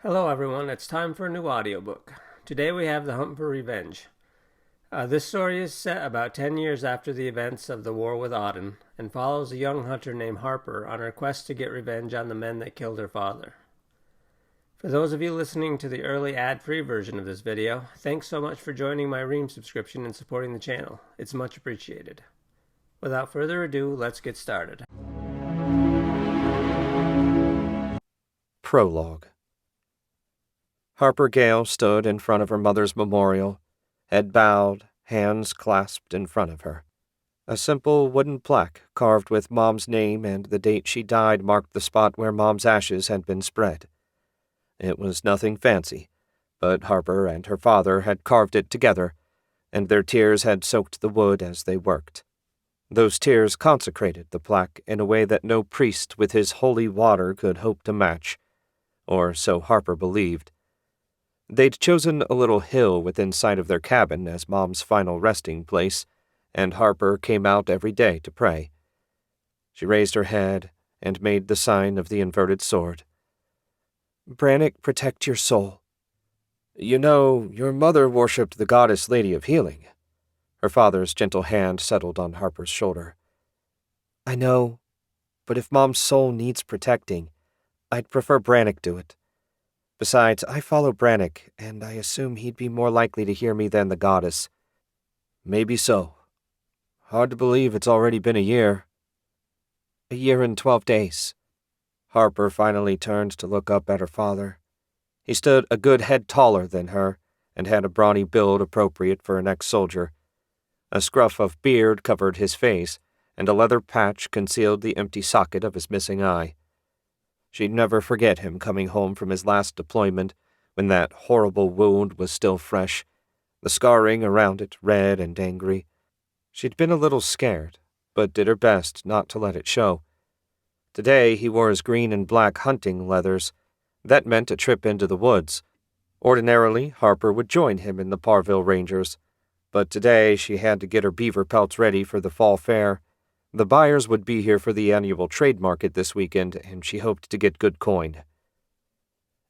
Hello everyone, it's time for a new audiobook. Today we have The Hunt for Revenge. This story is set about 10 years after the events of the war with Auden, and follows a young hunter named Harper on her quest to get revenge on the men that killed her father. For those of you listening to the early ad-free version of this video, thanks so much for joining my Ream subscription and supporting the channel. It's much appreciated. Without further ado, let's get started. Prologue. Harper Gale stood in front of her mother's memorial, head bowed, hands clasped in front of her. A simple wooden plaque carved with Mom's name and the date she died marked the spot where Mom's ashes had been spread. It was nothing fancy, but Harper and her father had carved it together, and their tears had soaked the wood as they worked. Those tears consecrated the plaque in a way that no priest with his holy water could hope to match, or so Harper believed. They'd chosen a little hill within sight of their cabin as Mom's final resting place, and Harper came out every day to pray. She raised her head and made the sign of the inverted sword. "Brannock, protect your soul. You know, your mother worshipped the goddess Lady of Healing." Her father's gentle hand settled on Harper's shoulder. "I know, but if Mom's soul needs protecting, I'd prefer Brannock do it. Besides, I follow Brannock, and I assume he'd be more likely to hear me than the goddess." "Maybe so. Hard to believe it's already been a year." "A year and 12 days. Harper finally turned to look up at her father. He stood a good head taller than her, and had a brawny build appropriate for an ex-soldier. A scruff of beard covered his face, and a leather patch concealed the empty socket of his missing eye. She'd never forget him coming home from his last deployment, when that horrible wound was still fresh, the scarring around it red and angry. She'd been a little scared, but did her best not to let it show. Today he wore his green and black hunting leathers. That meant a trip into the woods. Ordinarily, Harper would join him in the Parville Rangers, but today she had to get her beaver pelts ready for the fall fair. The buyers would be here for the annual trade market this weekend, and she hoped to get good coin.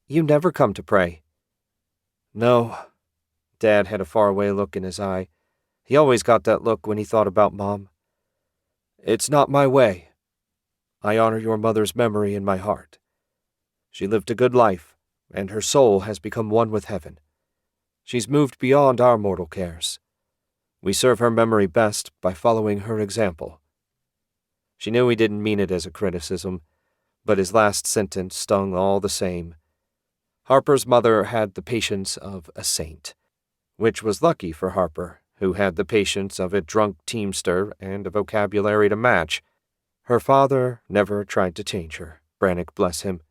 "You never come to pray." "No." Dad had a faraway look in his eye. He always got that look when he thought about Mom. "It's not my way. I honor your mother's memory in my heart. She lived a good life, and her soul has become one with heaven. She's moved beyond our mortal cares. We serve her memory best by following her example." She knew he didn't mean it as a criticism, but his last sentence stung all the same. Harper's mother had the patience of a saint, which was lucky for Harper, who had the patience of a drunk teamster and a vocabulary to match. Her father never tried to change her, Brannock bless him.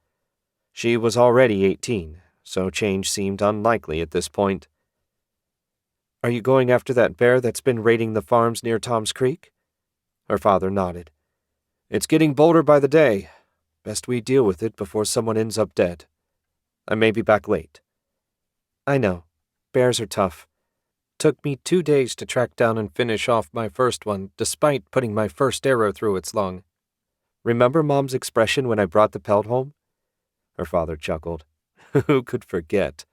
She was already 18, so change seemed unlikely at this point. "Are you going after that bear that's been raiding the farms near Tom's Creek?" Her father nodded. "It's getting bolder by the day. Best we deal with it before someone ends up dead. I may be back late." "I know. Bears are tough. Took me 2 days to track down and finish off my first one, despite putting my first arrow through its lung. Remember Mom's expression when I brought the pelt home?" Her father chuckled. Who could forget?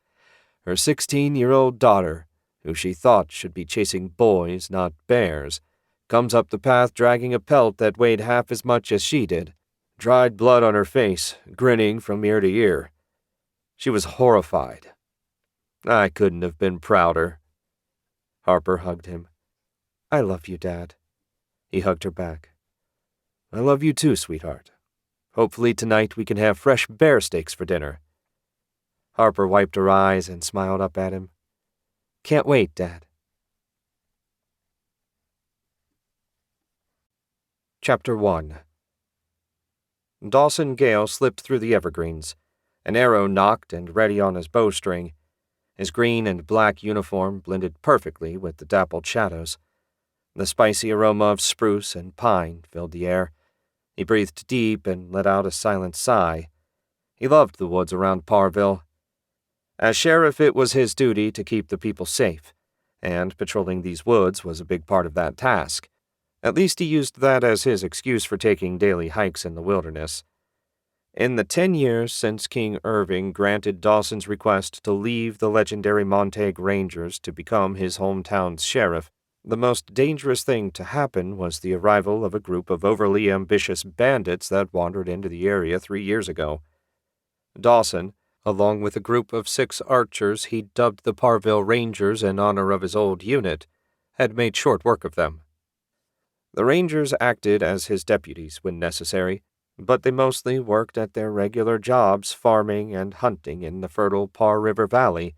Her 16-year-old daughter, who she thought should be chasing boys, not bears, comes up the path dragging a pelt that weighed half as much as she did, dried blood on her face, grinning from ear to ear. She was horrified. I couldn't have been prouder. Harper hugged him. "I love you, Dad." He hugged her back. "I love you too, sweetheart. Hopefully tonight we can have fresh bear steaks for dinner." Harper wiped her eyes and smiled up at him. "Can't wait, Dad." Chapter 1. Dawson Gale slipped through the evergreens, an arrow nocked and ready on his bowstring. His green and black uniform blended perfectly with the dappled shadows. The spicy aroma of spruce and pine filled the air. He breathed deep and let out a silent sigh. He loved the woods around Parville. As sheriff, it was his duty to keep the people safe, and patrolling these woods was a big part of that task. At least he used that as his excuse for taking daily hikes in the wilderness. In the 10 years since King Irving granted Dawson's request to leave the legendary Montague Rangers to become his hometown's sheriff, the most dangerous thing to happen was the arrival of a group of overly ambitious bandits that wandered into the area 3 years ago. Dawson, along with a group of 6 archers he dubbed the Parville Rangers in honor of his old unit, had made short work of them. The Rangers acted as his deputies when necessary, but they mostly worked at their regular jobs farming and hunting in the fertile Par River Valley.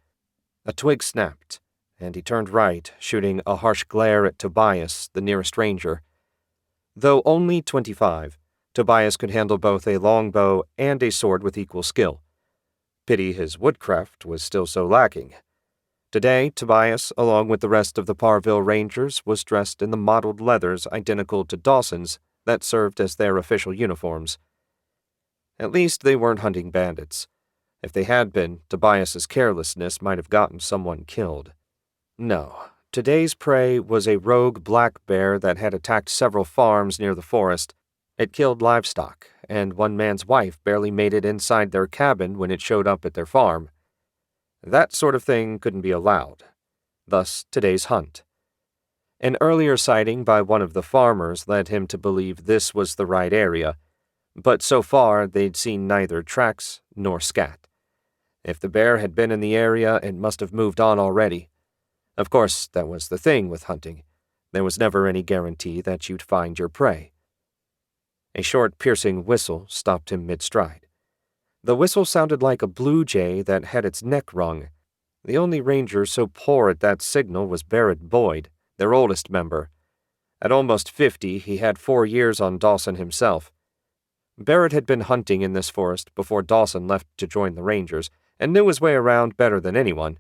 A twig snapped, and he turned right, shooting a harsh glare at Tobias, the nearest ranger. Though only 25, Tobias could handle both a longbow and a sword with equal skill. Pity his woodcraft was still so lacking. Today, Tobias, along with the rest of the Parville Rangers, was dressed in the mottled leathers identical to Dawson's that served as their official uniforms. At least they weren't hunting bandits. If they had been, Tobias's carelessness might have gotten someone killed. No, today's prey was a rogue black bear that had attacked several farms near the forest. It killed livestock, and one man's wife barely made it inside their cabin when it showed up at their farm. That sort of thing couldn't be allowed. Thus, today's hunt. An earlier sighting by one of the farmers led him to believe this was the right area, but so far they'd seen neither tracks nor scat. If the bear had been in the area, it must have moved on already. Of course, that was the thing with hunting. There was never any guarantee that you'd find your prey. A short, piercing whistle stopped him mid-stride. The whistle sounded like a blue jay that had its neck wrung. The only ranger so poor at that signal was Barrett Boyd, their oldest member. At almost 50, he had 4 years on Dawson himself. Barrett had been hunting in this forest before Dawson left to join the Rangers, and knew his way around better than anyone.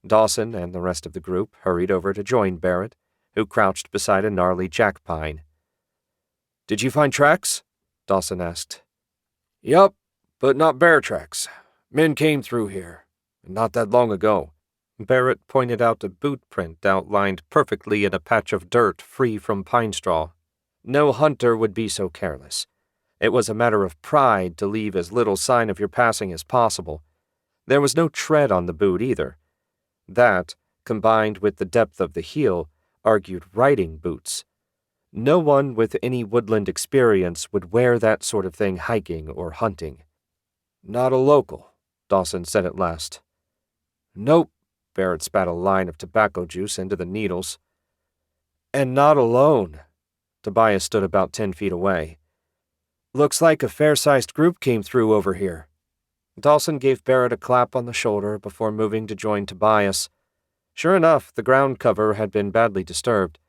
Dawson and the rest of the group hurried over to join Barrett, who crouched beside a gnarly jack pine. "Did you find tracks?" Dawson asked. "Yup, but not bear tracks. Men came through here, and not that long ago." Barrett pointed out a boot print outlined perfectly in a patch of dirt free from pine straw. No hunter would be so careless. It was a matter of pride to leave as little sign of your passing as possible. There was no tread on the boot either. That, combined with the depth of the heel, argued riding boots. No one with any woodland experience would wear that sort of thing hiking or hunting. "Not a local," Dawson said at last. "Nope." Barrett spat a line of tobacco juice into the needles. "And not alone." Tobias stood about 10 feet away. "Looks like a fair-sized group came through over here." Dawson gave Barrett a clap on the shoulder before moving to join Tobias. Sure enough, the ground cover had been badly disturbed.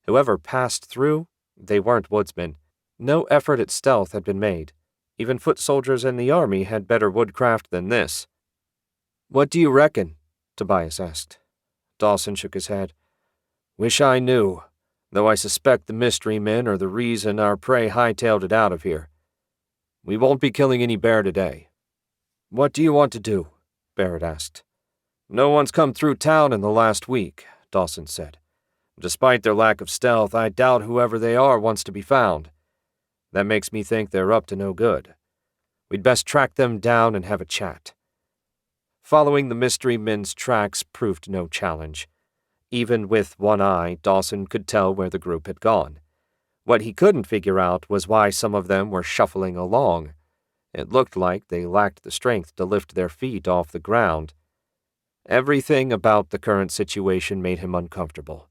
Whoever passed through, they weren't woodsmen. No effort at stealth had been made. Even foot soldiers in the army had better woodcraft than this. "What do you reckon?" Tobias asked. Dawson shook his head. "Wish I knew, though I suspect the mystery men are the reason our prey hightailed it out of here. We won't be killing any bear today." "What do you want to do?" Barrett asked. "No one's come through town in the last week," Dawson said. "Despite their lack of stealth, I doubt whoever they are wants to be found. That makes me think they're up to no good. We'd best track them down and have a chat." Following the mystery men's tracks proved no challenge. Even with one eye, Dawson could tell where the group had gone. What he couldn't figure out was why some of them were shuffling along. It looked like they lacked the strength to lift their feet off the ground. Everything about the current situation made him uncomfortable.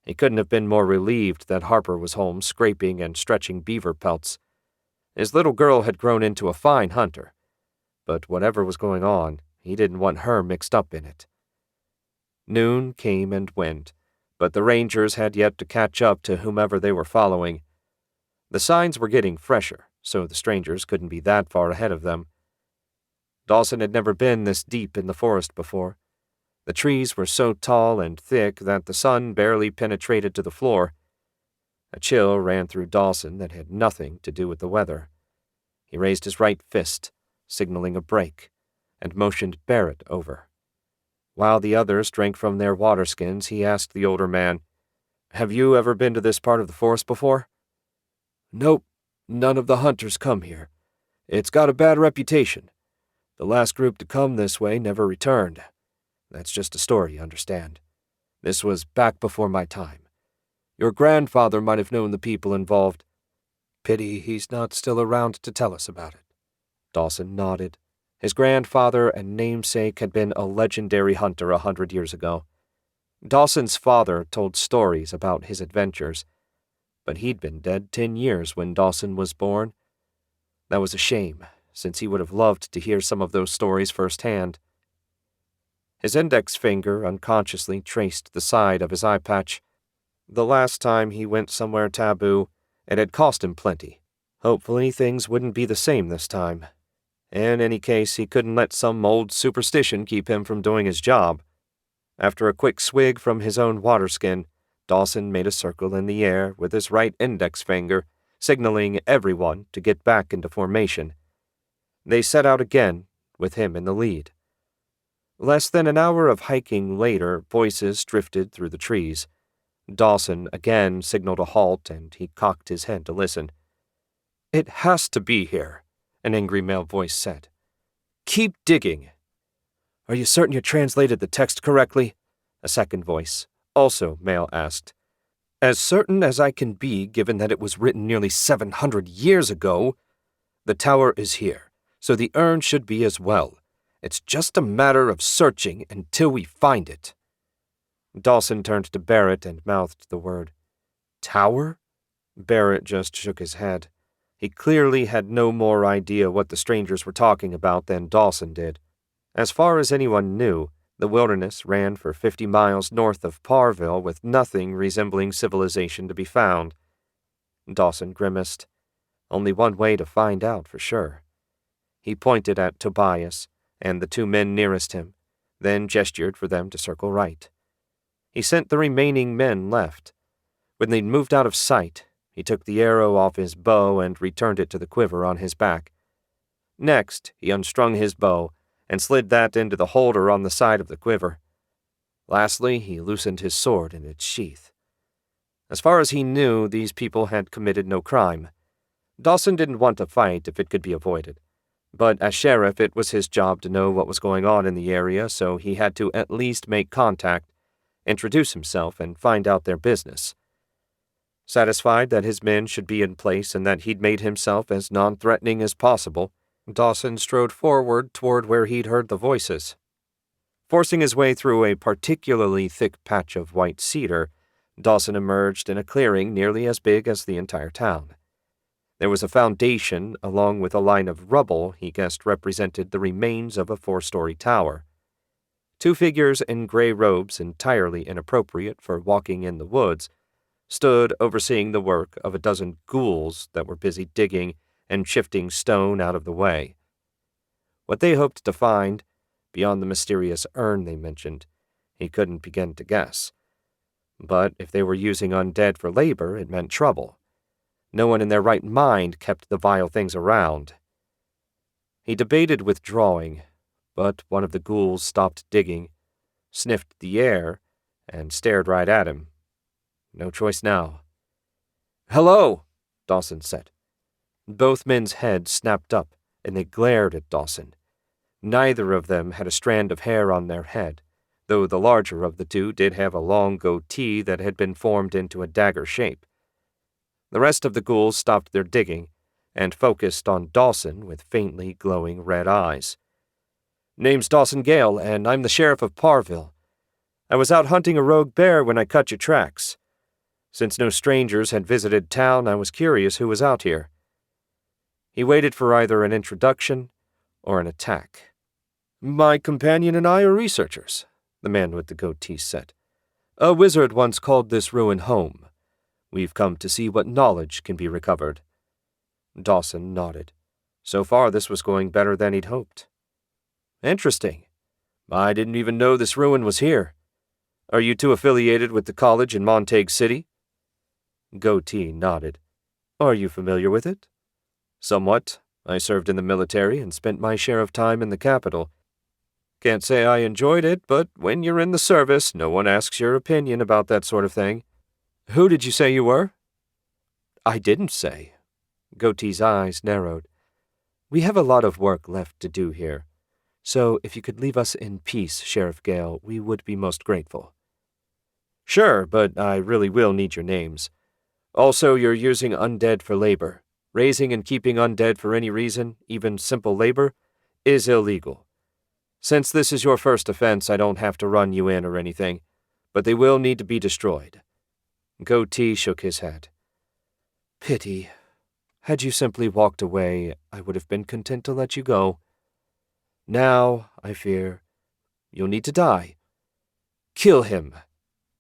He couldn't have been more relieved that Harper was home scraping and stretching beaver pelts. His little girl had grown into a fine hunter, but whatever was going on, he didn't want her mixed up in it. Noon came and went, but the Rangers had yet to catch up to whomever they were following. The signs were getting fresher, so the strangers couldn't be that far ahead of them. Dawson had never been this deep in the forest before. The trees were so tall and thick that the sun barely penetrated to the floor. A chill ran through Dawson that had nothing to do with the weather. He raised his right fist, signaling a break, and motioned Barrett over. While the others drank from their waterskins, he asked the older man, "Have you ever been to this part of the forest before?" "Nope. None of the hunters come here. It's got a bad reputation. The last group to come this way never returned. That's just a story, you understand. This was back before my time. Your grandfather might have known the people involved. Pity he's not still around to tell us about it." Dawson nodded. His grandfather and namesake had been a legendary hunter 100 years ago. Dawson's father told stories about his adventures, but he'd been dead 10 years when Dawson was born. That was a shame, since he would have loved to hear some of those stories firsthand. His index finger unconsciously traced the side of his eye patch. The last time he went somewhere taboo, it had cost him plenty. Hopefully things wouldn't be the same this time. In any case, he couldn't let some old superstition keep him from doing his job. After a quick swig from his own water skin, Dawson made a circle in the air with his right index finger, signaling everyone to get back into formation. They set out again, with him in the lead. Less than an hour of hiking later, voices drifted through the trees. Dawson again signaled a halt, and he cocked his head to listen. "It has to be here," an angry male voice said. "Keep digging." "Are you certain you translated the text correctly?" a second voice, also male, asked. "As certain as I can be, given that it was written nearly 700 years ago. The tower is here, so the urn should be as well. It's just a matter of searching until we find it." Dawson turned to Barrett and mouthed the word. "Tower?" Barrett just shook his head. He clearly had no more idea what the strangers were talking about than Dawson did. As far as anyone knew, the wilderness ran for 50 miles north of Parville with nothing resembling civilization to be found. Dawson grimaced. Only one way to find out for sure. He pointed at Tobias and the 2 men nearest him, then gestured for them to circle right. He sent the remaining men left. When they'd moved out of sight, he took the arrow off his bow and returned it to the quiver on his back. Next, he unstrung his bow and slid that into the holder on the side of the quiver. Lastly, he loosened his sword in its sheath. As far as he knew, these people had committed no crime. Dawson didn't want to fight if it could be avoided, but as sheriff it was his job to know what was going on in the area, so he had to at least make contact, introduce himself, and find out their business. Satisfied that his men should be in place and that he'd made himself as non-threatening as possible, Dawson strode forward toward where he'd heard the voices. Forcing his way through a particularly thick patch of white cedar, Dawson emerged in a clearing nearly as big as the entire town. There was a foundation, along with a line of rubble he guessed represented the remains of a 4-story tower. 2 figures in gray robes, entirely inappropriate for walking in the woods, stood overseeing the work of a dozen ghouls that were busy digging and shifting stone out of the way. What they hoped to find, beyond the mysterious urn they mentioned, he couldn't begin to guess. But if they were using undead for labor, it meant trouble. No one in their right mind kept the vile things around. He debated withdrawing, but one of the ghouls stopped digging, sniffed the air, and stared right at him. No choice now. "Hello," Dawson said. Both men's heads snapped up, and they glared at Dawson. Neither of them had a strand of hair on their head, though the larger of the 2 did have a long goatee that had been formed into a dagger shape. The rest of the ghouls stopped their digging and focused on Dawson with faintly glowing red eyes. "Name's Dawson Gale, and I'm the sheriff of Parville. I was out hunting a rogue bear when I cut your tracks. Since no strangers had visited town, I was curious who was out here." He waited for either an introduction or an attack. "My companion and I are researchers," the man with the goatee said. "A wizard once called this ruin home. We've come to see what knowledge can be recovered." Dawson nodded. So far, this was going better than he'd hoped. "Interesting. I didn't even know this ruin was here. Are you 2 affiliated with the college in Montague City?" Goatee nodded. "Are you familiar with it?" "Somewhat. I served in the military and spent my share of time in the capital. Can't say I enjoyed it, but when you're in the service, no one asks your opinion about that sort of thing. Who did you say you were?" "I didn't say." Goatee's eyes narrowed. We have a lot of work left to do here, so if you could leave us in peace, Sheriff Gale, we would be most grateful. Sure, but I really will need your names. Also, you're using undead for labor. Raising and keeping undead for any reason, even simple labor, is illegal. Since this is your first offense, I don't have to run you in or anything, but they will need to be destroyed. Goatee shook his head. Pity. Had you simply walked away, I would have been content to let you go. Now, I fear, you'll need to die. Kill him.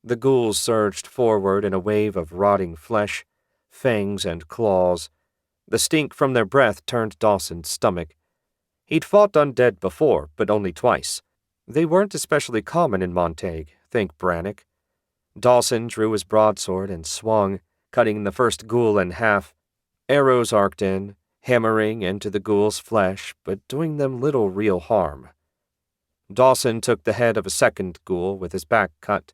The ghouls surged forward in a wave of rotting flesh, fangs and claws. The stink from their breath turned Dawson's stomach. He'd fought undead before, but only twice. They weren't especially common in Montague, think Brannock. Dawson drew his broadsword and swung, cutting the first ghoul in half. Arrows arced in, hammering into the ghoul's flesh, but doing them little real harm. Dawson took the head of a second ghoul with his back cut.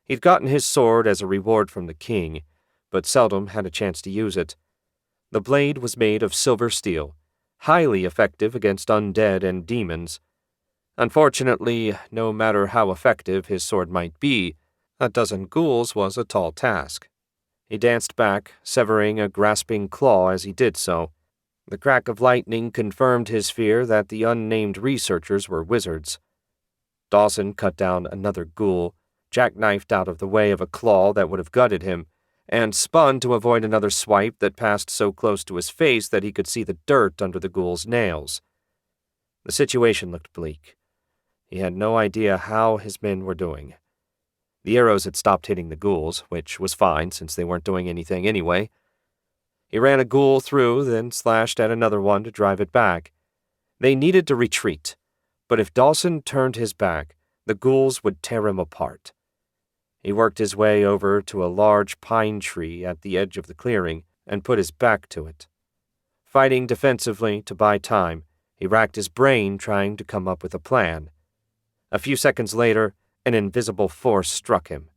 He'd gotten his sword as a reward from the king, but seldom had a chance to use it. The blade was made of silver steel, highly effective against undead and demons. Unfortunately, no matter how effective his sword might be, a dozen ghouls was a tall task. He danced back, severing a grasping claw as he did so. The crack of lightning confirmed his fear that the unnamed researchers were wizards. Dawson cut down another ghoul, jackknifed out of the way of a claw that would have gutted him, and spun to avoid another swipe that passed so close to his face that he could see the dirt under the ghoul's nails. The situation looked bleak. He had no idea how his men were doing. The arrows had stopped hitting the ghouls, which was fine since they weren't doing anything anyway. He ran a ghoul through, then slashed at another one to drive it back. They needed to retreat, but if Dawson turned his back, the ghouls would tear him apart. He worked his way over to a large pine tree at the edge of the clearing and put his back to it. Fighting defensively to buy time, he racked his brain trying to come up with a plan. A few seconds later, an invisible force struck him.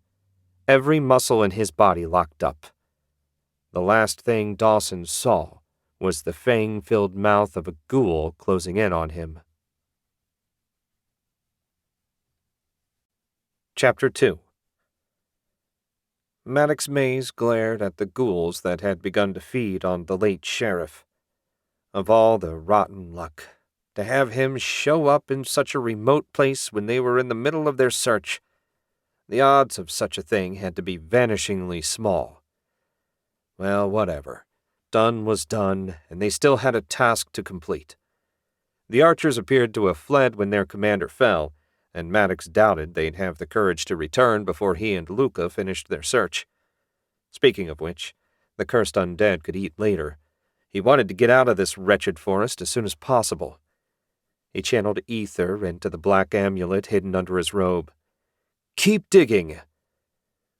Every muscle in his body locked up. The last thing Dawson saw was the fang-filled mouth of a ghoul closing in on him. Chapter 2. Maddox Mays glared at the ghouls that had begun to feed on the late sheriff. Of all the rotten luck, to have him show up in such a remote place when they were in the middle of their search. The odds of such a thing had to be vanishingly small. Well, whatever. Done was done, and they still had a task to complete. The archers appeared to have fled when their commander fell, and Maddox doubted they'd have the courage to return before he and Luca finished their search. Speaking of which, the cursed undead could eat later. He wanted to get out of this wretched forest as soon as possible. He channeled ether into the black amulet hidden under his robe. Keep digging!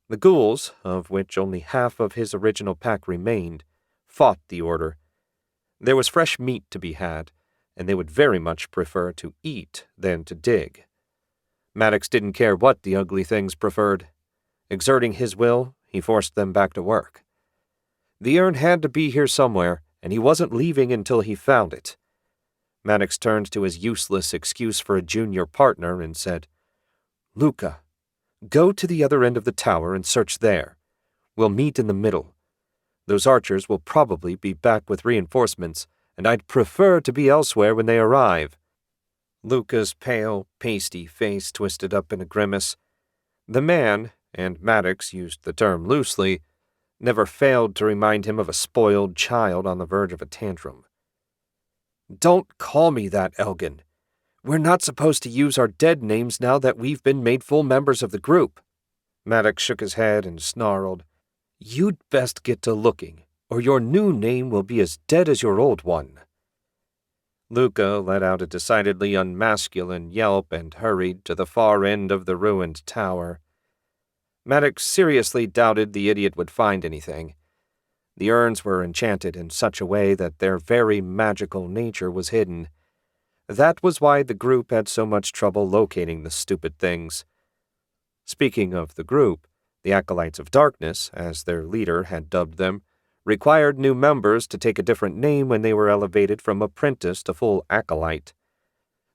The ghouls, of which only half of his original pack remained, fought the order. There was fresh meat to be had, and they would very much prefer to eat than to dig. Maddox didn't care what the ugly things preferred. Exerting his will, he forced them back to work. The urn had to be here somewhere, and he wasn't leaving until he found it. Maddox turned to his useless excuse for a junior partner and said, Luca, go to the other end of the tower and search there. We'll meet in the middle. Those archers will probably be back with reinforcements, and I'd prefer to be elsewhere when they arrive. Luca's pale, pasty face twisted up in a grimace. The man, and Maddox used the term loosely, never failed to remind him of a spoiled child on the verge of a tantrum. Don't call me that, Elgin. We're not supposed to use our dead names now that we've been made full members of the group. Maddox shook his head and snarled, You'd best get to looking, or your new name will be as dead as your old one. Luca let out a decidedly unmasculine yelp and hurried to the far end of the ruined tower. Maddox seriously doubted the idiot would find anything. The urns were enchanted in such a way that their very magical nature was hidden. That was why the group had so much trouble locating the stupid things. Speaking of the group, the Acolytes of Darkness, as their leader had dubbed them, required new members to take a different name when they were elevated from apprentice to full acolyte.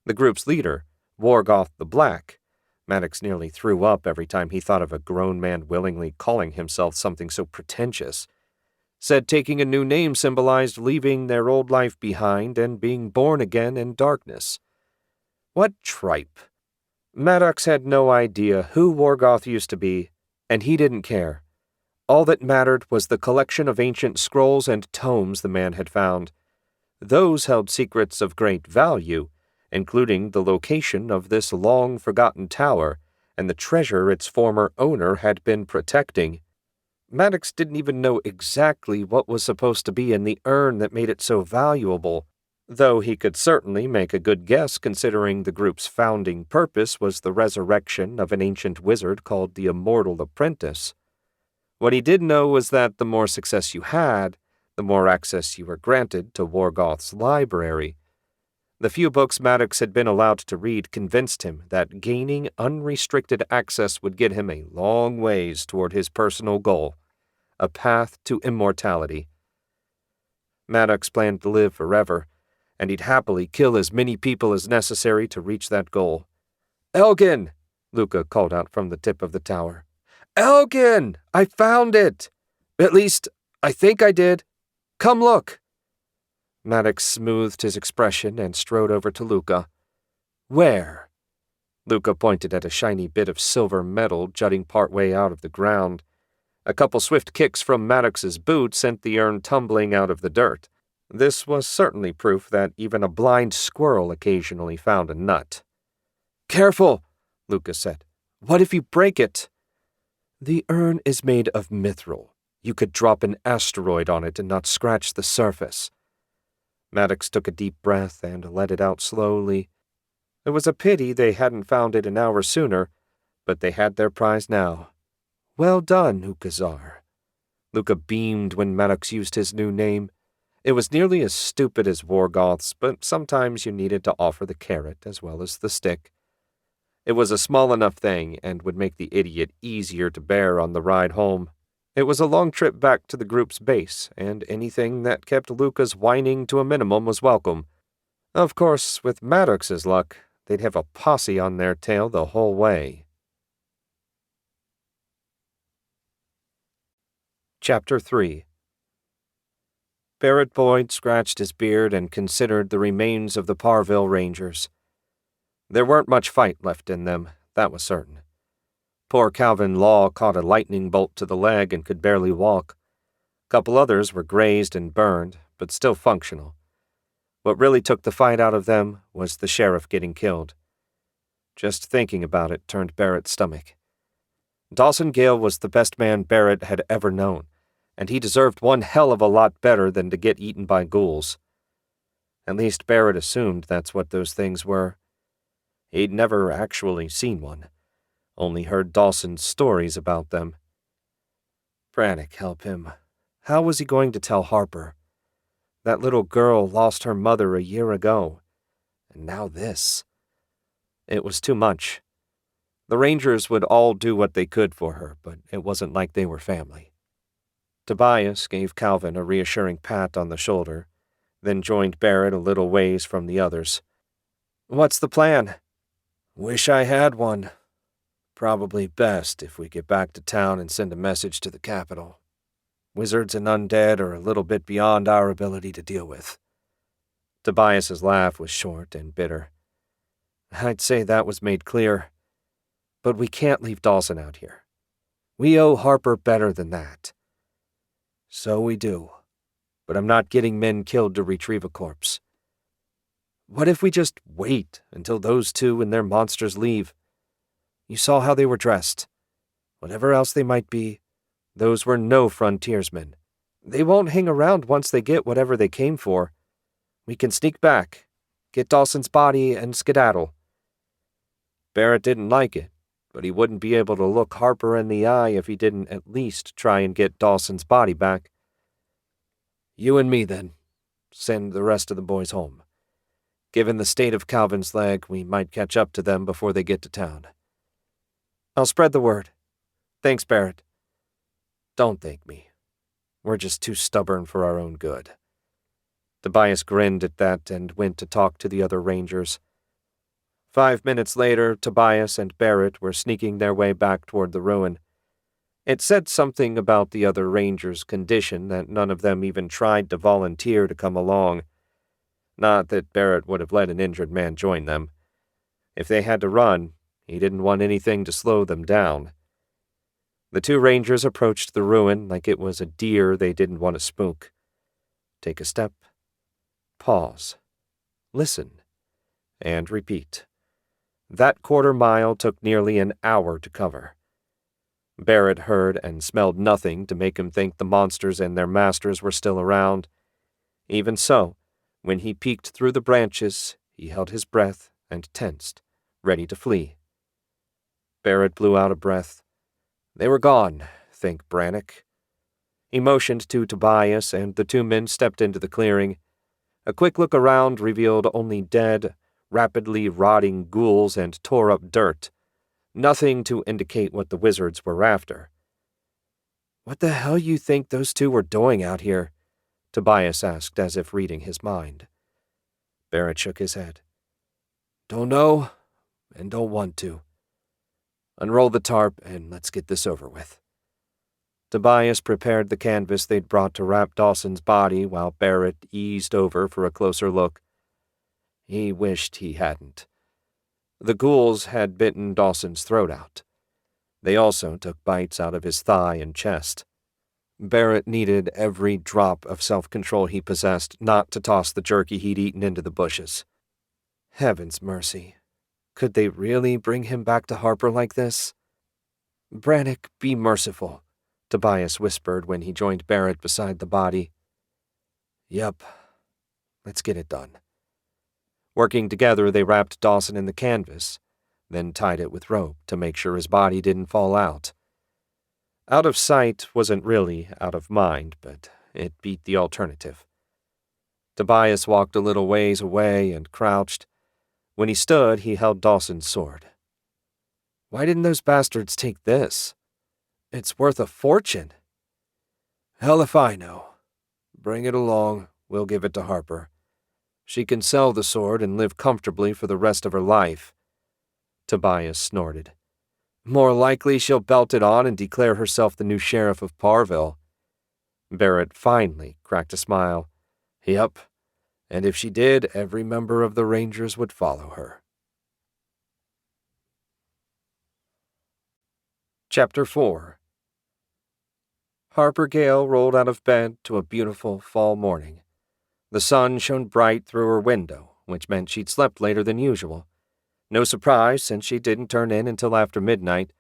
The group's leader, Wargoth the Black, Maddox nearly threw up every time he thought of a grown man willingly calling himself something so pretentious, said taking a new name symbolized leaving their old life behind and being born again in darkness. What tripe! Maddox had no idea who Wargoth used to be, and he didn't care. All that mattered was the collection of ancient scrolls and tomes the man had found. Those held secrets of great value, including the location of this long-forgotten tower and the treasure its former owner had been protecting. Maddox didn't even know exactly what was supposed to be in the urn that made it so valuable, though he could certainly make a good guess considering the group's founding purpose was the resurrection of an ancient wizard called the Immortal Apprentice. What he did know was that the more success you had, the more access you were granted to Wargoth's library. The few books Maddox had been allowed to read convinced him that gaining unrestricted access would get him a long ways toward his personal goal, a path to immortality. Maddox planned to live forever, and he'd happily kill as many people as necessary to reach that goal. "Elgin!" Luca called out from the tip of the tower. "Elgin! I found it! At least, I think I did. Come look!" Maddox smoothed his expression and strode over to Luca. "Where?" Luca pointed at a shiny bit of silver metal jutting partway out of the ground. A couple swift kicks from Maddox's boot sent the urn tumbling out of the dirt. This was certainly proof that even a blind squirrel occasionally found a nut. "Careful," Luca said. "What if you break it?" "The urn is made of mithril. You could drop an asteroid on it and not scratch the surface." Maddox took a deep breath and let it out slowly. It was a pity they hadn't found it an hour sooner, but they had their prize now. "Well done, Ukazar." Luca beamed when Maddox used his new name. It was nearly as stupid as Wargoth's, but sometimes you needed to offer the carrot as well as the stick. It was a small enough thing and would make the idiot easier to bear on the ride home. It was a long trip back to the group's base, and anything that kept Luca's whining to a minimum was welcome. Of course, with Maddox's luck, they'd have a posse on their tail the whole way. Chapter 3. Barrett Boyd scratched his beard and considered the remains of the Parville Rangers. There weren't much fight left in them, that was certain. Poor Calvin Law caught a lightning bolt to the leg and could barely walk. A couple others were grazed and burned, but still functional. What really took the fight out of them was the sheriff getting killed. Just thinking about it turned Barrett's stomach. Dawson Gale was the best man Barrett had ever known, and he deserved one hell of a lot better than to get eaten by ghouls. At least Barrett assumed that's what those things were. He'd never actually seen one, only heard Dawson's stories about them. Brannick help him. How was he going to tell Harper? That little girl lost her mother a year ago, and now this. It was too much. The Rangers would all do what they could for her, but it wasn't like they were family. Tobias gave Calvin a reassuring pat on the shoulder, then joined Barrett a little ways from the others. "What's the plan?" "Wish I had one. Probably best if we get back to town and send a message to the capital. Wizards and undead are a little bit beyond our ability to deal with." Tobias's laugh was short and bitter. "I'd say that was made clear. But we can't leave Dawson out here. We owe Harper better than that." "So we do. But I'm not getting men killed to retrieve a corpse. What if we just wait until those two and their monsters leave? You saw how they were dressed. Whatever else they might be, those were no frontiersmen. They won't hang around once they get whatever they came for. We can sneak back, get Dawson's body, and skedaddle." Barrett didn't like it, but he wouldn't be able to look Harper in the eye if he didn't at least try and get Dawson's body back. "You and me, then. Send the rest of the boys home. Given the state of Calvin's leg, we might catch up to them before they get to town." "I'll spread the word. Thanks, Barrett." "Don't thank me. We're just too stubborn for our own good. Tobias grinned at that and went to talk to the other rangers. 5 minutes later, Tobias and Barrett were sneaking their way back toward the ruin. It said something about the other rangers' condition that none of them even tried to volunteer to come along. Not that Barrett would have let an injured man join them. If they had to run, he didn't want anything to slow them down. The two rangers approached the ruin like it was a deer they didn't want to spook. Take a step, pause, listen, and repeat. That 1/4 mile took nearly an hour to cover. Barrett heard and smelled nothing to make him think the monsters and their masters were still around. Even so, when he peeked through the branches, he held his breath and tensed, ready to flee. Barrett blew out a breath. They were gone, think Brannock. He motioned to Tobias, and the two men stepped into the clearing. A quick look around revealed only dead, rapidly rotting ghouls and tore-up dirt. Nothing to indicate what the wizards were after. "What the hell you think those two were doing out here?" Tobias asked, as if reading his mind. Barrett shook his head. "Don't know, and don't want to. Unroll the tarp, and let's get this over with." Tobias prepared the canvas they'd brought to wrap Dawson's body while Barrett eased over for a closer look. He wished he hadn't. The ghouls had bitten Dawson's throat out. They also took bites out of his thigh and chest. Barrett needed every drop of self-control he possessed not to toss the jerky he'd eaten into the bushes. Heaven's mercy. Could they really bring him back to Harper like this? "Brannock, be merciful," Tobias whispered when he joined Barrett beside the body. "Yep. Let's get it done." Working together, they wrapped Dawson in the canvas, then tied it with rope to make sure his body didn't fall out. Out of sight wasn't really out of mind, but it beat the alternative. Tobias walked a little ways away and crouched. When he stood, he held Dawson's sword. "Why didn't those bastards take this? It's worth a fortune." "Hell if I know. Bring it along, we'll give it to Harper. She can sell the sword and live comfortably for the rest of her life." Tobias snorted. "More likely she'll belt it on and declare herself the new sheriff of Parville." Barrett finally cracked a smile. "Yep, and if she did, every member of the Rangers would follow her." Chapter 4. Harper Gale rolled out of bed to a beautiful fall morning. The sun shone bright through her window, which meant she'd slept later than usual. No surprise, since she didn't turn in until after midnight.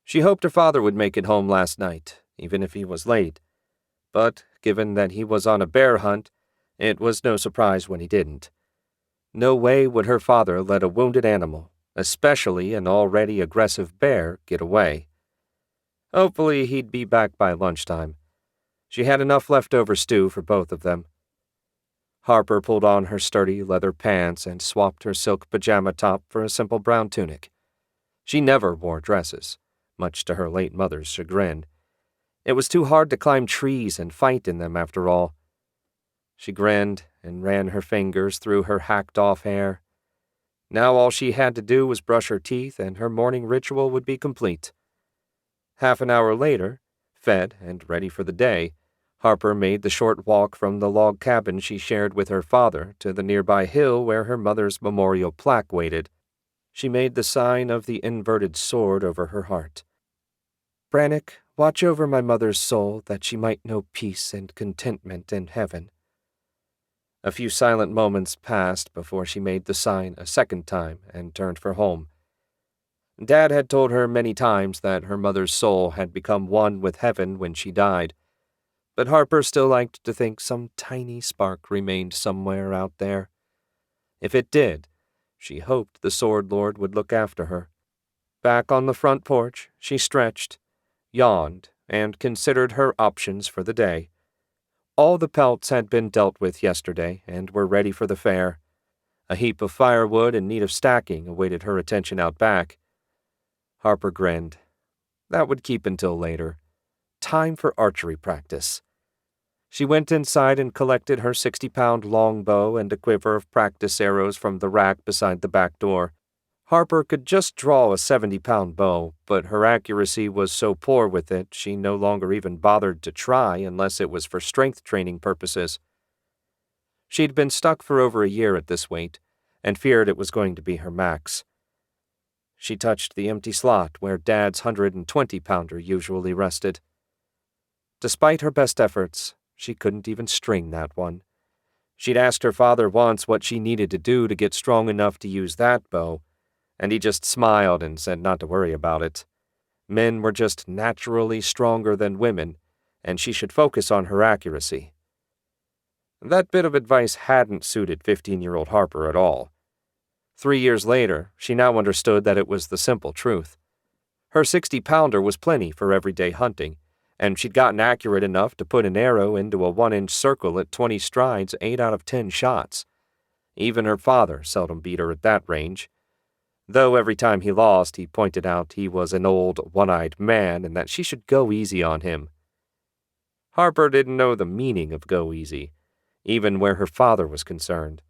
She hoped her father would make it home last night, even if he was late. But, given that he was on a bear hunt, it was no surprise when he didn't. No way would her father let a wounded animal, especially an already aggressive bear, get away. Hopefully he'd be back by lunchtime. She had enough leftover stew for both of them. Harper pulled on her sturdy leather pants and swapped her silk pajama top for a simple brown tunic. She never wore dresses, much to her late mother's chagrin. It was too hard to climb trees and fight in them, after all. She grinned and ran her fingers through her hacked-off hair. Now all she had to do was brush her teeth, and her morning ritual would be complete. Half an hour later, fed and ready for the day, Harper made the short walk from the log cabin she shared with her father to the nearby hill where her mother's memorial plaque waited. She made the sign of the inverted sword over her heart. "Brannock, watch over my mother's soul, that she might know peace and contentment in heaven." A few silent moments passed before she made the sign a second time and turned for home. Dad had told her many times that her mother's soul had become one with heaven when she died, but Harper still liked to think some tiny spark remained somewhere out there. If it did, she hoped the Sword Lord would look after her. Back on the front porch, she stretched, yawned, and considered her options for the day. All the pelts had been dealt with yesterday and were ready for the fair. A heap of firewood in need of stacking awaited her attention out back. Harper grinned. That would keep until later. Time for archery practice. She went inside and collected her 60-pound longbow and a quiver of practice arrows from the rack beside the back door. Harper could just draw a 70-pound bow, but her accuracy was so poor with it she no longer even bothered to try unless it was for strength training purposes. She'd been stuck for over a year at this weight, and feared it was going to be her max. She touched the empty slot where Dad's 120-pounder usually rested. Despite her best efforts, she couldn't even string that one. She'd asked her father once what she needed to do to get strong enough to use that bow, and he just smiled and said not to worry about it. Men were just naturally stronger than women, and she should focus on her accuracy. That bit of advice hadn't suited 15-year-old Harper at all. 3 years later, she now understood that it was the simple truth. Her 60-pounder was plenty for everyday hunting, and she'd gotten accurate enough to put an arrow into a 1-inch circle at 20 strides 8 out of 10 shots. Even her father seldom beat her at that range. Though every time he lost, he pointed out he was an old, one-eyed man and that she should go easy on him. Harper didn't know the meaning of go easy, even where her father was concerned.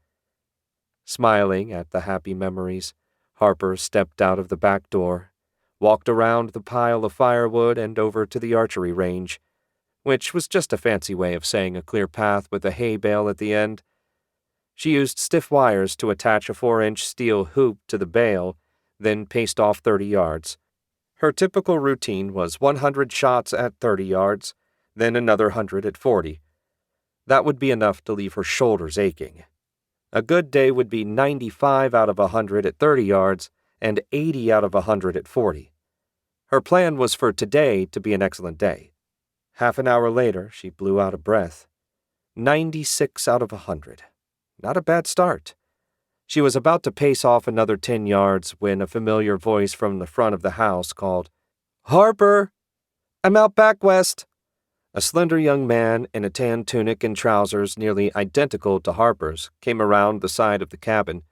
Smiling at the happy memories, Harper stepped out of the back door, walked around the pile of firewood and over to the archery range, which was just a fancy way of saying a clear path with a hay bale at the end. She used stiff wires to attach a 4-inch steel hoop to the bale, then paced off 30 yards. Her typical routine was 100 shots at 30 yards, then another 100 at 40. That would be enough to leave her shoulders aching. A good day would be 95 out of 100 at 30 yards and 80 out of 100 at 40. Her plan was for today to be an excellent day. Half an hour later, she blew out a breath. 96 out of 100. Not a bad start. She was about to pace off another 10 yards when a familiar voice from the front of the house called, "Harper! I'm out back, West." A slender young man in a tan tunic and trousers nearly identical to Harper's came around the side of the cabin.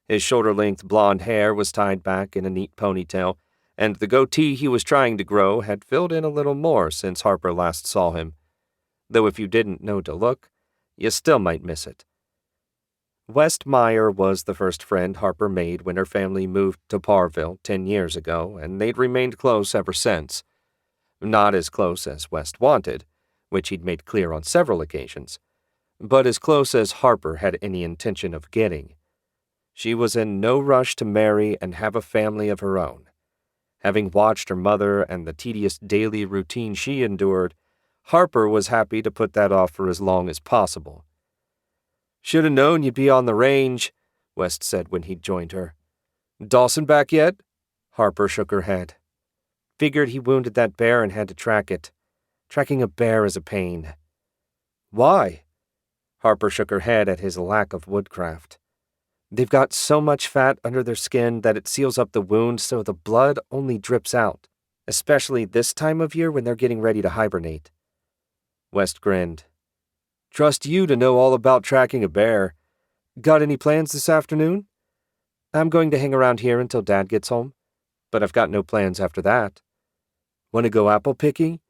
His shoulder-length blonde hair was tied back in a neat ponytail, and the goatee he was trying to grow had filled in a little more since Harper last saw him. Though if you didn't know to look, you still might miss it. West Meyer was the first friend Harper made when her family moved to Parville 10 years ago, and they'd remained close ever since. Not as close as West wanted, which he'd made clear on several occasions, but as close as Harper had any intention of getting. She was in no rush to marry and have a family of her own. Having watched her mother and the tedious daily routine she endured, Harper was happy to put that off for as long as possible. "Should have known you'd be on the range," West said when he'd joined her. "Dawson back yet?" Harper shook her head. "Figured he wounded that bear and had to track it. Tracking a bear is a pain." "Why?" Harper shook her head at his lack of woodcraft. "They've got so much fat under their skin that it seals up the wound so the blood only drips out, especially this time of year when they're getting ready to hibernate." West grinned. "Trust you to know all about tracking a bear. Got any plans this afternoon?" "I'm going to hang around here until Dad gets home, but I've got no plans after that." "Want to go apple picking?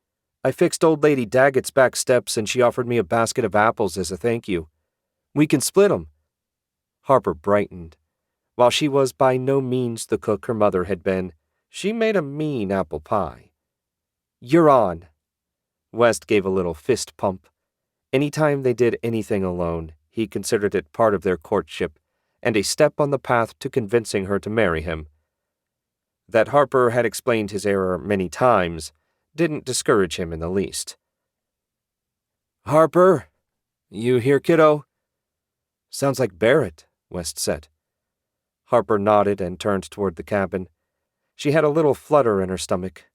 I fixed old lady Daggett's back steps and she offered me a basket of apples as a thank you. We can split 'em." Harper brightened. While she was by no means the cook her mother had been, she made a mean apple pie. "You're on." West gave a little fist pump. Anytime they did anything alone, he considered it part of their courtship and a step on the path to convincing her to marry him. That Harper had explained his error many times didn't discourage him in the least. "Harper, you here, kiddo?" "Sounds like Barrett," West said. Harper nodded and turned toward the cabin. She had a little flutter in her stomach.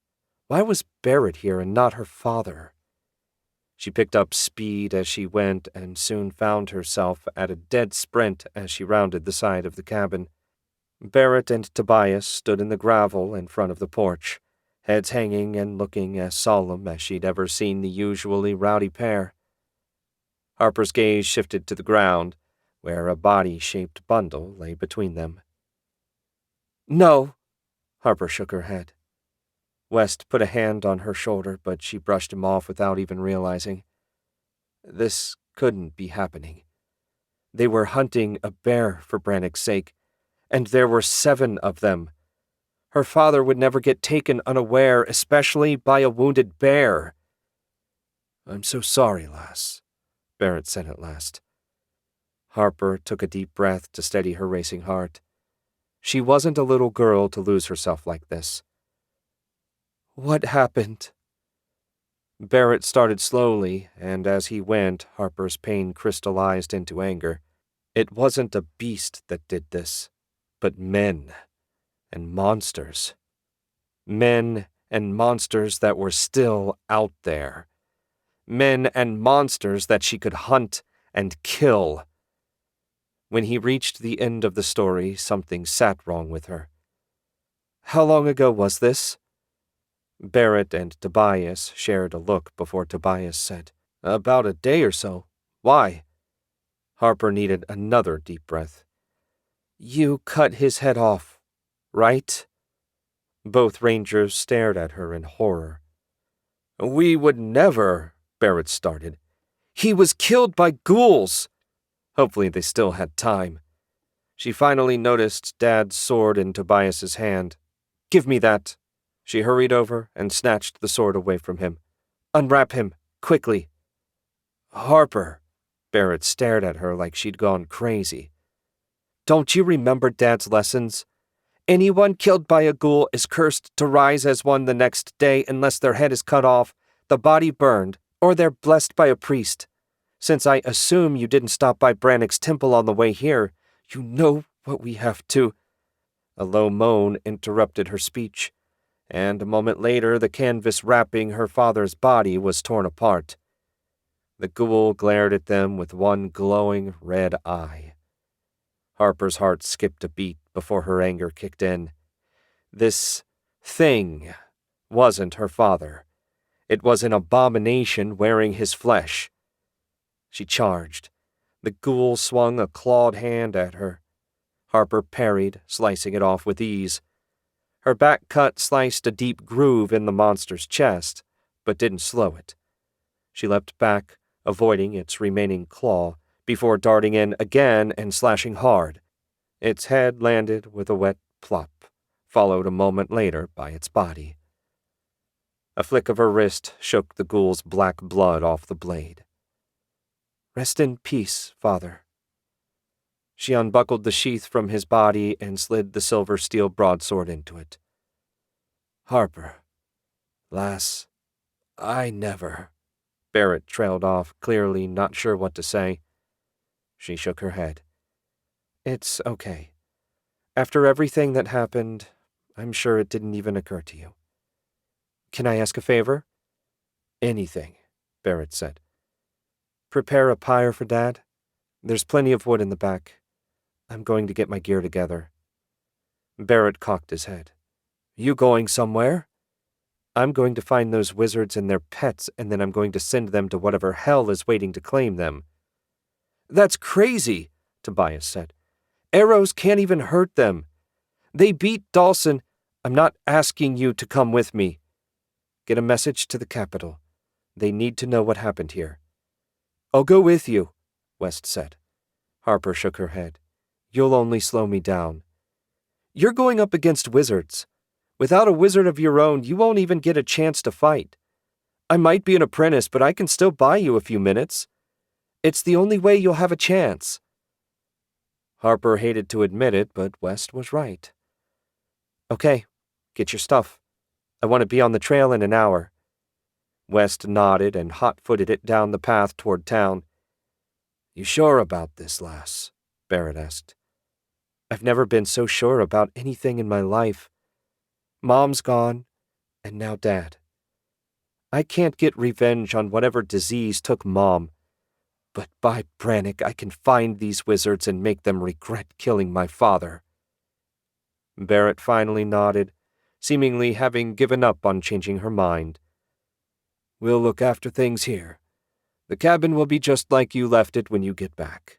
Why was Barrett here and not her father? She picked up speed as she went and soon found herself at a dead sprint as she rounded the side of the cabin. Barrett and Tobias stood in the gravel in front of the porch, heads hanging and looking as solemn as she'd ever seen the usually rowdy pair. Harper's gaze shifted to the ground, where a body-shaped bundle lay between them. "No," Harper shook her head. West put a hand on her shoulder, but she brushed him off without even realizing. This couldn't be happening. They were hunting a bear for Brannick's sake, and there were 7 of them. Her father would never get taken unaware, especially by a wounded bear. "I'm so sorry, lass," Barrett said at last. Harper took a deep breath to steady her racing heart. She wasn't a little girl to lose herself like this. "What happened?" Barrett started slowly, and as he went, Harper's pain crystallized into anger. It wasn't a beast that did this, but men and monsters. Men and monsters that were still out there. Men and monsters that she could hunt and kill. When he reached the end of the story, something sat wrong with her. "How long ago was this?" Barrett and Tobias shared a look before Tobias said, "About a day or so. Why?" Harper needed another deep breath. "You cut his head off, right?" Both rangers stared at her in horror. "We would never," Barrett started. "He was killed by ghouls." Hopefully they still had time. She finally noticed Dad's sword in Tobias's hand. "Give me that." She hurried over and snatched the sword away from him. "Unwrap him, quickly." "Harper," Barrett stared at her like she'd gone crazy. "Don't you remember Dad's lessons? Anyone killed by a ghoul is cursed to rise as one the next day unless their head is cut off, the body burned, or they're blessed by a priest. Since I assume you didn't stop by Brannick's temple on the way here, you know what we have to—" A low moan interrupted her speech, and a moment later the canvas wrapping her father's body was torn apart. The ghoul glared at them with one glowing red eye. Harper's heart skipped a beat before her anger kicked in. This thing wasn't her father. It was an abomination wearing his flesh. She charged. The ghoul swung a clawed hand at her. Harper parried, slicing it off with ease. Her back cut sliced a deep groove in the monster's chest, but didn't slow it. She leapt back, avoiding its remaining claw, before darting in again and slashing hard. Its head landed with a wet plop, followed a moment later by its body. A flick of her wrist shook the ghoul's black blood off the blade. "Rest in peace, Father." She unbuckled the sheath from his body and slid the silver steel broadsword into it. "Harper, lass, I never—" Barrett trailed off, clearly not sure what to say. She shook her head. "It's okay. After everything that happened, I'm sure it didn't even occur to you. Can I ask a favor?" "Anything," Barrett said. "Prepare a pyre for Dad. There's plenty of wood in the back. I'm going to get my gear together." Barrett cocked his head. "You going somewhere?" "I'm going to find those wizards and their pets, and then I'm going to send them to whatever hell is waiting to claim them." "That's crazy," Tobias said. "Arrows can't even hurt them. They beat Dawson. I'm not asking you to come with me. Get a message to the capital. They need to know what happened here." "I'll go with you," West said. Harper shook her head. "You'll only slow me down. You're going up against wizards. Without a wizard of your own, you won't even get a chance to fight. I might be an apprentice, but I can still buy you a few minutes. It's the only way you'll have a chance." Harper hated to admit it, but West was right. "Okay, get your stuff. I want to be on the trail in an hour." West nodded and hot-footed it down the path toward town. "You sure about this, lass?" Barrett asked. "I've never been so sure about anything in my life. Mom's gone, and now Dad. I can't get revenge on whatever disease took Mom, but by Brannick I can find these wizards and make them regret killing my father." Barrett finally nodded, seemingly having given up on changing her mind. "We'll look after things here. The cabin will be just like you left it when you get back."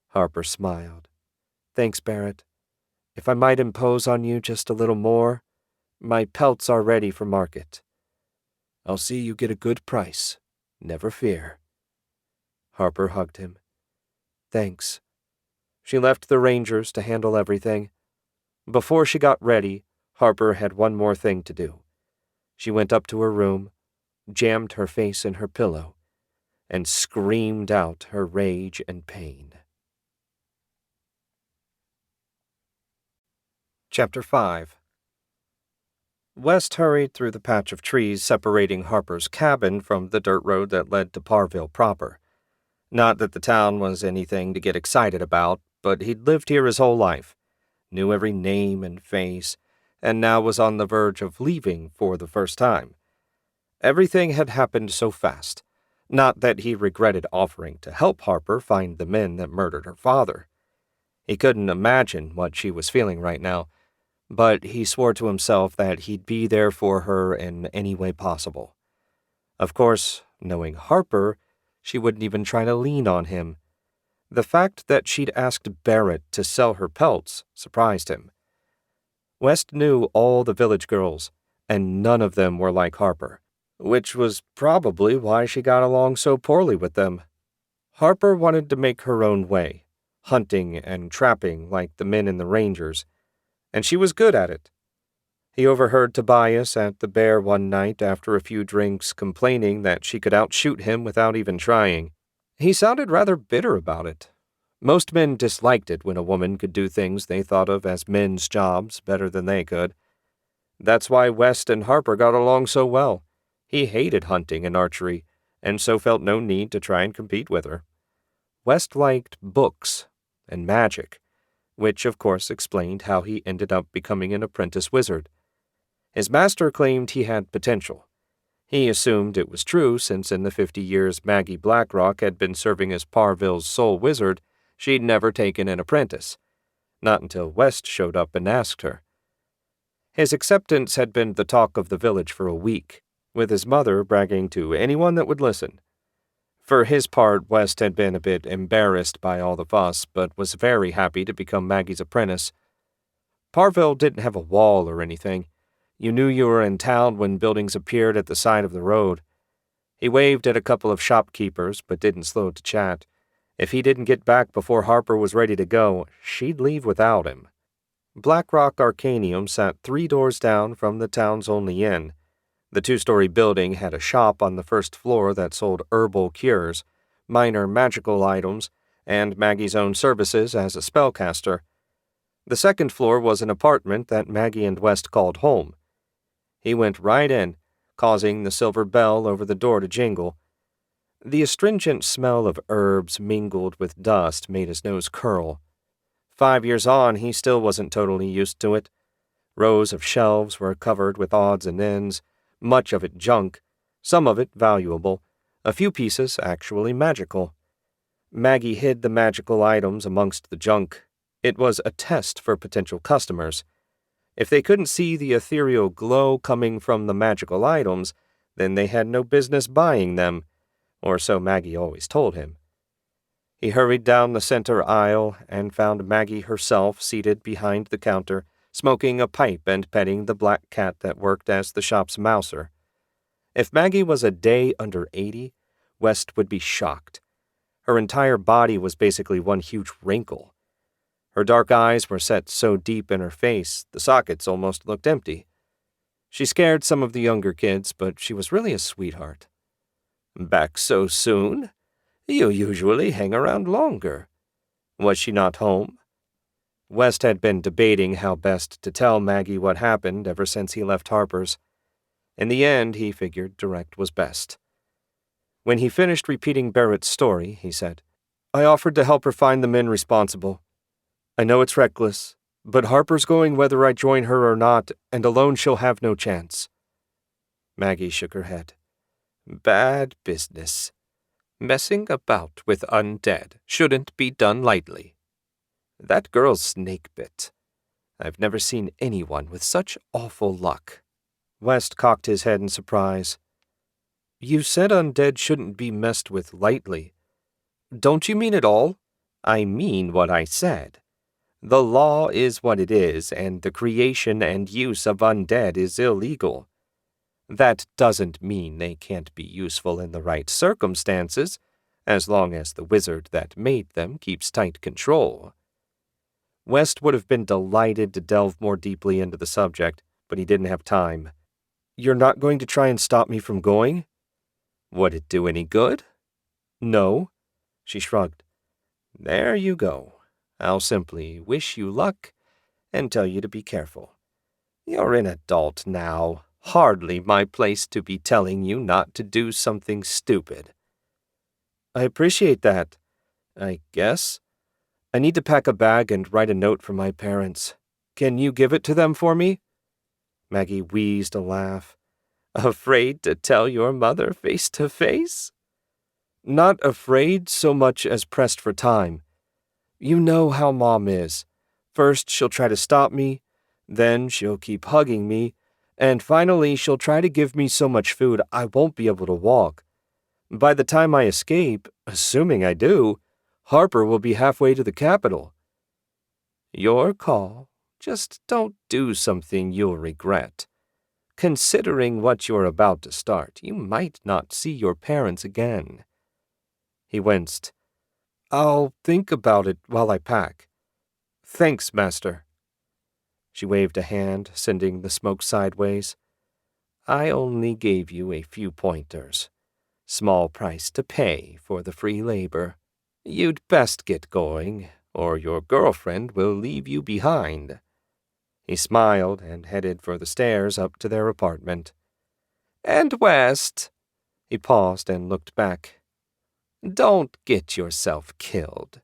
Harper smiled. "Thanks, Barrett. If I might impose on you just a little more, my pelts are ready for market. I'll see you get a good price, never fear." Harper hugged him. Thanks. She left the Rangers to handle everything. Before she got ready, Harper had one more thing to do. She went up to her room, jammed her face in her pillow, and screamed out her rage and pain. Chapter 5. West hurried through the patch of trees separating Harper's cabin from the dirt road that led to Parville proper. Not that the town was anything to get excited about, but he'd lived here his whole life, knew every name and face, and now was on the verge of leaving for the first time. Everything had happened so fast. Not that he regretted offering to help Harper find the men that murdered her father. He couldn't imagine what she was feeling right now, but he swore to himself that he'd be there for her in any way possible. Of course, knowing Harper, she wouldn't even try to lean on him. The fact that she'd asked Barrett to sell her pelts surprised him. West knew all the village girls, and none of them were like Harper, which was probably why she got along so poorly with them. Harper wanted to make her own way, hunting and trapping like the men in the Rangers, and she was good at it. He overheard Tobias at the Bear one night after a few drinks complaining that she could outshoot him without even trying. He sounded rather bitter about it. Most men disliked it when a woman could do things they thought of as men's jobs better than they could. That's why West and Harper got along so well. He hated hunting and archery, and so felt no need to try and compete with her. West liked books and magic, which of course explained how he ended up becoming an apprentice wizard. His master claimed he had potential. He assumed it was true since in the 50 years Maggie Blackrock had been serving as Parville's sole wizard, she'd never taken an apprentice. Not until West showed up and asked her. His acceptance had been the talk of the village for a week, with his mother bragging to anyone that would listen. For his part, West had been a bit embarrassed by all the fuss, but was very happy to become Maggie's apprentice. Parville didn't have a wall or anything. You knew you were in town when buildings appeared at the side of the road. He waved at a couple of shopkeepers, but didn't slow to chat. If he didn't get back before Harper was ready to go, she'd leave without him. Blackrock Arcanium sat 3 doors down from the town's only inn. The 2-story building had a shop on the first floor that sold herbal cures, minor magical items, and Maggie's own services as a spellcaster. The second floor was an apartment that Maggie and West called home. He went right in, causing the silver bell over the door to jingle. The astringent smell of herbs mingled with dust made his nose curl. 5 years on, he still wasn't totally used to it. Rows of shelves were covered with odds and ends, much of it junk, some of it valuable, a few pieces actually magical. Maggie hid the magical items amongst the junk. It was a test for potential customers. If they couldn't see the ethereal glow coming from the magical items, then they had no business buying them, or so Maggie always told him. He hurried down the center aisle and found Maggie herself seated behind the counter, smoking a pipe and petting the black cat that worked as the shop's mouser. If Maggie was a day under 80, West would be shocked. Her entire body was basically one huge wrinkle. Her dark eyes were set so deep in her face, the sockets almost looked empty. She scared some of the younger kids, but she was really a sweetheart. "Back so soon? You usually hang around longer. Was she not home?" West had been debating how best to tell Maggie what happened ever since he left Harper's. In the end, he figured direct was best. When he finished repeating Barrett's story, he said, "I offered to help her find the men responsible. I know it's reckless, but Harper's going whether I join her or not, and alone she'll have no chance." Maggie shook her head. "Bad business. Messing about with undead shouldn't be done lightly. That girl's snake-bit. I've never seen anyone with such awful luck." West cocked his head in surprise. "You said undead shouldn't be messed with lightly. Don't you mean it all?" "I mean what I said. The law is what it is, and the creation and use of undead is illegal. That doesn't mean they can't be useful in the right circumstances, as long as the wizard that made them keeps tight control. West would have been delighted to delve more deeply into the subject, but he didn't have time. "You're not going to try and stop me from going?" "Would it do any good?" "No." She shrugged. "There you go. I'll simply wish you luck and tell you to be careful. You're an adult now. Hardly my place to be telling you not to do something stupid." "I appreciate that, I guess. I need to pack a bag and write a note for my parents. Can you give it to them for me?" Maggie wheezed a laugh. "Afraid to tell your mother face to face?" "Not afraid so much as pressed for time. You know how Mom is. First she'll try to stop me, then she'll keep hugging me, and finally she'll try to give me so much food I won't be able to walk. By the time I escape, assuming I do, Harper will be halfway to the capital." "Your call. Just don't do something you'll regret. Considering what you're about to start, you might not see your parents again." He winced. "I'll think about it while I pack. Thanks, Master." She waved a hand, sending the smoke sideways. "I only gave you a few pointers. Small price to pay for the free labor. You'd best get going, or your girlfriend will leave you behind." He smiled and headed for the stairs up to their apartment. "And West," he paused and looked back, "don't get yourself killed."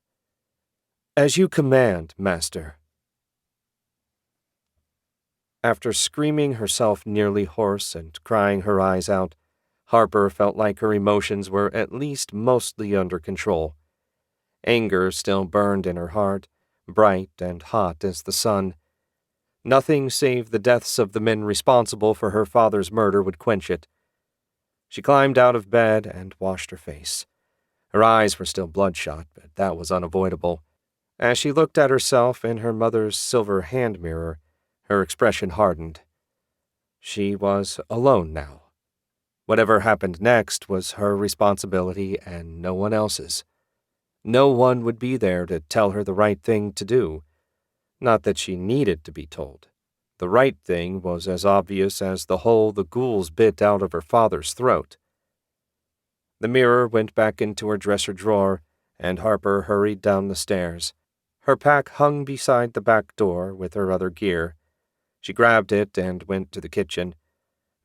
"As you command, Master." After screaming herself nearly hoarse and crying her eyes out, Harper felt like her emotions were at least mostly under control. Anger still burned in her heart, bright and hot as the sun. Nothing save the deaths of the men responsible for her father's murder would quench it. She climbed out of bed and washed her face. Her eyes were still bloodshot, but that was unavoidable. As she looked at herself in her mother's silver hand mirror, her expression hardened. She was alone now. Whatever happened next was her responsibility and no one else's. No one would be there to tell her the right thing to do. Not that she needed to be told. The right thing was as obvious as the hole the ghouls bit out of her father's throat. The mirror went back into her dresser drawer, and Harper hurried down the stairs. Her pack hung beside the back door with her other gear. She grabbed it and went to the kitchen.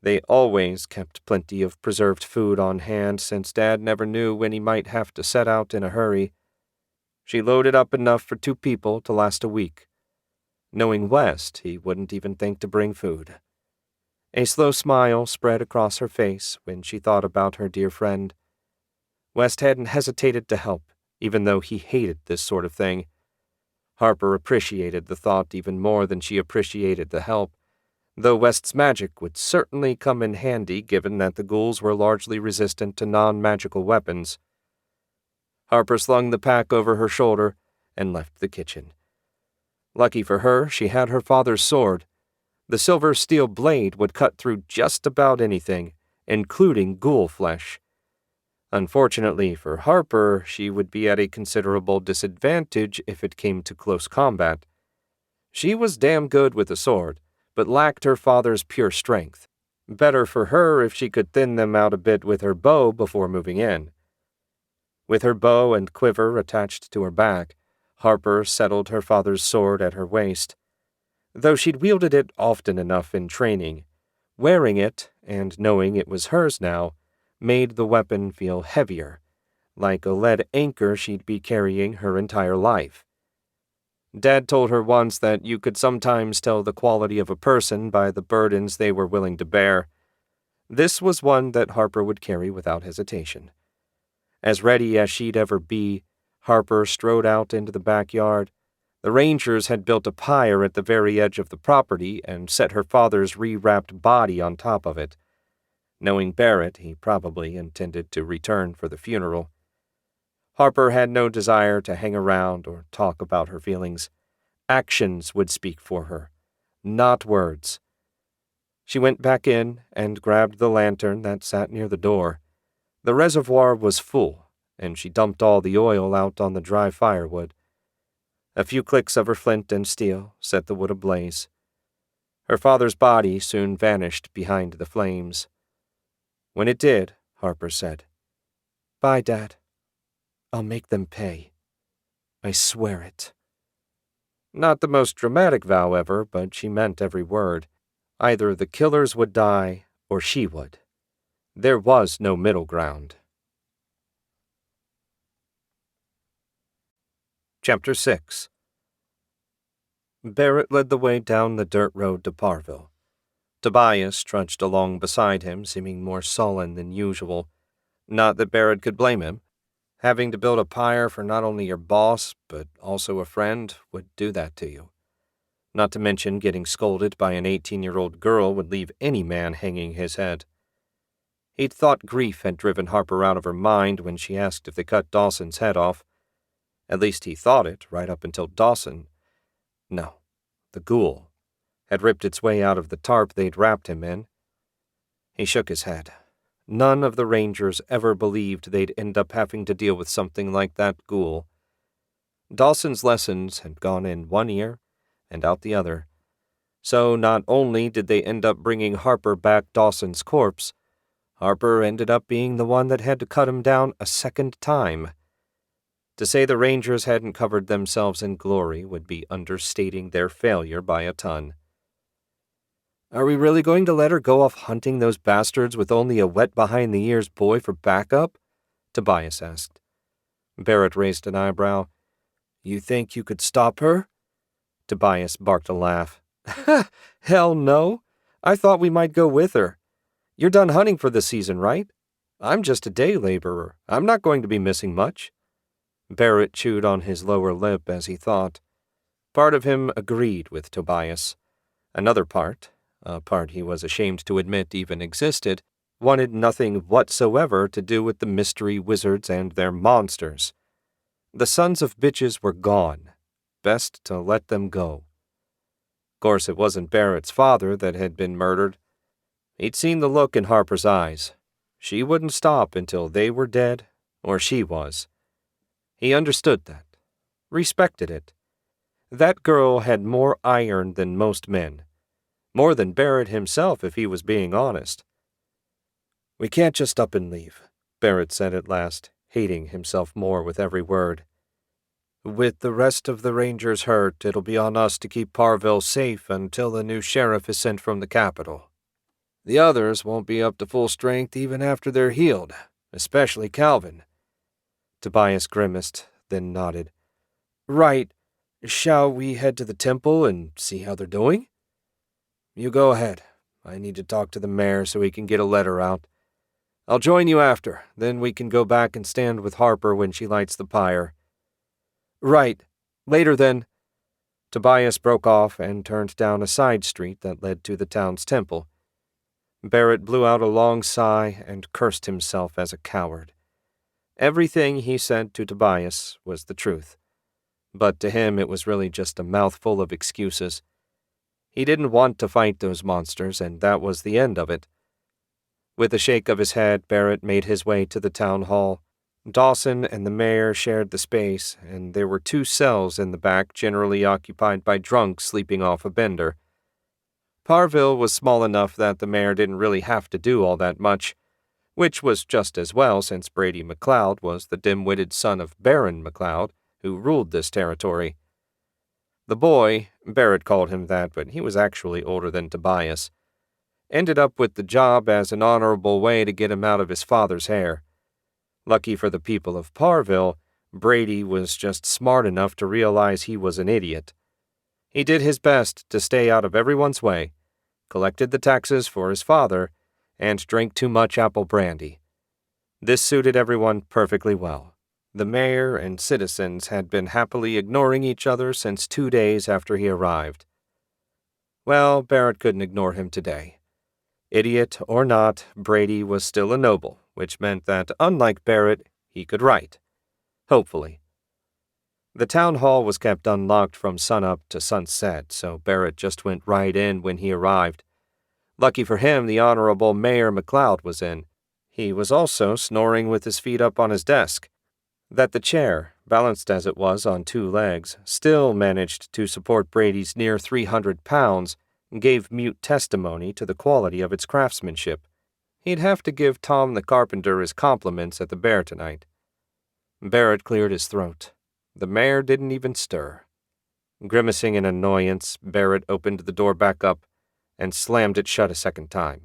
They always kept plenty of preserved food on hand since Dad never knew when he might have to set out in a hurry. She loaded up enough for 2 people to last a week. Knowing West, he wouldn't even think to bring food. A slow smile spread across her face when she thought about her dear friend. West hadn't hesitated to help, even though he hated this sort of thing. Harper appreciated the thought even more than she appreciated the help, though West's magic would certainly come in handy given that the ghouls were largely resistant to non-magical weapons. Harper slung the pack over her shoulder and left the kitchen. Lucky for her, she had her father's sword. The silver steel blade would cut through just about anything, including ghoul flesh. Unfortunately for Harper, she would be at a considerable disadvantage if it came to close combat. She was damn good with a sword, but lacked her father's pure strength. Better for her if she could thin them out a bit with her bow before moving in. With her bow and quiver attached to her back, Harper settled her father's sword at her waist. Though she'd wielded it often enough in training, wearing it, and knowing it was hers now, made the weapon feel heavier, like a lead anchor she'd be carrying her entire life. Dad told her once that you could sometimes tell the quality of a person by the burdens they were willing to bear. This was one that Harper would carry without hesitation. As ready as she'd ever be, Harper strode out into the backyard. The Rangers had built a pyre at the very edge of the property and set her father's re-wrapped body on top of it. Knowing Barrett, he probably intended to return for the funeral. Harper had no desire to hang around or talk about her feelings. Actions would speak for her, not words. She went back in and grabbed the lantern that sat near the door. The reservoir was full, and she dumped all the oil out on the dry firewood. A few clicks of her flint and steel set the wood ablaze. Her father's body soon vanished behind the flames. When it did, Harper said, "Bye, Dad. I'll make them pay. I swear it." Not the most dramatic vow ever, but she meant every word. Either the killers would die, or she would. There was no middle ground. Chapter 6. Barrett led the way down the dirt road to Parville. Tobias trudged along beside him, seeming more sullen than usual. Not that Barrett could blame him. Having to build a pyre for not only your boss, but also a friend, would do that to you. Not to mention getting scolded by an 18-year-old girl would leave any man hanging his head. He'd thought grief had driven Harper out of her mind when she asked if they cut Dawson's head off. At least he thought it, right up until Dawson— No, the ghoul— had ripped its way out of the tarp they'd wrapped him in. He shook his head. None of the Rangers ever believed they'd end up having to deal with something like that ghoul. Dawson's lessons had gone in one ear and out the other. So not only did they end up bringing Harper back Dawson's corpse, Harper ended up being the one that had to cut him down a second time. To say the Rangers hadn't covered themselves in glory would be understating their failure by a ton. "Are we really going to let her go off hunting those bastards with only a wet-behind-the-ears boy for backup?" Tobias asked. Barrett raised an eyebrow. "You think you could stop her?" Tobias barked a laugh. "Hell no! I thought we might go with her. You're done hunting for this season, right? I'm just a day laborer. I'm not going to be missing much." Barrett chewed on his lower lip as he thought. Part of him agreed with Tobias. Another part— a part he was ashamed to admit even existed— wanted nothing whatsoever to do with the mystery wizards and their monsters. The sons of bitches were gone. Best to let them go. Of course, it wasn't Barrett's father that had been murdered. He'd seen the look in Harper's eyes. She wouldn't stop until they were dead, or she was. He understood that, respected it. That girl had more iron than most men. More than Barrett himself, if he was being honest. "We can't just up and leave," Barrett said at last, hating himself more with every word. "With the rest of the Rangers hurt, it'll be on us to keep Parville safe until the new sheriff is sent from the capital. The others won't be up to full strength even after they're healed, especially Calvin." Tobias grimaced, then nodded. "Right. Shall we head to the temple and see how they're doing?" "You go ahead. I need to talk to the mayor so he can get a letter out. I'll join you after, then we can go back and stand with Harper when she lights the pyre." "Right. Later then." Tobias broke off and turned down a side street that led to the town's temple. Barrett blew out a long sigh and cursed himself as a coward. Everything he said to Tobias was the truth, but to him it was really just a mouthful of excuses. He didn't want to fight those monsters, and that was the end of it. With a shake of his head, Barrett made his way to the town hall. Dawson and the mayor shared the space, and there were 2 cells in the back generally occupied by drunks sleeping off a bender. Parville was small enough that the mayor didn't really have to do all that much, which was just as well since Brady McLeod was the dim-witted son of Baron McLeod, who ruled this territory. The boy— Barrett called him that, but he was actually older than Tobias— ended up with the job as an honorable way to get him out of his father's hair. Lucky for the people of Parville, Brady was just smart enough to realize he was an idiot. He did his best to stay out of everyone's way, collected the taxes for his father, and drank too much apple brandy. This suited everyone perfectly well. The mayor and citizens had been happily ignoring each other since 2 days after he arrived. Well, Barrett couldn't ignore him today. Idiot or not, Brady was still a noble, which meant that, unlike Barrett, he could write. Hopefully. The town hall was kept unlocked from sunup to sunset, so Barrett just went right in when he arrived. Lucky for him, the Honorable Mayor McLeod was in. He was also snoring with his feet up on his desk. That the chair, balanced as it was on 2 legs, still managed to support Brady's near 300 pounds gave mute testimony to the quality of its craftsmanship. He'd have to give Tom the carpenter his compliments at the Bear tonight. Barrett cleared his throat. The mare didn't even stir. Grimacing in annoyance, Barrett opened the door back up and slammed it shut a second time.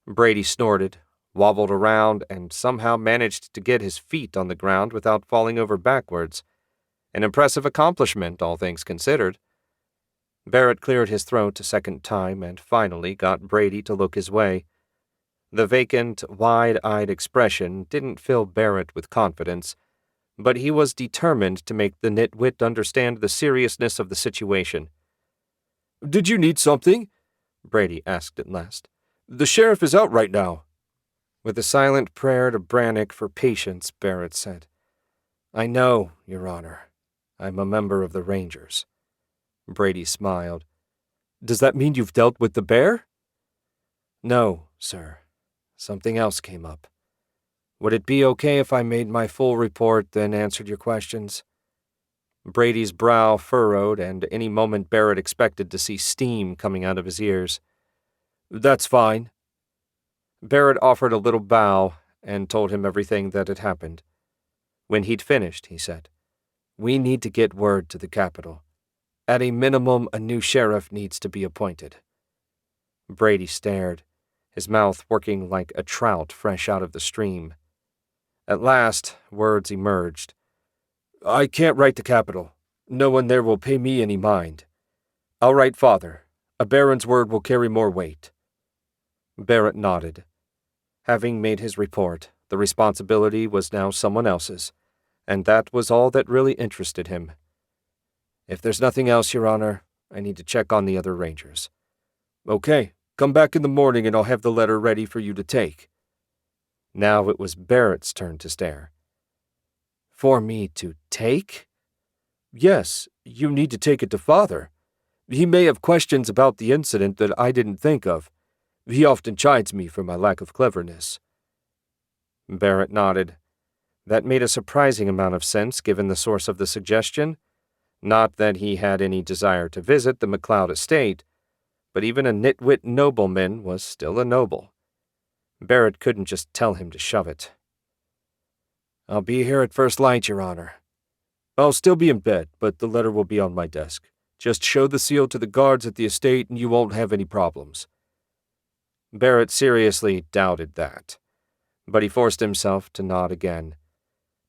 Brady snorted, wobbled around, and somehow managed to get his feet on the ground without falling over backwards. An impressive accomplishment, all things considered. Barrett cleared his throat a second time and finally got Brady to look his way. The vacant, wide-eyed expression didn't fill Barrett with confidence, but he was determined to make the nitwit understand the seriousness of the situation. "Did you need something?" Brady asked at last. "The sheriff is out right now." With a silent prayer to Brannick for patience, Barrett said, "I know, Your Honor. I'm a member of the Rangers." Brady smiled. "Does that mean you've dealt with the bear?" "No, sir. Something else came up. Would it be okay if I made my full report, then answered your questions?" Brady's brow furrowed, and any moment Barrett expected to see steam coming out of his ears. "That's fine." Barrett offered a little bow and told him everything that had happened. When he'd finished, he said, "We need to get word to the capital. At a minimum, a new sheriff needs to be appointed." Brady stared, his mouth working like a trout fresh out of the stream. At last, words emerged. "I can't write the capital. No one there will pay me any mind. I'll write Father. A baron's word will carry more weight." Barrett nodded. Having made his report, the responsibility was now someone else's, and that was all that really interested him. "If there's nothing else, Your Honor, I need to check on the other Rangers." "Okay, come back in the morning and I'll have the letter ready for you to take." Now it was Barrett's turn to stare. "For me to take?" "Yes, you need to take it to Father. He may have questions about the incident that I didn't think of. He often chides me for my lack of cleverness." Barrett nodded. That made a surprising amount of sense given the source of the suggestion. Not that he had any desire to visit the McLeod estate, but even a nitwit nobleman was still a noble. Barrett couldn't just tell him to shove it. "I'll be here at first light, Your Honor." "I'll still be in bed, but the letter will be on my desk. Just show the seal to the guards at the estate and you won't have any problems." Barrett seriously doubted that, but he forced himself to nod again.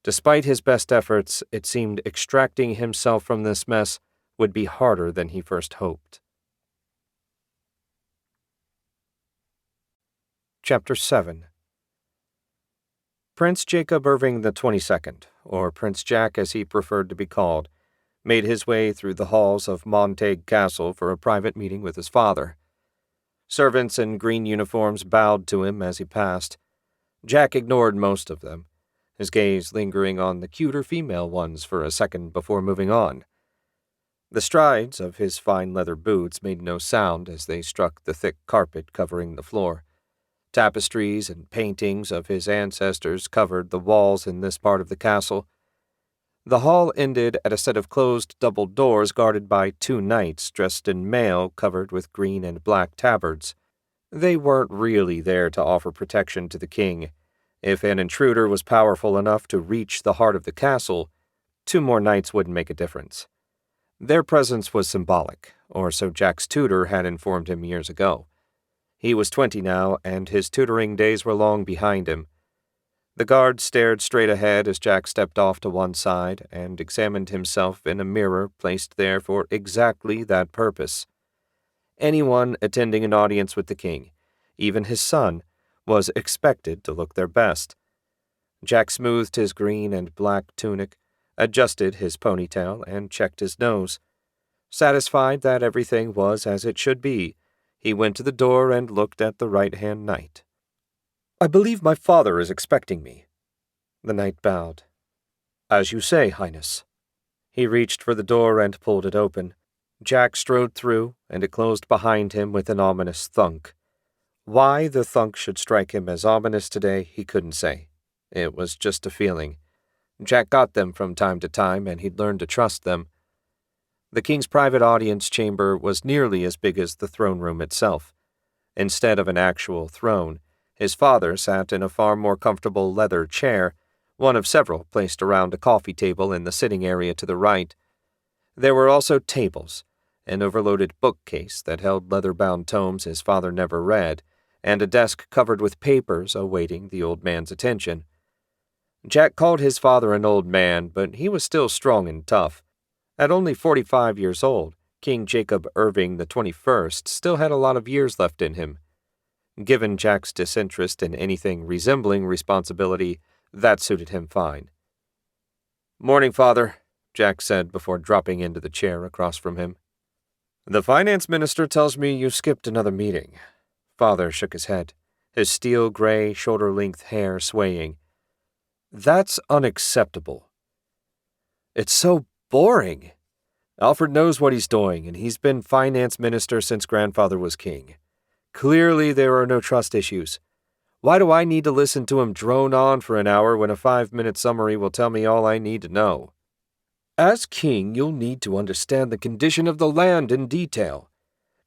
Despite his best efforts, it seemed extracting himself from this mess would be harder than he first hoped. Chapter 7. Prince Jacob Irving the 22nd, or Prince Jack as he preferred to be called, made his way through the halls of Montague Castle for a private meeting with his father. Servants in green uniforms bowed to him as he passed. Jack ignored most of them, his gaze lingering on the cuter female ones for a second before moving on. The strides of his fine leather boots made no sound as they struck the thick carpet covering the floor. Tapestries and paintings of his ancestors covered the walls in this part of the castle. The hall ended at a set of closed double doors guarded by 2 knights dressed in mail covered with green and black tabards. They weren't really there to offer protection to the king. If an intruder was powerful enough to reach the heart of the castle, 2 more knights wouldn't make a difference. Their presence was symbolic, or so Jack's tutor had informed him years ago. He was 20 now, and his tutoring days were long behind him. The guard stared straight ahead as Jack stepped off to one side and examined himself in a mirror placed there for exactly that purpose. Anyone attending an audience with the king, even his son, was expected to look their best. Jack smoothed his green and black tunic, adjusted his ponytail, and checked his nose. Satisfied that everything was as it should be, he went to the door and looked at the right-hand knight. "I believe my father is expecting me." The knight bowed. "As you say, Highness." He reached for the door and pulled it open. Jack strode through, and it closed behind him with an ominous thunk. Why the thunk should strike him as ominous today, he couldn't say. It was just a feeling. Jack got them from time to time, and he'd learned to trust them. The king's private audience chamber was nearly as big as the throne room itself. Instead of an actual throne, his father sat in a far more comfortable leather chair, one of several placed around a coffee table in the sitting area to the right. There were also tables, an overloaded bookcase that held leather-bound tomes his father never read, and a desk covered with papers awaiting the old man's attention. Jack called his father an old man, but he was still strong and tough. At only 45 years old, King Jacob Irving the 21st still had a lot of years left in him. Given Jack's disinterest in anything resembling responsibility, that suited him fine. "Morning, Father," Jack said before dropping into the chair across from him. "The finance minister tells me you skipped another meeting." Father shook his head, his steel-gray, shoulder-length hair swaying. "That's unacceptable." "It's so boring. Alfred knows what he's doing, and he's been finance minister since grandfather was king. Clearly there are no trust issues. Why do I need to listen to him drone on for an hour when a 5-minute summary will tell me all I need to know? As king, you'll need to understand the condition of the land in detail.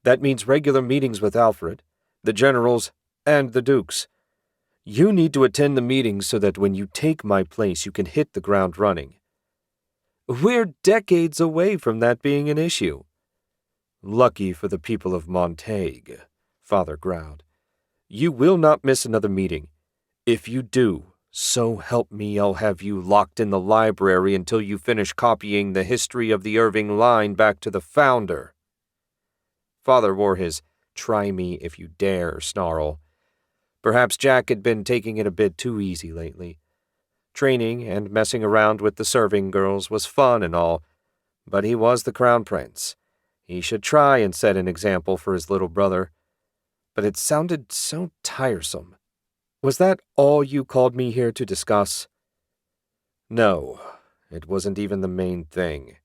That means regular meetings with Alfred, the generals, and the dukes. You need to attend the meetings so that when you take my place, you can hit the ground running. We're decades away from that being an issue." "Lucky for the people of Montague," Father growled. "You will not miss another meeting. If you do, so help me, I'll have you locked in the library until you finish copying the history of the Irving line back to the founder." Father wore his "try me if you dare" snarl. Perhaps Jack had been taking it a bit too easy lately. Training and messing around with the serving girls was fun and all, but he was the crown prince. He should try and set an example for his little brother. But it sounded so tiresome. "Was that all you called me here to discuss?" "No, it wasn't even the main thing.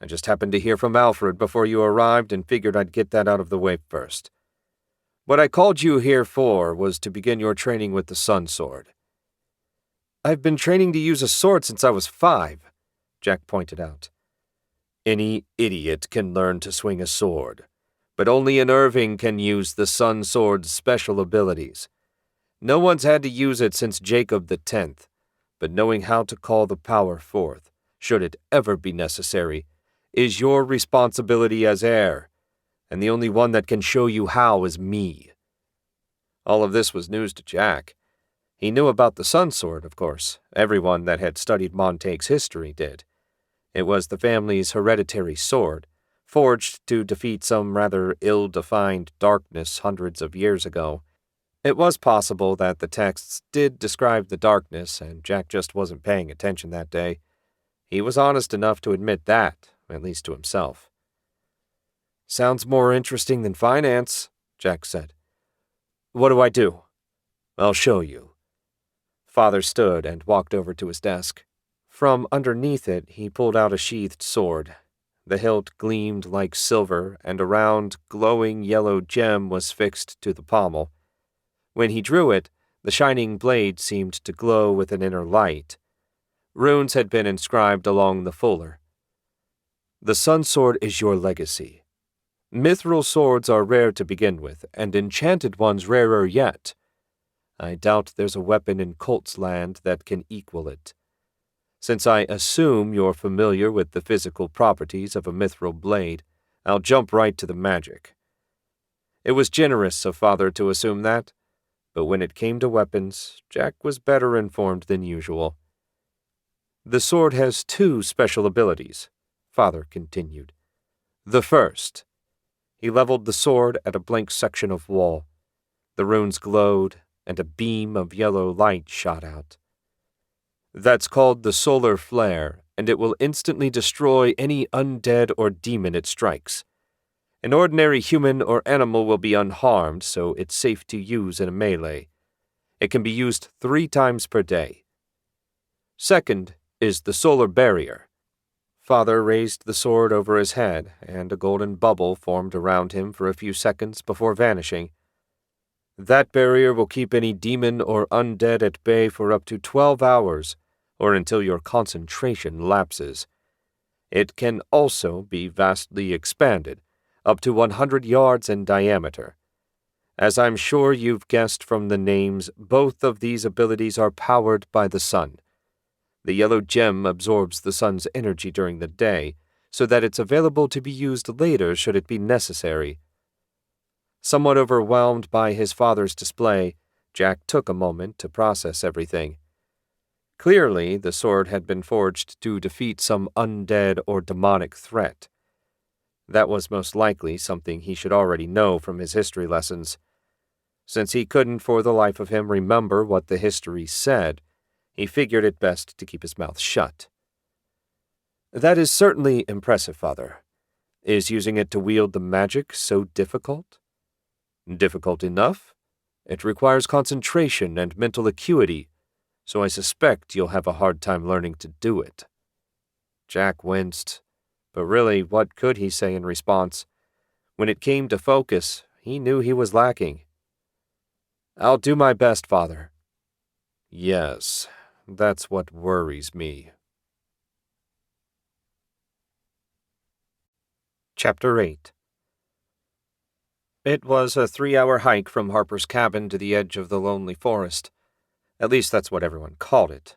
I just happened to hear from Alfred before you arrived and figured I'd get that out of the way first. What I called you here for was to begin your training with the Sun Sword." "I've been training to use a sword since I was 5, Jack pointed out. "Any idiot can learn to swing a sword, but only an Irving can use the Sun Sword's special abilities. No one's had to use it since Jacob the 10th, but knowing how to call the power forth, should it ever be necessary, is your responsibility as heir, and the only one that can show you how is me." All of this was news to Jack. He knew about the Sun Sword, of course. Everyone that had studied Montague's history did. It was the family's hereditary sword, forged to defeat some rather ill-defined darkness hundreds of years ago. It was possible that the texts did describe the darkness, and Jack just wasn't paying attention that day. He was honest enough to admit that, at least to himself. "Sounds more interesting than finance," Jack said. "What do I do?" "I'll show you." Father stood and walked over to his desk. From underneath it, he pulled out a sheathed sword. The hilt gleamed like silver, and a round, glowing yellow gem was fixed to the pommel. When he drew it, the shining blade seemed to glow with an inner light. Runes had been inscribed along the fuller. "The Sun Sword is your legacy. Mithril swords are rare to begin with, and enchanted ones rarer yet. I doubt there's a weapon in Colt's land that can equal it. Since I assume you're familiar with the physical properties of a mithril blade, I'll jump right to the magic." It was generous of Father to assume that, but when it came to weapons, Jack was better informed than usual. "The sword has 2 special abilities," Father continued. "The first." He leveled the sword at a blank section of wall. The runes glowed, and a beam of yellow light shot out. "That's called the solar flare, and it will instantly destroy any undead or demon it strikes. An ordinary human or animal will be unharmed, so it's safe to use in a melee. It can be used 3 times per day. Second is the solar barrier." Father raised the sword over his head, and a golden bubble formed around him for a few seconds before vanishing. "That barrier will keep any demon or undead at bay for up to 12 hours, or until your concentration lapses. It can also be vastly expanded, up to 100 yards in diameter. As I'm sure you've guessed from the names, both of these abilities are powered by the sun. The yellow gem absorbs the sun's energy during the day, so that it's available to be used later should it be necessary. Somewhat overwhelmed by his father's display, Jack took a moment to process everything. Clearly, the sword had been forged to defeat some undead or demonic threat. That was most likely something he should already know from his history lessons. Since he couldn't for the life of him remember what the history said, he figured it best to keep his mouth shut. "That is certainly impressive, Father. Is using it to wield the magic so difficult?" "Difficult enough. It requires concentration and mental acuity, so I suspect you'll have a hard time learning to do it." Jack winced, but really, what could he say in response? When it came to focus, he knew he was lacking. "I'll do my best, Father." "Yes, that's what worries me." Chapter 8. It was a 3-hour hike from Harper's cabin to the edge of the lonely forest. At least that's what everyone called it.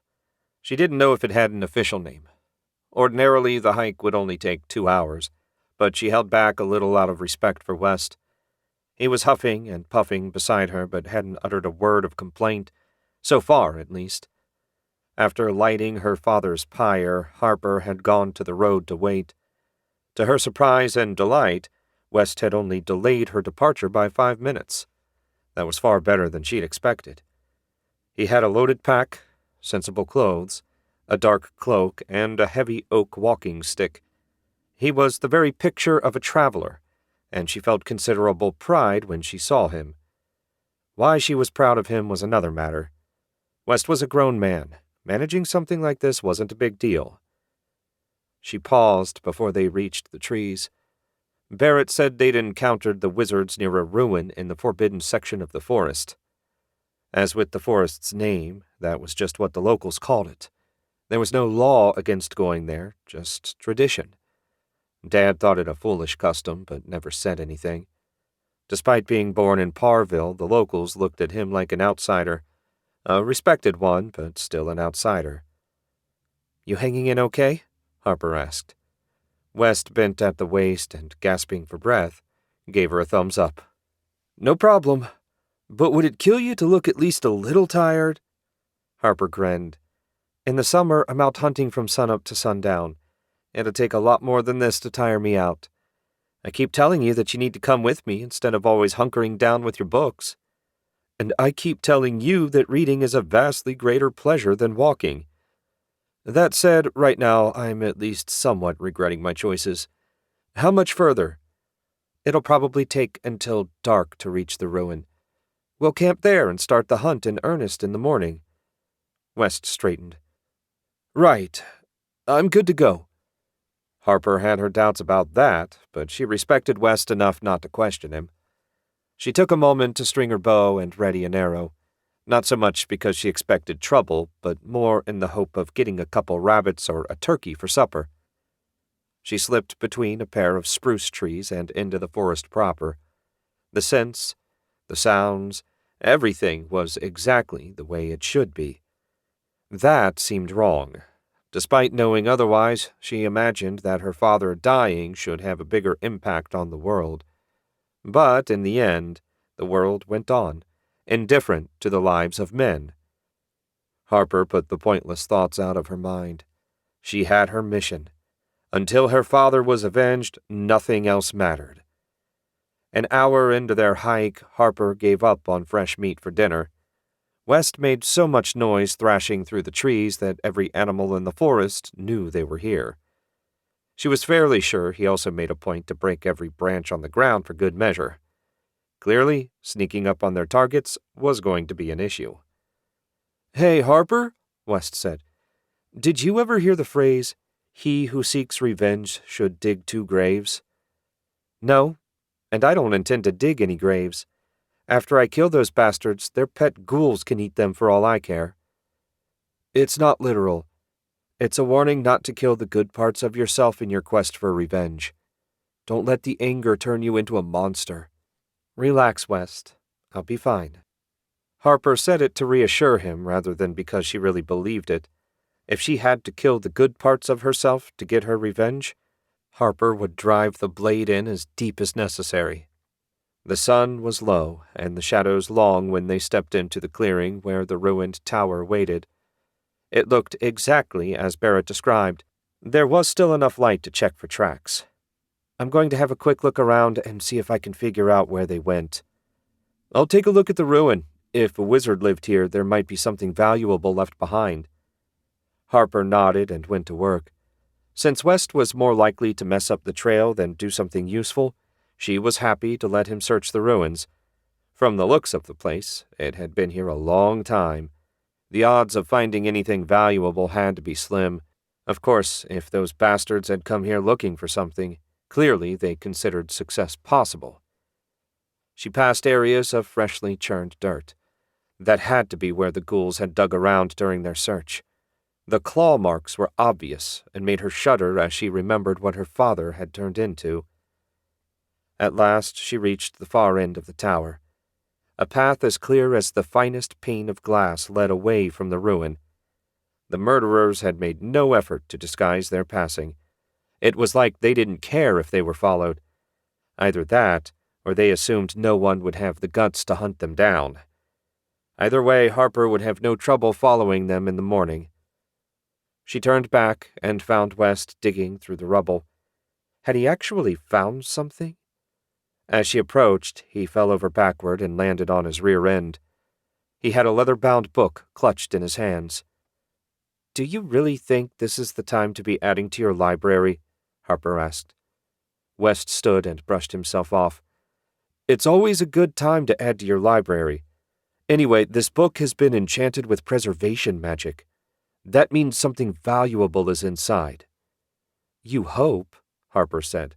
She didn't know if it had an official name. Ordinarily, the hike would only take 2 hours, but she held back a little out of respect for West. He was huffing and puffing beside her, but hadn't uttered a word of complaint, so far at least. After lighting her father's pyre, Harper had gone to the road to wait. To her surprise and delight, West had only delayed her departure by 5 minutes. That was far better than she'd expected. He had a loaded pack, sensible clothes, a dark cloak, and a heavy oak walking stick. He was the very picture of a traveler, and she felt considerable pride when she saw him. Why she was proud of him was another matter. West was a grown man. Managing something like this wasn't a big deal. She paused before they reached the trees. Barrett said they'd encountered the wizards near a ruin in the forbidden section of the forest. As with the forest's name, that was just what the locals called it. There was no law against going there, just tradition. Dad thought it a foolish custom, but never said anything. Despite being born in Parville, the locals looked at him like an outsider. A respected one, but still an outsider. "You hanging in okay?" Harper asked. West bent at the waist and, gasping for breath, gave her a thumbs up. "No problem. But would it kill you to look at least a little tired?" Harper grinned. "In the summer, I'm out hunting from sunup to sundown. It'll take a lot more than this to tire me out. I keep telling you that you need to come with me instead of always hunkering down with your books. And I keep telling you that reading is a vastly greater pleasure than walking. That said, right now I'm at least somewhat regretting my choices. How much further?" "It'll probably take until dark to reach the ruin. We'll camp there and start the hunt in earnest in the morning." West straightened. "Right. I'm good to go." Harper had her doubts about that, but she respected West enough not to question him. She took a moment to string her bow and ready an arrow, not so much because she expected trouble, but more in the hope of getting a couple rabbits or a turkey for supper. She slipped between a pair of spruce trees and into the forest proper. The scents, the sounds, everything was exactly the way it should be. That seemed wrong. Despite knowing otherwise, she imagined that her father dying should have a bigger impact on the world. But in the end, the world went on, indifferent to the lives of men. Harper put the pointless thoughts out of her mind. She had her mission. Until her father was avenged, nothing else mattered. An hour into their hike, Harper gave up on fresh meat for dinner. West made so much noise thrashing through the trees that every animal in the forest knew they were here. She was fairly sure he also made a point to break every branch on the ground for good measure. Clearly, sneaking up on their targets was going to be an issue. "Hey, Harper," West said. "Did you ever hear the phrase, 'He who seeks revenge should dig 2 graves'? No, and I don't intend to dig any graves. After I kill those bastards, their pet ghouls can eat them for all I care." "It's not literal. It's a warning not to kill the good parts of yourself in your quest for revenge. Don't let the anger turn you into a monster. Relax, West. I'll be fine. Harper said it to reassure him rather than because she really believed it. If she had to kill the good parts of herself to get her revenge, Harper would drive the blade in as deep as necessary. The sun was low, and the shadows long when they stepped into the clearing where the ruined tower waited. It looked exactly as Barrett described. There was still enough light to check for tracks. I'm going to have a quick look around and see if I can figure out where they went. I'll take a look at the ruin. If a wizard lived here, there might be something valuable left behind. Harper nodded and went to work. Since West was more likely to mess up the trail than do something useful, she was happy to let him search the ruins. From the looks of the place, it had been here a long time. The odds of finding anything valuable had to be slim. Of course, if those bastards had come here looking for something, clearly they considered success possible. She passed areas of freshly churned dirt. That had to be where the ghouls had dug around during their search. The claw marks were obvious and made her shudder as she remembered what her father had turned into. At last she reached the far end of the tower. A path as clear as the finest pane of glass led away from the ruin. The murderers had made no effort to disguise their passing. It was like they didn't care if they were followed. Either that, or they assumed no one would have the guts to hunt them down. Either way, Harper would have no trouble following them in the morning. She turned back and found West digging through the rubble. Had he actually found something? As she approached, he fell over backward and landed on his rear end. He had a leather-bound book clutched in his hands. "Do you really think this is the time to be adding to your library?" Harper asked. West stood and brushed himself off. "It's always a good time to add to your library. Anyway, this book has been enchanted with preservation magic. That means something valuable is inside." "You hope," Harper said.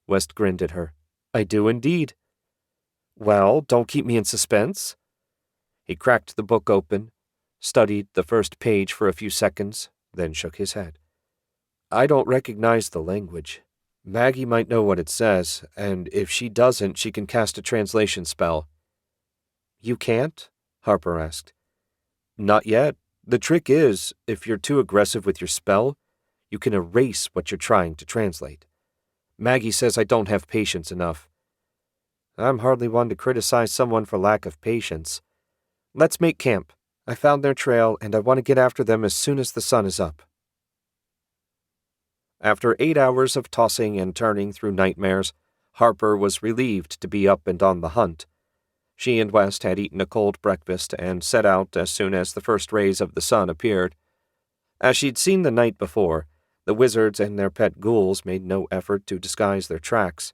West grinned at her. "I do indeed." "Well, don't keep me in suspense." He cracked the book open, studied the first page for a few seconds, then shook his head. "I don't recognize the language. Maggie might know what it says, and if she doesn't, she can cast a translation spell." "You can't?" Harper asked. "Not yet. The trick is, if you're too aggressive with your spell, you can erase what you're trying to translate. Maggie says I don't have patience enough." "I'm hardly one to criticize someone for lack of patience. Let's make camp. I found their trail, and I want to get after them as soon as the sun is up." After 8 hours of tossing and turning through nightmares, Harper was relieved to be up and on the hunt. She and West had eaten a cold breakfast and set out as soon as the first rays of the sun appeared. As she'd seen the night before, the wizards and their pet ghouls made no effort to disguise their tracks.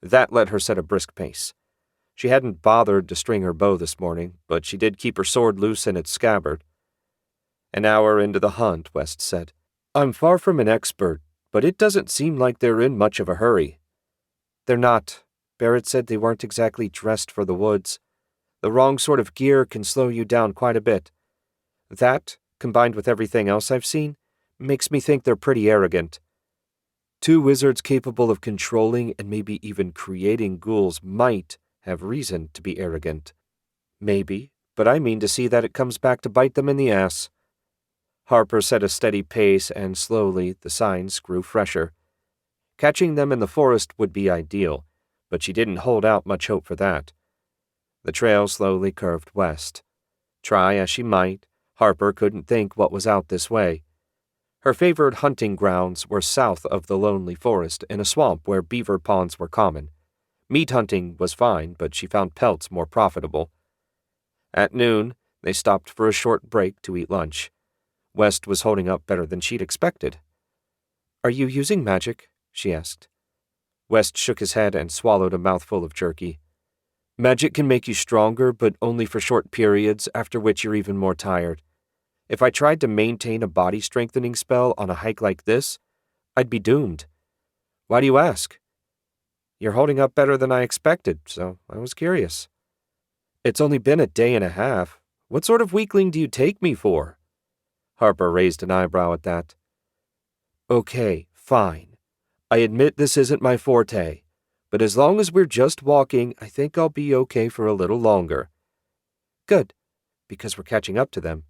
That let her set a brisk pace. She hadn't bothered to string her bow this morning, but she did keep her sword loose in its scabbard. An hour into the hunt, West said, "I'm far from an expert, but it doesn't seem like they're in much of a hurry." "They're not. Barrett said they weren't exactly dressed for the woods. The wrong sort of gear can slow you down quite a bit. That, combined with everything else I've seen, makes me think they're pretty arrogant. Two wizards capable of controlling and maybe even creating ghouls might have reason to be arrogant. Maybe, but I mean to see that it comes back to bite them in the ass." Harper set a steady pace, and slowly the signs grew fresher. Catching them in the forest would be ideal, but she didn't hold out much hope for that. The trail slowly curved west. Try as she might, Harper couldn't think what was out this way. Her favored hunting grounds were south of the lonely forest in a swamp where beaver ponds were common. Meat hunting was fine, but she found pelts more profitable. At noon, they stopped for a short break to eat lunch. West was holding up better than she'd expected. "Are you using magic?" she asked. West shook his head and swallowed a mouthful of jerky. "Magic can make you stronger, but only for short periods, after which you're even more tired. If I tried to maintain a body-strengthening spell on a hike like this, I'd be doomed. Why do you ask?" "You're holding up better than I expected, so I was curious." "It's only been a day and a half. What sort of weakling do you take me for?" Harper raised an eyebrow at that. Okay, fine. I admit this isn't my forte, but as long as we're just walking, I think I'll be okay for a little longer. Good, because we're catching up to them.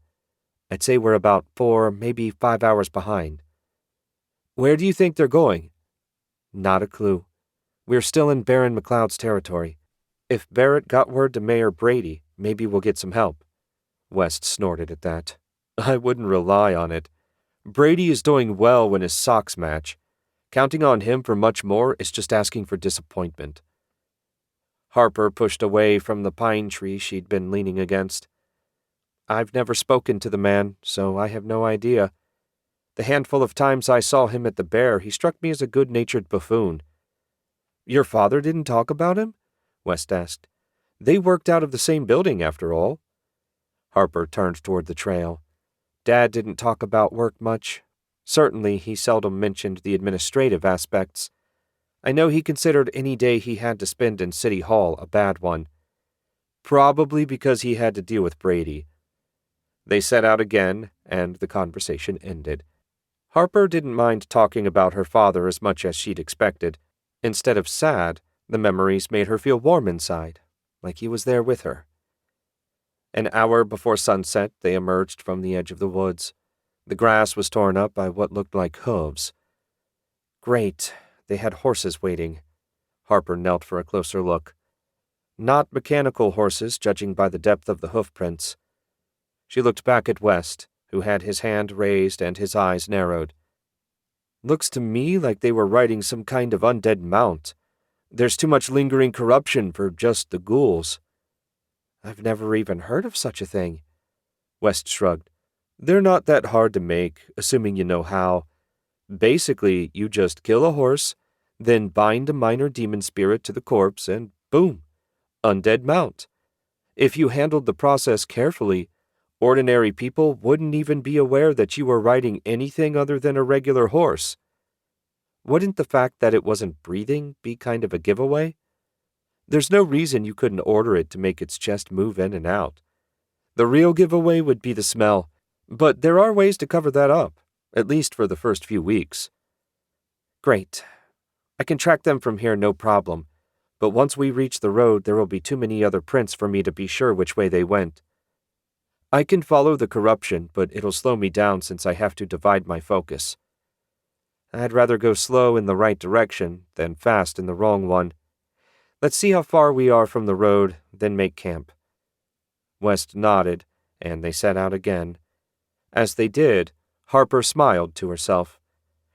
I'd say we're about 4, maybe 5 hours behind. Where do you think they're going? Not a clue. We're still in Baron McLeod's territory. If Barrett got word to Mayor Brady, maybe we'll get some help. West snorted at that. I wouldn't rely on it. Brady is doing well when his socks match. Counting on him for much more is just asking for disappointment. Harper pushed away from the pine tree she'd been leaning against. I've never spoken to the man, so I have no idea. The handful of times I saw him at the Bear, he struck me as a good-natured buffoon. Your father didn't talk about him? West asked. They worked out of the same building, after all. Harper turned toward the trail. Dad didn't talk about work much. Certainly, he seldom mentioned the administrative aspects. I know he considered any day he had to spend in City Hall a bad one. Probably because he had to deal with Brady. They set out again, and the conversation ended. Harper didn't mind talking about her father as much as she'd expected. Instead of sad, the memories made her feel warm inside, like he was there with her. An hour before sunset, they emerged from the edge of the woods. The grass was torn up by what looked like hooves. Great, they had horses waiting. Harper knelt for a closer look. Not mechanical horses, judging by the depth of the hoof prints. She looked back at West, who had his hand raised and his eyes narrowed. Looks to me like they were riding some kind of undead mount. There's too much lingering corruption for just the ghouls. I've never even heard of such a thing. West shrugged. They're not that hard to make, assuming you know how. Basically, you just kill a horse, then bind a minor demon spirit to the corpse, and boom, undead mount. If you handled the process carefully, ordinary people wouldn't even be aware that you were riding anything other than a regular horse. Wouldn't the fact that it wasn't breathing be kind of a giveaway? There's no reason you couldn't order it to make its chest move in and out. The real giveaway would be the smell, but there are ways to cover that up, at least for the first few weeks. Great. I can track them from here no problem, but once we reach the road there will be too many other prints for me to be sure which way they went. I can follow the corruption, but it'll slow me down since I have to divide my focus. I'd rather go slow in the right direction than fast in the wrong one. Let's see how far we are from the road, then make camp. West nodded, and they set out again. As they did, Harper smiled to herself.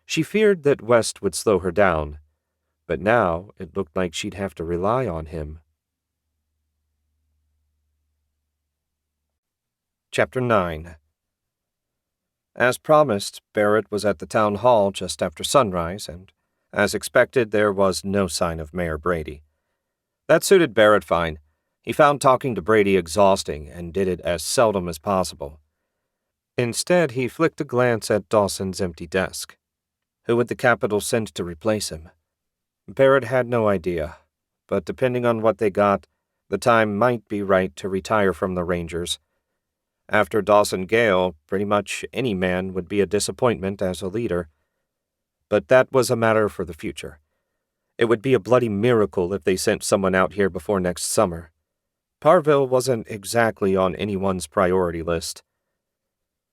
She feared that West would slow her down, but now it looked like she'd have to rely on him. Chapter 9. As promised, Barrett was at the town hall just after sunrise, and, as expected, there was no sign of Mayor Brady. That suited Barrett fine. He found talking to Brady exhausting and did it as seldom as possible. Instead, he flicked a glance at Dawson's empty desk. Who would the Capitol send to replace him? Barrett had no idea, but depending on what they got, the time might be right to retire from the Rangers. After Dawson Gale, pretty much any man would be a disappointment as a leader. But that was a matter for the future. It would be a bloody miracle if they sent someone out here before next summer. Parville wasn't exactly on anyone's priority list.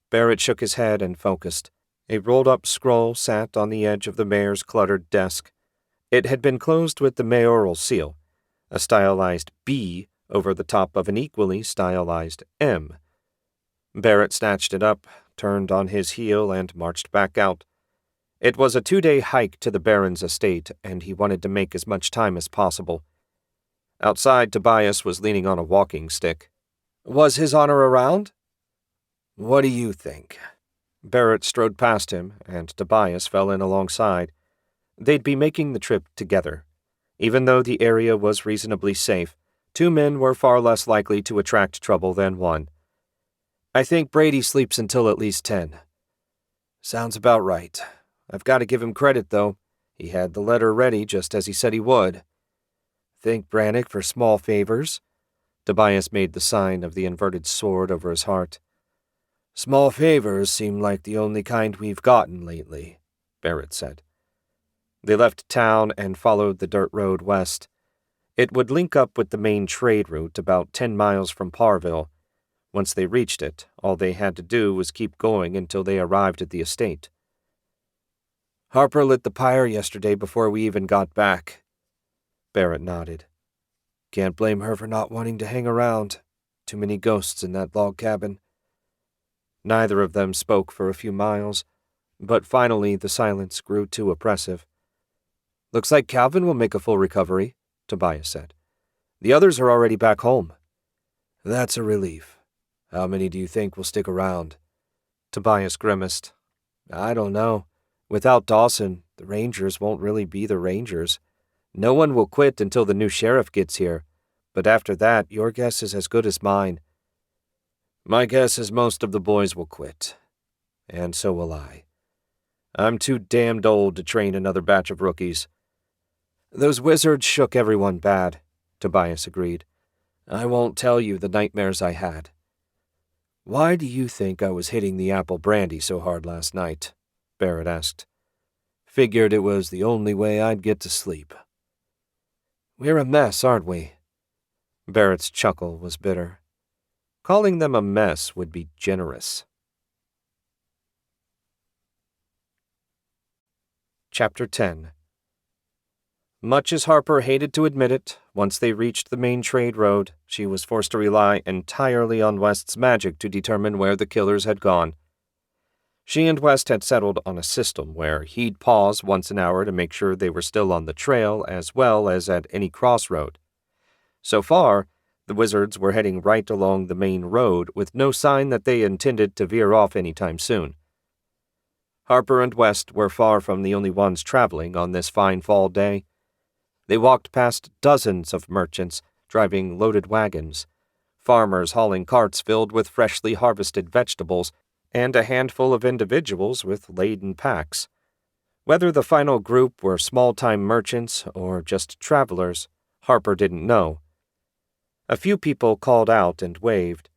Barrett shook his head and focused. A rolled-up scroll sat on the edge of the mayor's cluttered desk. It had been closed with the mayoral seal, a stylized B over the top of an equally stylized M. Barrett snatched it up, turned on his heel, and marched back out. It was a 2-day hike to the Baron's estate, and he wanted to make as much time as possible. Outside, Tobias was leaning on a walking stick. Was His Honor around? What do you think? Barrett strode past him, and Tobias fell in alongside. They'd be making the trip together. Even though the area was reasonably safe, 2 men were far less likely to attract trouble than one. I think Brady sleeps until at least 10. Sounds about right. I've got to give him credit, though. He had the letter ready just as he said he would. Think Brannick for small favors? Tobias made the sign of the inverted sword over his heart. Small favors seem like the only kind we've gotten lately, Barrett said. They left town and followed the dirt road west. It would link up with the main trade route about 10 miles from Parville. Once they reached it, all they had to do was keep going until they arrived at the estate. Harper lit the pyre yesterday before we even got back. Barrett nodded. Can't blame her for not wanting to hang around. Too many ghosts in that log cabin. Neither of them spoke for a few miles, but finally the silence grew too oppressive. Looks like Calvin will make a full recovery, Tobias said. The others are already back home. That's a relief. How many do you think will stick around? Tobias grimaced. I don't know. Without Dawson, the Rangers won't really be the Rangers. No one will quit until the new sheriff gets here, but after that, your guess is as good as mine. My guess is most of the boys will quit. And so will I. I'm too damned old to train another batch of rookies. Those wizards shook everyone bad, Tobias agreed. I won't tell you the nightmares I had. Why do you think I was hitting the apple brandy so hard last night? Barrett asked. Figured it was the only way I'd get to sleep. We're a mess, aren't we? Barrett's chuckle was bitter. Calling them a mess would be generous. Chapter 10. Much as Harper hated to admit it, once they reached the main trade road, she was forced to rely entirely on West's magic to determine where the killers had gone. She and West had settled on a system where he'd pause once an hour to make sure they were still on the trail as well as at any crossroad. So far, the wizards were heading right along the main road with no sign that they intended to veer off anytime soon. Harper and West were far from the only ones traveling on this fine fall day. They walked past dozens of merchants driving loaded wagons, farmers hauling carts filled with freshly harvested vegetables, and a handful of individuals with laden packs. Whether the final group were small-time merchants or just travelers, Harper didn't know. A few people called out and waved.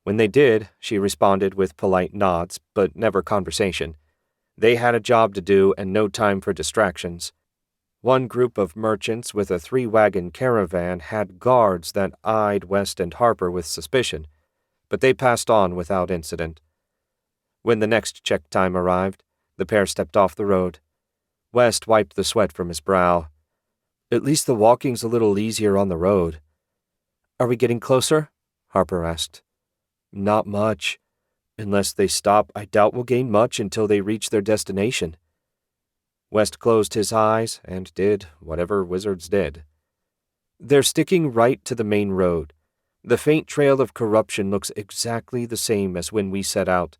When they did, she responded with polite nods, but never conversation. They had a job to do and no time for distractions. One group of merchants with a 3-wagon caravan had guards that eyed West and Harper with suspicion, but they passed on without incident. When the next check time arrived, the pair stepped off the road. West wiped the sweat from his brow. At least the walking's a little easier on the road. Are we getting closer? Harper asked. Not much. Unless they stop, I doubt we'll gain much until they reach their destination. West closed his eyes and did whatever wizards did. They're sticking right to the main road. The faint trail of corruption looks exactly the same as when we set out.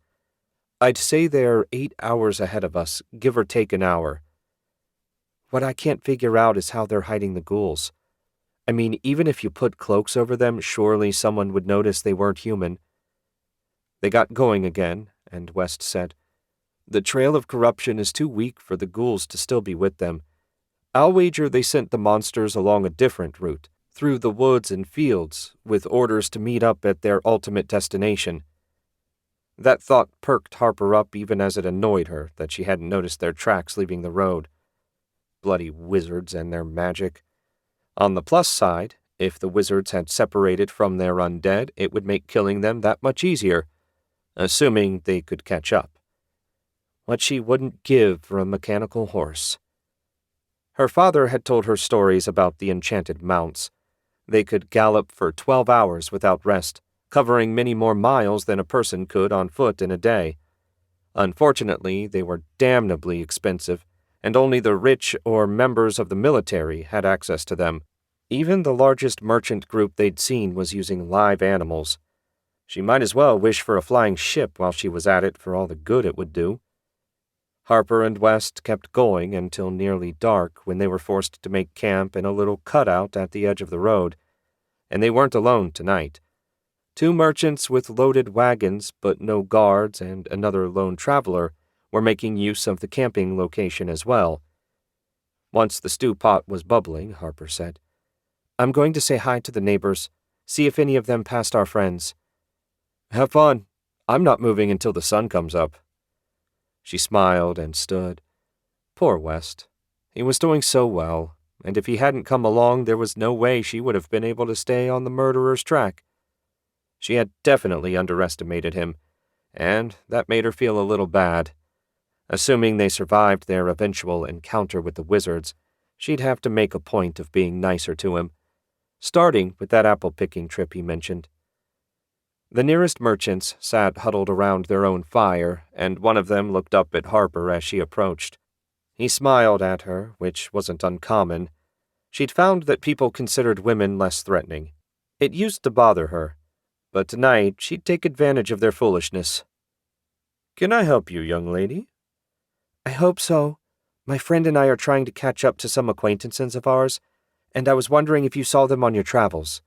I'd say they're 8 hours ahead of us, give or take an hour. What I can't figure out is how they're hiding the ghouls. I mean, even if you put cloaks over them, surely someone would notice they weren't human. They got going again, and West said, The trail of corruption is too weak for the ghouls to still be with them. I'll wager they sent the monsters along a different route, through the woods and fields, with orders to meet up at their ultimate destination. That thought perked Harper up even as it annoyed her that she hadn't noticed their tracks leaving the road. Bloody wizards and their magic. On the plus side, if the wizards had separated from their undead, it would make killing them that much easier, assuming they could catch up. What she wouldn't give for a mechanical horse. Her father had told her stories about the enchanted mounts. They could gallop for 12 hours without rest, covering many more miles than a person could on foot in a day. Unfortunately, they were damnably expensive, and only the rich or members of the military had access to them. Even the largest merchant group they'd seen was using live animals. She might as well wish for a flying ship while she was at it for all the good it would do. Harper and West kept going until nearly dark when they were forced to make camp in a little cutout at the edge of the road. And they weren't alone tonight. 2 merchants with loaded wagons but no guards and another lone traveler were making use of the camping location as well. Once the stew pot was bubbling, Harper said, I'm going to say hi to the neighbors, see if any of them passed our friends. Have fun. I'm not moving until the sun comes up. She smiled and stood. Poor West. He was doing so well, and if he hadn't come along, there was no way she would have been able to stay on the murderer's track. She had definitely underestimated him, and that made her feel a little bad. Assuming they survived their eventual encounter with the wizards, she'd have to make a point of being nicer to him, starting with that apple-picking trip he mentioned. The nearest merchants sat huddled around their own fire, and one of them looked up at Harper as she approached. He smiled at her, which wasn't uncommon. She'd found that people considered women less threatening. It used to bother her, but tonight she'd take advantage of their foolishness. "Can I help you, young lady?" "I hope so. My friend and I are trying to catch up to some acquaintances of ours, and I was wondering if you saw them on your travels."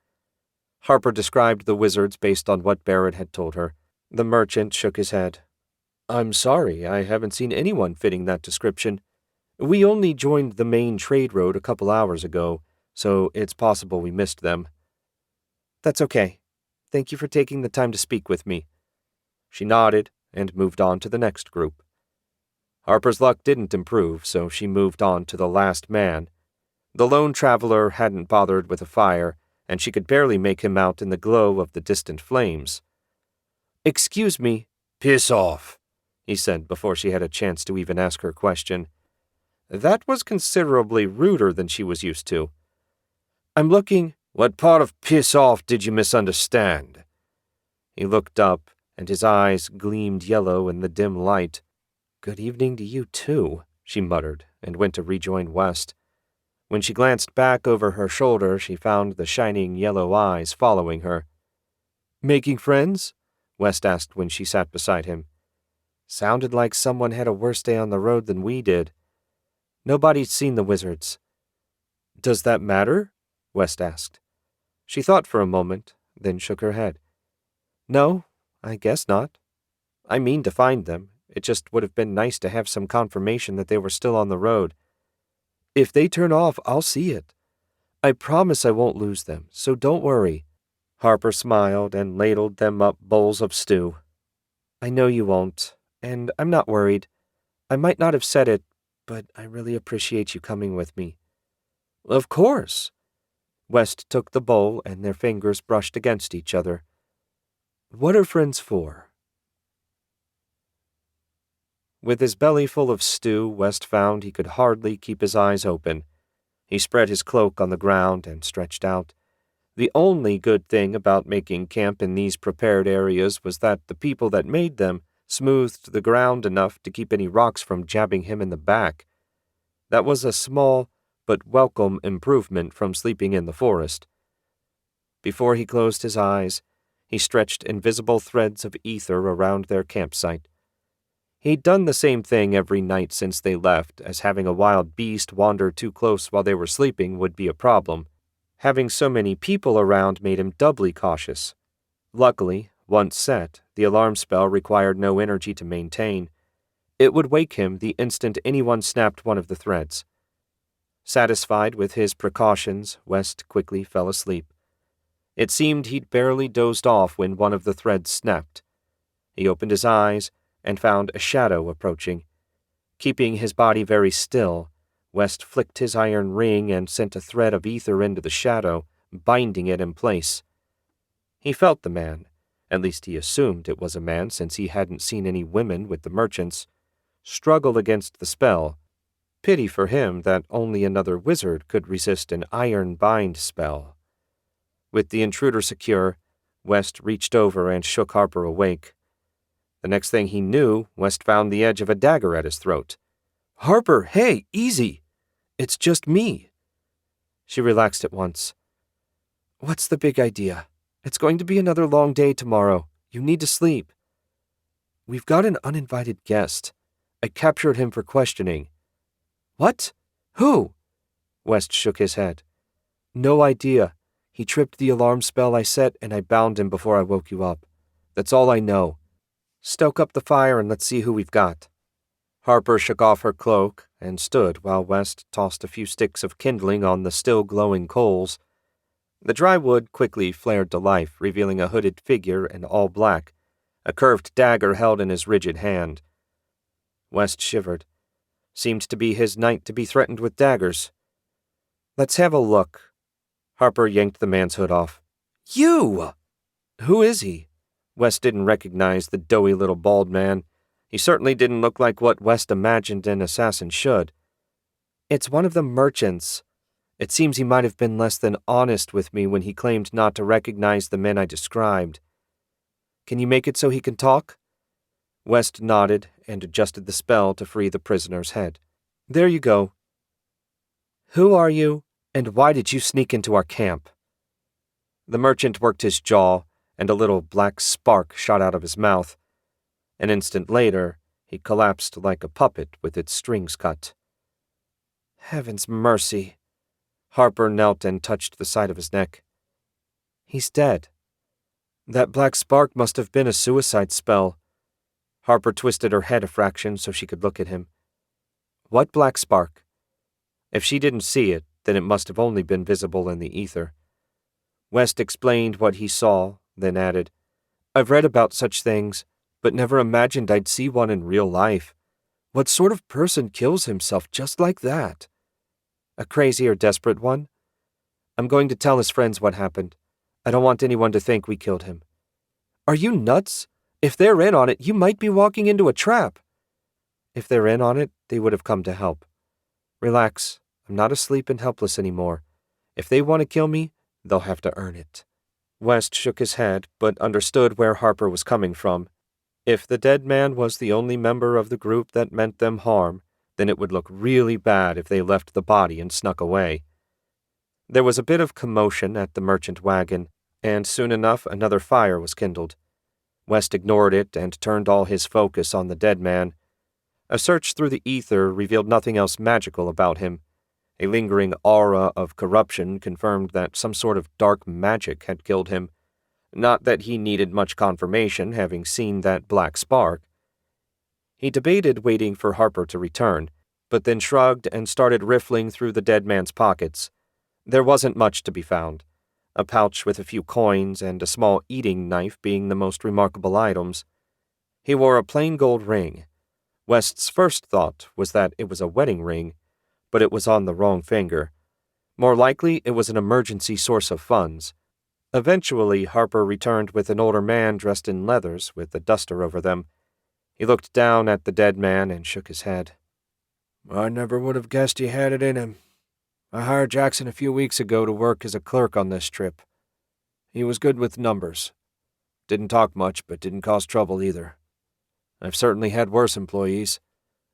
Harper described the wizards based on what Barrett had told her. The merchant shook his head. "I'm sorry, I haven't seen anyone fitting that description. We only joined the main trade road a couple hours ago, so it's possible we missed them." "That's okay. Thank you for taking the time to speak with me." She nodded and moved on to the next group. Harper's luck didn't improve, so she moved on to the last man. The lone traveler hadn't bothered with a fire, and she could barely make him out in the glow of the distant flames. "Excuse me." "Piss off," he said before she had a chance to even ask her question. That was considerably ruder than she was used to. "I'm looking—" "What part of piss off did you misunderstand?" He looked up, and his eyes gleamed yellow in the dim light. "Good evening to you, too," she muttered, and went to rejoin West. When she glanced back over her shoulder, she found the shining yellow eyes following her. "Making friends?" West asked when she sat beside him. "Sounded like someone had a worse day on the road than we did. Nobody's seen the wizards." "Does that matter?" West asked. She thought for a moment, then shook her head. "No, I guess not. I mean to find them. It just would have been nice to have some confirmation that they were still on the road. If they turn off, I'll see it. I promise I won't lose them, so don't worry." Harper smiled and ladled them up bowls of stew. "I know you won't, and I'm not worried. I might not have said it, but I really appreciate you coming with me." "Of course." West took the bowl, and their fingers brushed against each other. "What are friends for?" With his belly full of stew, West found he could hardly keep his eyes open. He spread his cloak on the ground and stretched out. The only good thing about making camp in these prepared areas was that the people that made them smoothed the ground enough to keep any rocks from jabbing him in the back. That was a small but welcome improvement from sleeping in the forest. Before he closed his eyes, he stretched invisible threads of ether around their campsite. He'd done the same thing every night since they left, as having a wild beast wander too close while they were sleeping would be a problem. Having so many people around made him doubly cautious. Luckily, once set, the alarm spell required no energy to maintain. It would wake him the instant anyone snapped one of the threads. Satisfied with his precautions, West quickly fell asleep. It seemed he'd barely dozed off when one of the threads snapped. He opened his eyes and found a shadow approaching. Keeping his body very still, West flicked his iron ring and sent a thread of ether into the shadow, binding it in place. He felt the man, at least he assumed it was a man since he hadn't seen any women with the merchants, struggle against the spell. Pity for him that only another wizard could resist an iron bind spell. With the intruder secure, West reached over and shook Harper awake. The next thing he knew, West found the edge of a dagger at his throat. "Harper, hey, easy! It's just me." She relaxed at once. "What's the big idea? It's going to be another long day tomorrow. You need to sleep." "We've got an uninvited guest. I captured him for questioning." "What? Who?" West shook his head. "No idea. He tripped the alarm spell I set, and I bound him before I woke you up. That's all I know. Stoke up the fire and let's see who we've got." Harper shook off her cloak and stood while West tossed a few sticks of kindling on the still glowing coals. The dry wood quickly flared to life, revealing a hooded figure in all black, a curved dagger held in his rigid hand. West shivered. Seemed to be his night to be threatened with daggers. "Let's have a look." Harper yanked the man's hood off. "You!" "Who is he?" West didn't recognize the doughy little bald man. He certainly didn't look like what West imagined an assassin should. "It's one of the merchants. It seems he might have been less than honest with me when he claimed not to recognize the men I described. Can you make it so he can talk?" West nodded and adjusted the spell to free the prisoner's head. "There you go. Who are you, and why did you sneak into our camp?" The merchant worked his jaw, and a little black spark shot out of his mouth. An instant later, he collapsed like a puppet with its strings cut. "Heaven's mercy." Harper knelt and touched the side of his neck. "He's dead. That black spark must have been a suicide spell." Harper twisted her head a fraction so she could look at him. "What black spark?" If she didn't see it, then it must have only been visible in the ether. West explained what he saw, then added, "I've read about such things, but never imagined I'd see one in real life. What sort of person kills himself just like that?" "A crazy or desperate one? I'm going to tell his friends what happened. I don't want anyone to think we killed him." "Are you nuts? If they're in on it, you might be walking into a trap." "If they're in on it, they would have come to help. Relax, I'm not asleep and helpless anymore. If they want to kill me, they'll have to earn it." West shook his head, but understood where Harper was coming from. If the dead man was the only member of the group that meant them harm, then it would look really bad if they left the body and snuck away. There was a bit of commotion at the merchant wagon, and soon enough another fire was kindled. West ignored it and turned all his focus on the dead man. A search through the ether revealed nothing else magical about him. A lingering aura of corruption confirmed that some sort of dark magic had killed him. Not that he needed much confirmation, having seen that black spark. He debated waiting for Harper to return, but then shrugged and started riffling through the dead man's pockets. There wasn't much to be found, a pouch with a few coins and a small eating knife being the most remarkable items. He wore a plain gold ring. West's first thought was that it was a wedding ring, but it was on the wrong finger. More likely, it was an emergency source of funds. Eventually, Harper returned with an older man dressed in leathers with a duster over them. He looked down at the dead man and shook his head. "I never would have guessed he had it in him. I hired Jackson a few weeks ago to work as a clerk on this trip. He was good with numbers. Didn't talk much, but didn't cause trouble either. I've certainly had worse employees,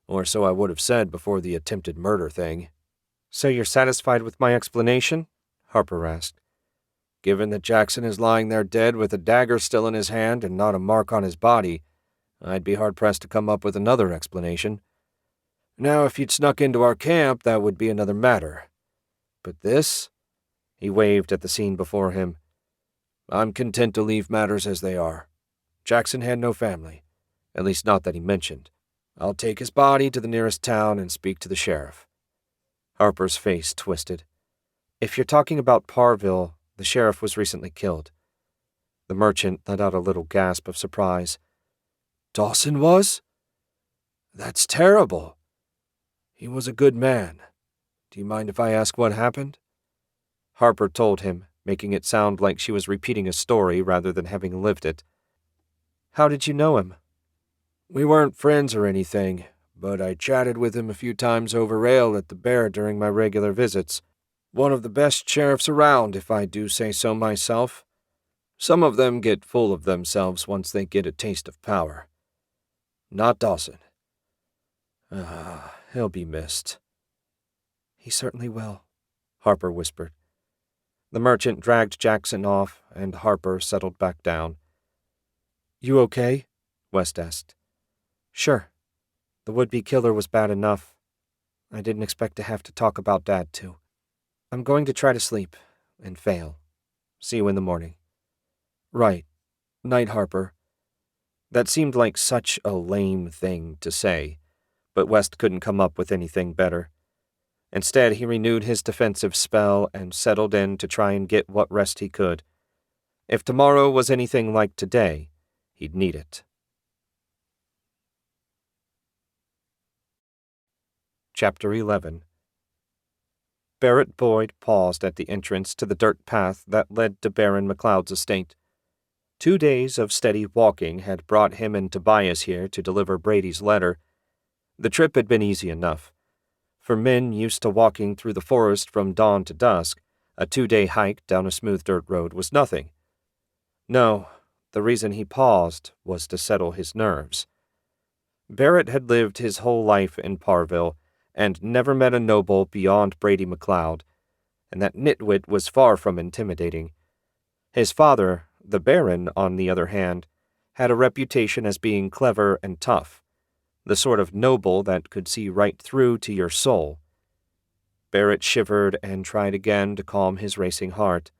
or so I would have said before the attempted murder thing." "So you're satisfied with my explanation?" Harper asked. "Given that Jackson is lying there dead with a dagger still in his hand and not a mark on his body, I'd be hard-pressed to come up with another explanation. Now, if you'd snuck into our camp, that would be another matter. But this?" He waved at the scene before him. "I'm content to leave matters as they are. Jackson had no family, at least not that he mentioned. I'll take his body to the nearest town and speak to the sheriff." Harper's face twisted. "If you're talking about Parville, the sheriff was recently killed." The merchant let out a little gasp of surprise. "Dawson was? That's terrible. He was a good man. Do you mind if I ask what happened?" Harper told him, making it sound like she was repeating a story rather than having lived it. "How did you know him?" "We weren't friends or anything, but I chatted with him a few times over ale at the Barrett during my regular visits. One of the best sheriffs around, if I do say so myself. Some of them get full of themselves once they get a taste of power. Not Dawson. He'll be missed." "He certainly will," Harper whispered. The merchant dragged Jackson off, and Harper settled back down. "You okay?" West asked. "Sure. The would-be killer was bad enough. I didn't expect to have to talk about Dad, too. I'm going to try to sleep, and fail. See you in the morning." "Right. Night, Harper." That seemed like such a lame thing to say, but West couldn't come up with anything better. Instead, he renewed his defensive spell and settled in to try and get what rest he could. If tomorrow was anything like today, he'd need it. Chapter 11. Barrett Boyd paused at the entrance to the dirt path that led to Baron MacLeod's estate. 2 days of steady walking had brought him and Tobias here to deliver Brady's letter. The trip had been easy enough. For men used to walking through the forest from dawn to dusk, a 2-day hike down a smooth dirt road was nothing. No, the reason he paused was to settle his nerves. Barrett had lived his whole life in Parville and never met a noble beyond Brady MacLeod, and that nitwit was far from intimidating. His father, the Baron, on the other hand, had a reputation as being clever and tough, the sort of noble that could see right through to your soul. Barrett shivered and tried again to calm his racing heart.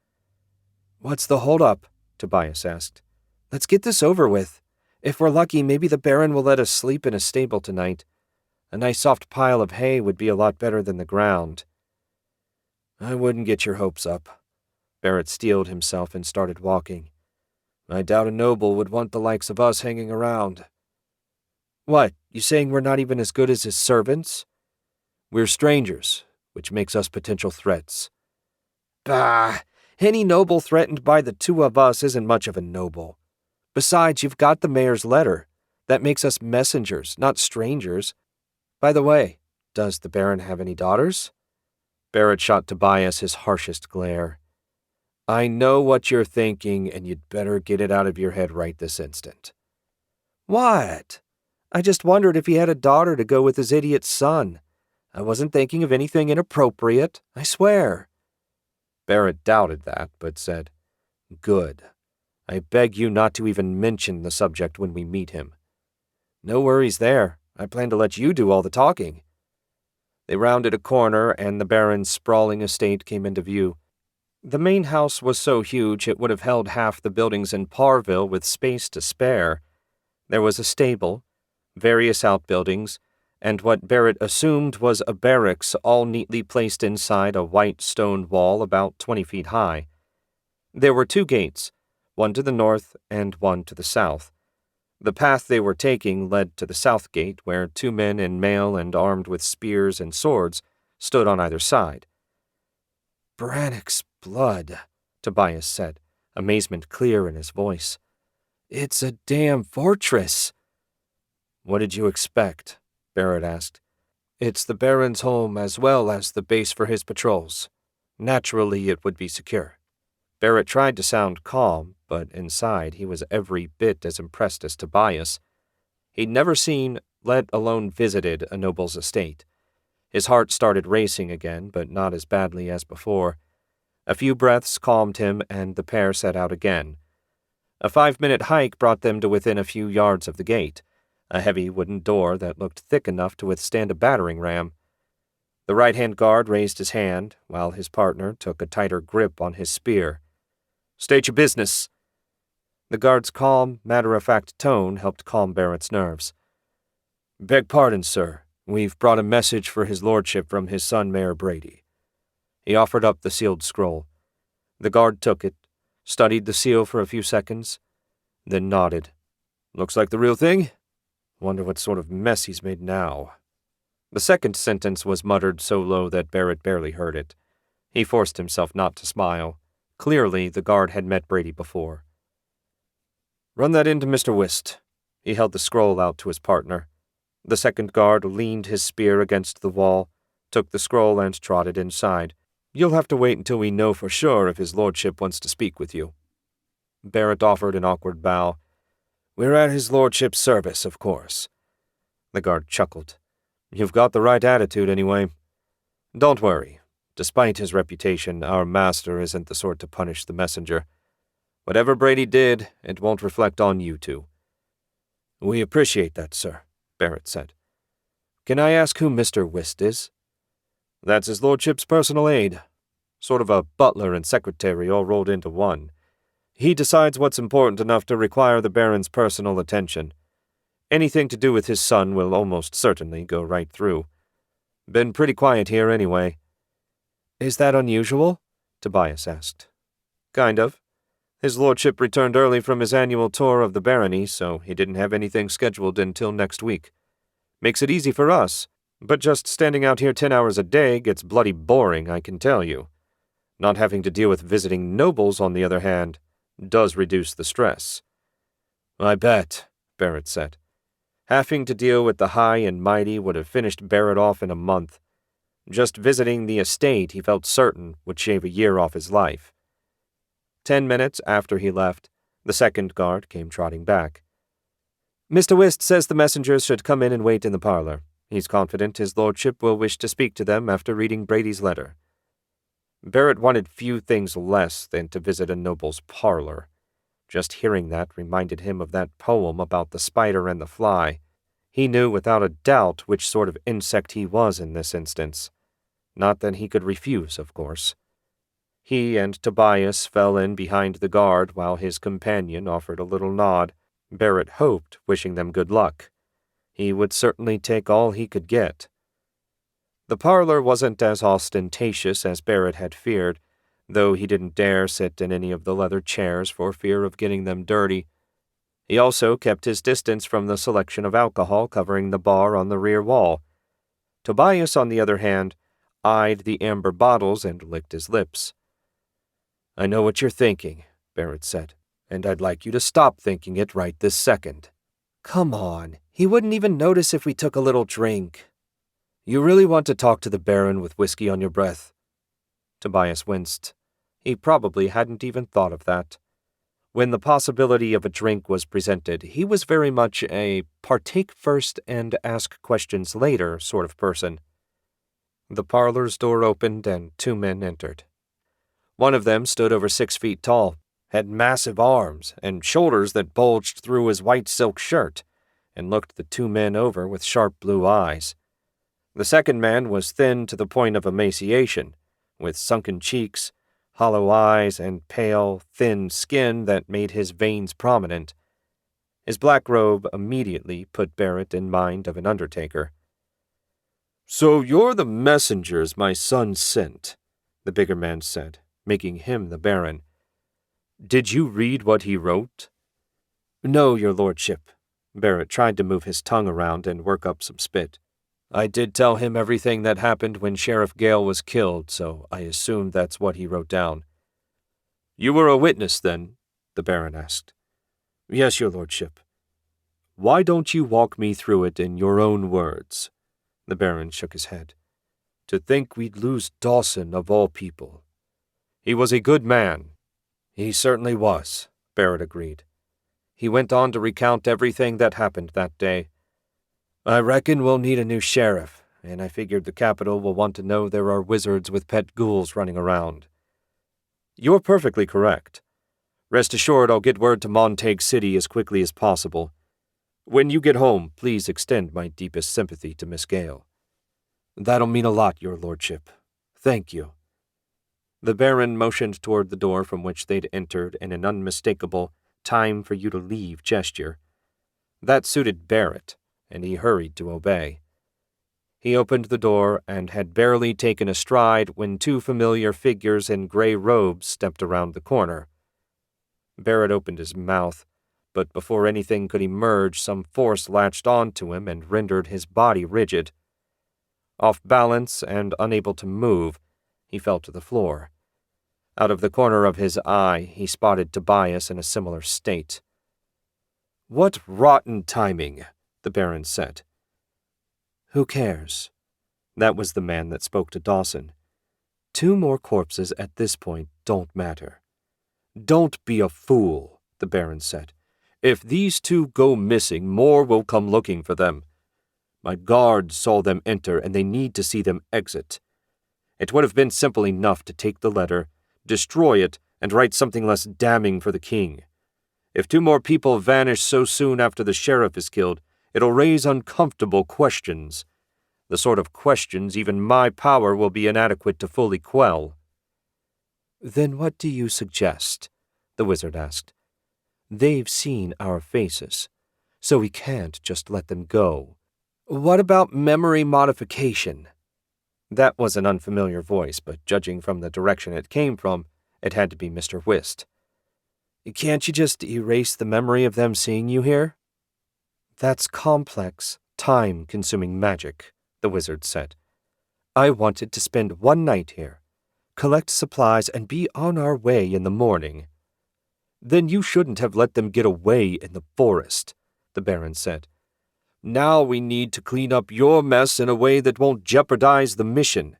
"What's the hold-up?" Tobias asked. "Let's get this over with. If we're lucky, maybe the Baron will let us sleep in a stable tonight. A nice soft pile of hay would be a lot better than the ground." "I wouldn't get your hopes up." Barrett steeled himself and started walking. "I doubt a noble would want the likes of us hanging around." "What, you saying we're not even as good as his servants?" "We're strangers, which makes us potential threats." "Bah! Any noble threatened by the two of us isn't much of a noble. Besides, you've got the mayor's letter. That makes us messengers, not strangers. By the way, does the Baron have any daughters?" Barrett shot Tobias his harshest glare. "I know what you're thinking, and you'd better get it out of your head right this instant." "What? I just wondered if he had a daughter to go with his idiot son. I wasn't thinking of anything inappropriate, I swear." Barrett doubted that, but said, "Good. I beg you not to even mention the subject when we meet him." "No worries there. I plan to let you do all the talking." They rounded a corner, and the Baron's sprawling estate came into view. The main house was so huge it would have held half the buildings in Parville with space to spare. There was a stable, various outbuildings, and what Barrett assumed was a barracks all neatly placed inside a white stone wall about 20 feet high. There were 2 gates, one to the north and one to the south. The path they were taking led to the south gate, where 2 men in mail and armed with spears and swords stood on either side. "Brannock's blood," Tobias said, amazement clear in his voice. "It's a damn fortress." "What did you expect?" Barrett asked. "It's the Baron's home as well as the base for his patrols. Naturally, it would be secure." Barrett tried to sound calm, but inside he was every bit as impressed as Tobias. He'd never seen, let alone visited, a noble's estate. His heart started racing again, but not as badly as before. A few breaths calmed him, and the pair set out again. A 5-minute hike brought them to within a few yards of the gate, a heavy wooden door that looked thick enough to withstand a battering ram. The right-hand guard raised his hand, while his partner took a tighter grip on his spear. "State your business." The guard's calm, matter-of-fact tone helped calm Barrett's nerves. "Beg pardon, sir. We've brought a message for his lordship from his son, Mayor Brady." He offered up the sealed scroll. The guard took it, studied the seal for a few seconds, then nodded. "Looks like the real thing? Wonder what sort of mess he's made now." The second sentence was muttered so low that Barrett barely heard it. He forced himself not to smile. Clearly, the guard had met Brady before. "Run that into Mr. Whist." He held the scroll out to his partner. The second guard leaned his spear against the wall, took the scroll and trotted inside. "You'll have to wait until we know for sure if his lordship wants to speak with you." Barrett offered an awkward bow. "We're at his lordship's service, of course." The guard chuckled. "You've got the right attitude, anyway. Don't worry. Despite his reputation, our master isn't the sort to punish the messenger. Whatever Brady did, it won't reflect on you two." "We appreciate that, sir," Barrett said. "Can I ask who Mr. Whist is?" "That's his lordship's personal aide. Sort of a butler and secretary all rolled into one. He decides what's important enough to require the Baron's personal attention. Anything to do with his son will almost certainly go right through. Been pretty quiet here anyway." "Is that unusual?" Tobias asked. "Kind of. His lordship returned early from his annual tour of the barony, so he didn't have anything scheduled until next week. Makes it easy for us, but just standing out here 10 hours a day gets bloody boring, I can tell you. Not having to deal with visiting nobles, on the other hand, does reduce the stress." "I bet," Barrett said. Having to deal with the high and mighty would have finished Barrett off in a month. Just visiting the estate, he felt certain, would shave a year off his life. 10 minutes after he left, the second guard came trotting back. "Mr. Whist says the messengers should come in and wait in the parlor. He's confident his lordship will wish to speak to them after reading Brady's letter." Barrett wanted few things less than to visit a noble's parlor. Just hearing that reminded him of that poem about the spider and the fly. He knew without a doubt which sort of insect he was in this instance. Not that he could refuse, of course. He and Tobias fell in behind the guard while his companion offered a little nod. Barrett hoped, wishing them good luck. He would certainly take all he could get. The parlor wasn't as ostentatious as Barrett had feared, though he didn't dare sit in any of the leather chairs for fear of getting them dirty. He also kept his distance from the selection of alcohol covering the bar on the rear wall. Tobias, on the other hand, eyed the amber bottles and licked his lips. "I know what you're thinking," Barrett said, "and I'd like you to stop thinking it right this second." "Come on, he wouldn't even notice if we took a little drink." "You really want to talk to the Baron with whiskey on your breath?" Tobias winced. He probably hadn't even thought of that. When the possibility of a drink was presented, he was very much a partake first and ask questions later sort of person. The parlor's door opened and 2 men entered. One of them stood over 6 feet tall, had massive arms and shoulders that bulged through his white silk shirt, and looked the 2 men over with sharp blue eyes. The second man was thin to the point of emaciation, with sunken cheeks, hollow eyes, and pale, thin skin that made his veins prominent. His black robe immediately put Barrett in mind of an undertaker. "So you're the messengers my son sent," the bigger man said, making him the Baron. "Did you read what he wrote?" "No, your lordship." Barrett tried to move his tongue around and work up some spit. "I did tell him everything that happened when Sheriff Gale was killed, so I assumed that's what he wrote down." "You were a witness, then?" the Baron asked. "Yes, your lordship." "Why don't you walk me through it in your own words?" The Baron shook his head. "To think we'd lose Dawson of all people. He was a good man." "He certainly was," Barrett agreed. He went on to recount everything that happened that day. "I reckon we'll need a new sheriff, and I figured the capital will want to know there are wizards with pet ghouls running around." "You're perfectly correct. Rest assured I'll get word to Montague City as quickly as possible. When you get home, please extend my deepest sympathy to Miss Gale." "That'll mean a lot, your lordship. Thank you." The Baron motioned toward the door from which they'd entered in an unmistakable time-for-you-to-leave gesture. That suited Barrett, and he hurried to obey. He opened the door and had barely taken a stride when 2 familiar figures in gray robes stepped around the corner. Barrett opened his mouth, but before anything could emerge, some force latched onto him and rendered his body rigid. Off balance and unable to move, he fell to the floor. Out of the corner of his eye, he spotted Tobias in a similar state. "What rotten timing," the Baron said. "Who cares?" That was the man that spoke to Dawson. 2 more corpses at this point don't matter. "Don't be a fool," the Baron said. "If these 2 go missing, more will come looking for them. My guards saw them enter, and they need to see them exit. It would have been simple enough to take the letter, destroy it, and write something less damning for the king. If 2 more people vanish so soon after the sheriff is killed, it'll raise uncomfortable questions. The sort of questions even my power will be inadequate to fully quell." "Then what do you suggest?" the wizard asked. "They've seen our faces, so we can't just let them go." "What about memory modification?" That was an unfamiliar voice, but judging from the direction it came from, it had to be Mr. Whist. Can't you just erase the memory of them seeing you here? That's complex, time-consuming magic, the wizard said. I wanted to spend one night here, collect supplies, and be on our way in the morning. Then you shouldn't have let them get away in the forest, the Baron said. Now we need to clean up your mess in a way that won't jeopardize the mission.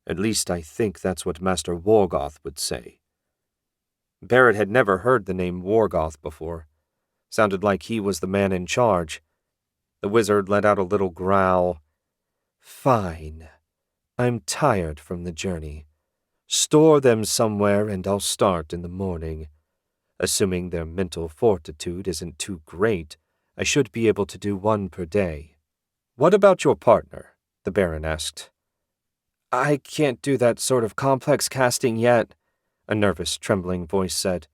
At least I think that's what Master Worgoth would say. Barrett had never heard the name Worgoth before. Sounded like he was the man in charge. The wizard let out a little growl. Fine. I'm tired from the journey. Store them somewhere and I'll start in the morning. Assuming their mental fortitude isn't too great, I should be able to do one per day. What about your partner? The Baron asked. I can't do that sort of complex casting yet, a nervous, trembling voice said.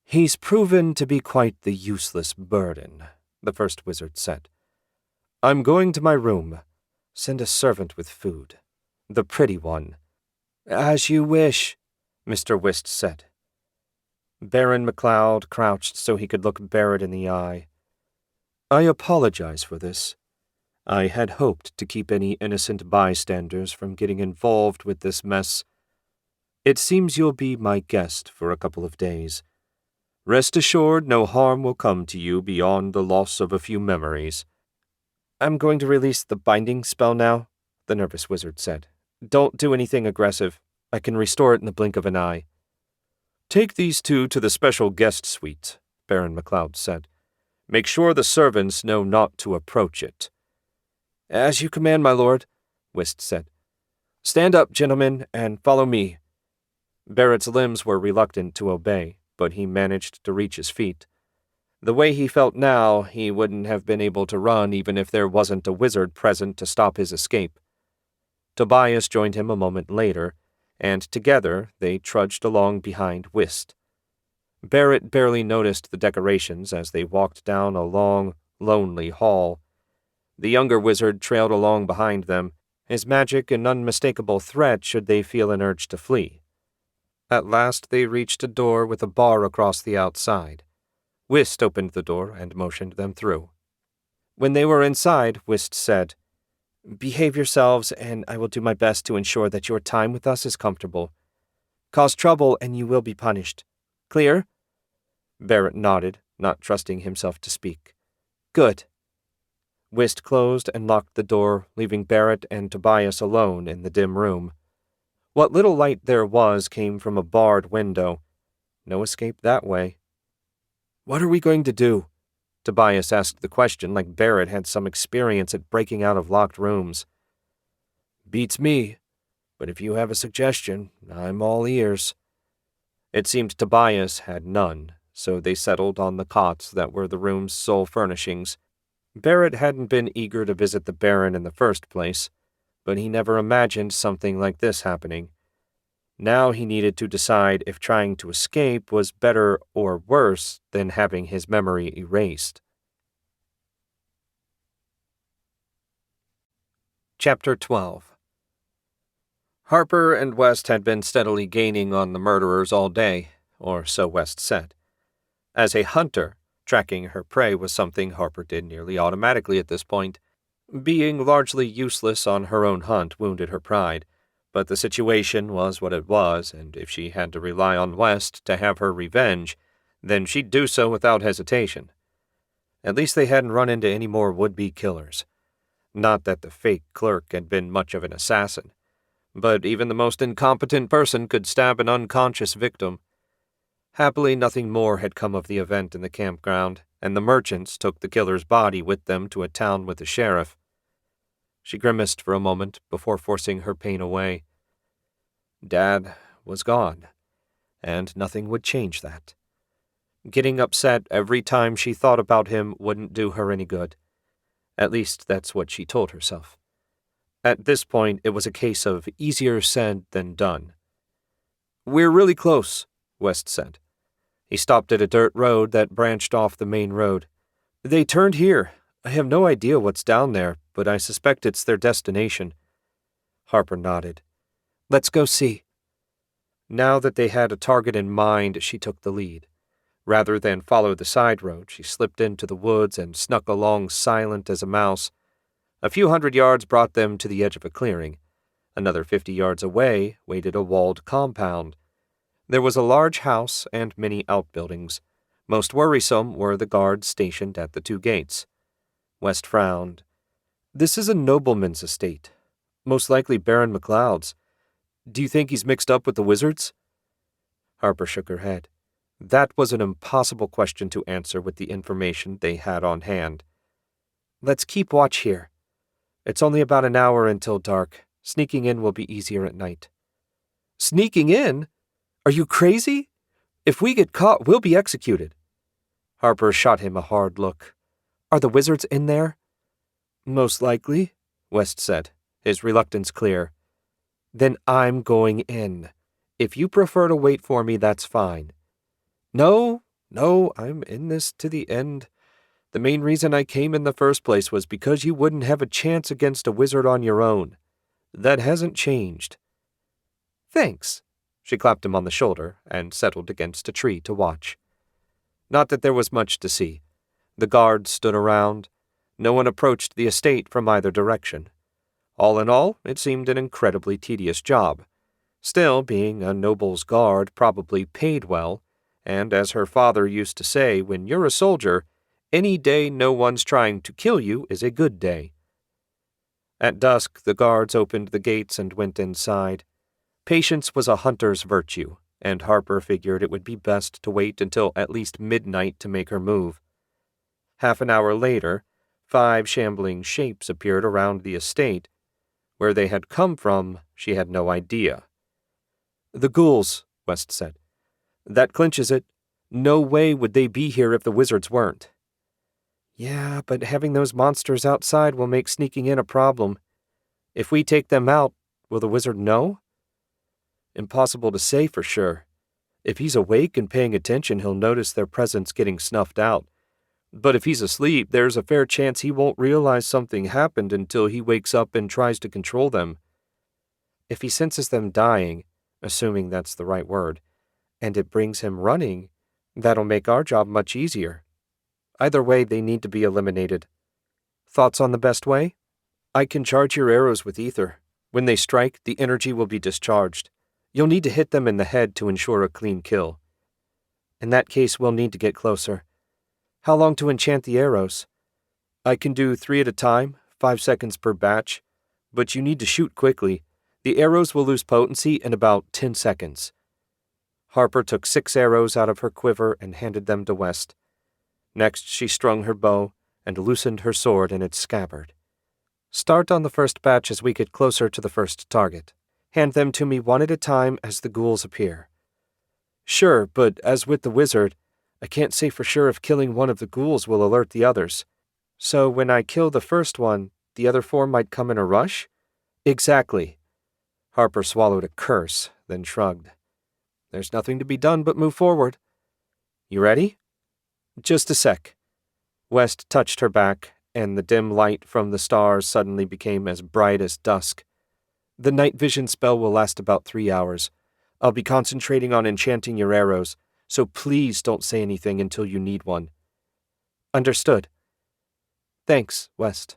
He's proven to be quite the useless burden, the first wizard said. I'm going to my room. Send a servant with food. The pretty one. As you wish, Mr. Whist said. Baron MacLeod crouched so he could look Barrett in the eye. I apologize for this. I had hoped to keep any innocent bystanders from getting involved with this mess. It seems you'll be my guest for a couple of days. Rest assured no harm will come to you beyond the loss of a few memories. I'm going to release the binding spell now, the nervous wizard said. Don't do anything aggressive. I can restore it in the blink of an eye. Take these two to the special guest suite, Baron MacLeod said. Make sure the servants know not to approach it. As you command, my lord, Whist said. Stand up, gentlemen, and follow me. Barrett's limbs were reluctant to obey, but he managed to reach his feet. The way he felt now, he wouldn't have been able to run even if there wasn't a wizard present to stop his escape. Tobias joined him a moment later, and together they trudged along behind Whist. Barrett barely noticed the decorations as they walked down a long, lonely hall. The younger wizard trailed along behind them, his magic an unmistakable threat should they feel an urge to flee. At last they reached a door with a bar across the outside. Whist opened the door and motioned them through. When they were inside, Whist said, Behave yourselves, and I will do my best to ensure that your time with us is comfortable. Cause trouble, and you will be punished. Clear? Barrett nodded, not trusting himself to speak. Good. Whist closed and locked the door, leaving Barrett and Tobias alone in the dim room. What little light there was came from a barred window. No escape that way. What are we going to do? Tobias asked the question like Barrett had some experience at breaking out of locked rooms. Beats me, but if you have a suggestion, I'm all ears. It seemed Tobias had none, so they settled on the cots that were the room's sole furnishings. Barrett hadn't been eager to visit the Baron in the first place, but he never imagined something like this happening. Now he needed to decide if trying to escape was better or worse than having his memory erased. Chapter 12. Harper and West had been steadily gaining on the murderers all day, or so West said. As a hunter, tracking her prey was something Harper did nearly automatically at this point. Being largely useless on her own hunt wounded her pride, but the situation was what it was, and if she had to rely on West to have her revenge, then she'd do so without hesitation. At least they hadn't run into any more would-be killers. Not that the fake clerk had been much of an assassin, but even the most incompetent person could stab an unconscious victim. Happily, nothing more had come of the event in the campground, and the merchants took the killer's body with them to a town with the sheriff. She grimaced for a moment before forcing her pain away. Dad was gone, and nothing would change that. Getting upset every time she thought about him wouldn't do her any good. At least that's what she told herself. At this point, it was a case of easier said than done. "We're really close," West said. He stopped at a dirt road that branched off the main road. "They turned here. I have no idea what's down there, but I suspect it's their destination." Harper nodded. "Let's go see." Now that they had a target in mind, she took the lead. Rather than follow the side road, she slipped into the woods and snuck along silent as a mouse. A few 100 yards brought them to the edge of a clearing. Another 50 yards away waited a walled compound. There was a large house and many outbuildings. Most worrisome were the guards stationed at the 2 gates. West frowned. This is a nobleman's estate. Most likely Baron MacLeod's. Do you think he's mixed up with the wizards? Harper shook her head. That was an impossible question to answer with the information they had on hand. Let's keep watch here. It's only about an hour until dark. Sneaking in will be easier at night. Sneaking in? Are you crazy? If we get caught, we'll be executed. Harper shot him a hard look. Are the wizards in there? Most likely, West said, his reluctance clear. Then I'm going in. If you prefer to wait for me, that's fine. No, I'm in this to the end. The main reason I came in the first place was because you wouldn't have a chance against a wizard on your own. That hasn't changed. Thanks. She clapped him on the shoulder and settled against a tree to watch. Not that there was much to see. The guards stood around. No one approached the estate from either direction. All in all, it seemed an incredibly tedious job. Still, being a noble's guard probably paid well, and as her father used to say, when you're a soldier, any day no one's trying to kill you is a good day. At dusk, the guards opened the gates and went inside. Patience was a hunter's virtue, and Harper figured it would be best to wait until at least midnight to make her move. Half an hour later, 5 shambling shapes appeared around the estate. Where they had come from, she had no idea. The ghouls, West said. That clinches it. No way would they be here if the wizards weren't. Yeah, but having those monsters outside will make sneaking in a problem. If we take them out, will the wizard know? Impossible to say for sure. If he's awake and paying attention, he'll notice their presence getting snuffed out. But if he's asleep, there's a fair chance he won't realize something happened until he wakes up and tries to control them. If he senses them dying, assuming that's the right word, and it brings him running, that'll make our job much easier. Either way, they need to be eliminated. Thoughts on the best way? I can charge your arrows with ether. When they strike, the energy will be discharged. You'll need to hit them in the head to ensure a clean kill. In that case, we'll need to get closer. How long to enchant the arrows? I can do 3 at a time, 5 seconds per batch, but you need to shoot quickly. The arrows will lose potency in about 10 seconds. Harper took 6 arrows out of her quiver and handed them to West. Next, she strung her bow and loosened her sword in its scabbard. Start on the first batch as we get closer to the first target. Hand them to me 1 at a time as the ghouls appear. Sure, but as with the wizard, I can't say for sure if killing one of the ghouls will alert the others. So when I kill the first one, the other 4 might come in a rush? Exactly. Harper swallowed a curse, then shrugged. There's nothing to be done but move forward. You ready? Just a sec. West touched her back, and the dim light from the stars suddenly became as bright as dusk. The night vision spell will last about 3 hours. I'll be concentrating on enchanting your arrows, so please don't say anything until you need one. Understood. Thanks, West.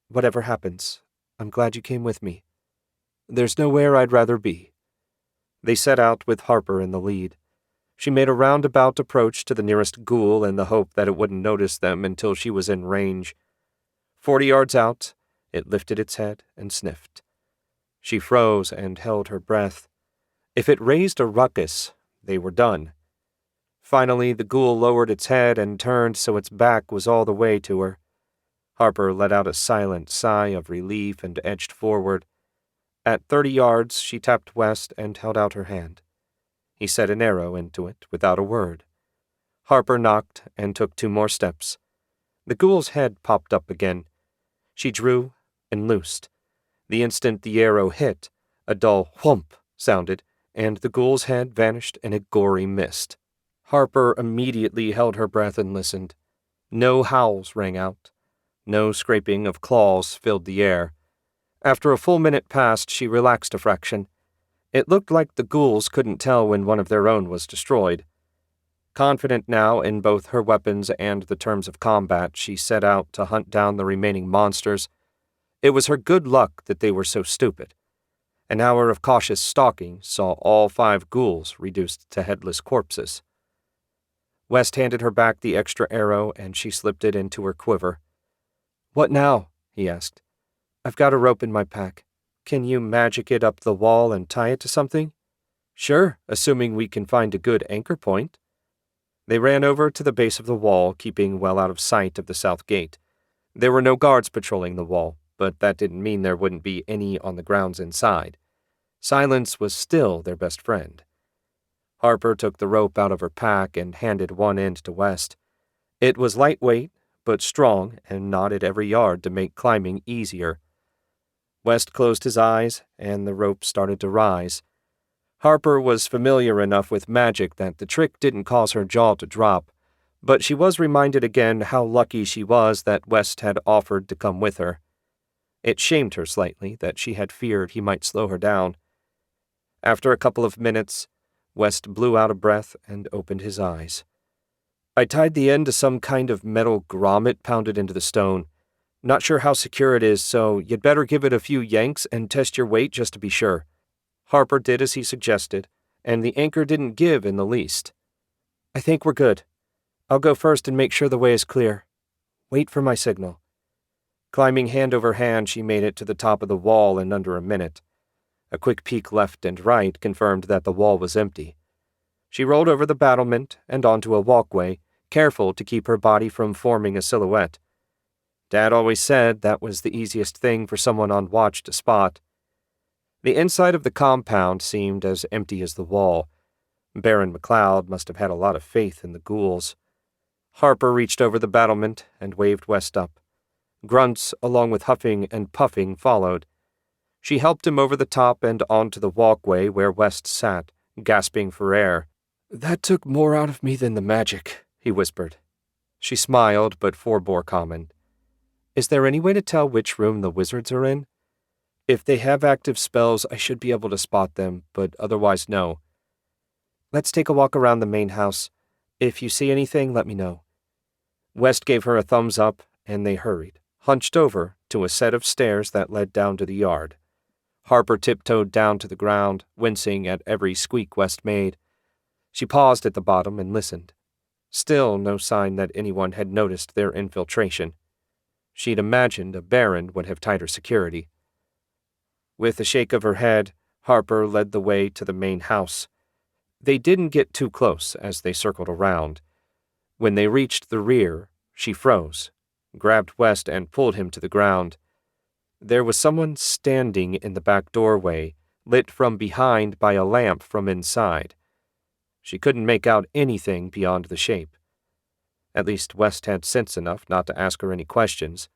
Whatever happens, I'm glad you came with me. There's nowhere I'd rather be. They set out with Harper in the lead. She made a roundabout approach to the nearest ghoul in the hope that it wouldn't notice them until she was in range. 40 yards out, it lifted its head and sniffed. She froze and held her breath. If it raised a ruckus, they were done. Finally, the ghoul lowered its head and turned so its back was all the way to her. Harper let out a silent sigh of relief and edged forward. At 30 yards, she tapped West and held out her hand. He set an arrow into it without a word. Harper knocked and took 2 more steps. The ghoul's head popped up again. She drew and loosed. The instant the arrow hit, a dull whump sounded, and the ghoul's head vanished in a gory mist. Harper immediately held her breath and listened. No howls rang out. No scraping of claws filled the air. After a full minute passed, she relaxed a fraction. It looked like the ghouls couldn't tell when one of their own was destroyed. Confident now in both her weapons and the terms of combat, she set out to hunt down the remaining monsters. It was her good luck that they were so stupid. An hour of cautious stalking saw all 5 ghouls reduced to headless corpses. West handed her back the extra arrow, and she slipped it into her quiver. "What now?" he asked. "I've got a rope in my pack. Can you magic it up the wall and tie it to something?" "Sure, assuming we can find a good anchor point." They ran over to the base of the wall, keeping well out of sight of the south gate. There were no guards patrolling the wall, but that didn't mean there wouldn't be any on the grounds inside. Silence was still their best friend. Harper took the rope out of her pack and handed one end to West. It was lightweight, but strong, and knotted every yard to make climbing easier. West closed his eyes, and the rope started to rise. Harper was familiar enough with magic that the trick didn't cause her jaw to drop, but she was reminded again how lucky she was that West had offered to come with her. It shamed her slightly that she had feared he might slow her down. After a couple of minutes, West blew out a breath and opened his eyes. "I tied the end to some kind of metal grommet pounded into the stone. Not sure how secure it is, so you'd better give it a few yanks and test your weight just to be sure." Harper did as he suggested, and the anchor didn't give in the least. "I think we're good. I'll go first and make sure the way is clear. Wait for my signal." Climbing hand over hand, she made it to the top of the wall in under a minute. A quick peek left and right confirmed that the wall was empty. She rolled over the battlement and onto a walkway, careful to keep her body from forming a silhouette. Dad always said that was the easiest thing for someone on watch to spot. The inside of the compound seemed as empty as the wall. Baron McLeod must have had a lot of faith in the ghouls. Harper reached over the battlement and waved West up. Grunts, along with huffing and puffing, followed. She helped him over the top and onto the walkway where West sat, gasping for air. "That took more out of me than the magic," he whispered. She smiled, but forbore comment. "Is there any way to tell which room the wizards are in? If they have active spells, I should be able to spot them, but otherwise no. Let's take a walk around the main house. If you see anything, let me know." West gave her a thumbs up, and they hurried, hunched over, to a set of stairs that led down to the yard. Harper tiptoed down to the ground, wincing at every squeak West made. She paused at the bottom and listened. Still no sign that anyone had noticed their infiltration. She'd imagined a baron would have tighter security. With a shake of her head, Harper led the way to the main house. They didn't get too close as they circled around. When they reached the rear, she froze, grabbed West and pulled him to the ground. There was someone standing in the back doorway, lit from behind by a lamp from inside. She couldn't make out anything beyond the shape. At least West had sense enough not to ask her any questions.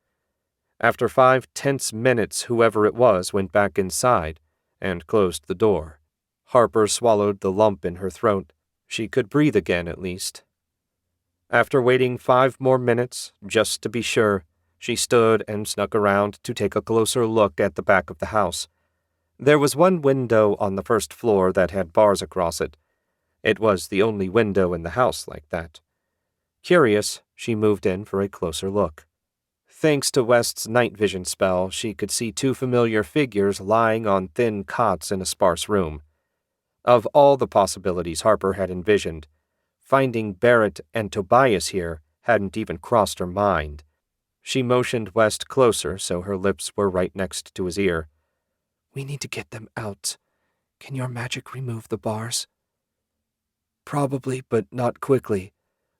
After 5 tense minutes, whoever it was went back inside and closed the door. Harper swallowed the lump in her throat. She could breathe again, at least. After waiting 5 more minutes, just to be sure, she stood and snuck around to take a closer look at the back of the house. There was one window on the first floor that had bars across it. It was the only window in the house like that. Curious, she moved in for a closer look. Thanks to West's night vision spell, she could see 2 familiar figures lying on thin cots in a sparse room. Of all the possibilities Harper had envisioned, finding Barrett and Tobias here hadn't even crossed her mind. She motioned West closer so her lips were right next to his ear. "We need to get them out. Can your magic remove the bars?" "Probably, but not quickly.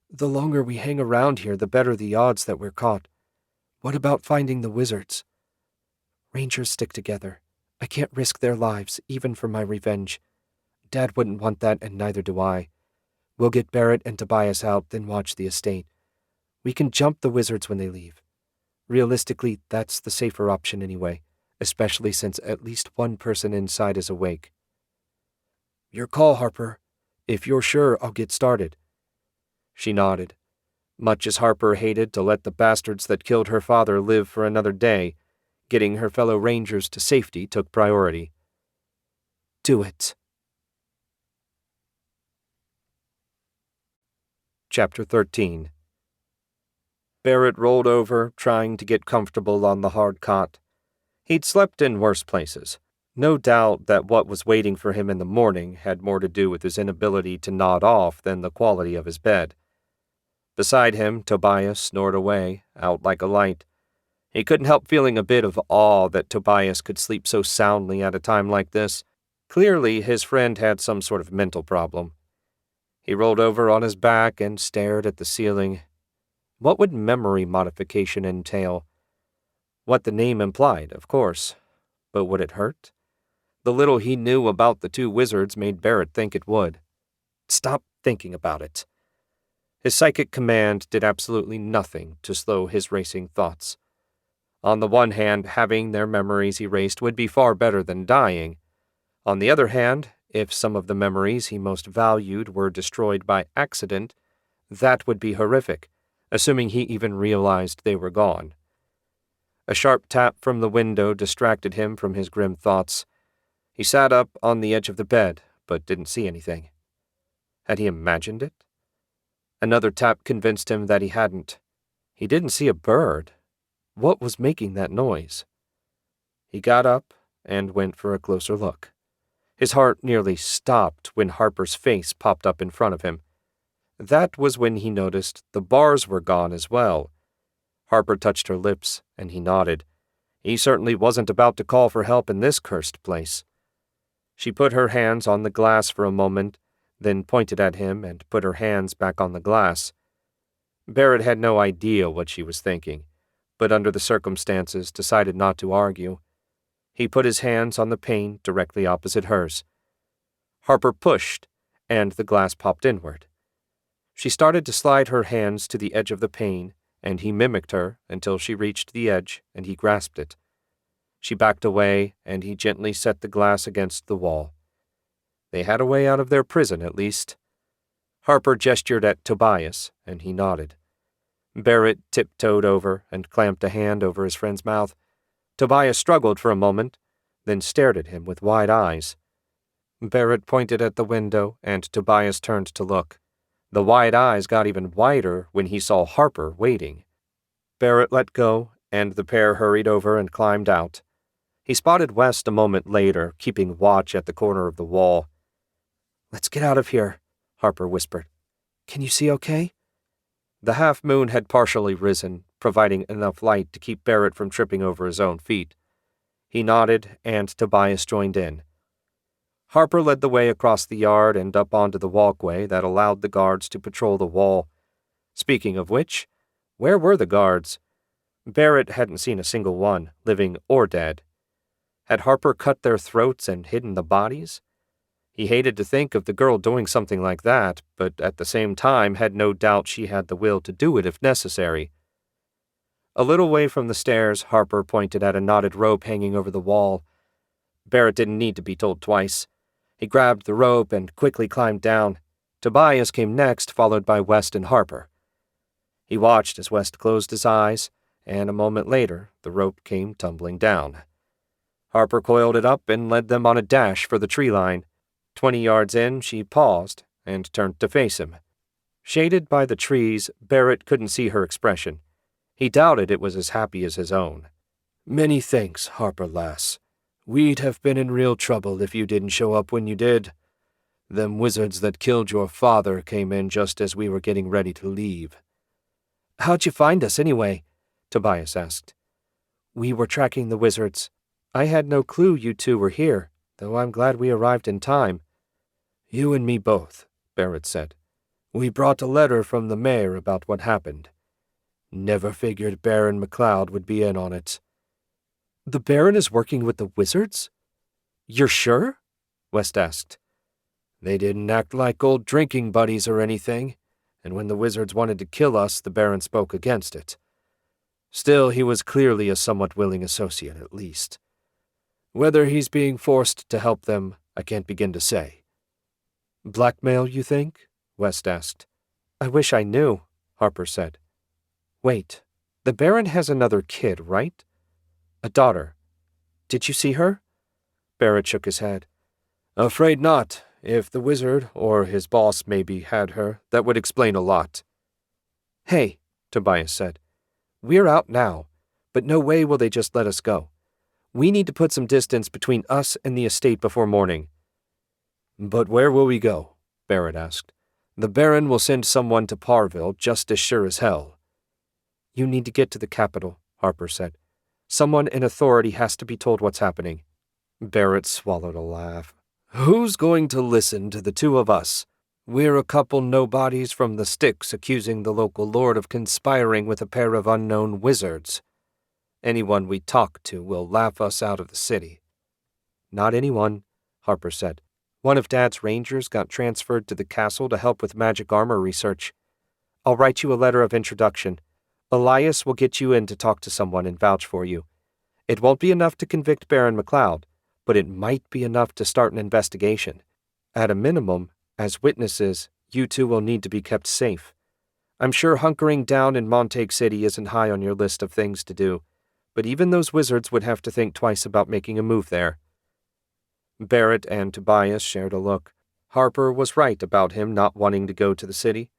The longer we hang around here, the better the odds that we're caught. What about finding the wizards?" "Rangers stick together. I can't risk their lives, even for my revenge. Dad wouldn't want that, and neither do I. We'll get Barrett and Tobias out, then watch the estate. We can jump the wizards when they leave. Realistically, that's the safer option anyway, especially since at least one person inside is awake." "Your call, Harper. If you're sure, I'll get started." She nodded. Much as Harper hated to let the bastards that killed her father live for another day, getting her fellow Rangers to safety took priority. do it. Chapter 13. Barrett rolled over, trying to get comfortable on the hard cot. He'd slept in worse places. No doubt that what was waiting for him in the morning had more to do with his inability to nod off than the quality of his bed. Beside him, Tobias snored away, out like a light. He couldn't help feeling a bit of awe that Tobias could sleep so soundly at a time like this. Clearly, his friend had some sort of mental problem. He rolled over on his back and stared at the ceiling. What would memory modification entail? What the name implied, of course. But would it hurt? The little he knew about the two wizards made Barrett think it would. Stop thinking about it. His psychic command did absolutely nothing to slow his racing thoughts. On the one hand, having their memories erased would be far better than dying. On the other hand, if some of the memories he most valued were destroyed by accident, that would be horrific, assuming he even realized they were gone. A sharp tap from the window distracted him from his grim thoughts. He sat up on the edge of the bed, but didn't see anything. Had he imagined it? Another tap convinced him that he hadn't. He didn't see a bird. What was making that noise? He got up and went for a closer look. His heart nearly stopped when Harper's face popped up in front of him. That was when he noticed the bars were gone as well. Harper touched her lips, and he nodded. He certainly wasn't about to call for help in this cursed place. She put her hands on the glass for a moment, then pointed at him and put her hands back on the glass. Barrett had no idea what she was thinking, but under the circumstances decided not to argue. He put his hands on the pane directly opposite hers. Harper pushed, and the glass popped inward. She started to slide her hands to the edge of the pane, and he mimicked her until she reached the edge and he grasped it. She backed away, and he gently set the glass against the wall. They had a way out of their prison, at least. Harper gestured at Tobias, and he nodded. Barrett tiptoed over and clamped a hand over his friend's mouth. Tobias struggled for a moment, then stared at him with wide eyes. Barrett pointed at the window, and Tobias turned to look. The wide eyes got even wider when he saw Harper waiting. Barrett let go, and the pair hurried over and climbed out. He spotted West a moment later, keeping watch at the corner of the wall. "Let's get out of here," Harper whispered. "Can you see okay?" The half-moon had partially risen, providing enough light to keep Barrett from tripping over his own feet. He nodded, and Tobias joined in. Harper led the way across the yard and up onto the walkway that allowed the guards to patrol the wall. Speaking of which, where were the guards? Barrett hadn't seen a single one, living or dead. Had Harper cut their throats and hidden the bodies? He hated to think of the girl doing something like that, but at the same time had no doubt she had the will to do it if necessary. A little way from the stairs, Harper pointed at a knotted rope hanging over the wall. Barrett didn't need to be told twice. He grabbed the rope and quickly climbed down. Tobias came next, followed by West and Harper. He watched as West closed his eyes, and a moment later, the rope came tumbling down. Harper coiled it up and led them on a dash for the tree line. 20 yards in, she paused and turned to face him. Shaded by the trees, Barrett couldn't see her expression. He doubted it was as happy as his own. "Many thanks, Harper lass. We'd have been in real trouble if you didn't show up when you did. Them wizards that killed your father came in just as we were getting ready to leave." "How'd you find us, anyway?" Tobias asked. "We were tracking the wizards. I had no clue you two were here, though I'm glad we arrived in time." "You and me both," Barrett said. "We brought a letter from the mayor about what happened. Never figured Baron MacLeod would be in on it." "The Baron is working with the wizards? You're sure?" West asked. "They didn't act like old drinking buddies or anything, and when the wizards wanted to kill us, the Baron spoke against it. Still, he was clearly a somewhat willing associate, at least. Whether he's being forced to help them, I can't begin to say." "Blackmail, you think?" West asked. "I wish I knew," Harper said. "Wait, the Baron has another kid, right? A daughter. Did you see her?" Barrett shook his head. Afraid not. If the wizard, or his boss maybe, had her, that would explain a lot. Hey, Tobias said. We're out now, but no way will they just let us go. We need to put some distance between us and the estate before morning. But where will we go? Barrett asked. The Baron will send someone to Parville just as sure as hell. You need to get to the capital, Harper said. Someone in authority has to be told what's happening. Barrett swallowed a laugh. Who's going to listen to the two of us? We're a couple nobodies from the sticks accusing the local lord of conspiring with a pair of unknown wizards. Anyone we talk to will laugh us out of the city. Not anyone, Harper said. One of Dad's rangers got transferred to the castle to help with magic armor research. I'll write you a letter of introduction. Elias will get you in to talk to someone and vouch for you. It won't be enough to convict Baron MacLeod, but it might be enough to start an investigation. At a minimum, as witnesses, you two will need to be kept safe. I'm sure hunkering down in Montague City isn't high on your list of things to do, but even those wizards would have to think twice about making a move there. Barrett and Tobias shared a look. Harper was right about him not wanting to go to the city.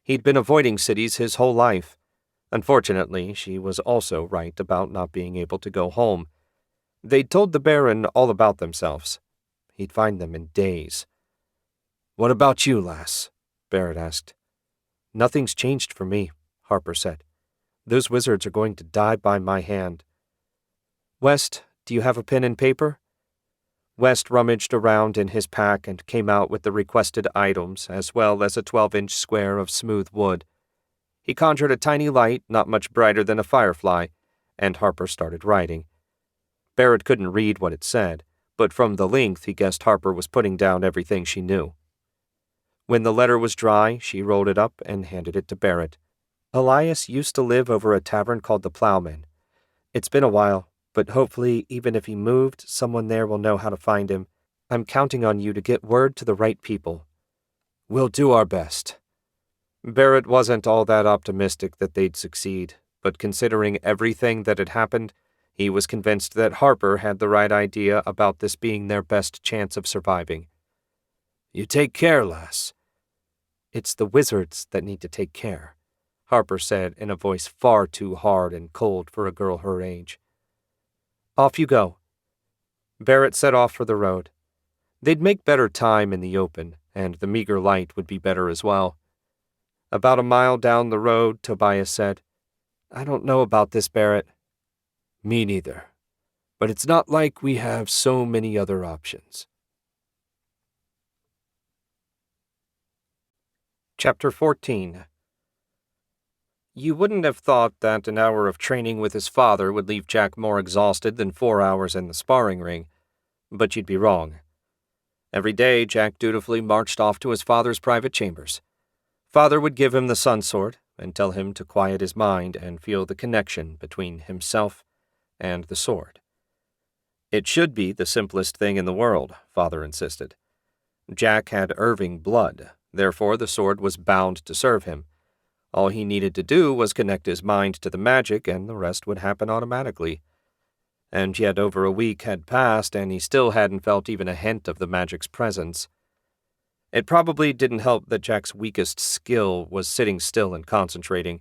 He'd been avoiding cities his whole life. Unfortunately, she was also right about not being able to go home. They'd told the Baron all about themselves. He'd find them in days. What about you, lass? Barrett asked. Nothing's changed for me, Harper said. Those wizards are going to die by my hand. West, do you have a pen and paper? West rummaged around in his pack and came out with the requested items, as well as a 12-inch square of smooth wood. He conjured a tiny light, not much brighter than a firefly, and Harper started writing. Barrett couldn't read what it said, but from the length he guessed Harper was putting down everything she knew. When the letter was dry, she rolled it up and handed it to Barrett. Elias used to live over a tavern called the Plowman. It's been a while, but hopefully, even if he moved, someone there will know how to find him. I'm counting on you to get word to the right people. We'll do our best. Barrett wasn't all that optimistic that they'd succeed, but considering everything that had happened, he was convinced that Harper had the right idea about this being their best chance of surviving. You take care, lass. It's the wizards that need to take care, Harper said in a voice far too hard and cold for a girl her age. Off you go. Barrett set off for the road. They'd make better time in the open, and the meager light would be better as well. About a mile down the road, Tobias said, I don't know about this, Barrett. Me neither. But it's not like we have so many other options. Chapter 14. You wouldn't have thought that an hour of training with his father would leave Jack more exhausted than 4 hours in the sparring ring, but you'd be wrong. Every day, Jack dutifully marched off to his father's private chambers. Father would give him the sun sword and tell him to quiet his mind and feel the connection between himself and the sword. It should be the simplest thing in the world, Father insisted. Jack had Irving blood, therefore the sword was bound to serve him. All he needed to do was connect his mind to the magic, and the rest would happen automatically. And yet over a week had passed, and he still hadn't felt even a hint of the magic's presence. It probably didn't help that Jack's weakest skill was sitting still and concentrating.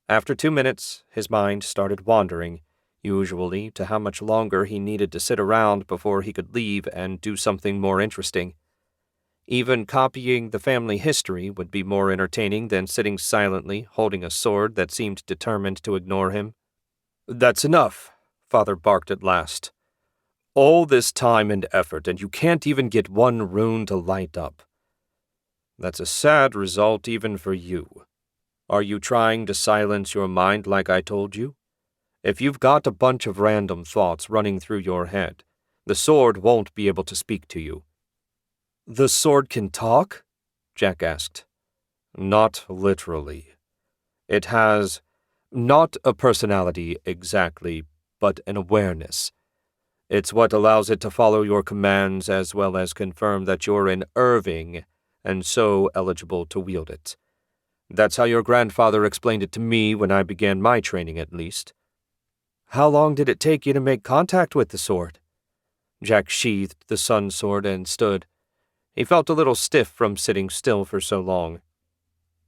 After 2 minutes, his mind started wandering, usually to how much longer he needed to sit around before he could leave and do something more interesting. Even copying the family history would be more entertaining than sitting silently holding a sword that seemed determined to ignore him. That's enough, Father barked at last. All this time and effort, and you can't even get one rune to light up. That's a sad result even for you. Are you trying to silence your mind like I told you? If you've got a bunch of random thoughts running through your head, the sword won't be able to speak to you. The sword can talk? Jack asked. Not literally. It has not a personality exactly, but an awareness. It's what allows it to follow your commands as well as confirm that you're in Irving and so eligible to wield it. That's how your grandfather explained it to me when I began my training, at least. How long did it take you to make contact with the sword? Jack sheathed the sun sword and stood. He felt a little stiff from sitting still for so long.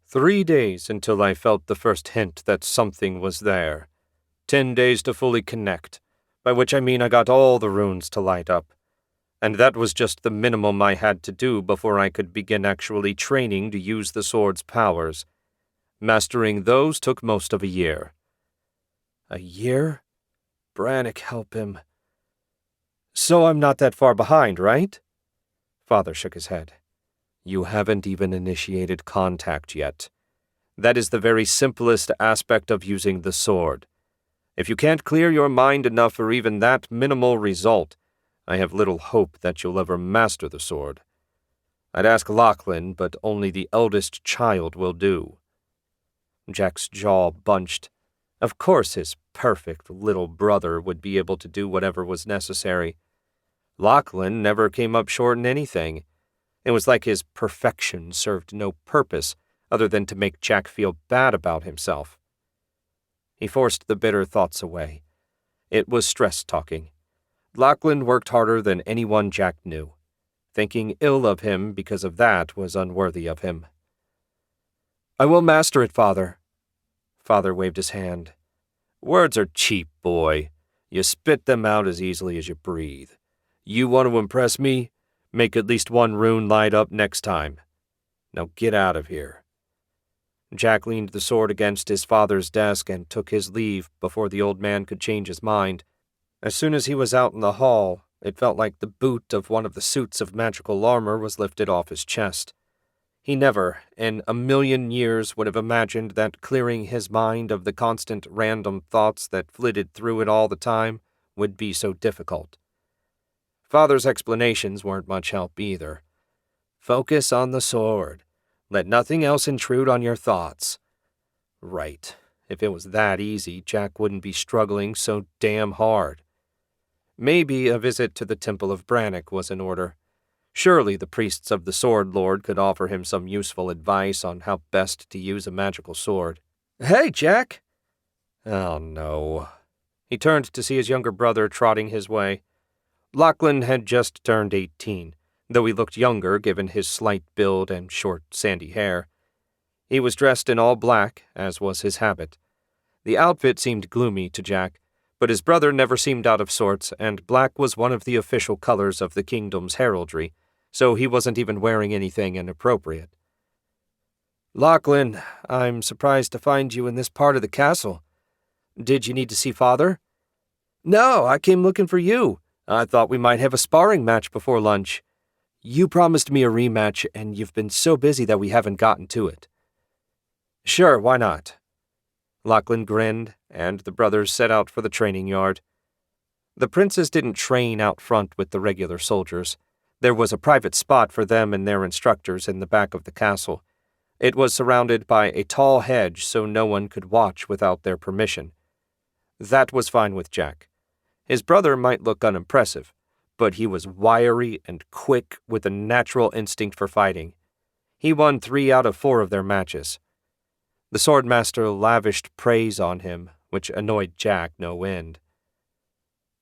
3 days until I felt the first hint that something was there. 10 days to fully connect, by which I mean I got all the runes to light up. And that was just the minimum I had to do before I could begin actually training to use the sword's powers. Mastering those took most of a year. A year? Brannick, help him. So I'm not that far behind, right? Father shook his head. You haven't even initiated contact yet. That is the very simplest aspect of using the sword. If you can't clear your mind enough for even that minimal result, I have little hope that you'll ever master the sword. I'd ask Lachlan, but only the eldest child will do. Jack's jaw bunched. Of course his perfect little brother would be able to do whatever was necessary. Lachlan never came up short in anything. It was like his perfection served no purpose other than to make Jack feel bad about himself. He forced the bitter thoughts away. It was stress talking. Lachlan worked harder than anyone Jack knew. Thinking ill of him because of that was unworthy of him. I will master it, Father. Father waved his hand. Words are cheap, boy. You spit them out as easily as you breathe. You want to impress me? Make at least one rune light up next time. Now get out of here. Jack leaned the sword against his father's desk and took his leave before the old man could change his mind. As soon as he was out in the hall, it felt like the boot of one of the suits of magical armor was lifted off his chest. He never, in a million years, would have imagined that clearing his mind of the constant random thoughts that flitted through it all the time would be so difficult. Father's explanations weren't much help either. Focus on the sword. Let nothing else intrude on your thoughts. Right. If it was that easy, Jack wouldn't be struggling so damn hard. Maybe a visit to the Temple of Brannick was in order. Surely the priests of the Sword Lord could offer him some useful advice on how best to use a magical sword. Hey, Jack! Oh, no. He turned to see his younger brother trotting his way. Lachlan had just turned 18, though he looked younger given his slight build and short, sandy hair. He was dressed in all black, as was his habit. The outfit seemed gloomy to Jack, but his brother never seemed out of sorts, and black was one of the official colors of the kingdom's heraldry, so he wasn't even wearing anything inappropriate. Lachlan, I'm surprised to find you in this part of the castle. Did you need to see Father? No, I came looking for you. I thought we might have a sparring match before lunch. You promised me a rematch, and you've been so busy that we haven't gotten to it. Sure, why not? Lachlan grinned, and the brothers set out for the training yard. The princes didn't train out front with the regular soldiers. There was a private spot for them and their instructors in the back of the castle. It was surrounded by a tall hedge so no one could watch without their permission. That was fine with Jack. His brother might look unimpressive, but he was wiry and quick with a natural instinct for fighting. He won 3 out of 4 of their matches. The swordmaster lavished praise on him, which annoyed Jack no end.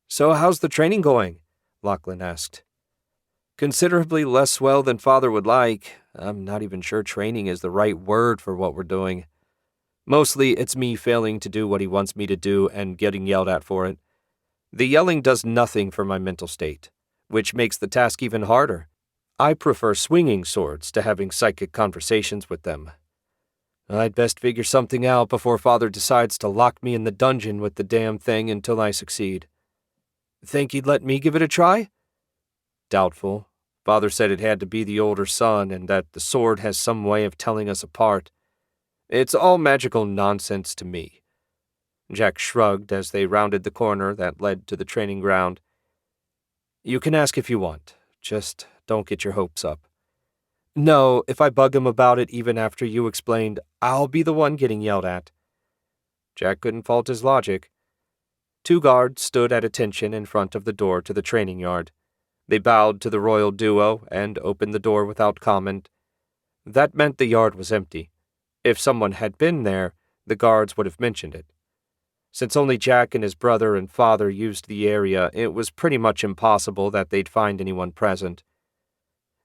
So how's the training going? Lachlan asked. Considerably less well than Father would like. I'm not even sure training is the right word for what we're doing. Mostly it's me failing to do what he wants me to do and getting yelled at for it. The yelling does nothing for my mental state, which makes the task even harder. I prefer swinging swords to having psychic conversations with them. I'd best figure something out before Father decides to lock me in the dungeon with the damn thing until I succeed. Think he'd let me give it a try? Doubtful. Father said it had to be the older son and that the sword has some way of telling us apart. It's all magical nonsense to me. Jack shrugged as they rounded the corner that led to the training ground. You can ask if you want. Just don't get your hopes up. No, if I bug him about it even after you explained, I'll be the one getting yelled at. Jack couldn't fault his logic. 2 guards stood at attention in front of the door to the training yard. They bowed to the royal duo and opened the door without comment. That meant the yard was empty. If someone had been there, the guards would have mentioned it. Since only Jack and his brother and father used the area, it was pretty much impossible that they'd find anyone present.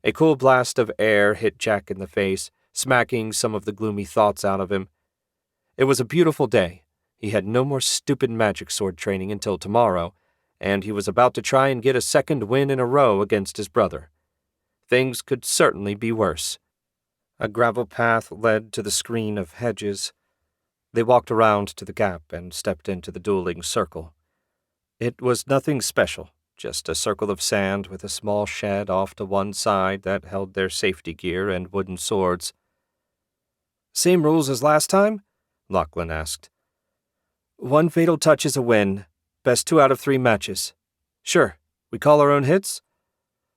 A cool blast of air hit Jack in the face, smacking some of the gloomy thoughts out of him. It was a beautiful day. He had no more stupid magic sword training until tomorrow, and he was about to try and get a second win in a row against his brother. Things could certainly be worse. A gravel path led to the screen of hedges. They walked around to the gap and stepped into the dueling circle. It was nothing special, just a circle of sand with a small shed off to one side that held their safety gear and wooden swords. "Same rules as last time?" Lachlan asked. "1 fatal touch is a win. Best 2 out of 3 matches. Sure, we call our own hits?"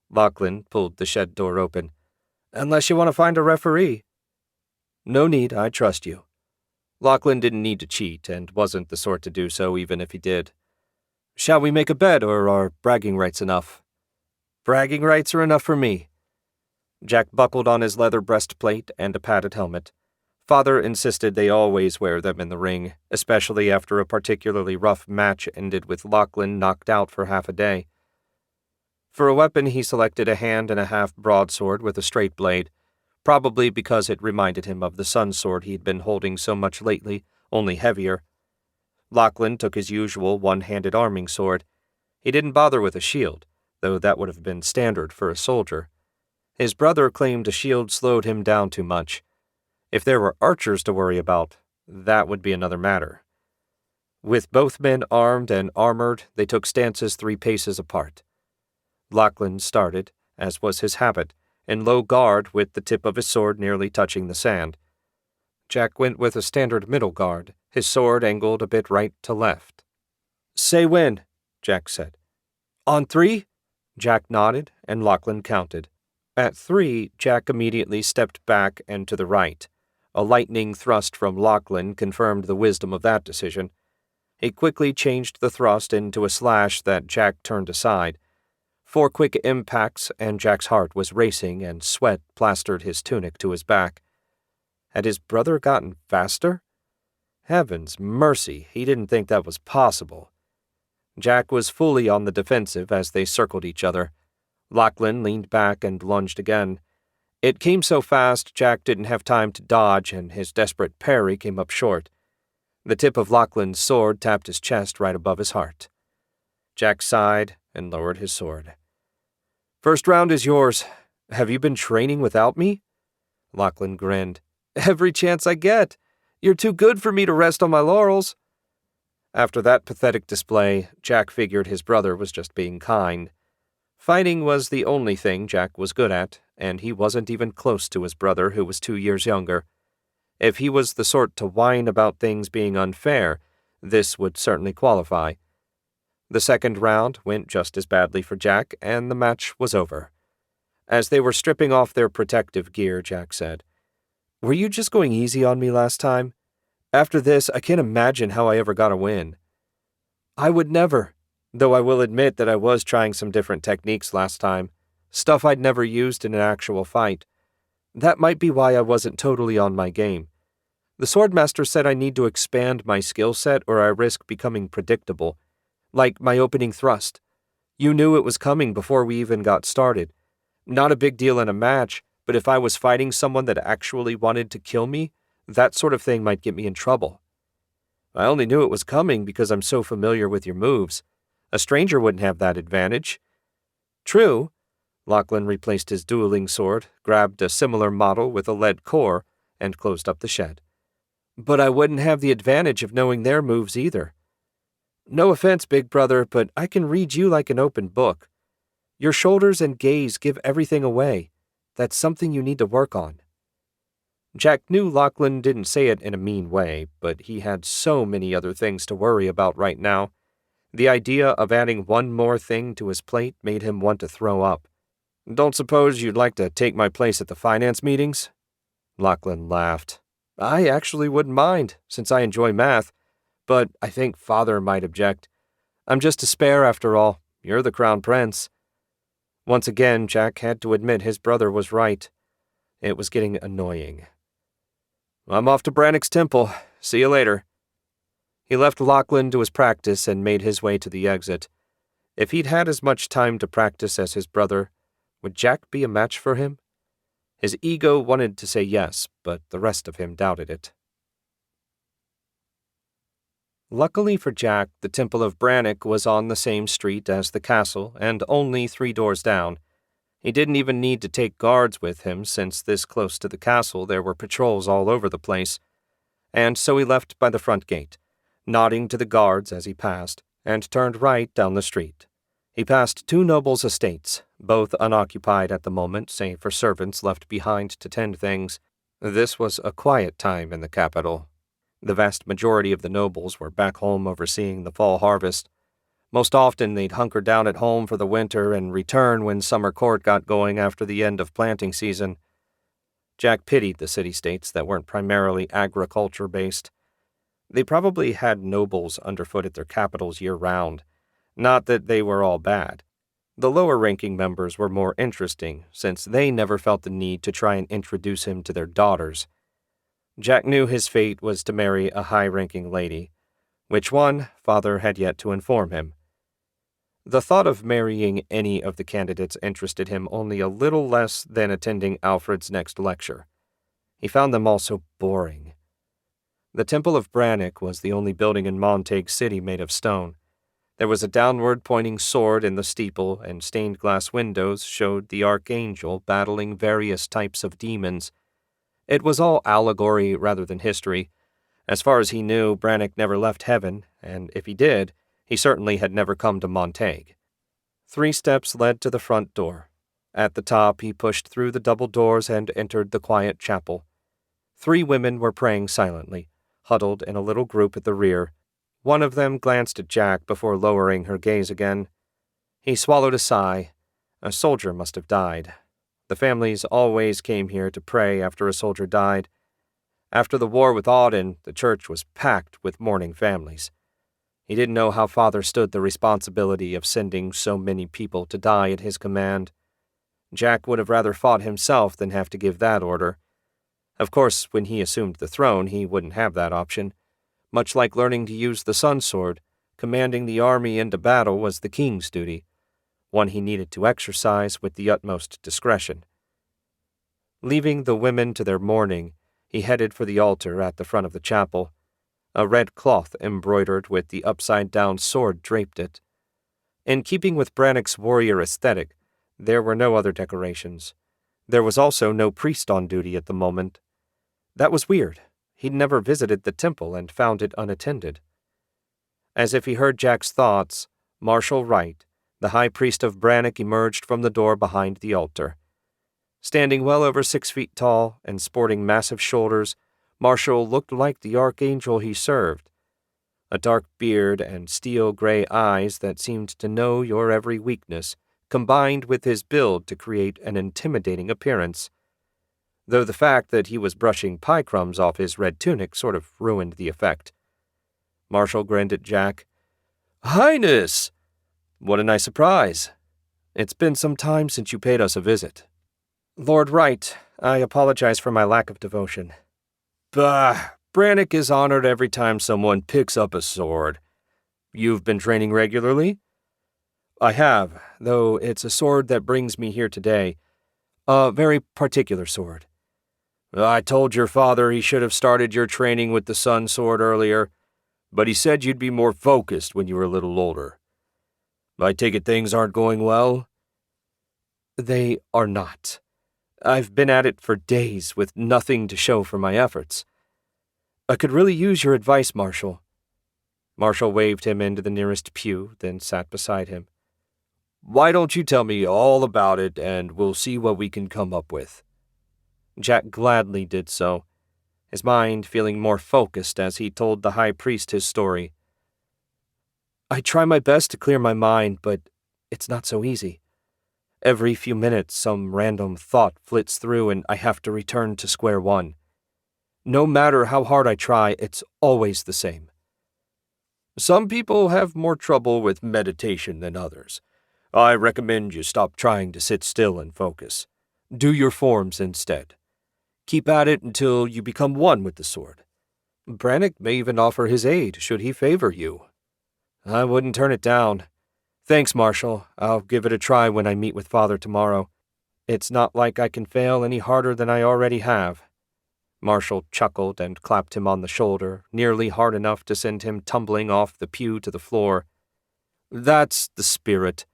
Lachlan pulled the shed door open. "Unless you want to find a referee." "No need, I trust you." Lachlan didn't need to cheat and wasn't the sort to do so even if he did. "Shall we make a bet, or are bragging rights enough?" "Bragging rights are enough for me." Jack buckled on his leather breastplate and a padded helmet. Father insisted they always wear them in the ring, especially after a particularly rough match ended with Lachlan knocked out for half a day. For a weapon, he selected a 1.5-hand broadsword with a straight blade, probably because it reminded him of the sun sword he'd been holding so much lately, only heavier. Lachlan took his usual one-handed arming sword. He didn't bother with a shield, though that would have been standard for a soldier. His brother claimed a shield slowed him down too much. If there were archers to worry about, that would be another matter. With both men armed and armored, they took stances 3 paces apart. Lachlan started, as was his habit, in low guard with the tip of his sword nearly touching the sand. Jack went with a standard middle guard, his sword angled a bit right to left. "Say when," Jack said. "On 3? Jack nodded, and Lachlan counted. At 3, Jack immediately stepped back and to the right. A lightning thrust from Lachlan confirmed the wisdom of that decision. He quickly changed the thrust into a slash that Jack turned aside. 4 quick impacts, and Jack's heart was racing and sweat plastered his tunic to his back. Had his brother gotten faster? Heavens mercy, he didn't think that was possible. Jack was fully on the defensive as they circled each other. Lachlan leaned back and lunged again. It came so fast Jack didn't have time to dodge, and his desperate parry came up short. The tip of Lachlan's sword tapped his chest right above his heart. Jack sighed and lowered his sword. "First round is yours. Have you been training without me?" Lachlan grinned. "Every chance I get. You're too good for me to rest on my laurels." After that pathetic display, Jack figured his brother was just being kind. Fighting was the only thing Jack was good at, and he wasn't even close to his brother, who was 2 years younger. If he was the sort to whine about things being unfair, this would certainly qualify. The second round went just as badly for Jack, and the match was over. As they were stripping off their protective gear, Jack said, "Were you just going easy on me last time? After this, I can't imagine how I ever got a win." "I would never, though I will admit that I was trying some different techniques last time, stuff I'd never used in an actual fight. That might be why I wasn't totally on my game. The swordmaster said I need to expand my skill set or I risk becoming predictable. Like my opening thrust. You knew it was coming before we even got started. Not a big deal in a match, but if I was fighting someone that actually wanted to kill me, that sort of thing might get me in trouble. I only knew it was coming because I'm so familiar with your moves. A stranger wouldn't have that advantage." "True." Lachlan replaced his dueling sword, grabbed a similar model with a lead core, and closed up the shed. "But I wouldn't have the advantage of knowing their moves either. No offense, big brother, but I can read you like an open book. Your shoulders and gaze give everything away. That's something you need to work on." Jack knew Lachlan didn't say it in a mean way, but he had so many other things to worry about right now. The idea of adding one more thing to his plate made him want to throw up. "Don't suppose you'd like to take my place at the finance meetings?" Lachlan laughed. "I actually wouldn't mind, since I enjoy math, but I think Father might object. I'm just a spare after all. You're the crown prince." Once again, Jack had to admit his brother was right. It was getting annoying. "I'm off to Brannock's temple. See you later." He left Lachlan to his practice and made his way to the exit. If he'd had as much time to practice as his brother, would Jack be a match for him? His ego wanted to say yes, but the rest of him doubted it. Luckily for Jack, the Temple of Brannock was on the same street as the castle and only 3 doors down. He didn't even need to take guards with him, since this close to the castle there were patrols all over the place. And so he left by the front gate, nodding to the guards as he passed, and turned right down the street. He passed 2 nobles' estates, both unoccupied at the moment, save for servants left behind to tend things. This was a quiet time in the capital. The vast majority of the nobles were back home overseeing the fall harvest. Most often they'd hunker down at home for the winter and return when summer court got going after the end of planting season. Jack pitied the city-states that weren't primarily agriculture-based. They probably had nobles underfoot at their capitals year-round. Not that they were all bad. The lower-ranking members were more interesting, since they never felt the need to try and introduce him to their daughters. Jack knew his fate was to marry a high-ranking lady. Which one, Father had yet to inform him. The thought of marrying any of the candidates interested him only a little less than attending Alfred's next lecture. He found them all so boring. The Temple of Brannock was the only building in Montague City made of stone. There was a downward-pointing sword in the steeple, and stained-glass windows showed the archangel battling various types of demons. It was all allegory rather than history. As far as he knew, Brannock never left heaven, and if he did, he certainly had never come to Montague. 3 steps led to the front door. At the top, he pushed through the double doors and entered the quiet chapel. 3 women were praying silently, huddled in a little group at the rear. One of them glanced at Jack before lowering her gaze again. He swallowed a sigh. A soldier must have died. The families always came here to pray after a soldier died. After the war with Auden, the church was packed with mourning families. He didn't know how Father stood the responsibility of sending so many people to die at his command. Jack would have rather fought himself than have to give that order. Of course, when he assumed the throne, he wouldn't have that option. Much like learning to use the sun sword, commanding the army into battle was the king's duty, one he needed to exercise with the utmost discretion. Leaving the women to their mourning, he headed for the altar at the front of the chapel. A red cloth embroidered with the upside-down sword draped it. In keeping with Brannock's warrior aesthetic, there were no other decorations. There was also no priest on duty at the moment. That was weird. He'd never visited the temple and found it unattended. As if he heard Jack's thoughts, Marshal Wright, the high priest of Brannock, emerged from the door behind the altar. Standing well over 6 feet tall and sporting massive shoulders, Marshal looked like the archangel he served. A dark beard and steel-gray eyes that seemed to know your every weakness, combined with his build to create an intimidating appearance. Though the fact that he was brushing pie crumbs off his red tunic sort of ruined the effect. Marshal grinned at Jack. "Highness! What a nice surprise. It's been some time since you paid us a visit." "Lord Wright, I apologize for my lack of devotion." "Bah! Brannock is honored every time someone picks up a sword. You've been training regularly?" "I have, though it's a sword that brings me here today. A very particular sword." "I told your father he should have started your training with the sun sword earlier, but he said you'd be more focused when you were a little older. I take it things aren't going well?" "They are not. I've been at it for days with nothing to show for my efforts. I could really use your advice, Marshal." Marshal waved him into the nearest pew, then sat beside him. "Why don't you tell me all about it, and we'll see what we can come up with." Jack gladly did so, his mind feeling more focused as he told the high priest his story. "I try my best to clear my mind, but it's not so easy. Every few minutes some random thought flits through and I have to return to square one. No matter how hard I try, it's always the same." "Some people have more trouble with meditation than others. I recommend you stop trying to sit still and focus. Do your forms instead. Keep at it until you become one with the sword. Brannick may even offer his aid should he favor you. I wouldn't turn it down. Thanks, Marshal. I'll give it a try when I meet with Father tomorrow. It's not like I can fail any harder than I already have. Marshal chuckled and clapped him on the shoulder, nearly hard enough to send him tumbling off the pew to the floor. That's the spirit.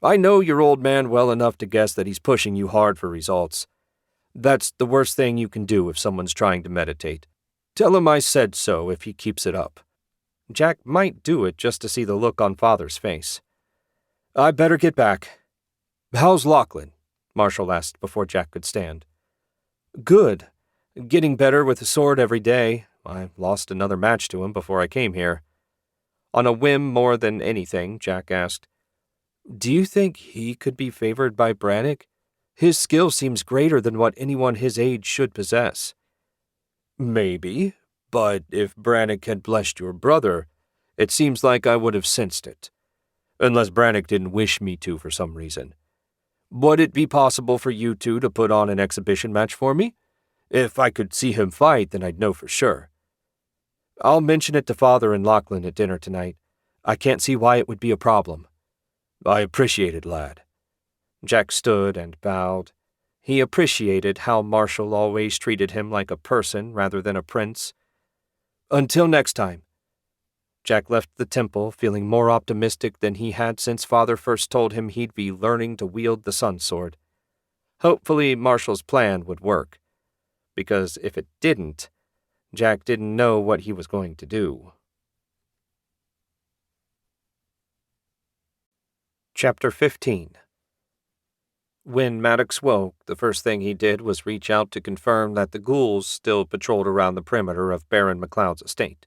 I know your old man well enough to guess that he's pushing you hard for results. That's the worst thing you can do if someone's trying to meditate. Tell him I said so if he keeps it up. Jack might do it just to see the look on Father's face. I better get back. How's Lachlan? Marshal asked before Jack could stand. Good. Getting better with the sword every day. I lost another match to him before I came here. On a whim more than anything, Jack asked, Do you think he could be favored by Brannick? His skill seems greater than what anyone his age should possess. Maybe, but if Brannick had blessed your brother, it seems like I would have sensed it. Unless Brannick didn't wish me to for some reason. Would it be possible for you two to put on an exhibition match for me? If I could see him fight, then I'd know for sure. I'll mention it to Father and Lachlan at dinner tonight. I can't see why it would be a problem. I appreciate it, lad. Jack stood and bowed. He appreciated how Marshal always treated him like a person rather than a prince. Until next time. Jack left the temple feeling more optimistic than he had since Father first told him he'd be learning to wield the sun sword. Hopefully Marshal's plan would work, because if it didn't, Jack didn't know what he was going to do. Chapter 15. When Maddox woke, the first thing he did was reach out to confirm that the ghouls still patrolled around the perimeter of Baron McLeod's estate.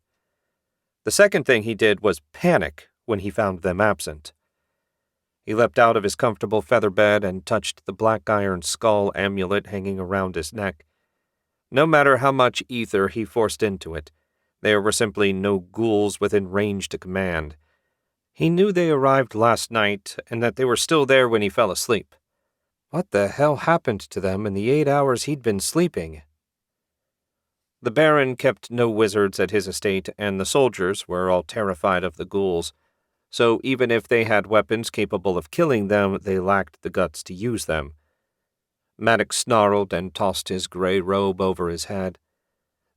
The second thing he did was panic when he found them absent. He leapt out of his comfortable feather bed and touched the black iron skull amulet hanging around his neck. No matter how much ether he forced into it, there were simply no ghouls within range to command. He knew they arrived last night and that they were still there when he fell asleep. What the hell happened to them in the 8 hours he'd been sleeping? The Baron kept no wizards at his estate, and the soldiers were all terrified of the ghouls, so even if they had weapons capable of killing them, they lacked the guts to use them. Maddox snarled and tossed his gray robe over his head.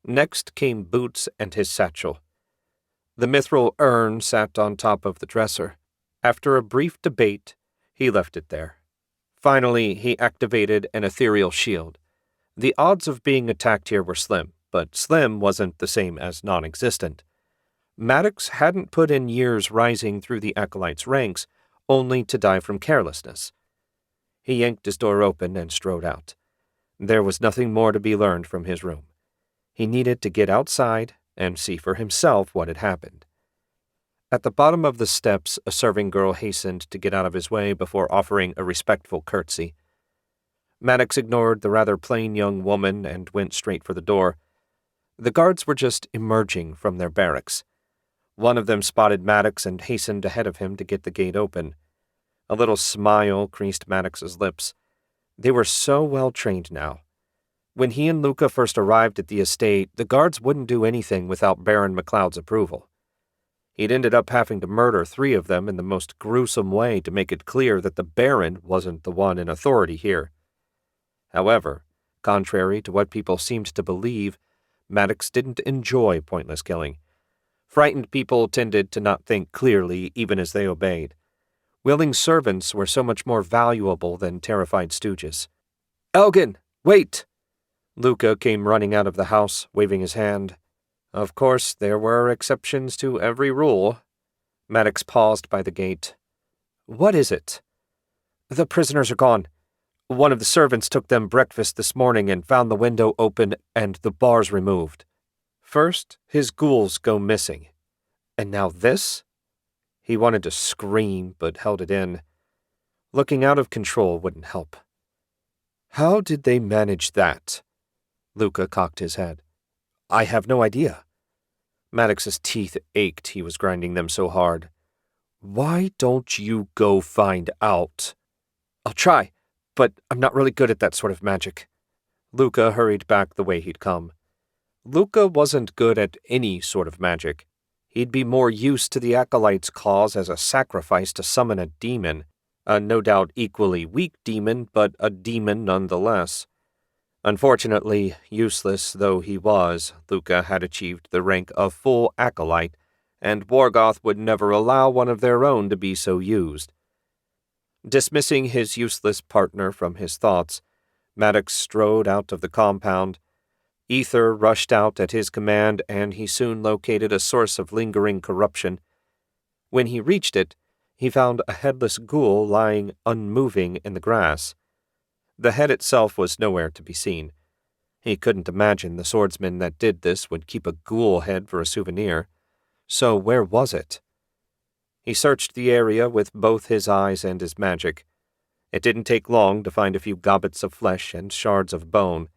Next came Boots and his satchel. The mithril urn sat on top of the dresser. After a brief debate, he left it there. Finally, he activated an ethereal shield. The odds of being attacked here were slim, but slim wasn't the same as non-existent. Maddox hadn't put in years rising through the acolyte's ranks, only to die from carelessness. He yanked his door open and strode out. There was nothing more to be learned from his room. He needed to get outside and see for himself what had happened. At the bottom of the steps, a serving girl hastened to get out of his way before offering a respectful curtsy. Maddox ignored the rather plain young woman and went straight for the door. The guards were just emerging from their barracks. One of them spotted Maddox and hastened ahead of him to get the gate open. A little smile creased Maddox's lips. They were so well trained now. When he and Luca first arrived at the estate, the guards wouldn't do anything without Baron McLeod's approval. He'd ended up having to murder 3 of them in the most gruesome way to make it clear that the Baron wasn't the one in authority here. However, contrary to what people seemed to believe, Maddox didn't enjoy pointless killing. Frightened people tended to not think clearly even as they obeyed. Willing servants were so much more valuable than terrified stooges. "Elgin, wait!" Luca came running out of the house, waving his hand. Of course, there were exceptions to every rule. Maddox paused by the gate. "What is it?" "The prisoners are gone. One of the servants took them breakfast this morning and found the window open and the bars removed. First, his ghouls go missing. And now this?" He wanted to scream, but held it in. Looking out of control wouldn't help. "How did they manage that?" Luca cocked his head. "I have no idea." Maddox's teeth ached, he was grinding them so hard. "Why don't you go find out?" "I'll try, but I'm not really good at that sort of magic." Luca hurried back the way he'd come. Luca wasn't good at any sort of magic. He'd be more used to the Acolyte's cause as a sacrifice to summon a demon, a no doubt equally weak demon, but a demon nonetheless. Unfortunately, useless though he was, Luca had achieved the rank of full Acolyte, and Morgoth would never allow one of their own to be so used. Dismissing his useless partner from his thoughts, Maddox strode out of the compound. Ether rushed out at his command, and he soon located a source of lingering corruption. When he reached it, he found a headless ghoul lying unmoving in the grass. The head itself was nowhere to be seen. He couldn't imagine the swordsman that did this would keep a ghoul head for a souvenir. So where was it? He searched the area with both his eyes and his magic. It didn't take long to find a few gobbets of flesh and shards of bone.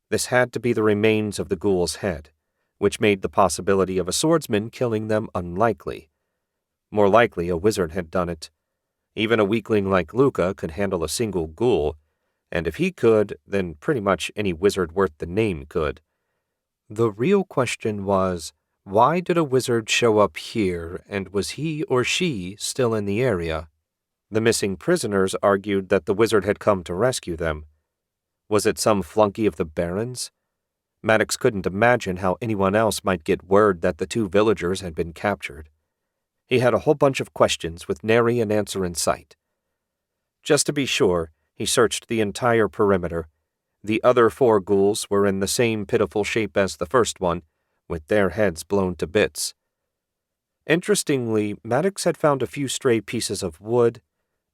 This had to be the remains of the ghoul's head, which made the possibility of a swordsman killing them unlikely. More likely a wizard had done it. Even a weakling like Luca could handle a single ghoul, and if he could, then pretty much any wizard worth the name could. The real question was, why did a wizard show up here, and was he or she still in the area? The missing prisoners argued that the wizard had come to rescue them. Was it some flunky of the Baron's? Maddox couldn't imagine how anyone else might get word that the 2 villagers had been captured. He had a whole bunch of questions with nary an answer in sight. Just to be sure, he searched the entire perimeter. The other 4 ghouls were in the same pitiful shape as the first one, with their heads blown to bits. Interestingly, Maddox had found a few stray pieces of wood,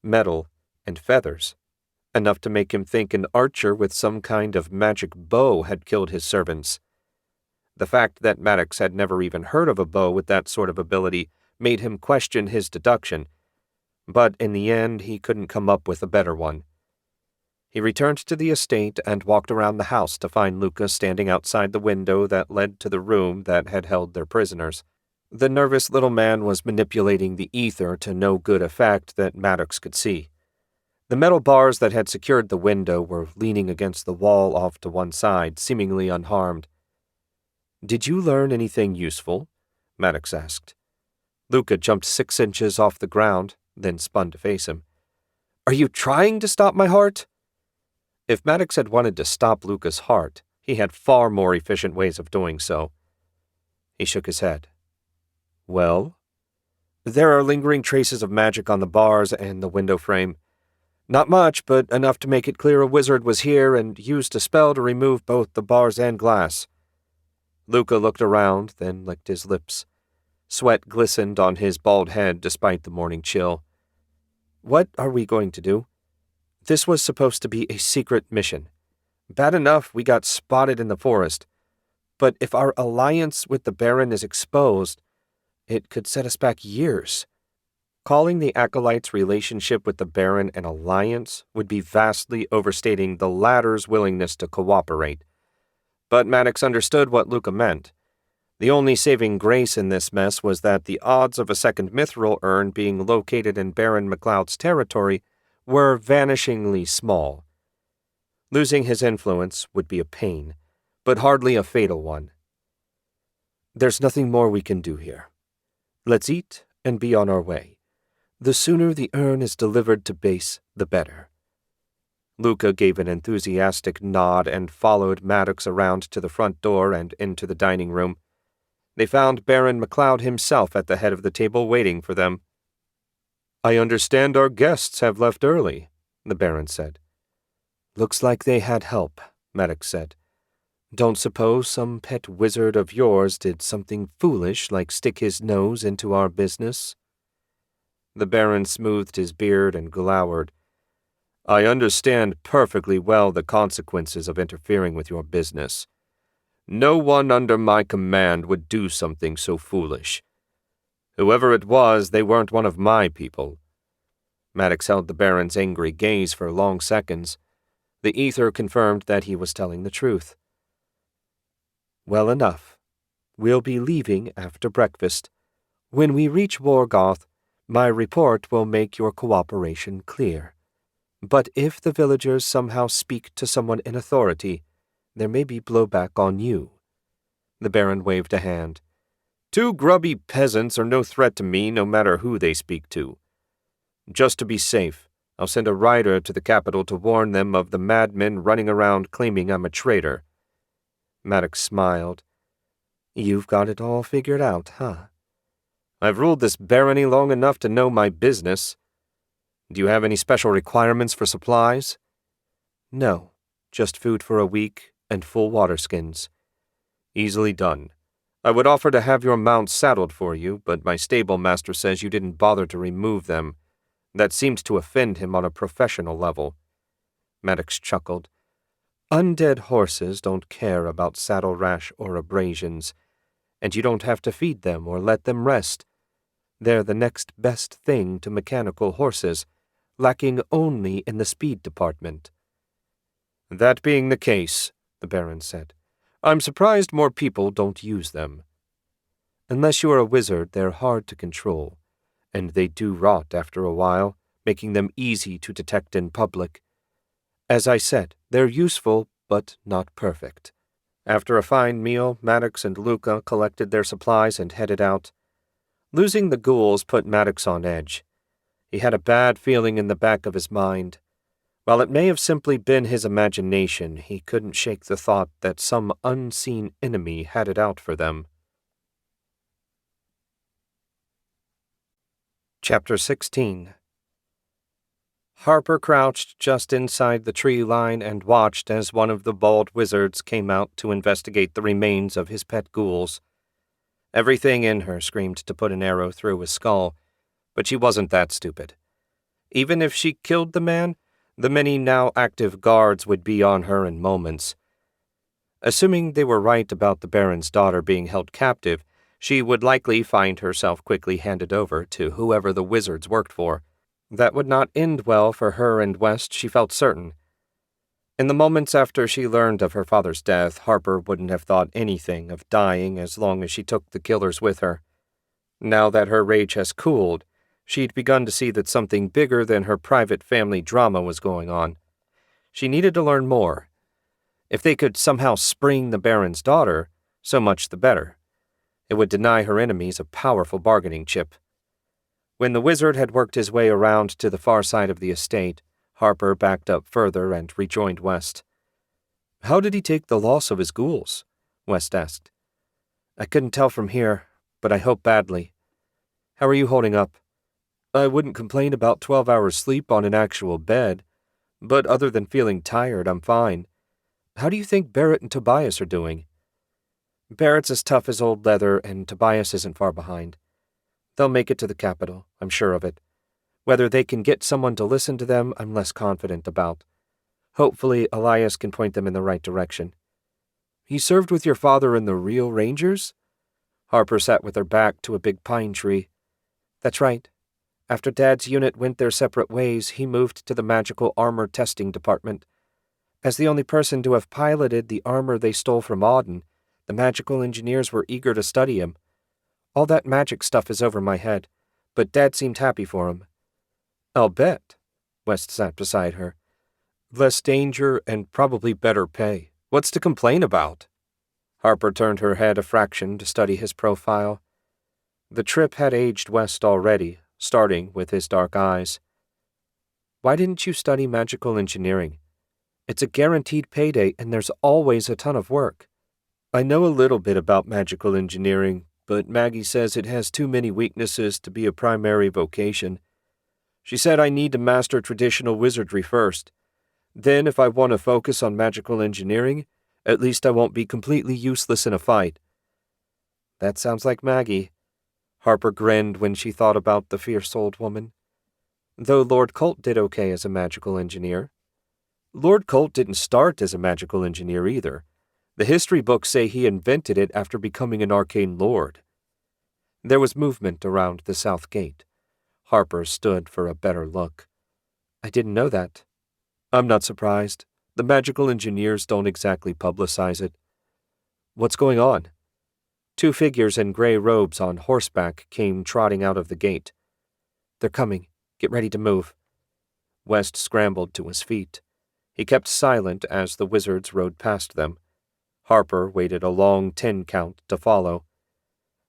metal, and feathers, enough to make him think an archer with some kind of magic bow had killed his servants. The fact that Maddox had never even heard of a bow with that sort of ability made him question his deduction, but in the end he couldn't come up with a better one. He returned to the estate and walked around the house to find Luca standing outside the window that led to the room that had held their prisoners. The nervous little man was manipulating the ether to no good effect that Maddox could see. The metal bars that had secured the window were leaning against the wall off to one side, seemingly unharmed. "Did you learn anything useful?" Maddox asked. Luca jumped 6 inches off the ground, then spun to face him. "Are you trying to stop my heart?" If Maddox had wanted to stop Luca's heart, he had far more efficient ways of doing so. He shook his head. "Well?" "There are lingering traces of magic on the bars and the window frame. Not much, but enough to make it clear a wizard was here and used a spell to remove both the bars and glass." Luca looked around, then licked his lips. Sweat glistened on his bald head despite the morning chill. "What are we going to do? This was supposed to be a secret mission. Bad enough we got spotted in the forest, but if our alliance with the Baron is exposed, it could set us back years." Calling the Acolyte's relationship with the Baron an alliance would be vastly overstating the latter's willingness to cooperate. But Maddox understood what Luca meant. The only saving grace in this mess was that the odds of a second mithril urn being located in Baron MacLeod's territory were vanishingly small. Losing his influence would be a pain, but hardly a fatal one. "There's nothing more we can do here. Let's eat and be on our way. The sooner the urn is delivered to base, the better." Luca gave an enthusiastic nod and followed Maddox around to the front door and into the dining room. They found Baron MacLeod himself at the head of the table waiting for them. "I understand our guests have left early," the Baron said. "Looks like they had help," Maddox said. "Don't suppose some pet wizard of yours did something foolish like stick his nose into our business?" The Baron smoothed his beard and glowered. "I understand perfectly well the consequences of interfering with your business. No one under my command would do something so foolish. Whoever it was, they weren't one of my people." Maddox held the Baron's angry gaze for long seconds. The ether confirmed that he was telling the truth. "Well enough. We'll be leaving after breakfast. When we reach Morgoth, my report will make your cooperation clear. But if the villagers somehow speak to someone in authority, there may be blowback on you. The Baron waved a hand. 2 grubby peasants are no threat to me, no matter who they speak to. Just to be safe, I'll send a rider to the capital to warn them of the madmen running around claiming I'm a traitor. Maddox smiled. You've got it all figured out, huh? I've ruled this barony long enough to know my business. Do you have any special requirements for supplies? No, just food for a week and full water skins. Easily done. I would offer to have your mounts saddled for you, but my stable master says you didn't bother to remove them. That seemed to offend him on a professional level. Maddox chuckled. Undead horses don't care about saddle rash or abrasions, and you don't have to feed them or let them rest. They're the next best thing to mechanical horses, lacking only in the speed department. That being the case, the Baron said, I'm surprised more people don't use them. Unless you are a wizard, they're hard to control, and they do rot after a while, making them easy to detect in public. As I said, they're useful, but not perfect. After a fine meal, Maddox and Luca collected their supplies and headed out. Losing the ghouls put Maddox on edge. He had a bad feeling in the back of his mind. While it may have simply been his imagination, he couldn't shake the thought that some unseen enemy had it out for them. Chapter 16. Harper crouched just inside the tree line and watched as one of the bald wizards came out to investigate the remains of his pet ghouls. Everything in her screamed to put an arrow through his skull, but she wasn't that stupid. Even if she killed the man, the many now active guards would be on her in moments. Assuming they were right about the Baron's daughter being held captive, she would likely find herself quickly handed over to whoever the wizards worked for. That would not end well for her and West, she felt certain. In the moments after she learned of her father's death, Harper wouldn't have thought anything of dying as long as she took the killers with her. Now that her rage has cooled, she'd begun to see that something bigger than her private family drama was going on. She needed to learn more. If they could somehow spring the Baron's daughter, so much the better. It would deny her enemies a powerful bargaining chip. When the wizard had worked his way around to the far side of the estate, Harper backed up further and rejoined West. How did he take the loss of his ghouls? West asked. I couldn't tell from here, but I hope badly. How are you holding up? I wouldn't complain about 12 hours sleep on an actual bed, but other than feeling tired, I'm fine. How do you think Barrett and Tobias are doing? Barrett's as tough as old leather, and Tobias isn't far behind. They'll make it to the capital, I'm sure of it. Whether they can get someone to listen to them, I'm less confident about. Hopefully, Elias can point them in the right direction. He served with your father in the real Rangers? Harper sat with her back to a big pine tree. That's right. After Dad's unit went their separate ways, he moved to the magical armor testing department. As the only person to have piloted the armor they stole from Auden, the magical engineers were eager to study him. All that magic stuff is over my head, but Dad seemed happy for him. I'll bet. West sat beside her. Less danger and probably better pay. What's to complain about? Harper turned her head a fraction to study his profile. The trip had aged West already, starting with his dark eyes. Why didn't you study magical engineering? It's a guaranteed payday and there's always a ton of work. I know a little bit about magical engineering, but Maggie says it has too many weaknesses to be a primary vocation. She said I need to master traditional wizardry first. Then, if I want to focus on magical engineering, at least I won't be completely useless in a fight. That sounds like Maggie. Harper grinned when she thought about the fierce old woman. Though Lord Colt did okay as a magical engineer. Lord Colt didn't start as a magical engineer either. The history books say he invented it after becoming an arcane lord. There was movement around the south gate. Harper stood for a better look. I didn't know that. I'm not surprised. The magical engineers don't exactly publicize it. What's going on? 2 figures in gray robes on horseback came trotting out of the gate. They're coming. Get ready to move. West scrambled to his feet. He kept silent as the wizards rode past them. Harper waited a long 10 count to follow.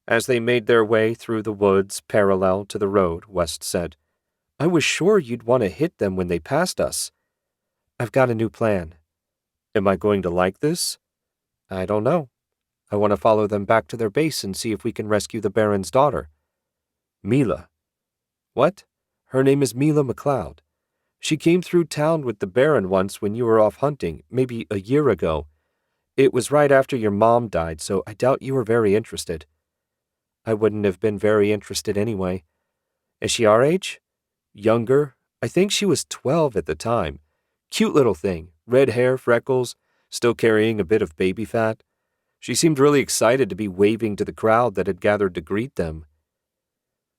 As they made their way through the woods parallel to the road, West said, "I was sure you'd want to hit them when they passed us." "I've got a new plan." "Am I going to like this?" "I don't know. I want to follow them back to their base and see if we can rescue the Baron's daughter." "Mila." "What? Her name is Mila McLeod. She came through town with the Baron once when you were off hunting, maybe a year ago. It was right after your mom died, so I doubt you were very interested." "I wouldn't have been very interested anyway." "Is she our age?" "Younger. I think she was 12 at the time. Cute little thing, red hair, freckles, still carrying a bit of baby fat. She seemed really excited to be waving to the crowd that had gathered to greet them."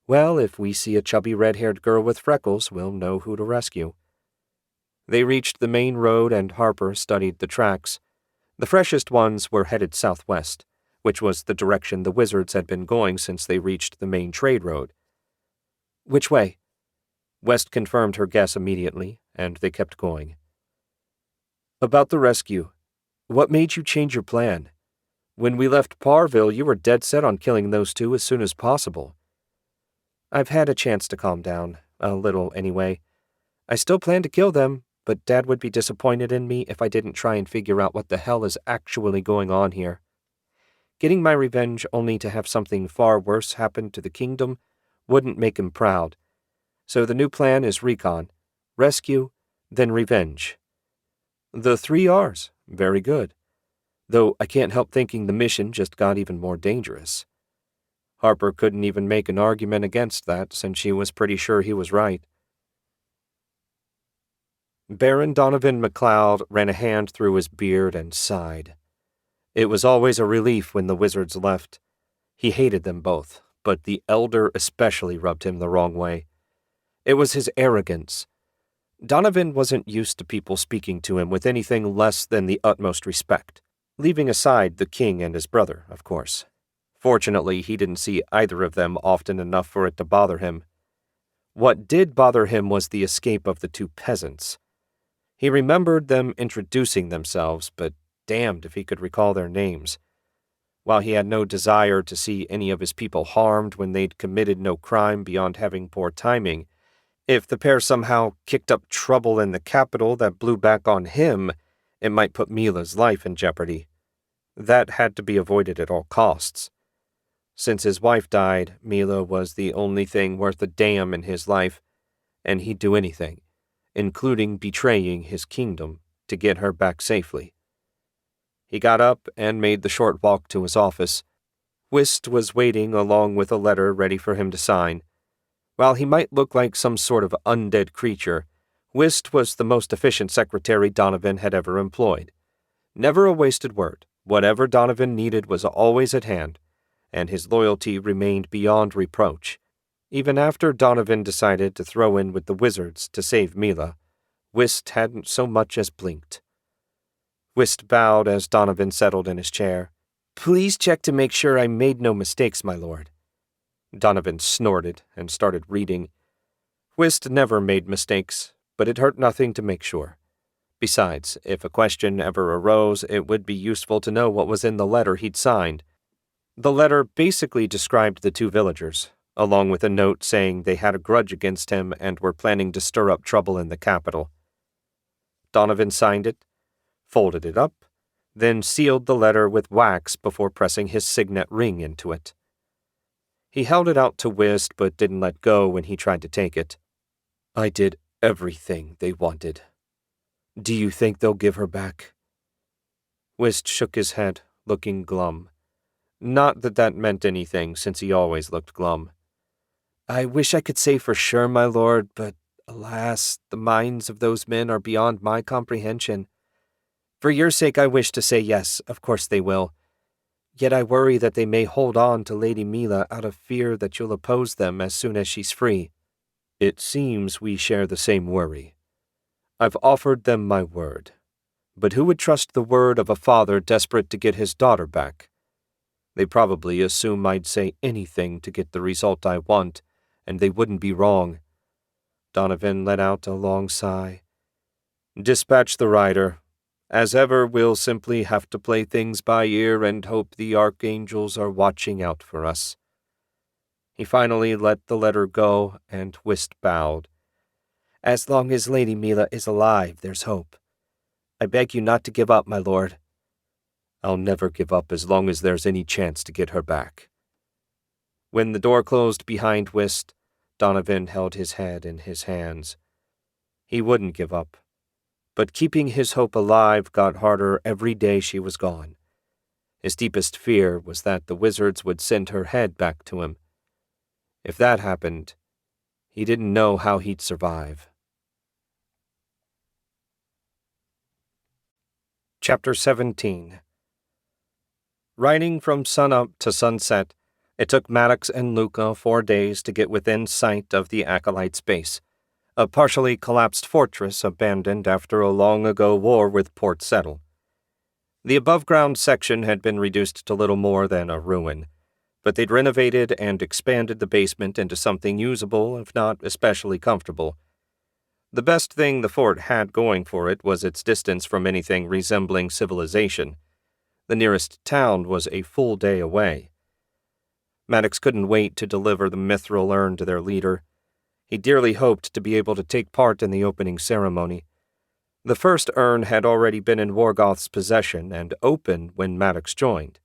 "Well, if we see a chubby red-haired girl with freckles, we'll know who to rescue." They reached the main road and Harper studied the tracks. The freshest ones were headed southwest, which was the direction the wizards had been going since they reached the main trade road. "Which way?" West confirmed her guess immediately, and they kept going. "About the rescue. What made you change your plan? When we left Parville, you were dead set on killing those two as soon as possible." "I've had a chance to calm down, a little anyway. I still plan to kill them, but Dad would be disappointed in me if I didn't try and figure out what the hell is actually going on here. Getting my revenge only to have something far worse happen to the kingdom wouldn't make him proud. So the new plan is recon, rescue, then revenge. The 3 R's. Very good. Though I can't help thinking the mission just got even more dangerous." Harper couldn't even make an argument against that, since she was pretty sure he was right. Baron Donovan MacLeod ran a hand through his beard and sighed. It was always a relief when the wizards left. He hated them both, but the elder especially rubbed him the wrong way. It was his arrogance. Donovan wasn't used to people speaking to him with anything less than the utmost respect, leaving aside the king and his brother, of course. Fortunately, he didn't see either of them often enough for it to bother him. What did bother him was the escape of the 2 peasants. He remembered them introducing themselves, but damned if he could recall their names. While he had no desire to see any of his people harmed when they'd committed no crime beyond having poor timing, if the pair somehow kicked up trouble in the capital that blew back on him, it might put Mila's life in jeopardy. That had to be avoided at all costs. Since his wife died, Mila was the only thing worth a damn in his life, and he'd do anything, including betraying his kingdom, to get her back safely. He got up and made the short walk to his office. Whist was waiting along with a letter ready for him to sign. While he might look like some sort of undead creature, Whist was the most efficient secretary Donovan had ever employed. Never a wasted word. Whatever Donovan needed was always at hand, and his loyalty remained beyond reproach. Even after Donovan decided to throw in with the wizards to save Mila, Whist hadn't so much as blinked. Whist bowed as Donovan settled in his chair. "Please check to make sure I made no mistakes, my lord." Donovan snorted and started reading. Whist never made mistakes, but it hurt nothing to make sure. Besides, if a question ever arose, it would be useful to know what was in the letter he'd signed. The letter basically described the 2 villagers, along with a note saying they had a grudge against him and were planning to stir up trouble in the capital. Donovan signed it, folded it up, then sealed the letter with wax before pressing his signet ring into it. He held it out to Whist but didn't let go when he tried to take it. "I did everything they wanted. Do you think they'll give her back?" Whist shook his head, looking glum. Not that that meant anything, since he always looked glum. "I wish I could say for sure, my lord, but alas, the minds of those men are beyond my comprehension. For your sake I wish to say yes, of course they will. Yet I worry that they may hold on to Lady Mila out of fear that you'll oppose them as soon as she's free." "It seems we share the same worry. I've offered them my word. But who would trust the word of a father desperate to get his daughter back? They probably assume I'd say anything to get the result I want, and they wouldn't be wrong." Donovan let out a long sigh. "Dispatch the rider. As ever, we'll simply have to play things by ear and hope the archangels are watching out for us." He finally let the letter go, and Whist bowed. "As long as Lady Mila is alive, there's hope. I beg you not to give up, my lord." "I'll never give up as long as there's any chance to get her back." When the door closed behind Whist, Donovan held his head in his hands. He wouldn't give up, but keeping his hope alive got harder every day she was gone. His deepest fear was that the wizards would send her head back to him. If that happened, he didn't know how he'd survive. Chapter 17. Riding from sunup to sunset, it took Maddox and Luca 4 days to get within sight of the Acolyte's base, a partially collapsed fortress abandoned after a long-ago war with Port Settle. The above-ground section had been reduced to little more than a ruin, but they'd renovated and expanded the basement into something usable, if not especially comfortable. The best thing the fort had going for it was its distance from anything resembling civilization. The nearest town was a full day away. Maddox couldn't wait to deliver the mithril urn to their leader. He dearly hoped to be able to take part in the opening ceremony. The first urn had already been in Wargoth's possession and open when Maddox joined.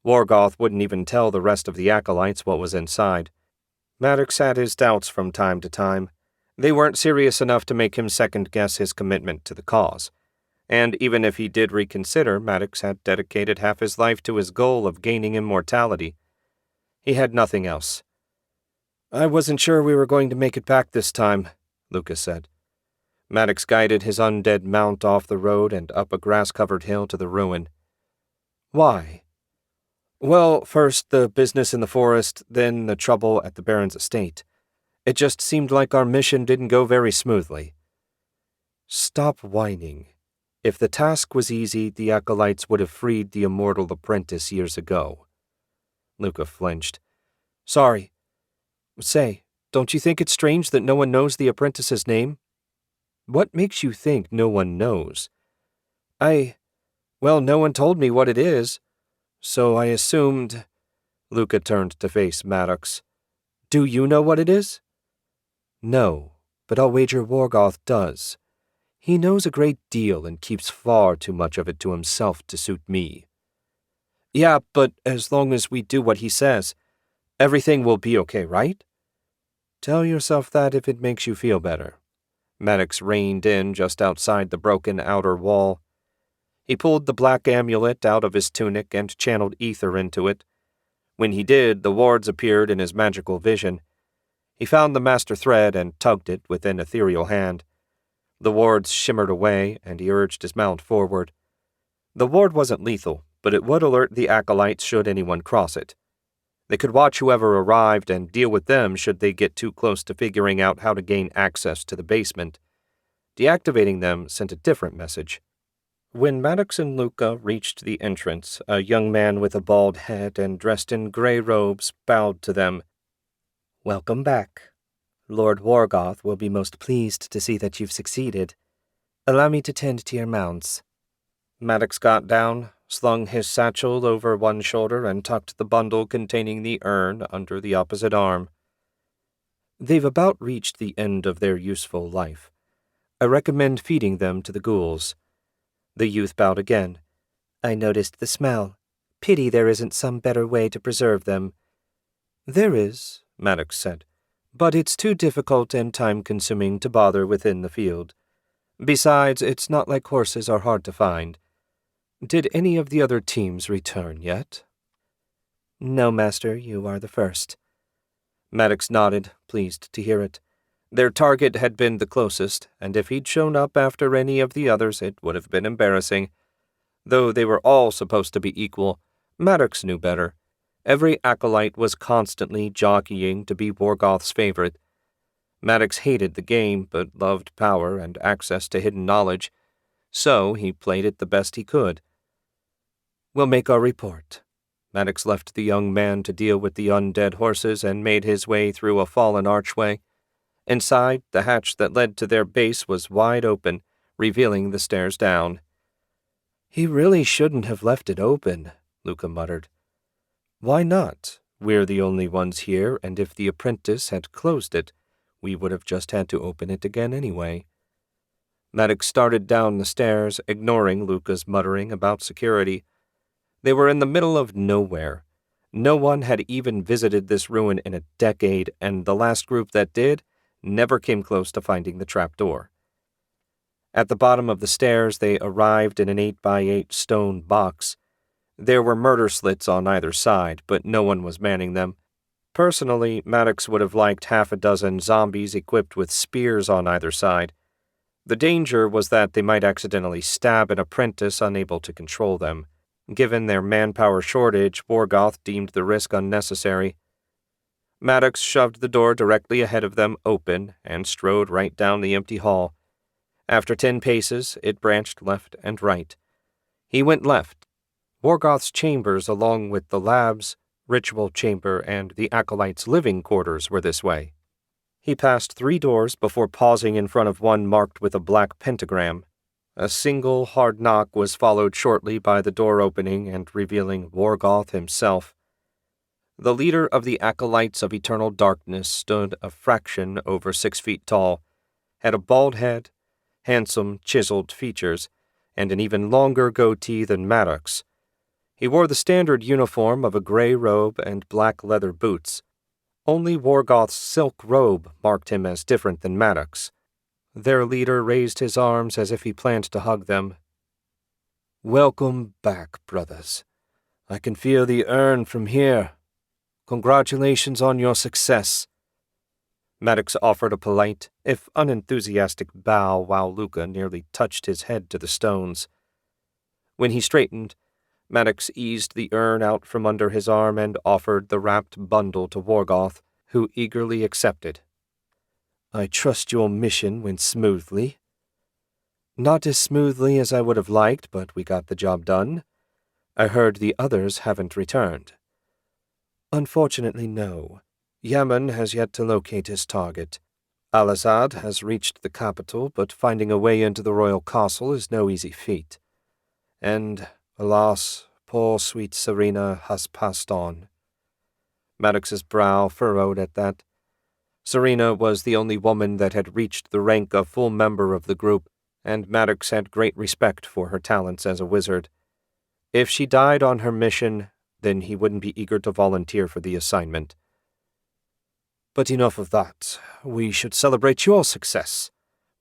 Wargoth wouldn't even tell the rest of the acolytes what was inside. Maddox had his doubts from time to time. They weren't serious enough to make him second-guess his commitment to the cause. And even if he did reconsider, Maddox had dedicated half his life to his goal of gaining immortality. He had nothing else. "I wasn't sure we were going to make it back this time," Lucas said. Maddox guided his undead mount off the road and up a grass-covered hill to the ruin. "Why?" "Well, first the business in the forest, then the trouble at the Baron's estate. It just seemed like our mission didn't go very smoothly." "Stop whining. If the task was easy, the acolytes would have freed the immortal apprentice years ago." Luca flinched. "Sorry. Say, don't you think it's strange that no one knows the apprentice's name?" "What makes you think no one knows?" Well, no one told me what it is, so I assumed—" Luca turned to face Maddox. "Do you know what it is?" "No, but I'll wager Wargoth does. He knows a great deal and keeps far too much of it to himself to suit me." "Yeah, but as long as we do what he says, everything will be okay, right?" "Tell yourself that if it makes you feel better." Maddox reined in just outside the broken outer wall. He pulled the black amulet out of his tunic and channeled ether into it. When he did, the wards appeared in his magical vision. He found the master thread and tugged it with an ethereal hand. The wards shimmered away, and he urged his mount forward. The ward wasn't lethal, but it would alert the acolytes should anyone cross it. They could watch whoever arrived and deal with them should they get too close to figuring out how to gain access to the basement. Deactivating them sent a different message. When Maddox and Luca reached the entrance, a young man with a bald head and dressed in grey robes bowed to them. "Welcome back. Lord Wargoth will be most pleased to see that you've succeeded. Allow me to tend to your mounts." Maddox got down, slung his satchel over one shoulder, and tucked the bundle containing the urn under the opposite arm. "They've about reached the end of their useful life. I recommend feeding them to the ghouls." The youth bowed again. "I noticed the smell. Pity there isn't some better way to preserve them." "There is," Maddox said, "but it's too difficult and time-consuming to bother within the field. Besides, it's not like horses are hard to find. Did any of the other teams return yet?" "No, Master, you are the first." Maddox nodded, pleased to hear it. Their target had been the closest, and if he'd shown up after any of the others, it would have been embarrassing. Though they were all supposed to be equal, Maddox knew better. Every acolyte was constantly jockeying to be Wargoth's favorite. Maddox hated the game, but loved power and access to hidden knowledge, so he played it the best he could. "We'll make our report." Maddox left the young man to deal with the undead horses and made his way through a fallen archway. Inside, the hatch that led to their base was wide open, revealing the stairs down. He really shouldn't have left it open, Luca muttered. Why not? We're the only ones here, and if the apprentice had closed it, we would have just had to open it again anyway. Maddox started down the stairs, ignoring Luca's muttering about security. They were in the middle of nowhere. No one had even visited this ruin in a decade, and the last group that did never came close to finding the trapdoor. At the bottom of the stairs, they arrived in an 8x8 stone box. There were murder slits on either side, but no one was manning them. Personally, Maddox would have liked half a dozen zombies equipped with spears on either side. The danger was that they might accidentally stab an apprentice unable to control them. Given their manpower shortage, Wargoth deemed the risk unnecessary. Maddox shoved the door directly ahead of them open and strode right down the empty hall. After 10 paces, it branched left and right. He went left. Wargoth's chambers, along with the labs, ritual chamber, and the acolyte's living quarters were this way. He passed 3 doors before pausing in front of one marked with a black pentagram. A single hard knock was followed shortly by the door opening and revealing Wargoth himself. The leader of the Acolytes of Eternal Darkness stood a fraction over 6 feet tall, had a bald head, handsome, chiseled features, and an even longer goatee than Maddox. He wore the standard uniform of a gray robe and black leather boots. Only Wargoth's silk robe marked him as different than Maddox. Their leader raised his arms as if he planned to hug them. "Welcome back, brothers. I can feel the urn from here. Congratulations on your success." Maddox offered a polite, if unenthusiastic, bow while Luca nearly touched his head to the stones. When he straightened, Maddox eased the urn out from under his arm and offered the wrapped bundle to Wargoth, who eagerly accepted. "I trust your mission went smoothly." "Not as smoothly as I would have liked, but we got the job done. I heard the others haven't returned." "Unfortunately, no. Yaman has yet to locate his target. Al-Azad has reached the capital, but finding a way into the royal castle is no easy feat. And, alas, poor sweet Serena has passed on." Maddox's brow furrowed at that. Serena was the only woman that had reached the rank of full member of the group, and Maddox had great respect for her talents as a wizard. If she died on her mission, then he wouldn't be eager to volunteer for the assignment. "But enough of that. We should celebrate your success,"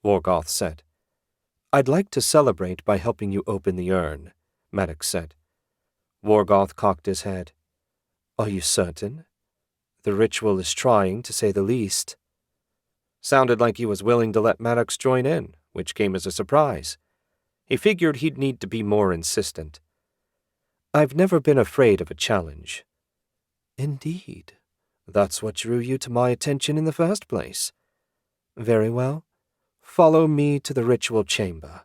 Wargoth said. "I'd like to celebrate by helping you open the urn," Maddox said. Wargoth cocked his head. "Are you certain? The ritual is trying, to say the least." Sounded like he was willing to let Maddox join in, which came as a surprise. He figured he'd need to be more insistent. "I've never been afraid of a challenge." "Indeed. That's what drew you to my attention in the first place. Very well. Follow me to the ritual chamber."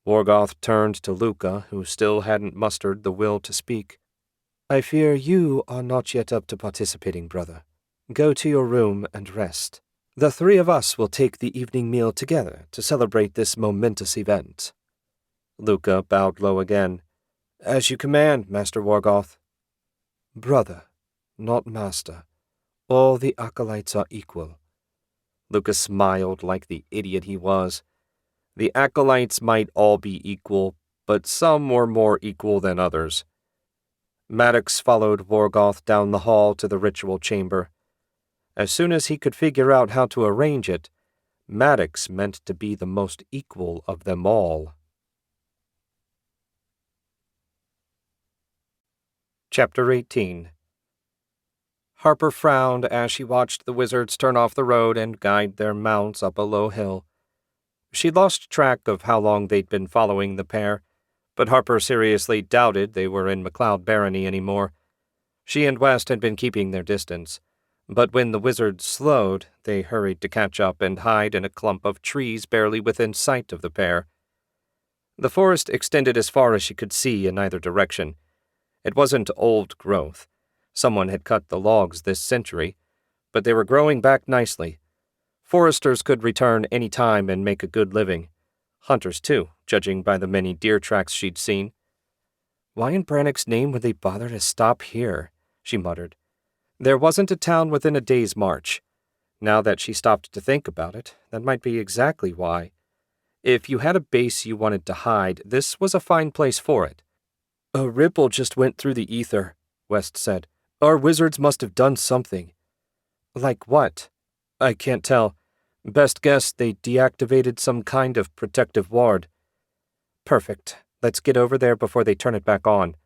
Wargoth turned to Luca, who still hadn't mustered the will to speak. "I fear you are not yet up to participating, brother. Go to your room and rest. The 3 of us will take the evening meal together to celebrate this momentous event." Luca bowed low again. "As you command, Master Wargoth." "Brother, not master. All the acolytes are equal." Luca smiled like the idiot he was. The acolytes might all be equal, but some were more equal than others. Maddox followed Wargoth down the hall to the ritual chamber. As soon as he could figure out how to arrange it, Maddox meant to be the most equal of them all. Chapter 18. Harper frowned as she watched the wizards turn off the road and guide their mounts up a low hill. She lost track of how long they'd been following the pair, but Harper seriously doubted they were in McLeod Barony anymore. She and West had been keeping their distance, but when the wizards slowed, they hurried to catch up and hide in a clump of trees barely within sight of the pair. The forest extended as far as she could see in either direction. It wasn't old growth. Someone had cut the logs this century, but they were growing back nicely. Foresters could return any time and make a good living. Hunters, too, judging by the many deer tracks she'd seen. Why in Brannock's name would they bother to stop here? She muttered. There wasn't a town within a day's march. Now that she stopped to think about it, that might be exactly why. If you had a base you wanted to hide, this was a fine place for it. A ripple just went through the ether, West said. Our wizards must have done something. Like what? I can't tell. Best guess they deactivated some kind of protective ward. Perfect. Let's get over there before they turn it back on.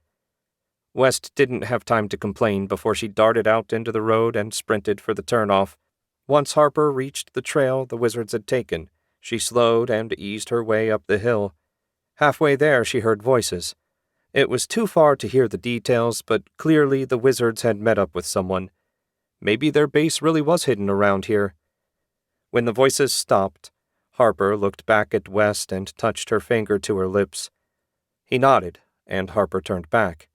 West didn't have time to complain before she darted out into the road and sprinted for the turnoff. Once Harper reached the trail the wizards had taken, she slowed and eased her way up the hill. Halfway there she heard voices. It was too far to hear the details, but clearly the wizards had met up with someone. Maybe their base really was hidden around here. When the voices stopped, Harper looked back at West and touched her finger to her lips. He nodded, and Harper turned back.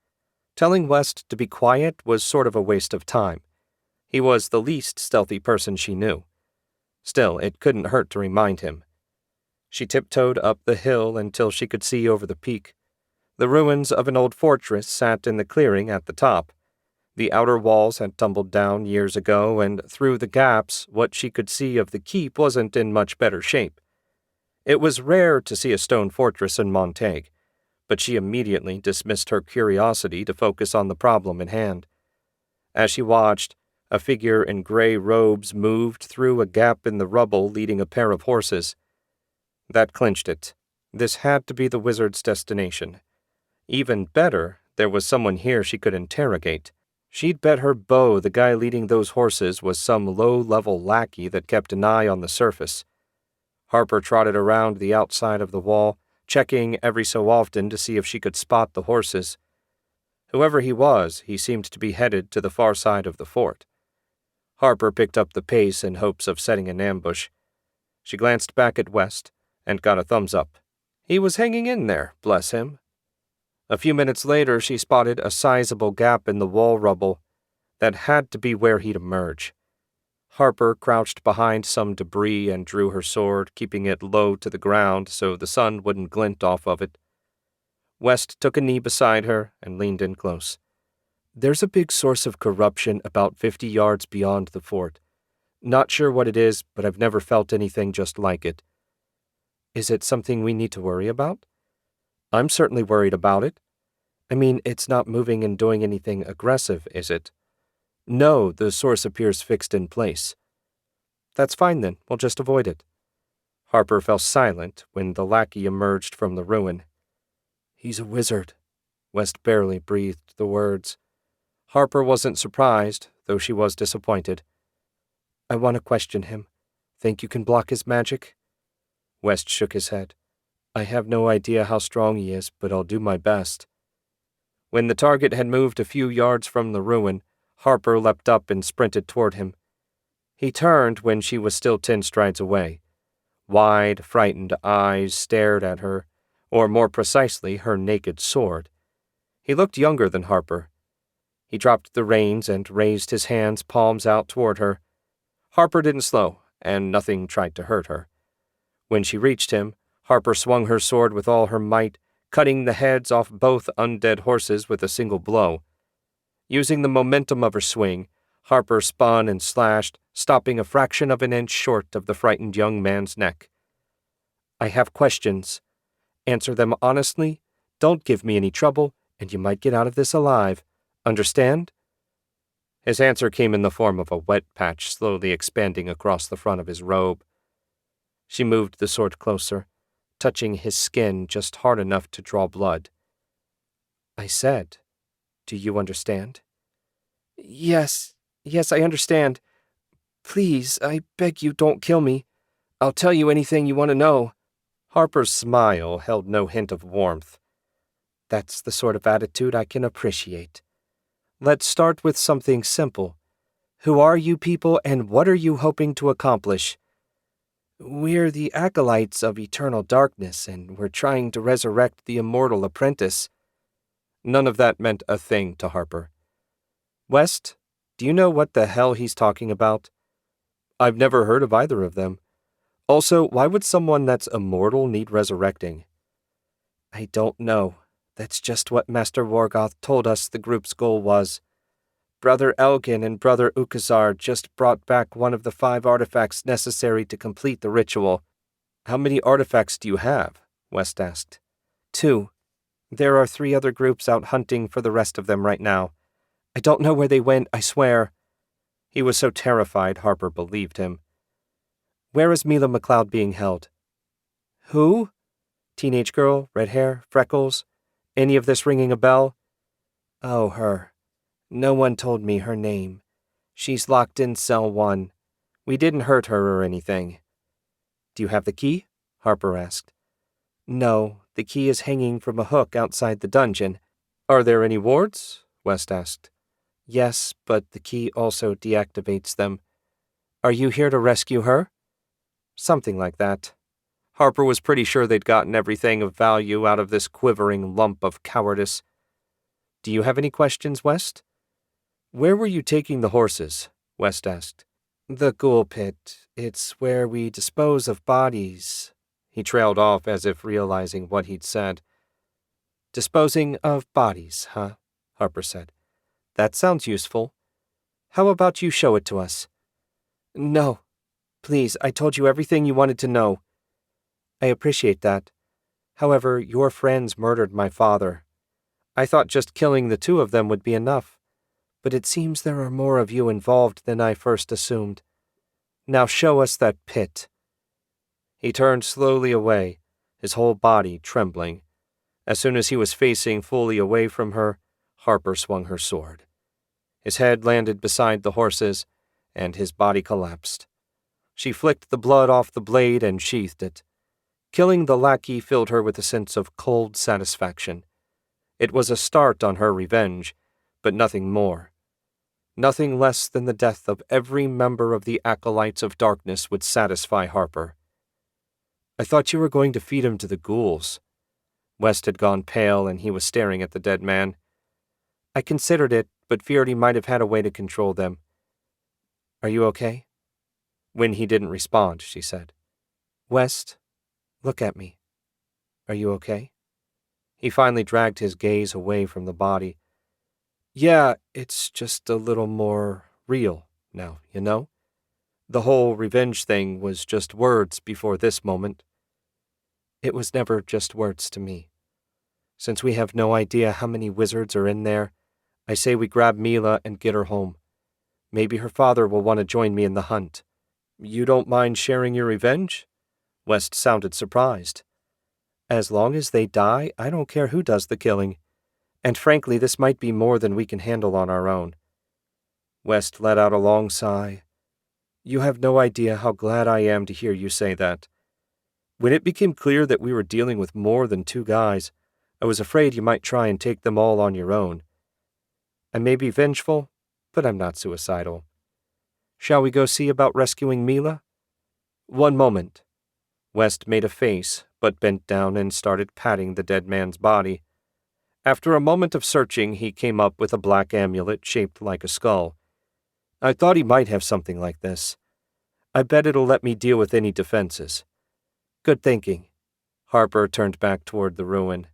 Telling West to be quiet was sort of a waste of time. He was the least stealthy person she knew. Still, it couldn't hurt to remind him. She tiptoed up the hill until she could see over the peak. The ruins of an old fortress sat in the clearing at the top. The outer walls had tumbled down years ago, and through the gaps, what she could see of the keep wasn't in much better shape. It was rare to see a stone fortress in Montague, but she immediately dismissed her curiosity to focus on the problem in hand. As she watched, a figure in gray robes moved through a gap in the rubble leading a pair of horses. That clinched it. This had to be the wizard's destination. Even better, there was someone here she could interrogate. She'd bet her bow the guy leading those horses was some low-level lackey that kept an eye on the surface. Harper trotted around the outside of the wall, checking every so often to see if she could spot the horses. Whoever he was, he seemed to be headed to the far side of the fort. Harper picked up the pace in hopes of setting an ambush. She glanced back at West and got a thumbs up. He was hanging in there, bless him. A few minutes later, she spotted a sizable gap in the wall rubble. That had to be where he'd emerge. Harper crouched behind some debris and drew her sword, keeping it low to the ground so the sun wouldn't glint off of it. West took a knee beside her and leaned in close. There's a big source of corruption about 50 yards beyond the fort. Not sure what it is, but I've never felt anything just like it. Is it something we need to worry about? I'm certainly worried about it. I mean, it's not moving and doing anything aggressive, is it? No, the source appears fixed in place. That's fine then, we'll just avoid it. Harper fell silent when the lackey emerged from the ruin. He's a wizard. West barely breathed the words. Harper wasn't surprised, though she was disappointed. I want to question him. Think you can block his magic? West shook his head. I have no idea how strong he is, but I'll do my best. When the target had moved a few yards from the ruin, Harper leapt up and sprinted toward him. He turned when she was still 10 strides away. Wide, frightened eyes stared at her, or more precisely, her naked sword. He looked younger than Harper. He dropped the reins and raised his hands, palms out toward her. Harper didn't slow, and nothing tried to hurt her. When she reached him, Harper swung her sword with all her might, cutting the heads off both undead horses with a single blow. Using the momentum of her swing, Harper spun and slashed, stopping a fraction of an inch short of the frightened young man's neck. I have questions. Answer them honestly. Don't give me any trouble, and you might get out of this alive. Understand? His answer came in the form of a wet patch slowly expanding across the front of his robe. She moved the sword closer, touching his skin just hard enough to draw blood. I said, do you understand? Yes, I understand. Please, I beg you, don't kill me. I'll tell you anything you want to know. Harper's smile held no hint of warmth. That's the sort of attitude I can appreciate. Let's start with something simple. Who are you people, and what are you hoping to accomplish? We're the acolytes of eternal darkness, and we're trying to resurrect the immortal apprentice. None of that meant a thing to Harper. West, do you know what the hell he's talking about? I've never heard of either of them. Also, why would someone that's immortal need resurrecting? I don't know. That's just what Master Wargoth told us the group's goal was. Brother Elgin and Brother Ukazar just brought back one of the 5 artifacts necessary to complete the ritual. How many artifacts do you have? West asked. 2. There are 3 other groups out hunting for the rest of them right now. I don't know where they went, I swear. He was so terrified Harper believed him. Where is Mila McLeod being held? Who? Teenage girl, red hair, freckles. Any of this ringing a bell? Oh, her. No one told me her name. She's locked in cell 1. We didn't hurt her or anything. Do you have the key? Harper asked. No, the key is hanging from a hook outside the dungeon. Are there any wards? West asked. Yes, but the key also deactivates them. Are you here to rescue her? Something like that. Harper was pretty sure they'd gotten everything of value out of this quivering lump of cowardice. Do you have any questions, West? Where were you taking the horses? West asked. The ghoul pit. It's where we dispose of bodies. He trailed off as if realizing what he'd said. Disposing of bodies, huh? Harper said. That sounds useful. How about you show it to us? No. Please, I told you everything you wanted to know. I appreciate that. However, your friends murdered my father. I thought just killing the 2 of them would be enough, but it seems there are more of you involved than I first assumed. Now show us that pit. He turned slowly away, his whole body trembling. As soon as he was facing fully away from her, Harper swung her sword. His head landed beside the horses, and his body collapsed. She flicked the blood off the blade and sheathed it. Killing the lackey filled her with a sense of cold satisfaction. It was a start on her revenge, but nothing more. Nothing less than the death of every member of the Acolytes of Darkness would satisfy Harper. I thought you were going to feed him to the ghouls. West had gone pale, and he was staring at the dead man. I considered it, but feared he might have had a way to control them. Are you okay? When he didn't respond, she said. West, look at me. Are you okay? He finally dragged his gaze away from the body. Yeah, it's just a little more real now, you know? The whole revenge thing was just words before this moment. It was never just words to me. Since we have no idea how many wizards are in there, I say we grab Mila and get her home. Maybe her father will want to join me in the hunt. You don't mind sharing your revenge? West sounded surprised. As long as they die, I don't care who does the killing. And frankly, this might be more than we can handle on our own. West let out a long sigh. You have no idea how glad I am to hear you say that. When it became clear that we were dealing with more than 2 guys, I was afraid you might try and take them all on your own. I may be vengeful, but I'm not suicidal. Shall we go see about rescuing Mila? One moment. West made a face, but bent down and started patting the dead man's body. After a moment of searching, he came up with a black amulet shaped like a skull. I thought he might have something like this. I bet it'll let me deal with any defenses. Good thinking. Harper turned back toward the ruin.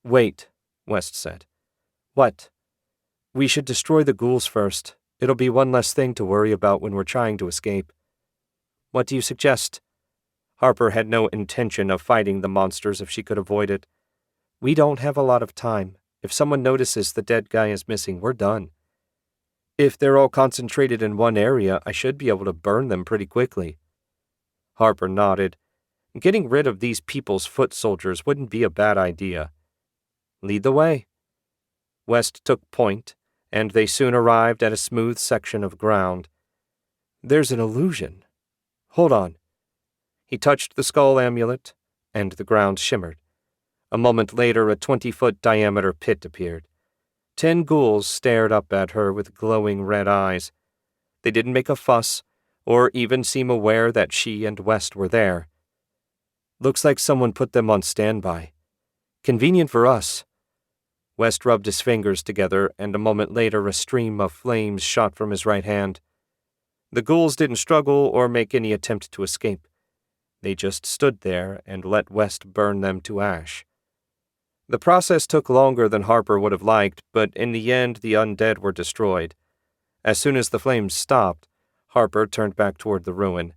Wait, West said. What? We should destroy the ghouls first. It'll be one less thing to worry about when we're trying to escape. What do you suggest? Harper had no intention of fighting the monsters if she could avoid it. We don't have a lot of time. If someone notices the dead guy is missing, we're done. If they're all concentrated in one area, I should be able to burn them pretty quickly. Harper nodded. Getting rid of these people's foot soldiers wouldn't be a bad idea. Lead the way. West took point, and they soon arrived at a smooth section of ground. There's an illusion. Hold on. He touched the skull amulet, and the ground shimmered. A moment later, a 20-foot diameter pit appeared. 10 ghouls stared up at her with glowing red eyes. They didn't make a fuss, or even seem aware that she and West were there. Looks like someone put them on standby. Convenient for us. West rubbed his fingers together, and a moment later a stream of flames shot from his right hand. The ghouls didn't struggle or make any attempt to escape. They just stood there and let West burn them to ash. The process took longer than Harper would have liked, but in the end the undead were destroyed. As soon as the flames stopped, Harper turned back toward the ruin.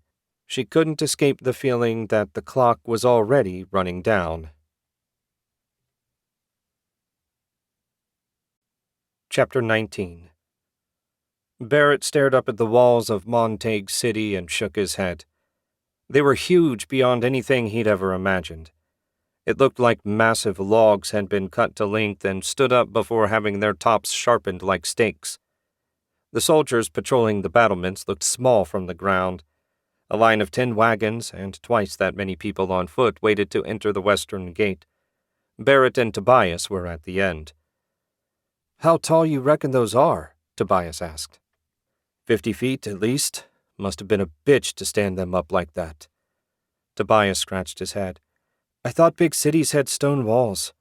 She couldn't escape the feeling that the clock was already running down. Chapter 19. Barrett stared up at the walls of Montague City and shook his head. They were huge beyond anything he'd ever imagined. It looked like massive logs had been cut to length and stood up before having their tops sharpened like stakes. The soldiers patrolling the battlements looked small from the ground. A line of 10 wagons and twice that many people on foot waited to enter the western gate. Barrett and Tobias were at the end. "How tall you reckon those are?" Tobias asked. 50 feet, at least. Must have been a bitch to stand them up like that. Tobias scratched his head. "I thought big cities had stone walls."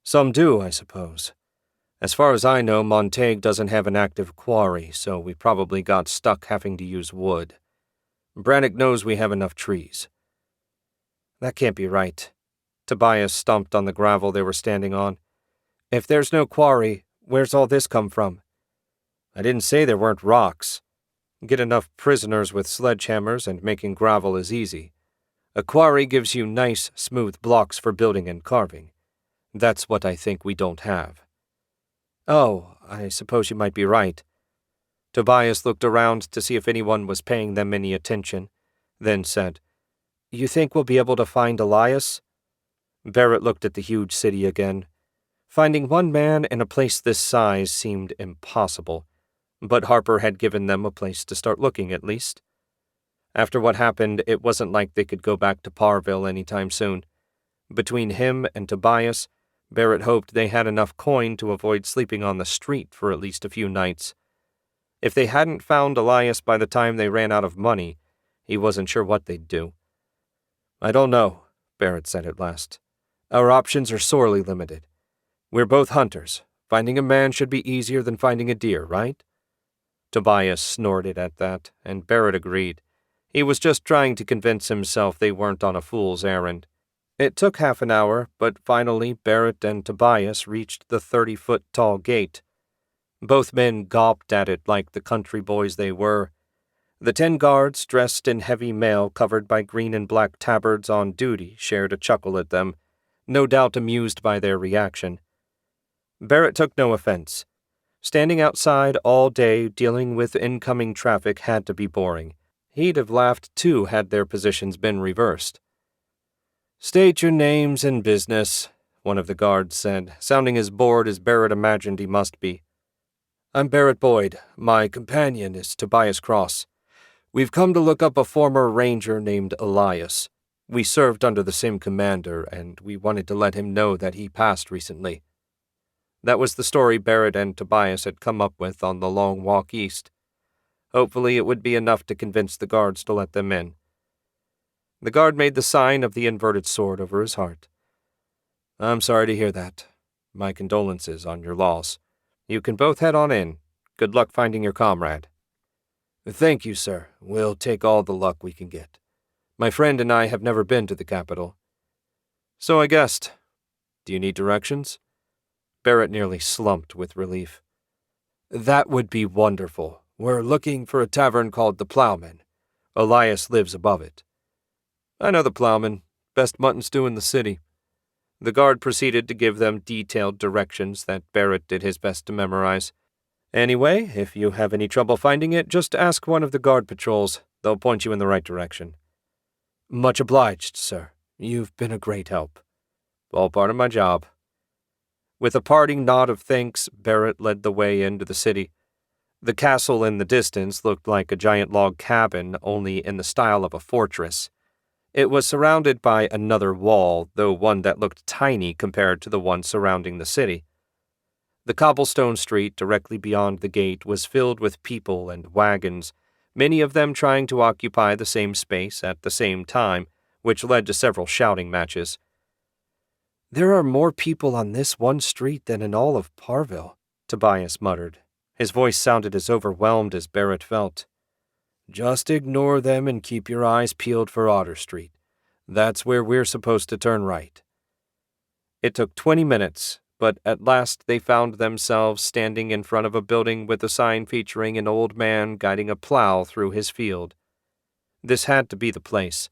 "Some do, I suppose. As far as I know, Montague doesn't have an active quarry, so we probably got stuck having to use wood. Brannock knows we have enough trees." "That can't be right." Tobias stomped on the gravel they were standing on. "If there's no quarry, where's all this come from?" "I didn't say there weren't rocks. Get enough prisoners with sledgehammers and making gravel is easy. A quarry gives you nice, smooth blocks for building and carving. That's what I think we don't have." "Oh, I suppose you might be right." Tobias looked around to see if anyone was paying them any attention, then said, "You think we'll be able to find Elias?" Barrett looked at the huge city again. Finding one man in a place this size seemed impossible, but Harper had given them a place to start looking at least. After what happened, it wasn't like they could go back to Parville anytime soon. Between him and Tobias, Barrett hoped they had enough coin to avoid sleeping on the street for at least a few nights. If they hadn't found Elias by the time they ran out of money, he wasn't sure what they'd do. "I don't know," Barrett said at last. "Our options are sorely limited. We're both hunters. Finding a man should be easier than finding a deer, right?" Tobias snorted at that, and Barrett agreed. He was just trying to convince himself they weren't on a fool's errand. It took half an hour, but finally Barrett and Tobias reached the 30-foot-tall gate. Both men gawped at it like the country boys they were. The 10 guards, dressed in heavy mail covered by green and black tabards on duty, shared a chuckle at them, no doubt amused by their reaction. Barrett took no offense. Standing outside all day dealing with incoming traffic had to be boring. He'd have laughed too had their positions been reversed. "State your names and business," one of the guards said, sounding as bored as Barrett imagined he must be. "I'm Barrett Boyd. My companion is Tobias Cross. We've come to look up a former ranger named Elias. We served under the same commander, and we wanted to let him know that he passed recently." That was the story Barrett and Tobias had come up with on the long walk east. Hopefully it would be enough to convince the guards to let them in. The guard made the sign of the inverted sword over his heart. "I'm sorry to hear that. My condolences on your loss. You can both head on in. Good luck finding your comrade." "Thank you, sir. We'll take all the luck we can get. My friend and I have never been to the capital." "So I guessed. Do you need directions?" Barrett nearly slumped with relief. "That would be wonderful. We're looking for a tavern called the Plowman. Elias lives above it." "I know the Plowman. Best mutton stew in the city." The guard proceeded to give them detailed directions that Barrett did his best to memorize. "Anyway, if you have any trouble finding it, just ask one of the guard patrols. They'll point you in the right direction." "Much obliged, sir. You've been a great help." "All part of my job." With a parting nod of thanks, Barrett led the way into the city. The castle in the distance looked like a giant log cabin, only in the style of a fortress. It was surrounded by another wall, though one that looked tiny compared to the one surrounding the city. The cobblestone street directly beyond the gate was filled with people and wagons, many of them trying to occupy the same space at the same time, which led to several shouting matches. "There are more people on this one street than in all of Parville," Tobias muttered. His voice sounded as overwhelmed as Barrett felt. "Just ignore them and keep your eyes peeled for Otter Street. That's where we're supposed to turn right." It took 20 minutes, but at last they found themselves standing in front of a building with a sign featuring an old man guiding a plow through his field. This had to be the place.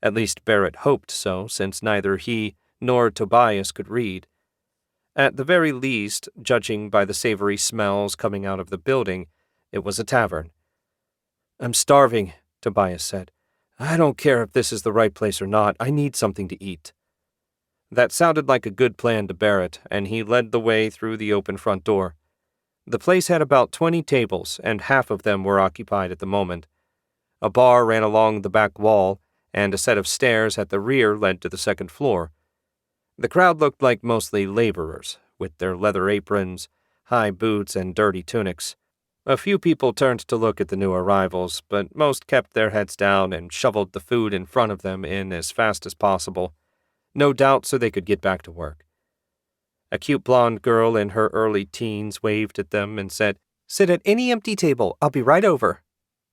At least Barrett hoped so, since neither he nor Tobias could read. At the very least, judging by the savory smells coming out of the building, it was a tavern. "I'm starving," Tobias said. "I don't care if this is the right place or not. I need something to eat." That sounded like a good plan to Barrett, and he led the way through the open front door. The place had about 20 tables, and half of them were occupied at the moment. A bar ran along the back wall, and a set of stairs at the rear led to the second floor. The crowd looked like mostly laborers, with their leather aprons, high boots, and dirty tunics. A few people turned to look at the new arrivals, but most kept their heads down and shoveled the food in front of them in as fast as possible, no doubt so they could get back to work. A cute blonde girl in her early teens waved at them and said, "Sit at any empty table. I'll be right over."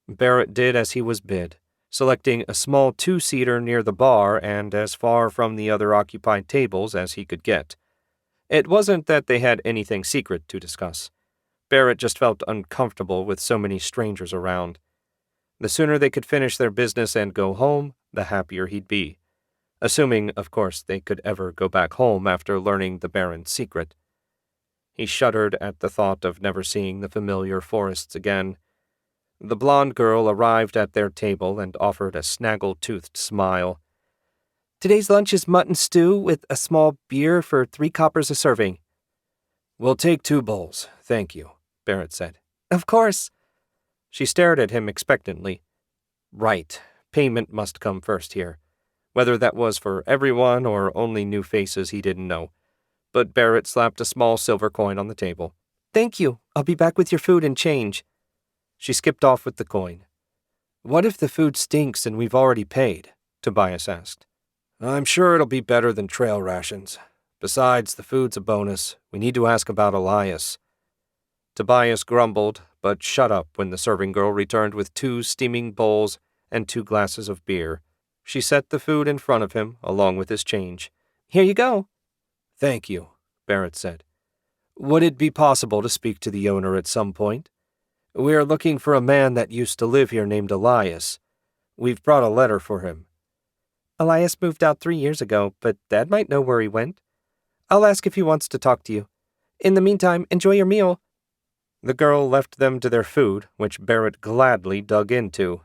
Barrett did as he was bid, selecting a small two-seater near the bar and as far from the other occupied tables as he could get. It wasn't that they had anything secret to discuss. Barrett just felt uncomfortable with so many strangers around. The sooner they could finish their business and go home, the happier he'd be. Assuming, of course, they could ever go back home after learning the Baron's secret. He shuddered at the thought of never seeing the familiar forests again. The blonde girl arrived at their table and offered a snaggle-toothed smile. "Today's lunch is mutton stew with a small beer for 3 coppers a serving." "We'll take 2 bowls, thank you," Barrett said. "Of course." She stared at him expectantly. Right, payment must come first here. Whether that was for everyone or only new faces he didn't know. But Barrett slapped a small silver coin on the table. "Thank you. I'll be back with your food and change." She skipped off with the coin. "What if the food stinks and we've already paid?" Tobias asked. "I'm sure it'll be better than trail rations. Besides, the food's a bonus. We need to ask about Elias." Tobias grumbled, but shut up when the serving girl returned with 2 steaming bowls and 2 glasses of beer. She set the food in front of him, along with his change. "Here you go." "Thank you," Barrett said. "Would it be possible to speak to the owner at some point? We are looking for a man that used to live here named Elias. We've brought a letter for him." "Elias moved out 3 years ago, but Dad might know where he went. I'll ask if he wants to talk to you. In the meantime, enjoy your meal." The girl left them to their food, which Barrett gladly dug into.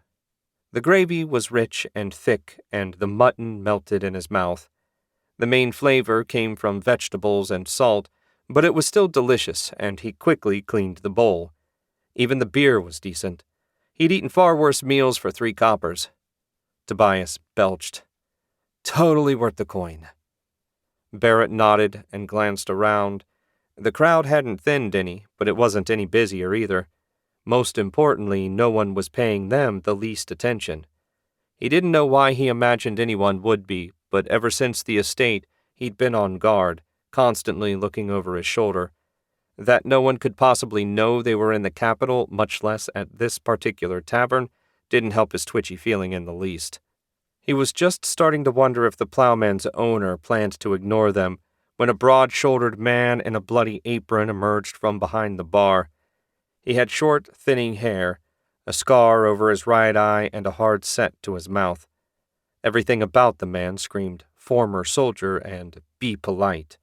The gravy was rich and thick, and the mutton melted in his mouth. The main flavor came from vegetables and salt, but it was still delicious, and he quickly cleaned the bowl. Even the beer was decent. He'd eaten far worse meals for 3 coppers. Tobias belched. "Totally worth the coin." Barrett nodded and glanced around. The crowd hadn't thinned any, but it wasn't any busier either. Most importantly, no one was paying them the least attention. He didn't know why he imagined anyone would be, but ever since the estate, he'd been on guard, constantly looking over his shoulder. That no one could possibly know they were in the capital, much less at this particular tavern, didn't help his twitchy feeling in the least. He was just starting to wonder if the plowman's owner planned to ignore them, when a broad-shouldered man in a bloody apron emerged from behind the bar. He had short, thinning hair, a scar over his right eye, and a hard set to his mouth. Everything about the man screamed former soldier and be polite.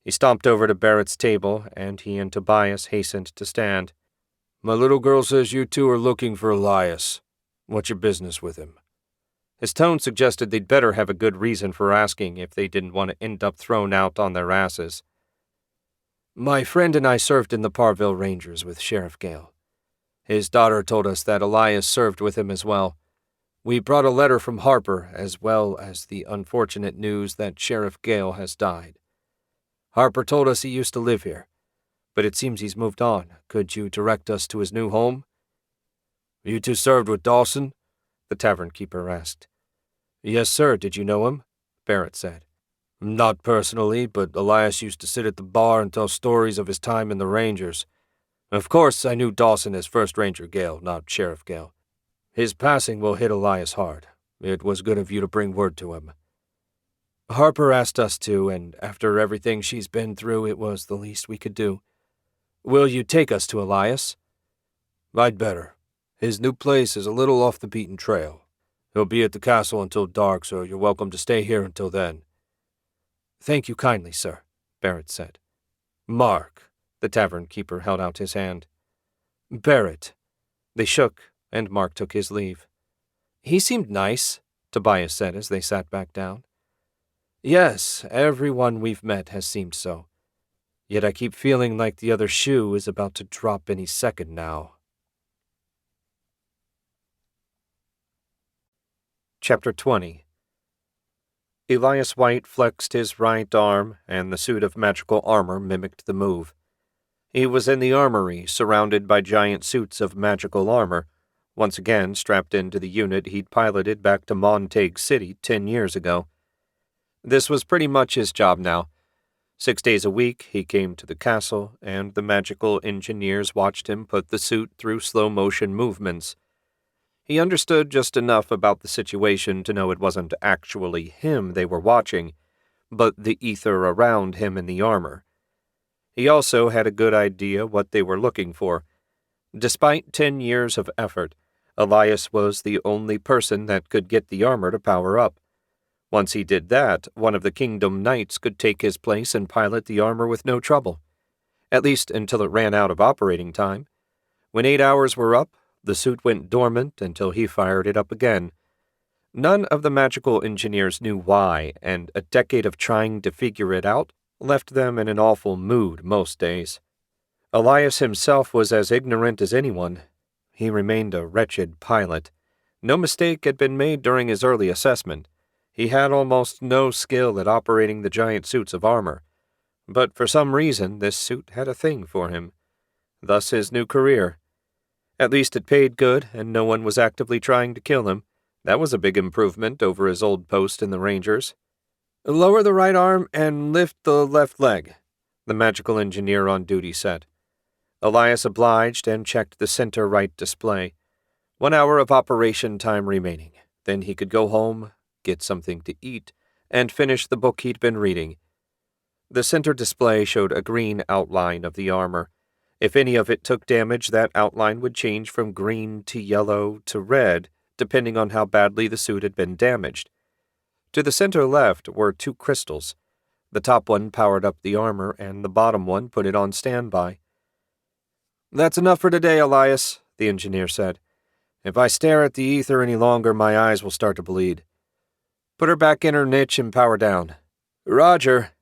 He stomped over to Barrett's table, and he and Tobias hastened to stand. "My little girl says you 2 are looking for Elias. What's your business with him?" His tone suggested they'd better have a good reason for asking if they didn't want to end up thrown out on their asses. "My friend and I served in the Parville Rangers with Sheriff Gale. His daughter told us that Elias served with him as well. We brought a letter from Harper, as well as the unfortunate news that Sheriff Gale has died. Harper told us he used to live here, but it seems he's moved on. Could you direct us to his new home?" "You 2 served with Dawson?" the tavern keeper asked. "Yes, sir. Did you know him?" Barrett said. "Not personally, but Elias used to sit at the bar and tell stories of his time in the Rangers. Of course, I knew Dawson as First Ranger Gale, not Sheriff Gale. His passing will hit Elias hard. It was good of you to bring word to him. Harper asked us to, and after everything she's been through, it was the least we could do. Will you take us to Elias? I'd better. His new place is a little off the beaten trail. He'll be at the castle until dark, so you're welcome to stay here until then. Thank you kindly, sir, Barrett said. Mark. The tavern keeper held out his hand. Barrett. They shook, and Mark took his leave. He seemed nice, Tobias said as they sat back down. Yes, everyone we've met has seemed so. Yet I keep feeling like the other shoe is about to drop any second now. Chapter 20. Elias White flexed his right arm, and the suit of magical armor mimicked the move. He was in the armory, surrounded by giant suits of magical armor, once again strapped into the unit he'd piloted back to Montague City 10 years ago. This was pretty much his job now. 6 days a week, he came to the castle, and the magical engineers watched him put the suit through slow-motion movements. He understood just enough about the situation to know it wasn't actually him they were watching, but the ether around him in the armor. He also had a good idea what they were looking for. Despite 10 years of effort, Elias was the only person that could get the armor to power up. Once he did that, one of the Kingdom Knights could take his place and pilot the armor with no trouble. At least until it ran out of operating time. When 8 hours were up, the suit went dormant until he fired it up again. None of the magical engineers knew why, and a decade of trying to figure it out left them in an awful mood most days. Elias himself was as ignorant as anyone. He remained a wretched pilot. No mistake had been made during his early assessment. He had almost no skill at operating the giant suits of armor. But for some reason, this suit had a thing for him. Thus his new career. At least it paid good, and no one was actively trying to kill him. That was a big improvement over his old post in the Rangers. Lower the right arm and lift the left leg, the magical engineer on duty said. Elias obliged and checked the center right display. 1 hour of operation time remaining. Then he could go home, get something to eat, and finish the book he'd been reading. The center display showed a green outline of the armor. If any of it took damage, that outline would change from green to yellow to red, depending on how badly the suit had been damaged. To the center left were 2 crystals. The top one powered up the armor, and the bottom one put it on standby. That's enough for today, Elias, the engineer said. If I stare at the ether any longer, my eyes will start to bleed. Put her back in her niche and power down. Roger.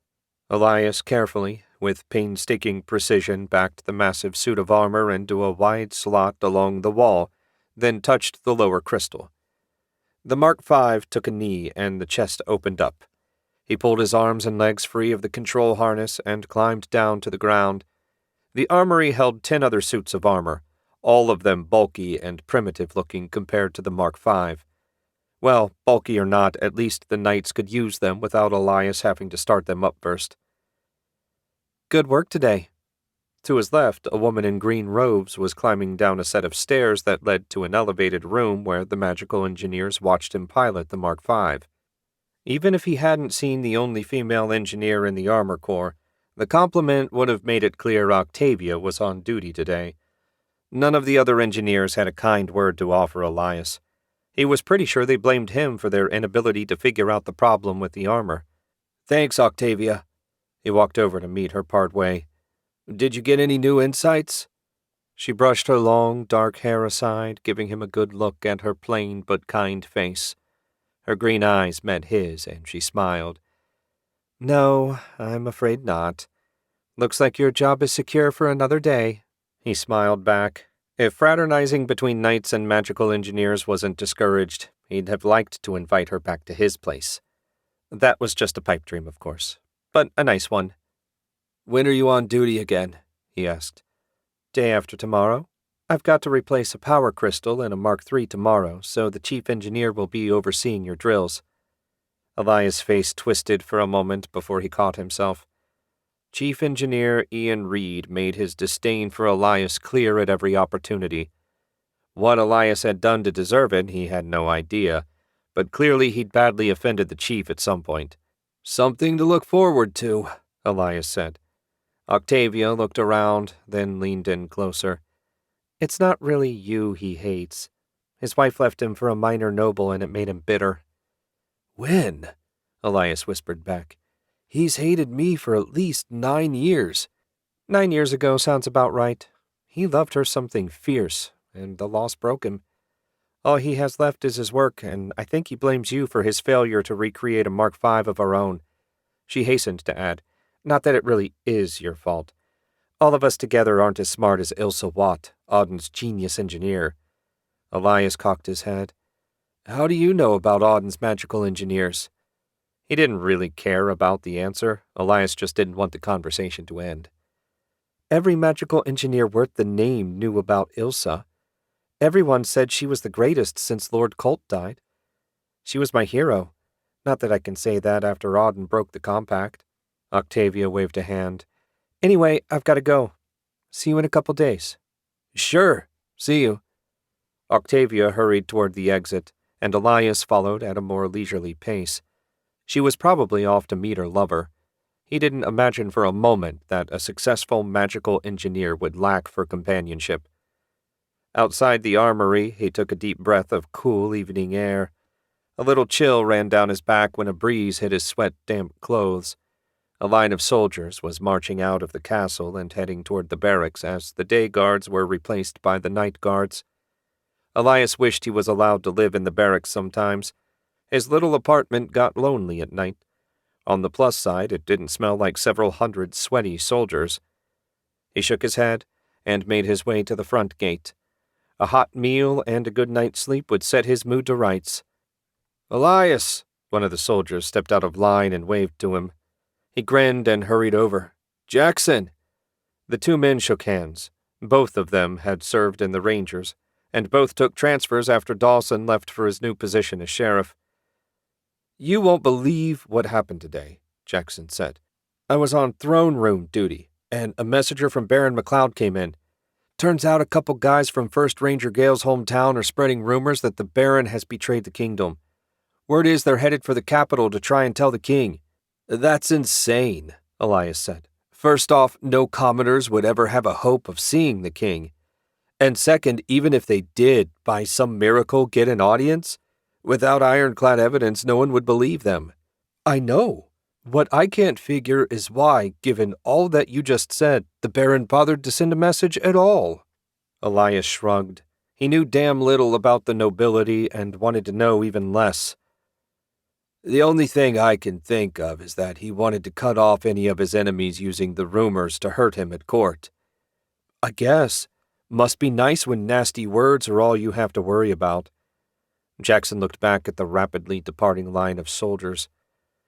Elias carefully, with painstaking precision, backed the massive suit of armor into a wide slot along the wall, then touched the lower crystal. The Mark V took a knee and the chest opened up. He pulled his arms and legs free of the control harness and climbed down to the ground. The armory held 10 other suits of armor, all of them bulky and primitive-looking compared to the Mark V. Well, bulky or not, at least the knights could use them without Elias having to start them up first. Good work today. To his left, a woman in green robes was climbing down a set of stairs that led to an elevated room where the magical engineers watched him pilot the Mark V. Even if he hadn't seen the only female engineer in the armor corps, the compliment would have made it clear Octavia was on duty today. None of the other engineers had a kind word to offer Elias. He was pretty sure they blamed him for their inability to figure out the problem with the armor. Thanks, Octavia. He walked over to meet her partway. Did you get any new insights? She brushed her long, dark hair aside, giving him a good look at her plain but kind face. Her green eyes met his, and she smiled. No, I'm afraid not. Looks like your job is secure for another day. He smiled back. If fraternizing between knights and magical engineers wasn't discouraged, he'd have liked to invite her back to his place. That was just a pipe dream, of course, but a nice one. When are you on duty again? He asked. Day after tomorrow. I've got to replace a power crystal and a Mark III tomorrow, so the chief engineer will be overseeing your drills. Elias' face twisted for a moment before he caught himself. Chief Engineer Ian Reed made his disdain for Elias clear at every opportunity. What Elias had done to deserve it, he had no idea, but clearly he'd badly offended the chief at some point. "Something to look forward to," Elias said. Octavia looked around, then leaned in closer. "It's not really you he hates. His wife left him for a minor noble and it made him bitter." "When?" Elias whispered back. "He's hated me for at least 9 years. 9 years ago sounds about right. He loved her something fierce, and the loss broke him. All he has left is his work, and I think he blames you for his failure to recreate a Mark V of our own." She hastened to add, "Not that it really is your fault. All of us together aren't as smart as Ilsa Watt, Auden's genius engineer." Elias cocked his head. "How do you know about Auden's magical engineers?" He didn't really care about the answer. Elias just didn't want the conversation to end. "Every magical engineer worth the name knew about Ilsa. Everyone said she was the greatest since Lord Colt died. She was my hero. Not that I can say that after Auden broke the compact." Octavia waved a hand. "Anyway, I've got to go. See you in a couple days." "Sure. See you." Octavia hurried toward the exit, and Elias followed at a more leisurely pace. She was probably off to meet her lover. He didn't imagine for a moment that a successful magical engineer would lack for companionship. Outside the armory, he took a deep breath of cool evening air. A little chill ran down his back when a breeze hit his sweat-damp clothes. A line of soldiers was marching out of the castle and heading toward the barracks as the day guards were replaced by the night guards. Elias wished he was allowed to live in the barracks sometimes. His little apartment got lonely at night. On the plus side, it didn't smell like several hundred sweaty soldiers. He shook his head and made his way to the front gate. A hot meal and a good night's sleep would set his mood to rights. "Elias!" One of the soldiers stepped out of line and waved to him. He grinned and hurried over. "Jackson!" The two men shook hands. Both of them had served in the Rangers, and both took transfers after Dawson left for his new position as sheriff. "You won't believe what happened today," Jackson said. "I was on throne room duty, and a messenger from Baron McLeod came in. Turns out a couple guys from 1st Ranger Gale's hometown are spreading rumors that the Baron has betrayed the kingdom. Word is they're headed for the capital to try and tell the king." "That's insane," Elias said. "First off, no commoners would ever have a hope of seeing the king. And second, even if they did, by some miracle, get an audience, without ironclad evidence, no one would believe them." "I know. What I can't figure is why, given all that you just said, the Baron bothered to send a message at all." Elias shrugged. He knew damn little about the nobility and wanted to know even less. "The only thing I can think of is that he wanted to cut off any of his enemies using the rumors to hurt him at court." "I guess. Must be nice when nasty words are all you have to worry about." Jackson looked back at the rapidly departing line of soldiers.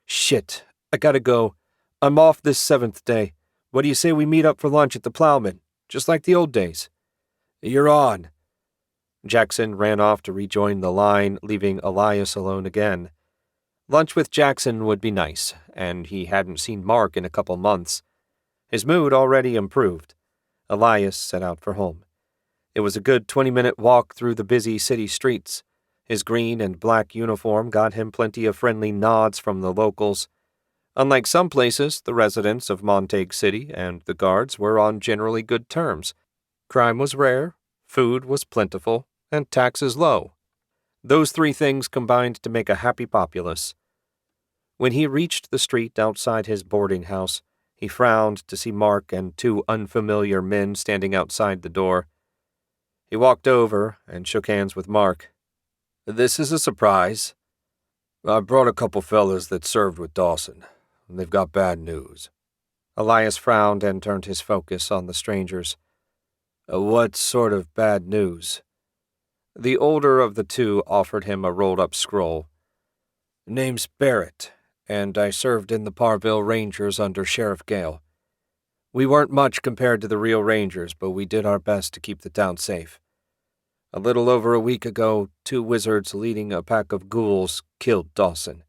"Shit, I gotta go. I'm off this 7th day. What do you say we meet up for lunch at the Plowman, just like the old days?" "You're on." Jackson ran off to rejoin the line, leaving Elias alone again. Lunch with Jackson would be nice, and he hadn't seen Mark in a couple months. His mood already improved. Elias set out for home. It was a good 20-minute walk through the busy city streets. His green and black uniform got him plenty of friendly nods from the locals. Unlike some places, the residents of Montague City and the guards were on generally good terms. Crime was rare, food was plentiful, and taxes low. Those three things combined to make a happy populace. When he reached the street outside his boarding house, he frowned to see Mark and two unfamiliar men standing outside the door. He walked over and shook hands with Mark. "This is a surprise. I brought a couple fellas that served with Dawson. They've got bad news." Elias frowned and turned his focus on the strangers. "What sort of bad news?" The older of the two offered him a rolled-up scroll. "Name's Barrett, and I served in the Parville Rangers under Sheriff Gale. We weren't much compared to the real Rangers, but we did our best to keep the town safe. A little over a week ago, 2 wizards leading a pack of ghouls killed Dawson.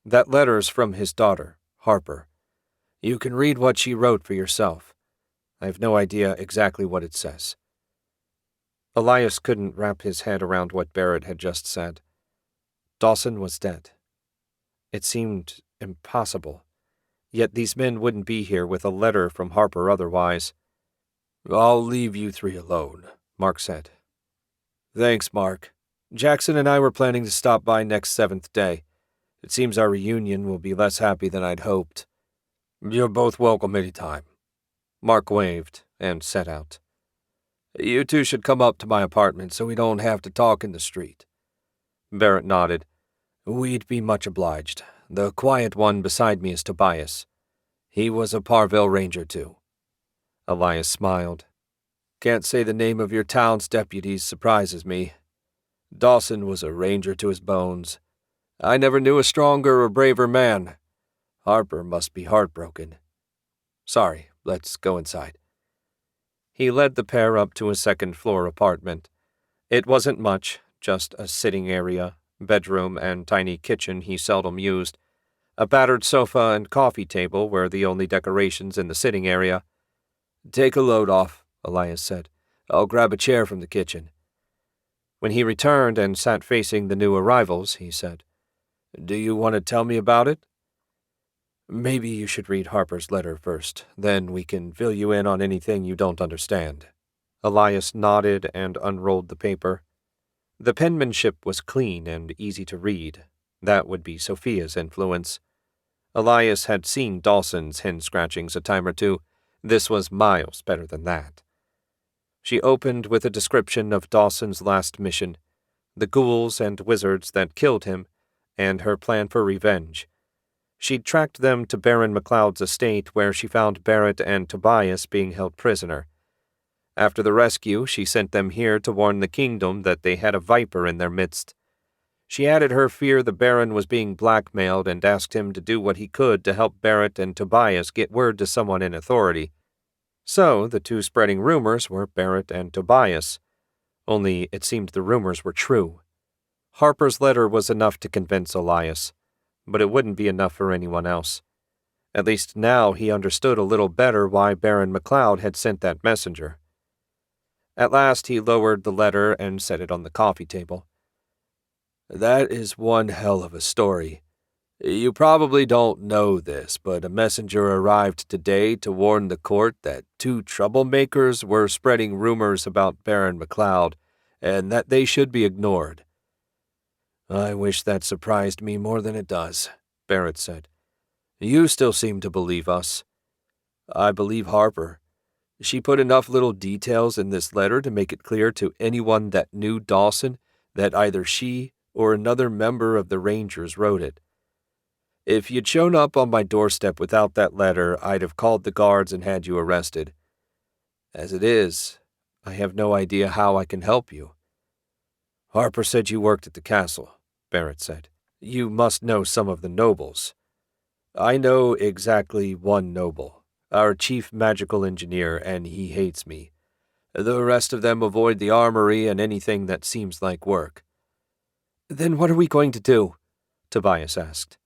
That letter's from his daughter, Harper. You can read what she wrote for yourself. I have no idea exactly what it says." Elias couldn't wrap his head around what Barrett had just said. Dawson was dead. It seemed impossible. Yet these men wouldn't be here with a letter from Harper otherwise. "I'll leave you three alone," Mark said. "Thanks, Mark. Jackson and I were planning to stop by next 7th day. It seems our reunion will be less happy than I'd hoped." "You're both welcome any time." Mark waved and set out. "You two should come up to my apartment so we don't have to talk in the street." Barrett nodded. "We'd be much obliged. The quiet one beside me is Tobias. He was a Parville Ranger, too." Elias smiled. "Can't say the name of your town's deputies surprises me. Dawson was a ranger to his bones. I never knew a stronger or braver man. Harper must be heartbroken. Sorry, let's go inside." He led the pair up to a second-floor apartment. It wasn't much, just a sitting area, bedroom, and tiny kitchen he seldom used. A battered sofa and coffee table were the only decorations in the sitting area. "Take a load off," Elias said. "I'll grab a chair from the kitchen." When he returned and sat facing the new arrivals, he said, "Do you want to tell me about it?" "Maybe you should read Harper's letter first. Then we can fill you in on anything you don't understand." Elias nodded and unrolled the paper. The penmanship was clean and easy to read. That would be Sophia's influence. Elias had seen Dawson's hen-scratchings a time or two. This was miles better than that. She opened with a description of Dawson's last mission, the ghouls and wizards that killed him, and her plan for revenge. She'd tracked them to Baron MacLeod's estate, where she found Barrett and Tobias being held prisoner. After the rescue, she sent them here to warn the kingdom that they had a viper in their midst. She added her fear the Baron was being blackmailed and asked him to do what he could to help Barrett and Tobias get word to someone in authority. So, the two spreading rumors were Barrett and Tobias. Only it seemed the rumors were true. Harper's letter was enough to convince Elias, but it wouldn't be enough for anyone else. At least now he understood a little better why Baron MacLeod had sent that messenger. At last he lowered the letter and set it on the coffee table. "That is one hell of a story. You probably don't know this, but a messenger arrived today to warn the court that 2 troublemakers were spreading rumors about Baron MacLeod, and that they should be ignored." "I wish that surprised me more than it does," Barrett said. "You still seem to believe us." "I believe Harper. She put enough little details in this letter to make it clear to anyone that knew Dawson that either she or another member of the Rangers wrote it. If you'd shown up on my doorstep without that letter, I'd have called the guards and had you arrested. As it is, I have no idea how I can help you." "Harper said you worked at the castle," Barrett said. "You must know some of the nobles." "I know exactly one noble, our chief magical engineer, and he hates me. The rest of them avoid the armory and anything that seems like work." "Then what are we going to do?" Tobias asked.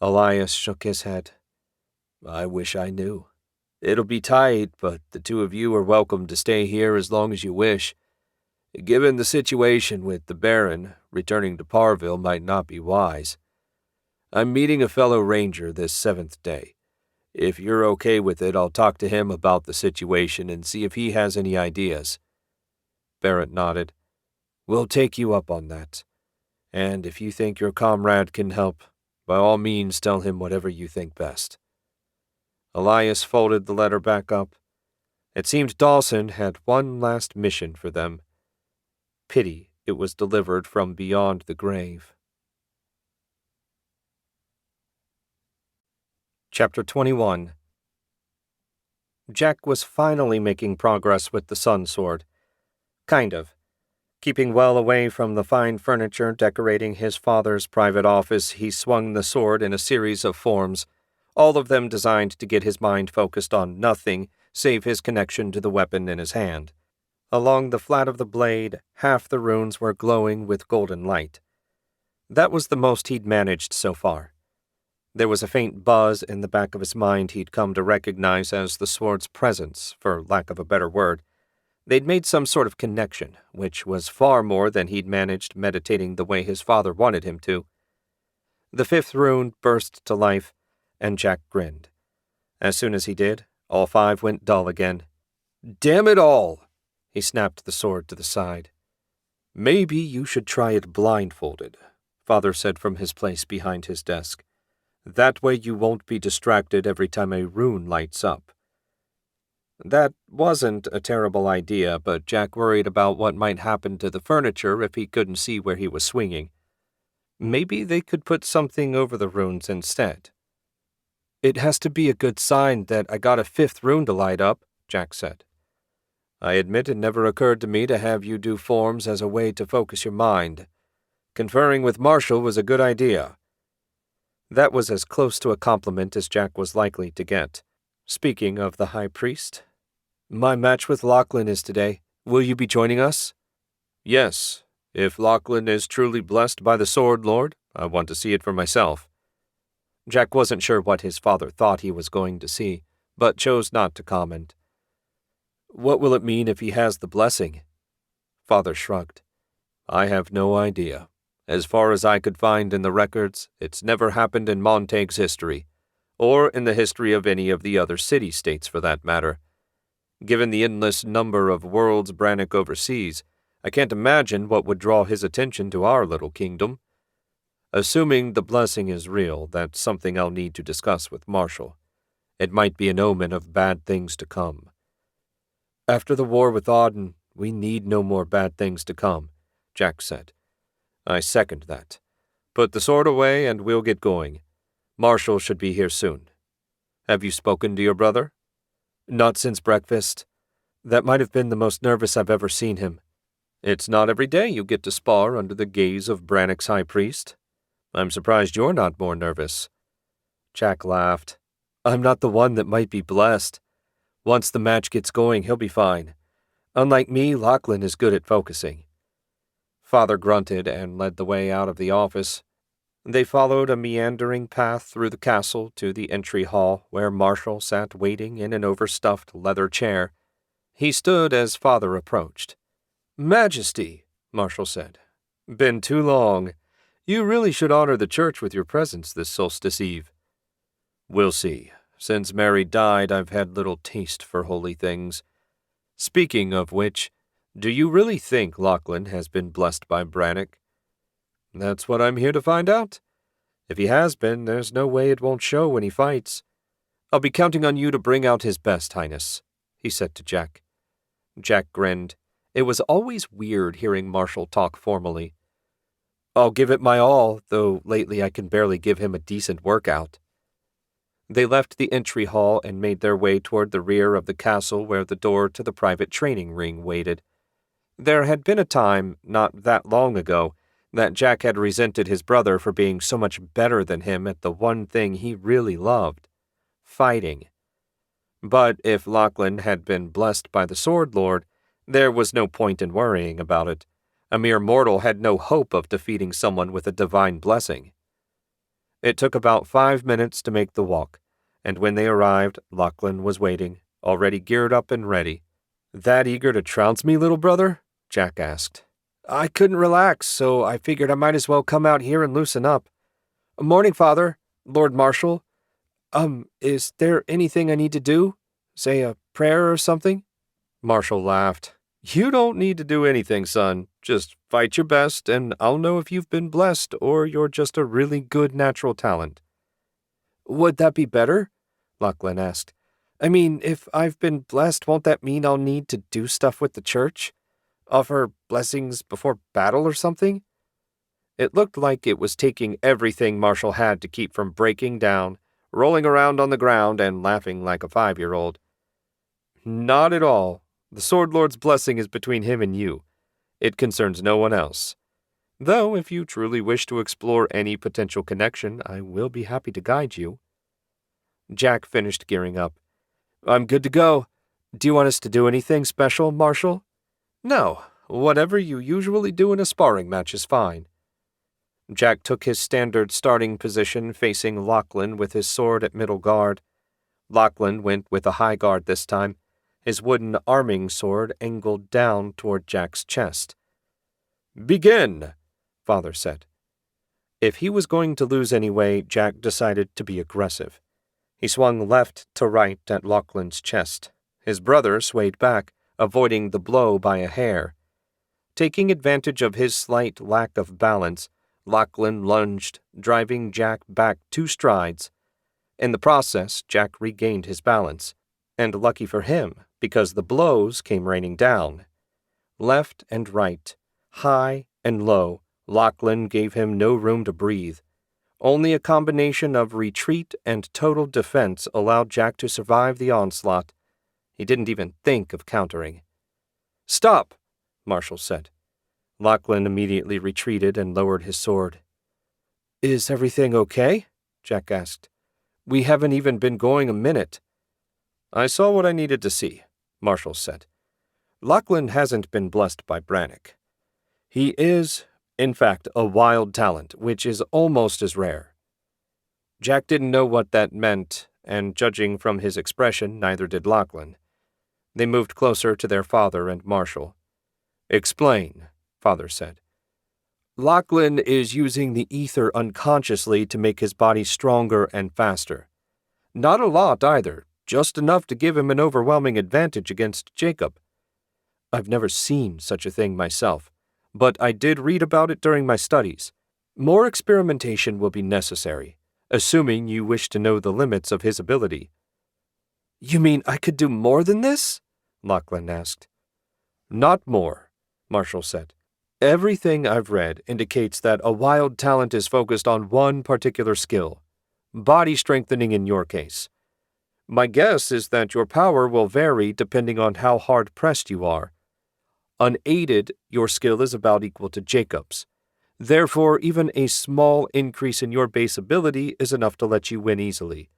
Elias shook his head. "I wish I knew. It'll be tight, but the 2 of you are welcome to stay here as long as you wish. Given the situation with the Baron, returning to Parville might not be wise. I'm meeting a fellow ranger this 7th day. If you're okay with it, I'll talk to him about the situation and see if he has any ideas." Barrett nodded. "We'll take you up on that. And if you think your comrade can help, by all means tell him whatever you think best." Elias folded the letter back up. It seemed Dawson had one last mission for them. Pity it was delivered from beyond the grave. Chapter 21. Jack was finally making progress with the Sun Sword. Kind of. Keeping well away from the fine furniture decorating his father's private office, he swung the sword in a series of forms, all of them designed to get his mind focused on nothing save his connection to the weapon in his hand. Along the flat of the blade, half the runes were glowing with golden light. That was the most he'd managed so far. There was a faint buzz in the back of his mind he'd come to recognize as the sword's presence, for lack of a better word. They'd made some sort of connection, which was far more than he'd managed meditating the way his father wanted him to. The fifth rune burst to life, and Jack grinned. As soon as he did, all five went dull again. "Damn it all!" He snapped the sword to the side. "Maybe you should try it blindfolded," Father said from his place behind his desk. "That way you won't be distracted every time a rune lights up." That wasn't a terrible idea, but Jack worried about what might happen to the furniture if he couldn't see where he was swinging. Maybe they could put something over the runes instead. "It has to be a good sign that I got a fifth rune to light up," Jack said. "I admit it never occurred to me to have you do forms as a way to focus your mind. Conferring with Marshall was a good idea." That was as close to a compliment as Jack was likely to get. Speaking of the High Priest, "My match with Lachlan is today. Will you be joining us?" "Yes. If Lachlan is truly blessed by the Sword Lord, I want to see it for myself." Jack wasn't sure what his father thought he was going to see, but chose not to comment. "What will it mean if he has the blessing?" Father shrugged. "I have no idea. As far as I could find in the records, it's never happened in Montague's history, or in the history of any of the other city-states for that matter. Given the endless number of worlds Brannock oversees, I can't imagine what would draw his attention to our little kingdom. Assuming the blessing is real, that's something I'll need to discuss with Marshall. It might be an omen of bad things to come." "After the war with Auden, we need no more bad things to come," Jack said. "I second that. Put the sword away and we'll get going. Marshall should be here soon. Have you spoken to your brother?" "Not since breakfast. That might have been the most nervous I've ever seen him." "It's not every day you get to spar under the gaze of Brannock's High Priest. I'm surprised you're not more nervous." Jack laughed. "I'm not the one that might be blessed. Once the match gets going, he'll be fine. Unlike me, Lachlan is good at focusing." Father grunted and led the way out of the office. They followed a meandering path through the castle to the entry hall where Marshall sat waiting in an overstuffed leather chair. He stood as Father approached. "Majesty," Marshall said. "Been too long. You really should honor the church with your presence this solstice eve." "We'll see. Since Mary died, I've had little taste for holy things. Speaking of which, do you really think Lachlan has been blessed by Brannock?" "That's what I'm here to find out. If he has been, there's no way it won't show when he fights. I'll be counting on you to bring out his best, Highness," he said to Jack. Jack grinned. It was always weird hearing Marshall talk formally. "I'll give it my all, though lately I can barely give him a decent workout." They left the entry hall and made their way toward the rear of the castle where the door to the private training ring waited. There had been a time, not that long ago, that Jack had resented his brother for being so much better than him at the one thing he really loved, fighting. But if Lachlan had been blessed by the Sword Lord, there was no point in worrying about it. A mere mortal had no hope of defeating someone with a divine blessing. It took about 5 minutes to make the walk, and when they arrived, Lachlan was waiting, already geared up and ready. "That eager to trounce me, little brother?" Jack asked. "I couldn't relax, so I figured I might as well come out here and loosen up. Morning, Father, Lord Marshall. Is there anything I need to do? Say a prayer or something?" Marshall laughed. "You don't need to do anything, son. Just fight your best, and I'll know if you've been blessed or you're just a really good natural talent." "Would that be better?" Lachlan asked. "I mean, if I've been blessed, won't that mean I'll need to do stuff with the church? Offer blessings before battle or something?" It looked like it was taking everything Marshall had to keep from breaking down, rolling around on the ground, and laughing like a 5-year-old. "Not at all. The Sword Lord's blessing is between him and you. It concerns no one else. Though, if you truly wish to explore any potential connection, I will be happy to guide you." Jack finished gearing up. "I'm good to go. Do you want us to do anything special, Marshall?" "No. Whatever you usually do in a sparring match is fine." Jack took his standard starting position facing Lachlan with his sword at middle guard. Lachlan went with a high guard this time, his wooden arming sword angled down toward Jack's chest. "Begin," Father said. If he was going to lose anyway, Jack decided to be aggressive. He swung left to right at Lachlan's chest. His brother swayed back, avoiding the blow by a hair. Taking advantage of his slight lack of balance, Lachlan lunged, driving Jack back 2 strides. In the process, Jack regained his balance, and lucky for him, because the blows came raining down. Left and right, high and low, Lachlan gave him no room to breathe. Only a combination of retreat and total defense allowed Jack to survive the onslaught. He didn't even think of countering. "Stop!" Marshall said. Lachlan immediately retreated and lowered his sword. "Is everything okay?" Jack asked. "We haven't even been going a minute." "I saw what I needed to see," Marshall said. "Lachlan hasn't been blessed by Brannock. He is, in fact, a wild talent, which is almost as rare." Jack didn't know what that meant, and judging from his expression, neither did Lachlan. They moved closer to their father and Marshall. "Explain," Father said. "Lachlan is using the ether unconsciously to make his body stronger and faster. Not a lot either, just enough to give him an overwhelming advantage against Jacob. I've never seen such a thing myself, but I did read about it during my studies. More experimentation will be necessary, assuming you wish to know the limits of his ability." "You mean I could do more than this?" Lachlan asked. "Not more," Marshall said. "Everything I've read indicates that a wild talent is focused on one particular skill, body strengthening in your case. My guess is that your power will vary depending on how hard-pressed you are. Unaided, your skill is about equal to Jacob's. Therefore, even a small increase in your base ability is enough to let you win easily.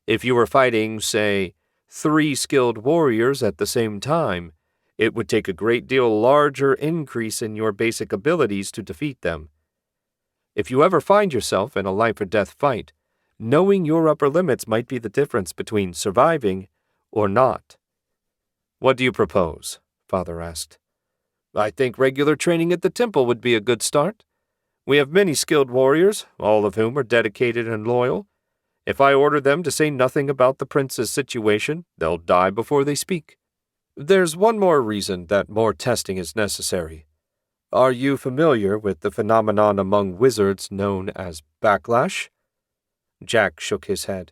If you were fighting, say, 3 skilled warriors at the same time, it would take a great deal larger increase in your basic abilities to defeat them. If you ever find yourself in a life-or-death fight, knowing your upper limits might be the difference between surviving or not." "What do you propose?" Father asked. "I think regular training at the temple would be a good start. We have many skilled warriors, all of whom are dedicated and loyal. If I order them to say nothing about the prince's situation, they'll die before they speak. There's one more reason that more testing is necessary. Are you familiar with the phenomenon among wizards known as backlash?" Jack shook his head.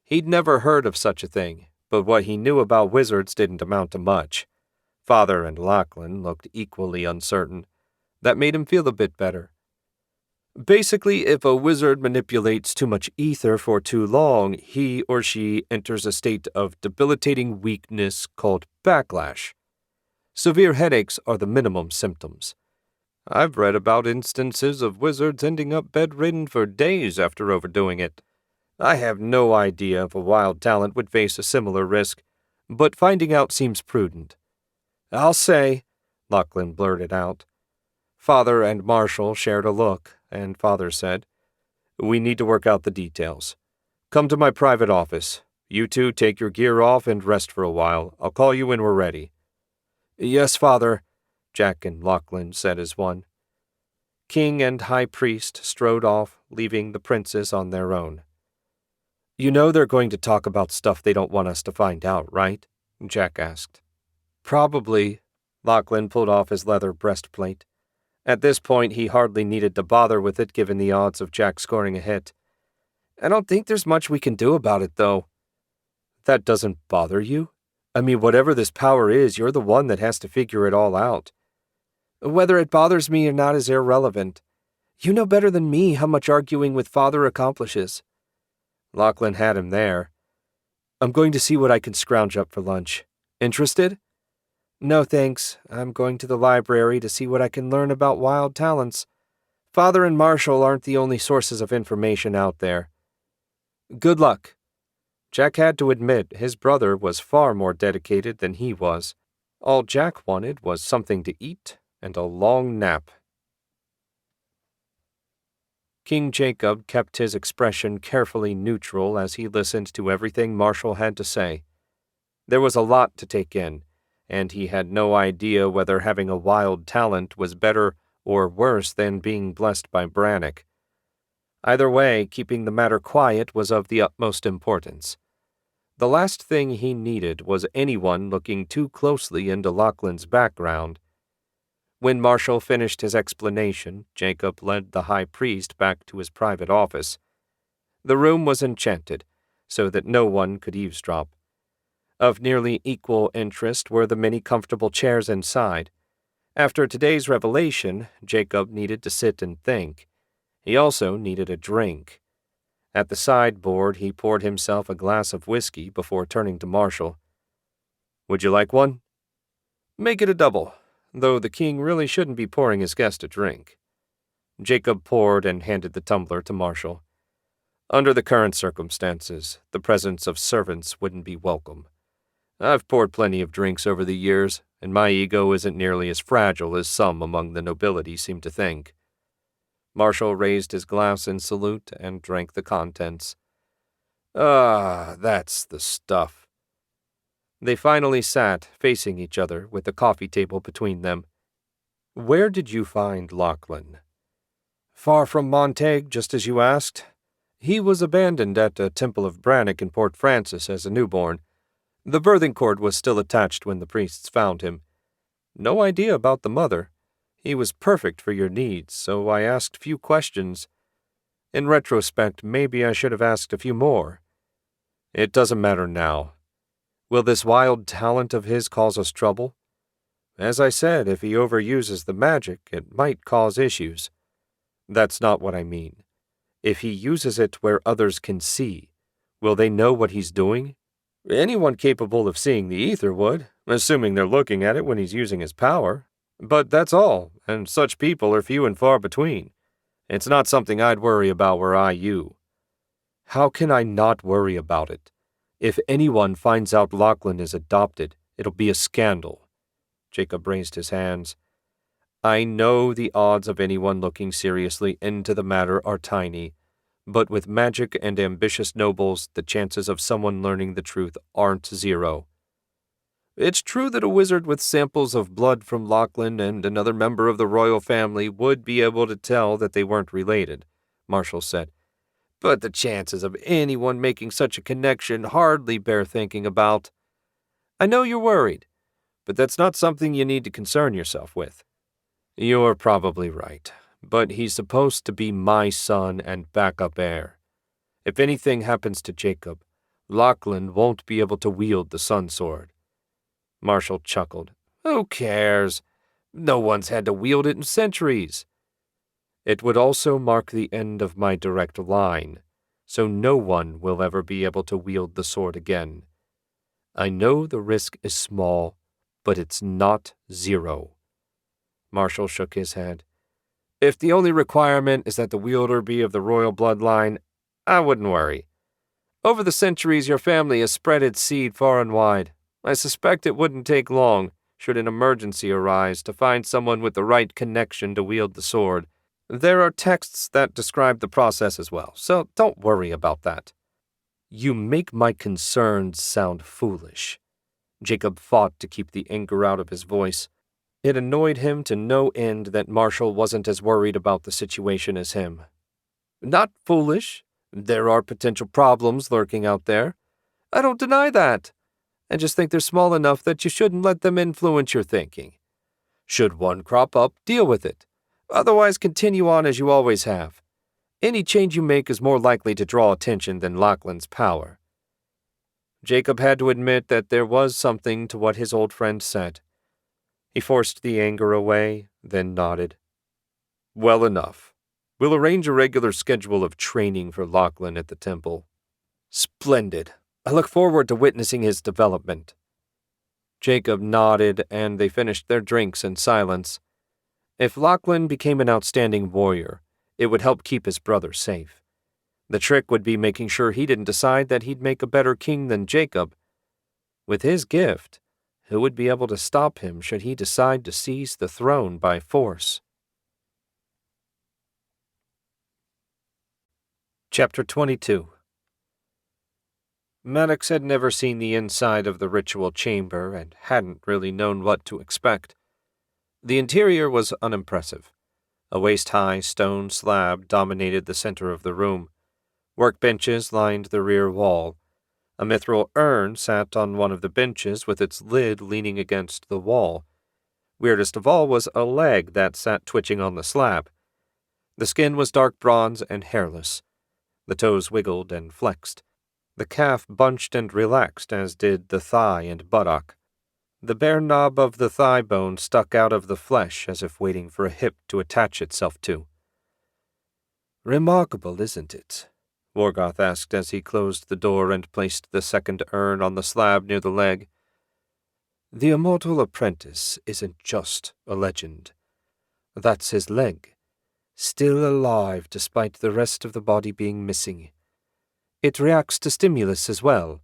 He'd never heard of such a thing, but what he knew about wizards didn't amount to much. Father and Lachlan looked equally uncertain. That made him feel a bit better. "Basically, if a wizard manipulates too much ether for too long, he or she enters a state of debilitating weakness called backlash. Severe headaches are the minimum symptoms. I've read about instances of wizards ending up bedridden for days after overdoing it. I have no idea if a wild talent would face a similar risk, but finding out seems prudent." "I'll say," Lachlan blurted out. Father and Marshall shared a look, and Father said, "We need to work out the details. Come to my private office. You two take your gear off and rest for a while. I'll call you when we're ready." "Yes, Father," Jack and Lachlan said as one. King and High Priest strode off, leaving the princes on their own. "You know they're going to talk about stuff they don't want us to find out, right?" Jack asked. "Probably." Lachlan pulled off his leather breastplate. At this point, he hardly needed to bother with it given the odds of Jack scoring a hit. "I don't think there's much we can do about it, though." "That doesn't bother you? I mean, whatever this power is, you're the one that has to figure it all out." "Whether it bothers me or not is irrelevant. You know better than me how much arguing with Father accomplishes." Lachlan had him there. "I'm going to see what I can scrounge up for lunch. Interested?" "No, thanks. I'm going to the library to see what I can learn about wild talents. Father and Marshall aren't the only sources of information out there." "Good luck." Jack had to admit his brother was far more dedicated than he was. All Jack wanted was something to eat and a long nap. King Jacob kept his expression carefully neutral as he listened to everything Marshall had to say. There was a lot to take in, and he had no idea whether having a wild talent was better or worse than being blessed by Brannock. Either way, keeping the matter quiet was of the utmost importance. The last thing he needed was anyone looking too closely into Lachlan's background. When Marshall finished his explanation, Jacob led the high priest back to his private office. The room was enchanted, so that no one could eavesdrop. Of nearly equal interest were the many comfortable chairs inside. After today's revelation, Jacob needed to sit and think. He also needed a drink. At the sideboard, he poured himself a glass of whiskey before turning to Marshall. "Would you like one?" "Make it a double, though the king really shouldn't be pouring his guest a drink." Jacob poured and handed the tumbler to Marshall. "Under the current circumstances, the presence of servants wouldn't be welcome. I've poured plenty of drinks over the years, and my ego isn't nearly as fragile as some among the nobility seem to think." Marshall raised his glass in salute and drank the contents. "Ah, that's the stuff." They finally sat, facing each other, with the coffee table between them. "Where did you find Lachlan?" "Far from Montague, just as you asked. He was abandoned at a temple of Brannock in Port Francis as a newborn. The birthing cord was still attached when the priests found him. No idea about the mother. He was perfect for your needs, so I asked few questions. In retrospect, maybe I should have asked a few more. It doesn't matter now. Will this wild talent of his cause us trouble? As I said, if he overuses the magic, it might cause issues. That's not what I mean. If he uses it where others can see, will they know what he's doing? Anyone capable of seeing the ether would, assuming they're looking at it when he's using his power. But that's all, and such people are few and far between. It's not something I'd worry about were I you." "How can I not worry about it? If anyone finds out Lachlan is adopted, it'll be a scandal." Jacob raised his hands. "I know the odds of anyone looking seriously into the matter are tiny, but with magic and ambitious nobles, the chances of someone learning the truth aren't zero. It's true that a wizard with samples of blood from Lachlan and another member of the royal family would be able to tell that they weren't related," Marshall said. "But the chances of anyone making such a connection hardly bear thinking about. I know you're worried, but that's not something you need to concern yourself with." "You're probably right, but he's supposed to be my son and backup heir. If anything happens to Jacob, Lachlan won't be able to wield the sun sword." Marshall chuckled. "Who cares? No one's had to wield it in centuries." "It would also mark the end of my direct line, so no one will ever be able to wield the sword again. I know the risk is small, but it's not zero." Marshall shook his head. "If the only requirement is that the wielder be of the royal bloodline, I wouldn't worry. Over the centuries, your family has spread its seed far and wide. I suspect it wouldn't take long, should an emergency arise, to find someone with the right connection to wield the sword. There are texts that describe the process as well, so don't worry about that." "You make my concerns sound foolish." Jacob fought to keep the anger out of his voice. It annoyed him to no end that Marshall wasn't as worried about the situation as him. "Not foolish. There are potential problems lurking out there. I don't deny that. I just think they're small enough that you shouldn't let them influence your thinking. Should one crop up, deal with it. Otherwise, continue on as you always have. Any change you make is more likely to draw attention than Lachlan's power." Jacob had to admit that there was something to what his old friend said. He forced the anger away, then nodded. "Well enough. We'll arrange a regular schedule of training for Lachlan at the temple." "Splendid. I look forward to witnessing his development." Jacob nodded, and they finished their drinks in silence. If Lachlan became an outstanding warrior, it would help keep his brother safe. The trick would be making sure he didn't decide that he'd make a better king than Jacob. With his gift, who would be able to stop him should he decide to seize the throne by force? Chapter 22. Maddox had never seen the inside of the ritual chamber and hadn't really known what to expect. The interior was unimpressive. A waist-high stone slab dominated the center of the room. Workbenches lined the rear wall. A mithril urn sat on one of the benches with its lid leaning against the wall. Weirdest of all was a leg that sat twitching on the slab. The skin was dark bronze and hairless. The toes wiggled and flexed. The calf bunched and relaxed, as did the thigh and buttock. The bare knob of the thigh bone stuck out of the flesh as if waiting for a hip to attach itself to. "Remarkable, isn't it?" Morgoth asked as he closed the door and placed the second urn on the slab near the leg. "The immortal apprentice isn't just a legend. That's his leg, still alive despite the rest of the body being missing. It reacts to stimulus as well."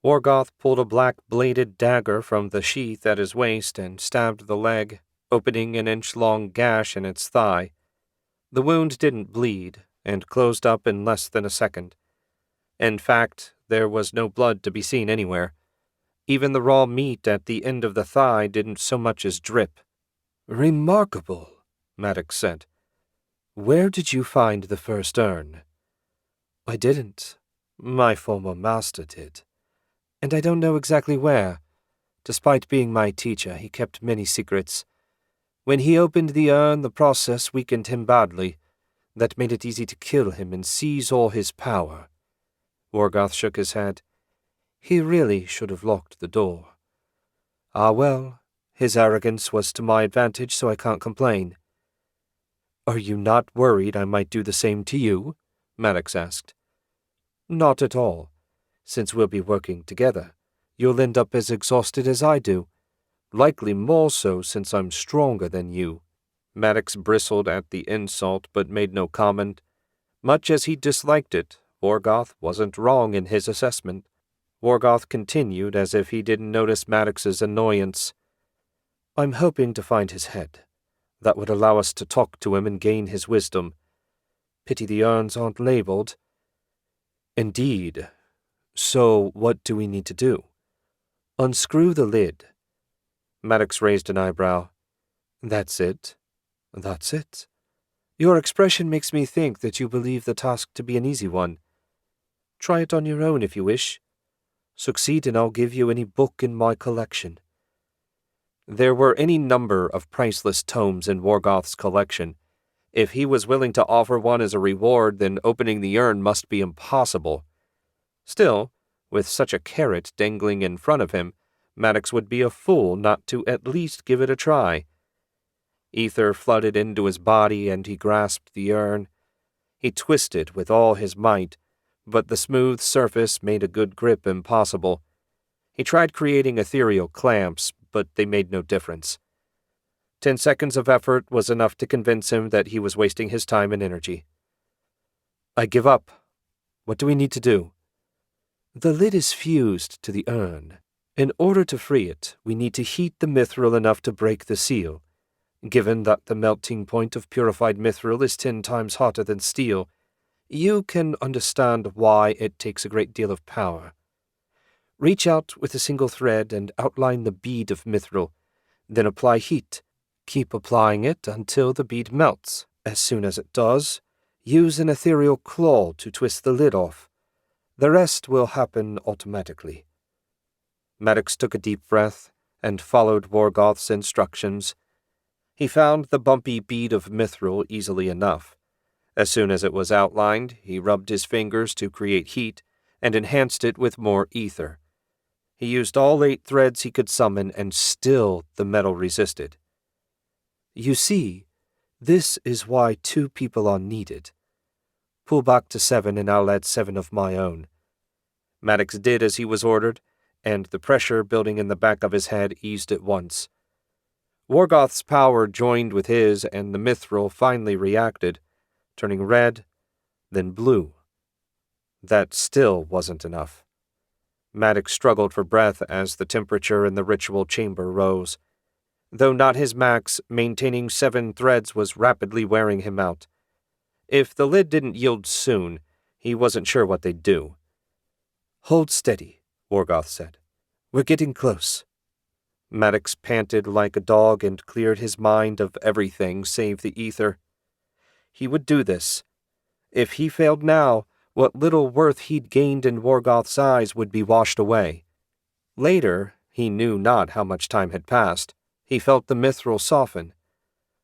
Morgoth pulled a black bladed dagger from the sheath at his waist and stabbed the leg, opening an inch-long gash in its thigh. The wound didn't bleed, and closed up in less than a second. In fact, there was no blood to be seen anywhere. Even the raw meat at the end of the thigh didn't so much as drip. "Remarkable," Maddox said. "Where did you find the first urn?" "I didn't. My former master did. And I don't know exactly where. Despite being my teacher, he kept many secrets. When he opened the urn, the process weakened him badly. That made it easy to kill him and seize all his power." Morgoth shook his head. "He really should have locked the door. Ah well, his arrogance was to my advantage, so I can't complain." "Are you not worried I might do the same to you?" Maddox asked. "Not at all. Since we'll be working together, you'll end up as exhausted as I do. Likely more so since I'm stronger than you." Maddox bristled at the insult but made no comment. Much as he disliked it, Morgoth wasn't wrong in his assessment. Morgoth continued as if he didn't notice Maddox's annoyance. "I'm hoping to find his head. That would allow us to talk to him and gain his wisdom. Pity the urns aren't labeled." "Indeed. So what do we need to do?" "Unscrew the lid." Maddox raised an eyebrow. "That's it? That's it? Your expression makes me think that you believe the task to be an easy one. Try it on your own if you wish. Succeed and I'll give you any book in my collection." There were any number of priceless tomes in Morgoth's collection. If he was willing to offer one as a reward, then opening the urn must be impossible. Still, with such a carrot dangling in front of him, Maddox would be a fool not to at least give it a try. Ether flooded into his body and he grasped the urn. He twisted with all his might, but the smooth surface made a good grip impossible. He tried creating ethereal clamps, but they made no difference. 10 seconds of effort was enough to convince him that he was wasting his time and energy. "I give up. What do we need to do?" "The lid is fused to the urn. In order to free it, we need to heat the mithril enough to break the seal. Given that the melting point of purified mithril is 10 times hotter than steel, you can understand why it takes a great deal of power. Reach out with a single thread and outline the bead of mithril, then apply heat. Keep applying it until the bead melts. As soon as it does, use an ethereal claw to twist the lid off. The rest will happen automatically." Maddox took a deep breath and followed Morgoth's instructions. He found the bumpy bead of mithril easily enough. As soon as it was outlined, he rubbed his fingers to create heat and enhanced it with more ether. He used all 8 threads he could summon, and still the metal resisted. "You see, this is why 2 people are needed. Pull back to 7 and I'll add 7 of my own." Maddox did as he was ordered, and the pressure building in the back of his head eased at once. Morgoth's power joined with his, and the mithril finally reacted, turning red, then blue. That still wasn't enough. Maddox struggled for breath as the temperature in the ritual chamber rose. Though not his max, maintaining 7 threads was rapidly wearing him out. If the lid didn't yield soon, he wasn't sure what they'd do. Hold steady, Worgoth said. We're getting close. Maddox panted like a dog and cleared his mind of everything save the ether. He would do this. If he failed now, what little worth he'd gained in Worgoth's eyes would be washed away. Later, he knew not how much time had passed. He felt the mithril soften.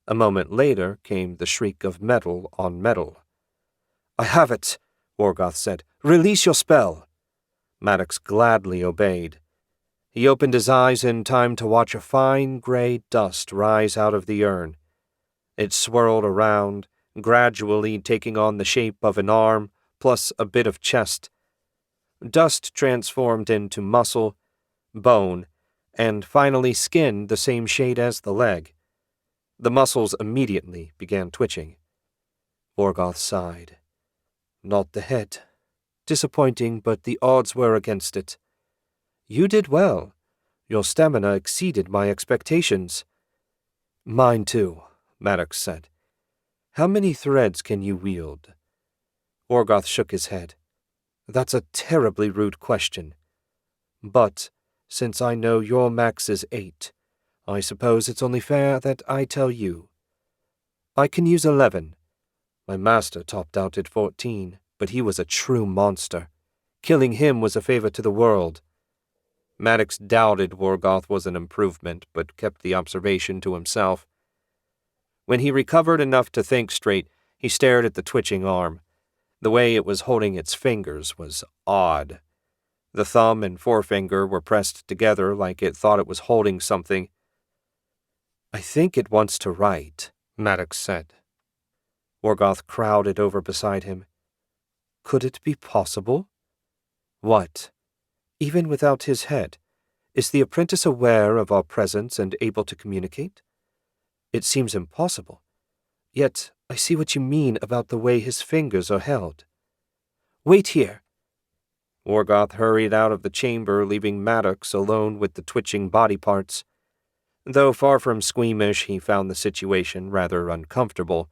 A moment later came the shriek of metal on metal. I have it, Worgoth said. Release your spell. Maddox gladly obeyed. He opened his eyes in time to watch a fine gray dust rise out of the urn. It swirled around, gradually taking on the shape of an arm, plus a bit of chest. Dust transformed into muscle, bone, and finally skin the same shade as the leg. The muscles immediately began twitching. Worgoth sighed. Not the head. Disappointing, but the odds were against it. You did well. Your stamina exceeded my expectations. Mine too, Maddox said. How many threads can you wield? Worgoth shook his head. That's a terribly rude question. But, since I know your max is 8, I suppose it's only fair that I tell you. I can use 11. My master topped out at 14, but he was a true monster. Killing him was a favor to the world. Maddox doubted Worgoth was an improvement, but kept the observation to himself. When he recovered enough to think straight, he stared at the twitching arm. The way it was holding its fingers was odd. The thumb and forefinger were pressed together like it thought it was holding something. I think it wants to write, Maddox said. Worgoth crowded over beside him. Could it be possible? What? Even without his head, is the apprentice aware of our presence and able to communicate? It seems impossible. Yet I see what you mean about the way his fingers are held. Wait here. Worgoth hurried out of the chamber, leaving Maddox alone with the twitching body parts. Though far from squeamish, he found the situation rather uncomfortable.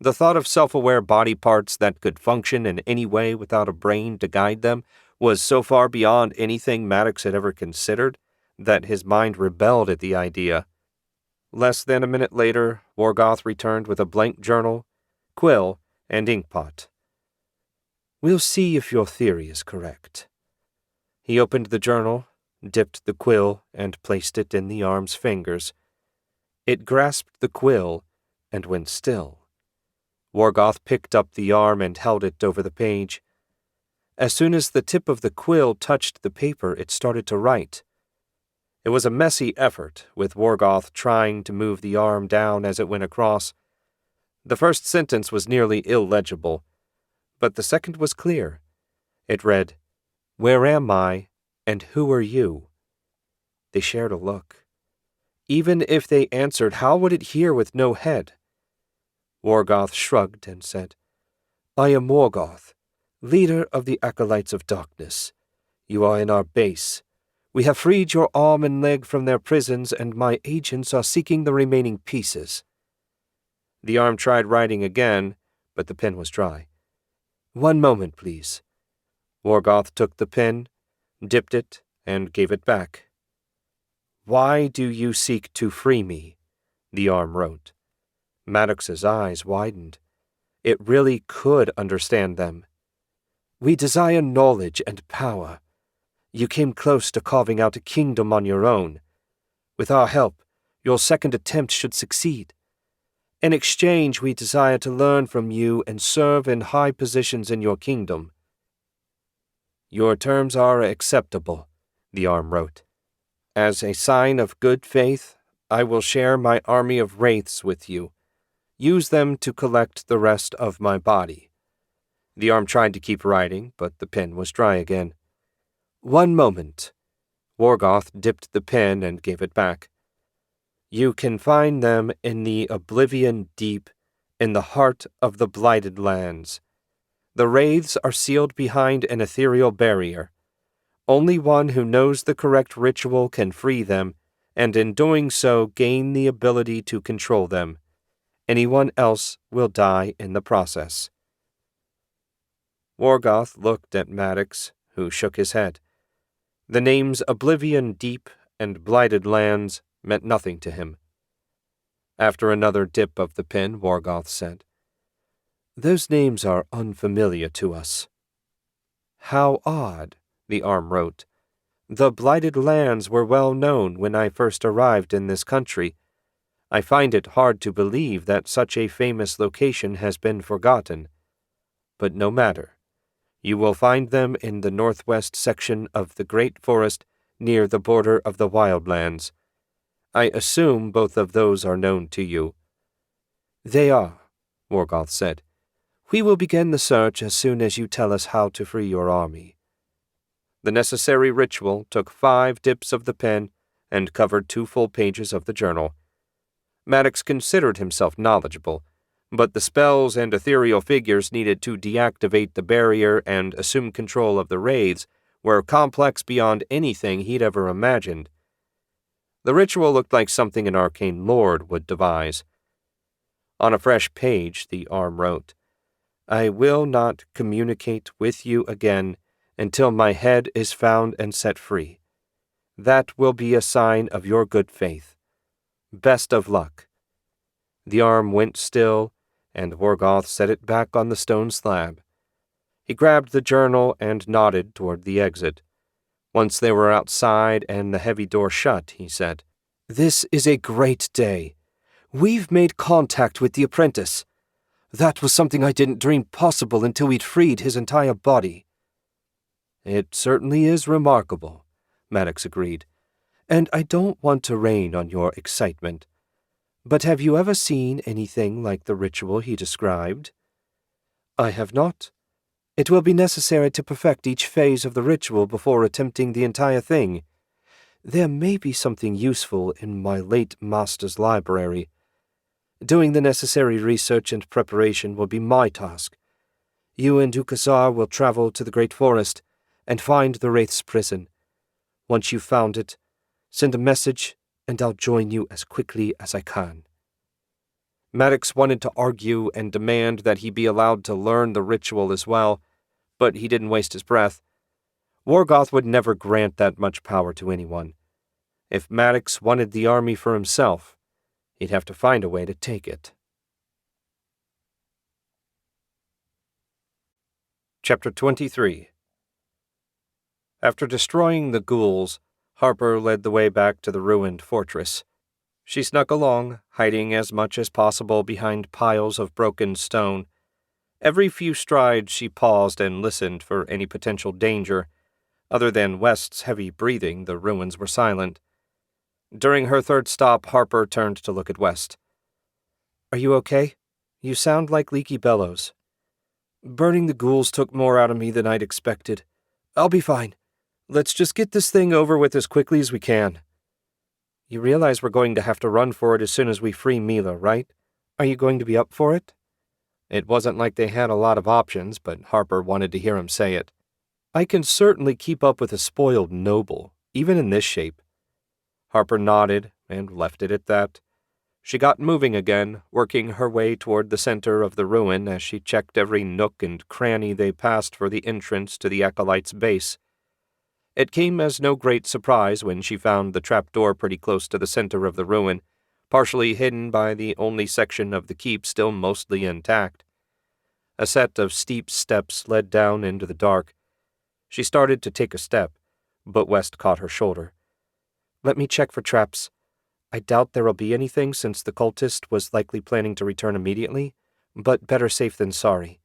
The thought of self-aware body parts that could function in any way without a brain to guide them was so far beyond anything Maddox had ever considered that his mind rebelled at the idea. Less than a minute later, Worgoth returned with a blank journal, quill, and inkpot. We'll see if your theory is correct. He opened the journal, dipped the quill, and placed it in the arm's fingers. It grasped the quill and went still. Worgoth picked up the arm and held it over the page. As soon as the tip of the quill touched the paper, it started to write. It was a messy effort, with Worgoth trying to move the arm down as it went across. The first sentence was nearly illegible, but the second was clear. It read, "Where am I, and who are you?" They shared a look. Even if they answered, how would it hear with no head? Worgoth shrugged and said, I am Worgoth, leader of the Acolytes of Darkness. You are in our base. We have freed your arm and leg from their prisons, and my agents are seeking the remaining pieces. The arm tried writing again, but the pen was dry. One moment, please. Worgoth took the pen, dipped it, and gave it back. Why do you seek to free me? The arm wrote. Maddox's eyes widened. It really could understand them. We desire knowledge and power. You came close to carving out a kingdom on your own. With our help, your second attempt should succeed. In exchange, we desire to learn from you and serve in high positions in your kingdom. Your terms are acceptable, the arm wrote. As a sign of good faith, I will share my army of wraiths with you. Use them to collect the rest of my body. The arm tried to keep writing, but the pen was dry again. One moment. Worgoth dipped the pen and gave it back. You can find them in the oblivion deep, in the heart of the blighted lands. The wraiths are sealed behind an ethereal barrier. Only one who knows the correct ritual can free them, and in doing so gain the ability to control them. Anyone else will die in the process. Worgoth looked at Maddox, who shook his head. The names Oblivion Deep and Blighted Lands meant nothing to him. After another dip of the pen, Morgoth said, "Those names are unfamiliar to us." "How odd," the arm wrote. "The Blighted Lands were well known when I first arrived in this country. I find it hard to believe that such a famous location has been forgotten. But no matter. You will find them in the northwest section of the Great Forest near the border of the Wildlands. I assume both of those are known to you." "They are," Morgoth said. "We will begin the search as soon as you tell us how to free your army." The necessary ritual took 5 dips of the pen and covered 2 full pages of the journal. Maddox considered himself knowledgeable, but the spells and ethereal figures needed to deactivate the barrier and assume control of the wraiths were complex beyond anything he'd ever imagined. The ritual looked like something an arcane lord would devise. On a fresh page, the arm wrote, "I will not communicate with you again until my head is found and set free. That will be a sign of your good faith. Best of luck." The arm went still, and Morgoth set it back on the stone slab. He grabbed the journal and nodded toward the exit. Once they were outside and the heavy door shut, he said, "This is a great day. We've made contact with the apprentice. That was something I didn't dream possible until we'd freed his entire body." "It certainly is remarkable," Maddox agreed. "And I don't want to rain on your excitement. But have you ever seen anything like the ritual he described?" "I have not. It will be necessary to perfect each phase of the ritual before attempting the entire thing. There may be something useful in my late master's library. Doing the necessary research and preparation will be my task. You and Ukazar will travel to the Great Forest and find the Wraith's prison. Once you've found it, send a message and I'll join you as quickly as I can." Maddox wanted to argue and demand that he be allowed to learn the ritual as well, but he didn't waste his breath. Morgoth would never grant that much power to anyone. If Maddox wanted the army for himself, he'd have to find a way to take it. Chapter 23. After destroying the ghouls, Harper led the way back to the ruined fortress. She snuck along, hiding as much as possible behind piles of broken stone. Every few strides she paused and listened for any potential danger. Other than West's heavy breathing, the ruins were silent. During her third stop, Harper turned to look at West. "Are you okay? You sound like Leaky Bellows." "Burning the ghouls took more out of me than I'd expected. I'll be fine. Let's just get this thing over with as quickly as we can." "You realize we're going to have to run for it as soon as we free Mila, right? Are you going to be up for it?" It wasn't like they had a lot of options, but Harper wanted to hear him say it. "I can certainly keep up with a spoiled noble, even in this shape." Harper nodded and left it at that. She got moving again, working her way toward the center of the ruin as she checked every nook and cranny they passed for the entrance to the acolyte's base. It came as no great surprise when she found the trapdoor pretty close to the center of the ruin, partially hidden by the only section of the keep still mostly intact. A set of steep steps led down into the dark. She started to take a step, but West caught her shoulder. "Let me check for traps. I doubt there'll be anything since the cultist was likely planning to return immediately, but better safe than sorry."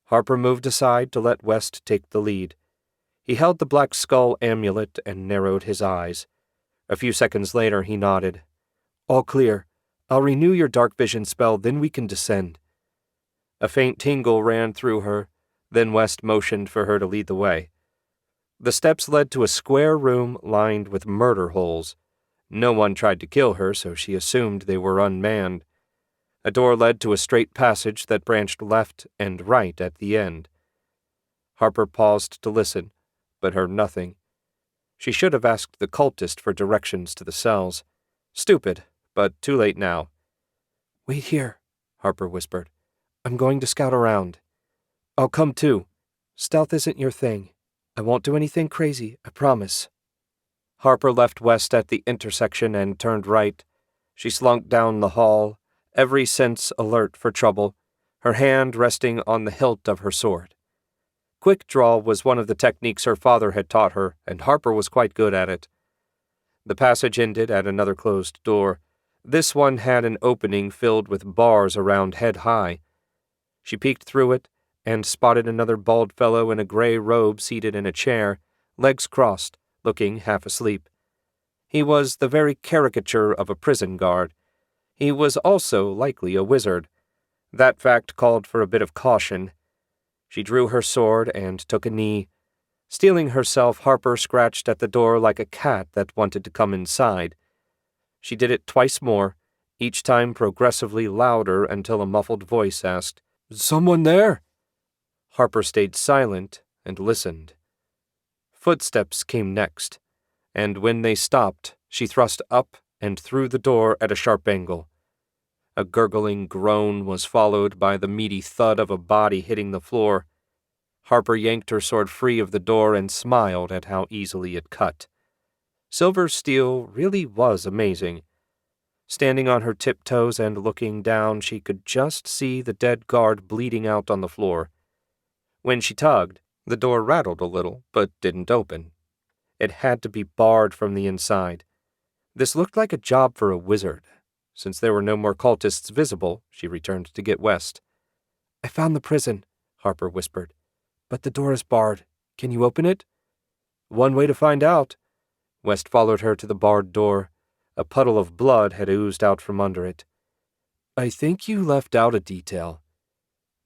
Harper moved aside to let West take the lead. He held the black skull amulet and narrowed his eyes. A few seconds later he nodded. "All clear. I'll renew your dark vision spell, then we can descend." A faint tingle ran through her, then West motioned for her to lead the way. The steps led to a square room lined with murder holes. No one tried to kill her, so she assumed they were unmanned. A door led to a straight passage that branched left and right at the end. Harper paused to listen, but heard nothing. She should have asked the cultist for directions to the cells. Stupid, but too late now. "Wait here," Harper whispered. "I'm going to scout around." "I'll come too. Stealth isn't your thing." I won't do anything crazy, I promise. Harper left West at the intersection and turned right. She slunk down the hall, every sense alert for trouble, her hand resting on the hilt of her sword. Quick draw was one of the techniques her father had taught her, and Harper was quite good at it. The passage ended at another closed door. This one had an opening filled with bars around head high. She peeked through it and spotted another bald fellow in a gray robe seated in a chair, legs crossed, looking half asleep. He was the very caricature of a prison guard. He was also likely a wizard. That fact called for a bit of caution. She drew her sword and took a knee. Steeling herself, Harper scratched at the door like a cat that wanted to come inside. She did it twice more, each time progressively louder until a muffled voice asked, "Someone there?" Harper stayed silent and listened. Footsteps came next, and when they stopped, she thrust up and through the door at a sharp angle. A gurgling groan was followed by the meaty thud of a body hitting the floor. Harper yanked her sword free of the door and smiled at how easily it cut. Silver steel really was amazing. Standing on her tiptoes and looking down, she could just see the dead guard bleeding out on the floor. When she tugged, the door rattled a little, but didn't open. It had to be barred from the inside. This looked like a job for a wizard. Since there were no more cultists visible, she returned to get West. "I found the prison," Harper whispered. "But the door is barred. Can you open it?" "One way to find out." West followed her to the barred door. A puddle of blood had oozed out from under it. "I think you left out a detail."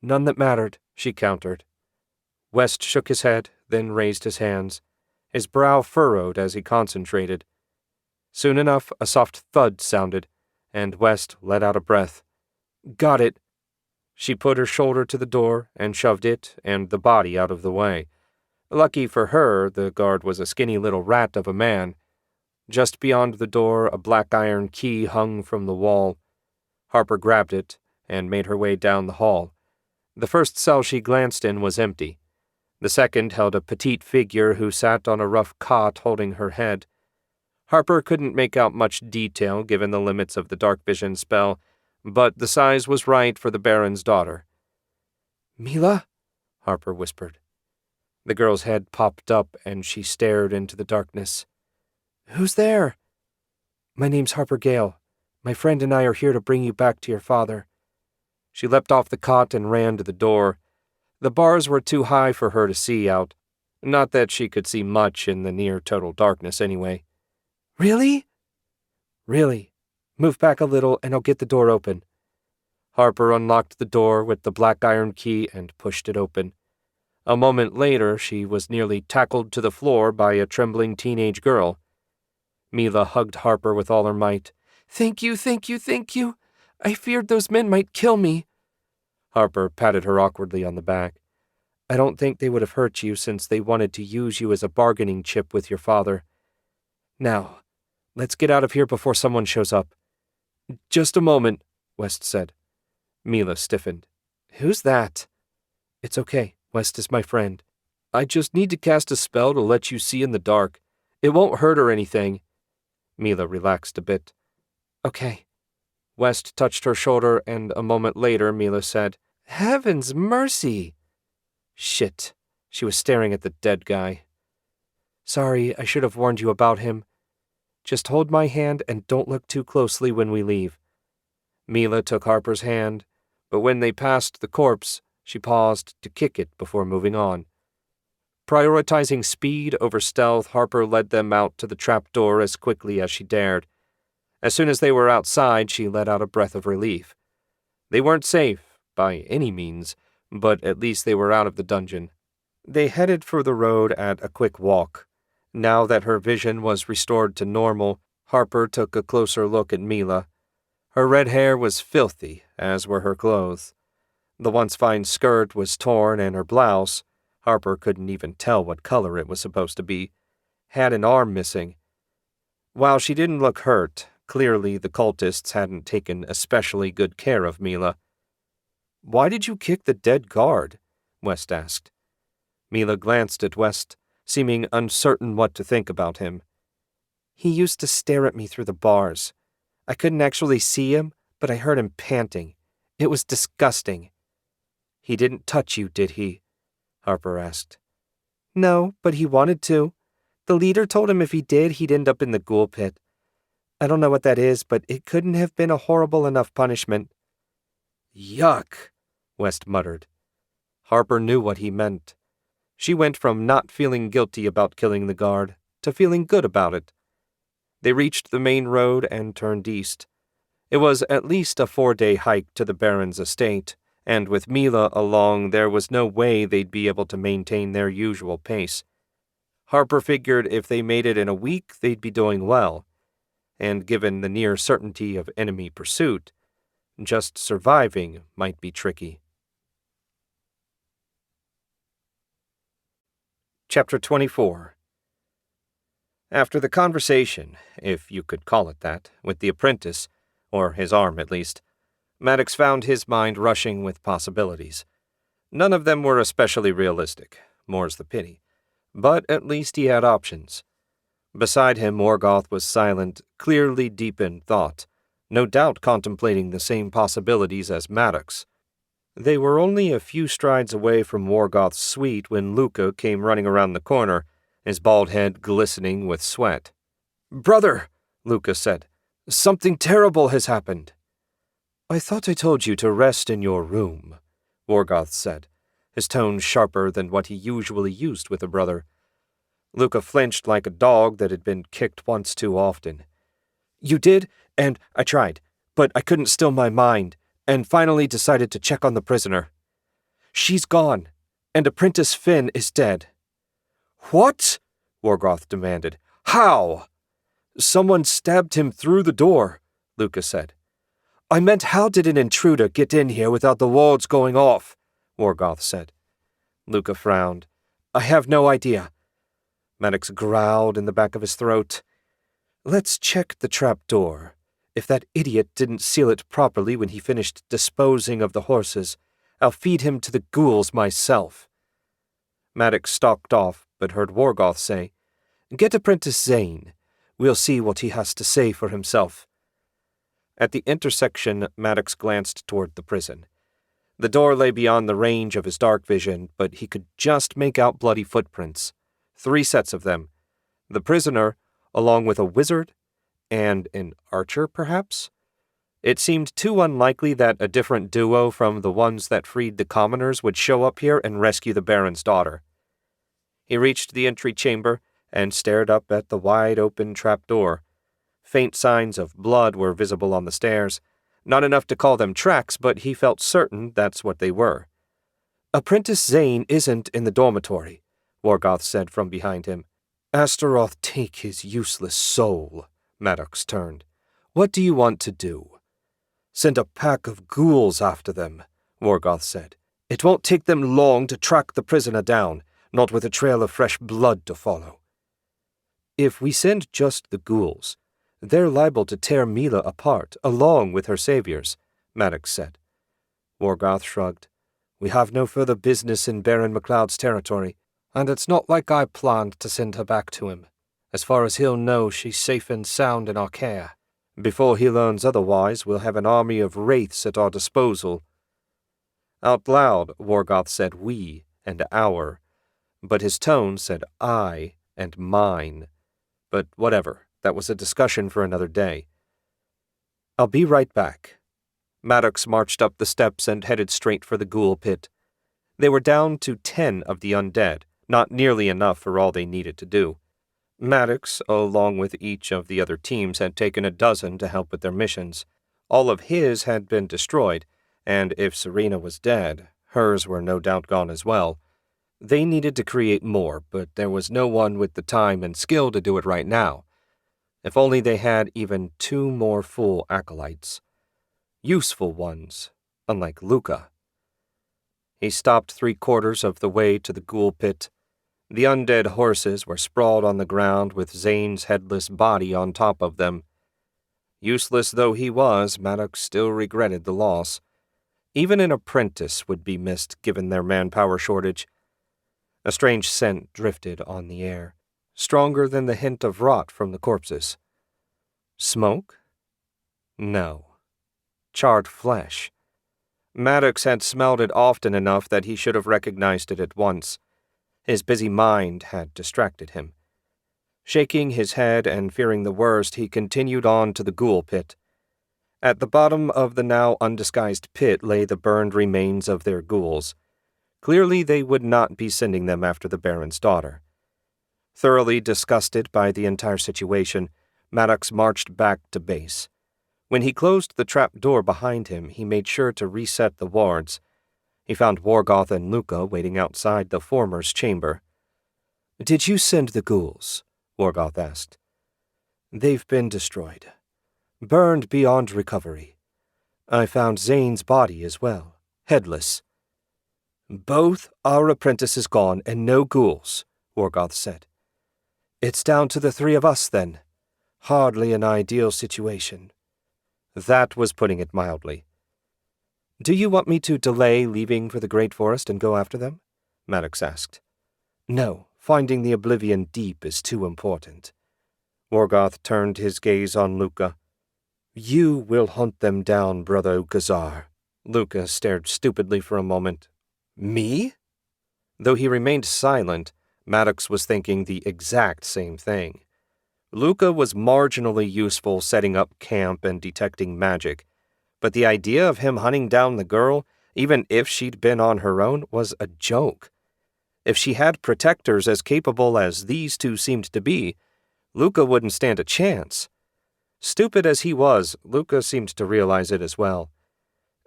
"None that mattered," she countered. West shook his head, then raised his hands. His brow furrowed as he concentrated. Soon enough, a soft thud sounded, and West let out a breath. "Got it." She put her shoulder to the door and shoved it and the body out of the way. Lucky for her, the guard was a skinny little rat of a man. Just beyond the door, a black iron key hung from the wall. Harper grabbed it and made her way down the hall. The first cell she glanced in was empty. The second held a petite figure who sat on a rough cot holding her head. Harper couldn't make out much detail given the limits of the dark vision spell, but the size was right for the Baron's daughter. "Mila?" Harper whispered. The girl's head popped up and she stared into the darkness. "Who's there?" "My name's Harper Gale. My friend and I are here to bring you back to your father." She leapt off the cot and ran to the door. The bars were too high for her to see out. Not that she could see much in the near-total darkness anyway. "Really?" "Really. Move back a little and I'll get the door open." Harper unlocked the door with the black iron key and pushed it open. A moment later, she was nearly tackled to the floor by a trembling teenage girl. Mila hugged Harper with all her might. "Thank you, thank you, thank you. I feared those men might kill me." Harper patted her awkwardly on the back. "I don't think they would have hurt you since they wanted to use you as a bargaining chip with your father. Now, let's get out of here before someone shows up." "Just a moment," West said. Mila stiffened. "Who's that?" "It's okay. West is my friend. I just need to cast a spell to let you see in the dark. It won't hurt or anything." Mila relaxed a bit. "Okay." West touched her shoulder, and a moment later Mila said, "Heaven's mercy!" Shit. She was staring at the dead guy. "Sorry, I should have warned you about him. Just hold my hand and don't look too closely when we leave." Mila took Harper's hand, but when they passed the corpse, she paused to kick it before moving on. Prioritizing speed over stealth, Harper led them out to the trapdoor as quickly as she dared. As soon as they were outside, she let out a breath of relief. They weren't safe, by any means, but at least they were out of the dungeon. They headed for the road at a quick walk. Now that her vision was restored to normal, Harper took a closer look at Mila. Her red hair was filthy, as were her clothes. The once fine skirt was torn, and her blouse, Harper couldn't even tell what color it was supposed to be, had an arm missing. While she didn't look hurt, clearly the cultists hadn't taken especially good care of Mila. "Why did you kick the dead guard?" West asked. Mila glanced at West, seeming uncertain what to think about him. "He used to stare at me through the bars. I couldn't actually see him, but I heard him panting. It was disgusting." "He didn't touch you, did he?" Harper asked. "No, but he wanted to. The leader told him if he did, he'd end up in the ghoul pit. I don't know what that is, but it couldn't have been a horrible enough punishment." "Yuck," West muttered. Harper knew what he meant. She went from not feeling guilty about killing the guard to feeling good about it. They reached the main road and turned east. It was at least a 4-day hike to the Baron's estate, and with Mila along, there was no way they'd be able to maintain their usual pace. Harper figured if they made it in a week, they'd be doing well, and given the near certainty of enemy pursuit, just surviving might be tricky. Chapter 24. After the conversation, if you could call it that, with the apprentice, or his arm at least, Maddox found his mind rushing with possibilities. None of them were especially realistic, more's the pity, but at least he had options. Beside him, Morgoth was silent, clearly deep in thought, no doubt contemplating the same possibilities as Maddox. They were only a few strides away from Morgoth's suite when Luca came running around the corner, his bald head glistening with sweat. "Brother," Luca said, "something terrible has happened." "I thought I told you to rest in your room," Morgoth said, his tone sharper than what he usually used with a brother. Luca flinched like a dog that had been kicked once too often. "You did, and I tried, but I couldn't still my mind, and finally decided to check on the prisoner. She's gone, and Apprentice Finn is dead." "What?" Morgoth demanded. "How?" "Someone stabbed him through the door," Luca said. "I meant how did an intruder get in here without the wards going off?" Morgoth said. Luca frowned. "I have no idea." Maddox growled in the back of his throat. "Let's check the trap door. If that idiot didn't seal it properly when he finished disposing of the horses, I'll feed him to the ghouls myself." Maddox stalked off, but heard Morgoth say, "Get Apprentice Zane. We'll see what he has to say for himself." At the intersection, Maddox glanced toward the prison. The door lay beyond the range of his dark vision, but he could just make out bloody footprints. 3 sets of them. The prisoner, along with a wizard, and an archer, perhaps? It seemed too unlikely that a different duo from the ones that freed the commoners would show up here and rescue the Baron's daughter. He reached the entry chamber and stared up at the wide-open trapdoor. Faint signs of blood were visible on the stairs. Not enough to call them tracks, but he felt certain that's what they were. "Apprentice Zane isn't in the dormitory," Morgoth said from behind him. "Astaroth take his useless soul," Maddox turned. "What do you want to do?" "Send a pack of ghouls after them," Morgoth said. "It won't take them long to track the prisoner down, not with a trail of fresh blood to follow." "If we send just the ghouls, they're liable to tear Mila apart, along with her saviors," Maddox said. Morgoth shrugged. "We have no further business in Baron MacLeod's territory, and it's not like I planned to send her back to him. As far as he'll know, she's safe and sound in our care. Before he learns otherwise, we'll have an army of wraiths at our disposal." Out loud, Morgoth said we and our, but his tone said I and mine. But whatever, that was a discussion for another day. "I'll be right back." Maddox marched up the steps and headed straight for the ghoul pit. They were down to 10 of the undead, not nearly enough for all they needed to do. Maddox, along with each of the other teams, had taken a dozen to help with their missions. All of his had been destroyed, and if Serena was dead, hers were no doubt gone as well. They needed to create more, but there was no one with the time and skill to do it right now. If only they had even 2 more full acolytes. Useful ones, unlike Luca. He stopped 3/4 of the way to the ghoul pit. The undead horses were sprawled on the ground with Zane's headless body on top of them. Useless though he was, Maddox still regretted the loss. Even an apprentice would be missed given their manpower shortage. A strange scent drifted on the air, stronger than the hint of rot from the corpses. Smoke? No. Charred flesh. Maddox had smelled it often enough that he should have recognized it at once. His busy mind had distracted him. Shaking his head and fearing the worst, he continued on to the ghoul pit. At the bottom of the now undisguised pit lay the burned remains of their ghouls. Clearly they would not be sending them after the Baron's daughter. Thoroughly disgusted by the entire situation, Maddox marched back to base. When he closed the trap door behind him, he made sure to reset the wards. He found Worgoth and Luca waiting outside the former's chamber. "Did you send the ghouls?" Worgoth asked. "They've been destroyed. Burned beyond recovery. I found Zane's body as well, headless." "Both our apprentices gone and no ghouls," Worgoth said. "It's down to the three of us, then. Hardly an ideal situation." That was putting it mildly. "Do you want me to delay leaving for the Great Forest and go after them?" Maddox asked. "No, finding the Oblivion Deep is too important." Worgoth turned his gaze on Luca. "You will hunt them down, brother Gazar." Luca stared stupidly for a moment. "Me?" Though he remained silent, Maddox was thinking the exact same thing. Luca was marginally useful setting up camp and detecting magic, but the idea of him hunting down the girl, even if she'd been on her own, was a joke. If she had protectors as capable as these two seemed to be, Luca wouldn't stand a chance. Stupid as he was, Luca seemed to realize it as well.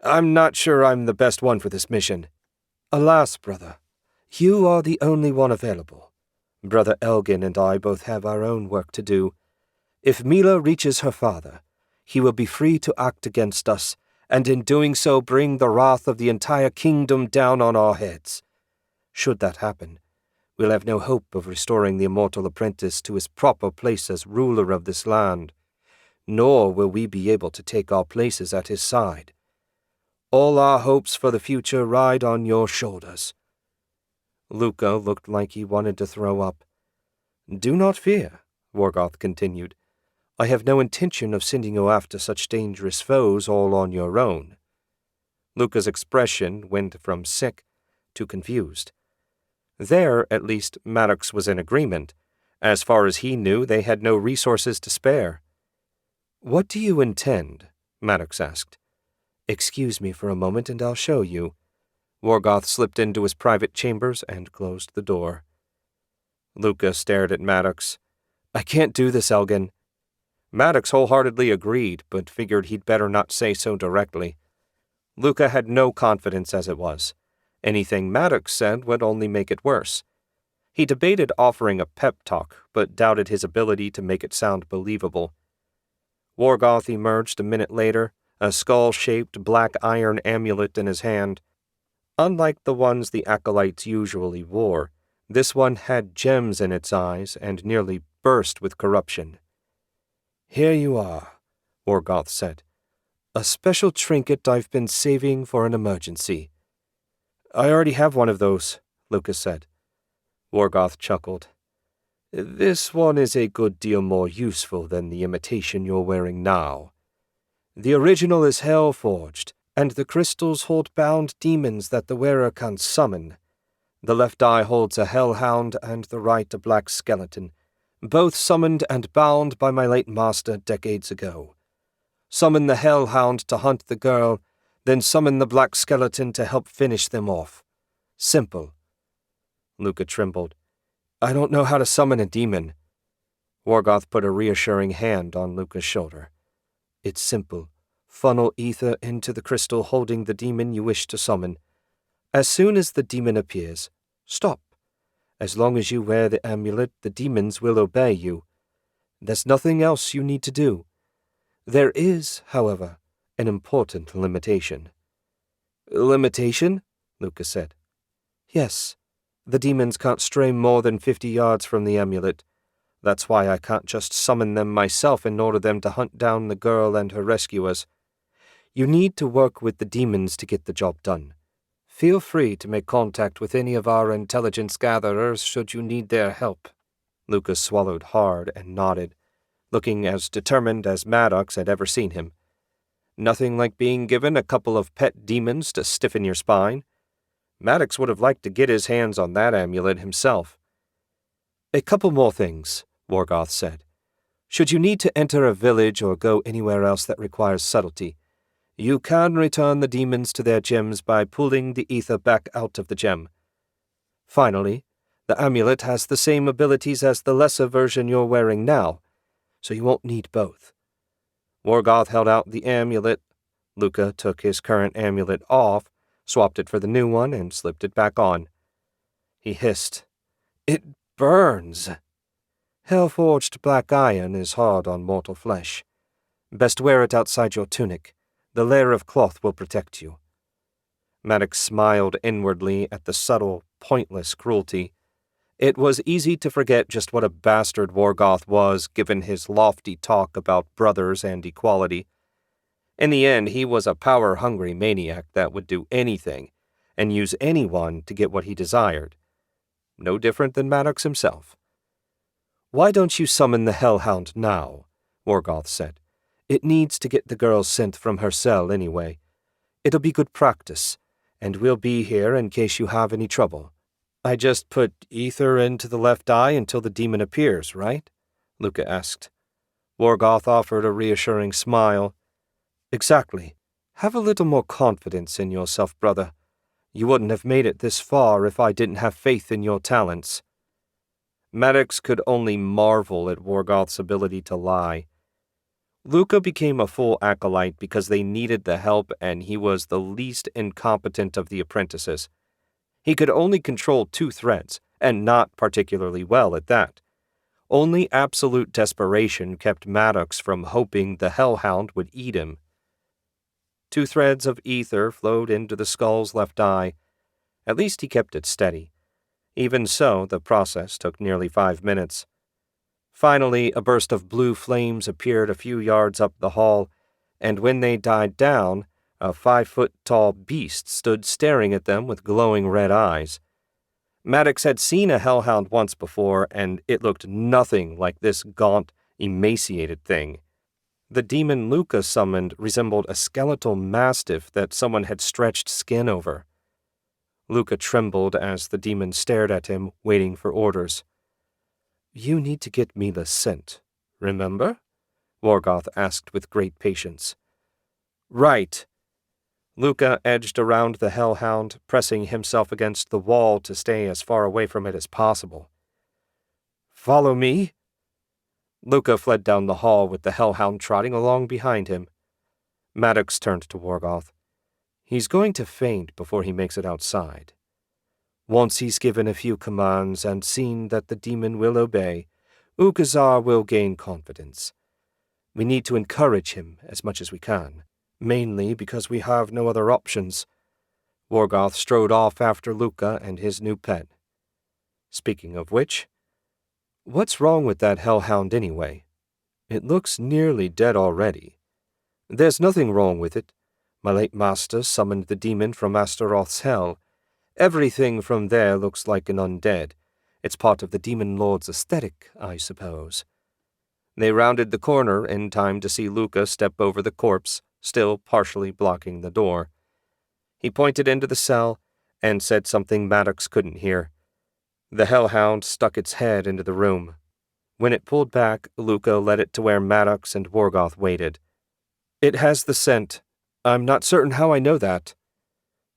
"I'm not sure I'm the best one for this mission." "Alas, brother, you are the only one available. Brother Elgin and I both have our own work to do. If Mila reaches her father, he will be free to act against us, and in doing so bring the wrath of the entire kingdom down on our heads. Should that happen, we'll have no hope of restoring the immortal apprentice to his proper place as ruler of this land, nor will we be able to take our places at his side. All our hopes for the future ride on your shoulders." Luca looked like he wanted to throw up. "Do not fear," Worgoth continued. "I have no intention of sending you after such dangerous foes all on your own." Luca's expression went from sick to confused. There, at least, Maddox was in agreement. As far as he knew, they had no resources to spare. "What do you intend?" Maddox asked. "Excuse me for a moment and I'll show you." Worgoth slipped into his private chambers and closed the door. Luca stared at Maddox. "I can't do this, Elgin." Maddox wholeheartedly agreed, but figured he'd better not say so directly. Luca had no confidence as it was. Anything Maddox said would only make it worse. He debated offering a pep talk, but doubted his ability to make it sound believable. Worgoth emerged a minute later, a skull-shaped black iron amulet in his hand. Unlike the ones the acolytes usually wore, this one had gems in its eyes and nearly burst with corruption. "Here you are," Worgoth said. "A special trinket I've been saving for an emergency." "I already have one of those," Lucas said. Worgoth chuckled. "This one is a good deal more useful than the imitation you're wearing now. The original is hell-forged, and the crystals hold bound demons that the wearer can summon. The left eye holds a hellhound and the right a black skeleton, both summoned and bound by my late master decades ago. Summon the hellhound to hunt the girl, then summon the black skeleton to help finish them off. Simple." Luca trembled. "I don't know how to summon a demon." Worgoth put a reassuring hand on Luca's shoulder. "It's simple. Funnel ether into the crystal holding the demon you wish to summon. As soon as the demon appears, stop. As long as you wear the amulet, the demons will obey you. There's nothing else you need to do. There is, however, an important limitation." "Limitation?" Luca said. "Yes. The demons can't stray more than 50 yards from the amulet. That's why I can't just summon them myself and order them to hunt down the girl and her rescuers. You need to work with the demons to get the job done. Feel free to make contact with any of our intelligence gatherers should you need their help. Lucas swallowed hard and nodded, looking as determined as Maddox had ever seen him. Nothing like being given a couple of pet demons to stiffen your spine. Maddox would have liked to get his hands on that amulet himself. A couple more things, Morgoth said. Should you need to enter a village or go anywhere else that requires subtlety, you can return the demons to their gems by pulling the ether back out of the gem. Finally, the amulet has the same abilities as the lesser version you're wearing now, so you won't need both. Morgoth held out the amulet. Luca took his current amulet off, swapped it for the new one, and slipped it back on. He hissed, "It burns." Hell-forged black iron is hard on mortal flesh. Best wear it outside your tunic. The layer of cloth will protect you. Maddox smiled inwardly at the subtle, pointless cruelty. It was easy to forget just what a bastard Morgoth was, given his lofty talk about brothers and equality. In the end, he was a power-hungry maniac that would do anything, and use anyone to get what he desired. No different than Maddox himself. "Why don't you summon the Hellhound now?" Morgoth said. "It needs to get the girl sent from her cell anyway. It'll be good practice, and we'll be here in case you have any trouble." "I just put ether into the left eye until the demon appears, right?" Luca asked. Morgoth offered a reassuring smile. "Exactly. Have a little more confidence in yourself, brother. You wouldn't have made it this far if I didn't have faith in your talents." Maddox could only marvel at Morgoth's ability to lie. Luca became a full acolyte because they needed the help and he was the least incompetent of the apprentices. He could only control 2 threads, and not particularly well at that. Only absolute desperation kept Maddox from hoping the Hellhound would eat him. 2 threads of ether flowed into the skull's left eye. At least he kept it steady. Even so, the process took nearly 5 minutes. Finally, a burst of blue flames appeared a few yards up the hall, and when they died down, a 5-foot-tall beast stood staring at them with glowing red eyes. Maddox had seen a hellhound once before, and it looked nothing like this gaunt, emaciated thing. The demon Luca summoned resembled a skeletal mastiff that someone had stretched skin over. Luca trembled as the demon stared at him, waiting for orders. "You need to get Mila sent, remember?" Morgoth asked with great patience. "Right." Luca edged around the hellhound, pressing himself against the wall to stay as far away from it as possible. "Follow me?" Luca fled down the hall with the hellhound trotting along behind him. Maddox turned to Morgoth. "He's going to faint before he makes it outside. Once he's given a few commands and seen that the demon will obey, Ukazar will gain confidence. We need to encourage him as much as we can, mainly because we have no other options." Morgoth strode off after Luca and his new pet. "Speaking of which, what's wrong with that hellhound anyway? It looks nearly dead already." "There's nothing wrong with it. My late master summoned the demon from Astaroth's hell. Everything from there looks like an undead. It's part of the demon lord's aesthetic, I suppose." They rounded the corner in time to see Luca step over the corpse, still partially blocking the door. He pointed into the cell and said something Maddox couldn't hear. The hellhound stuck its head into the room. When it pulled back, Luca led it to where Maddox and Morgoth waited. "It has the scent. I'm not certain how I know that."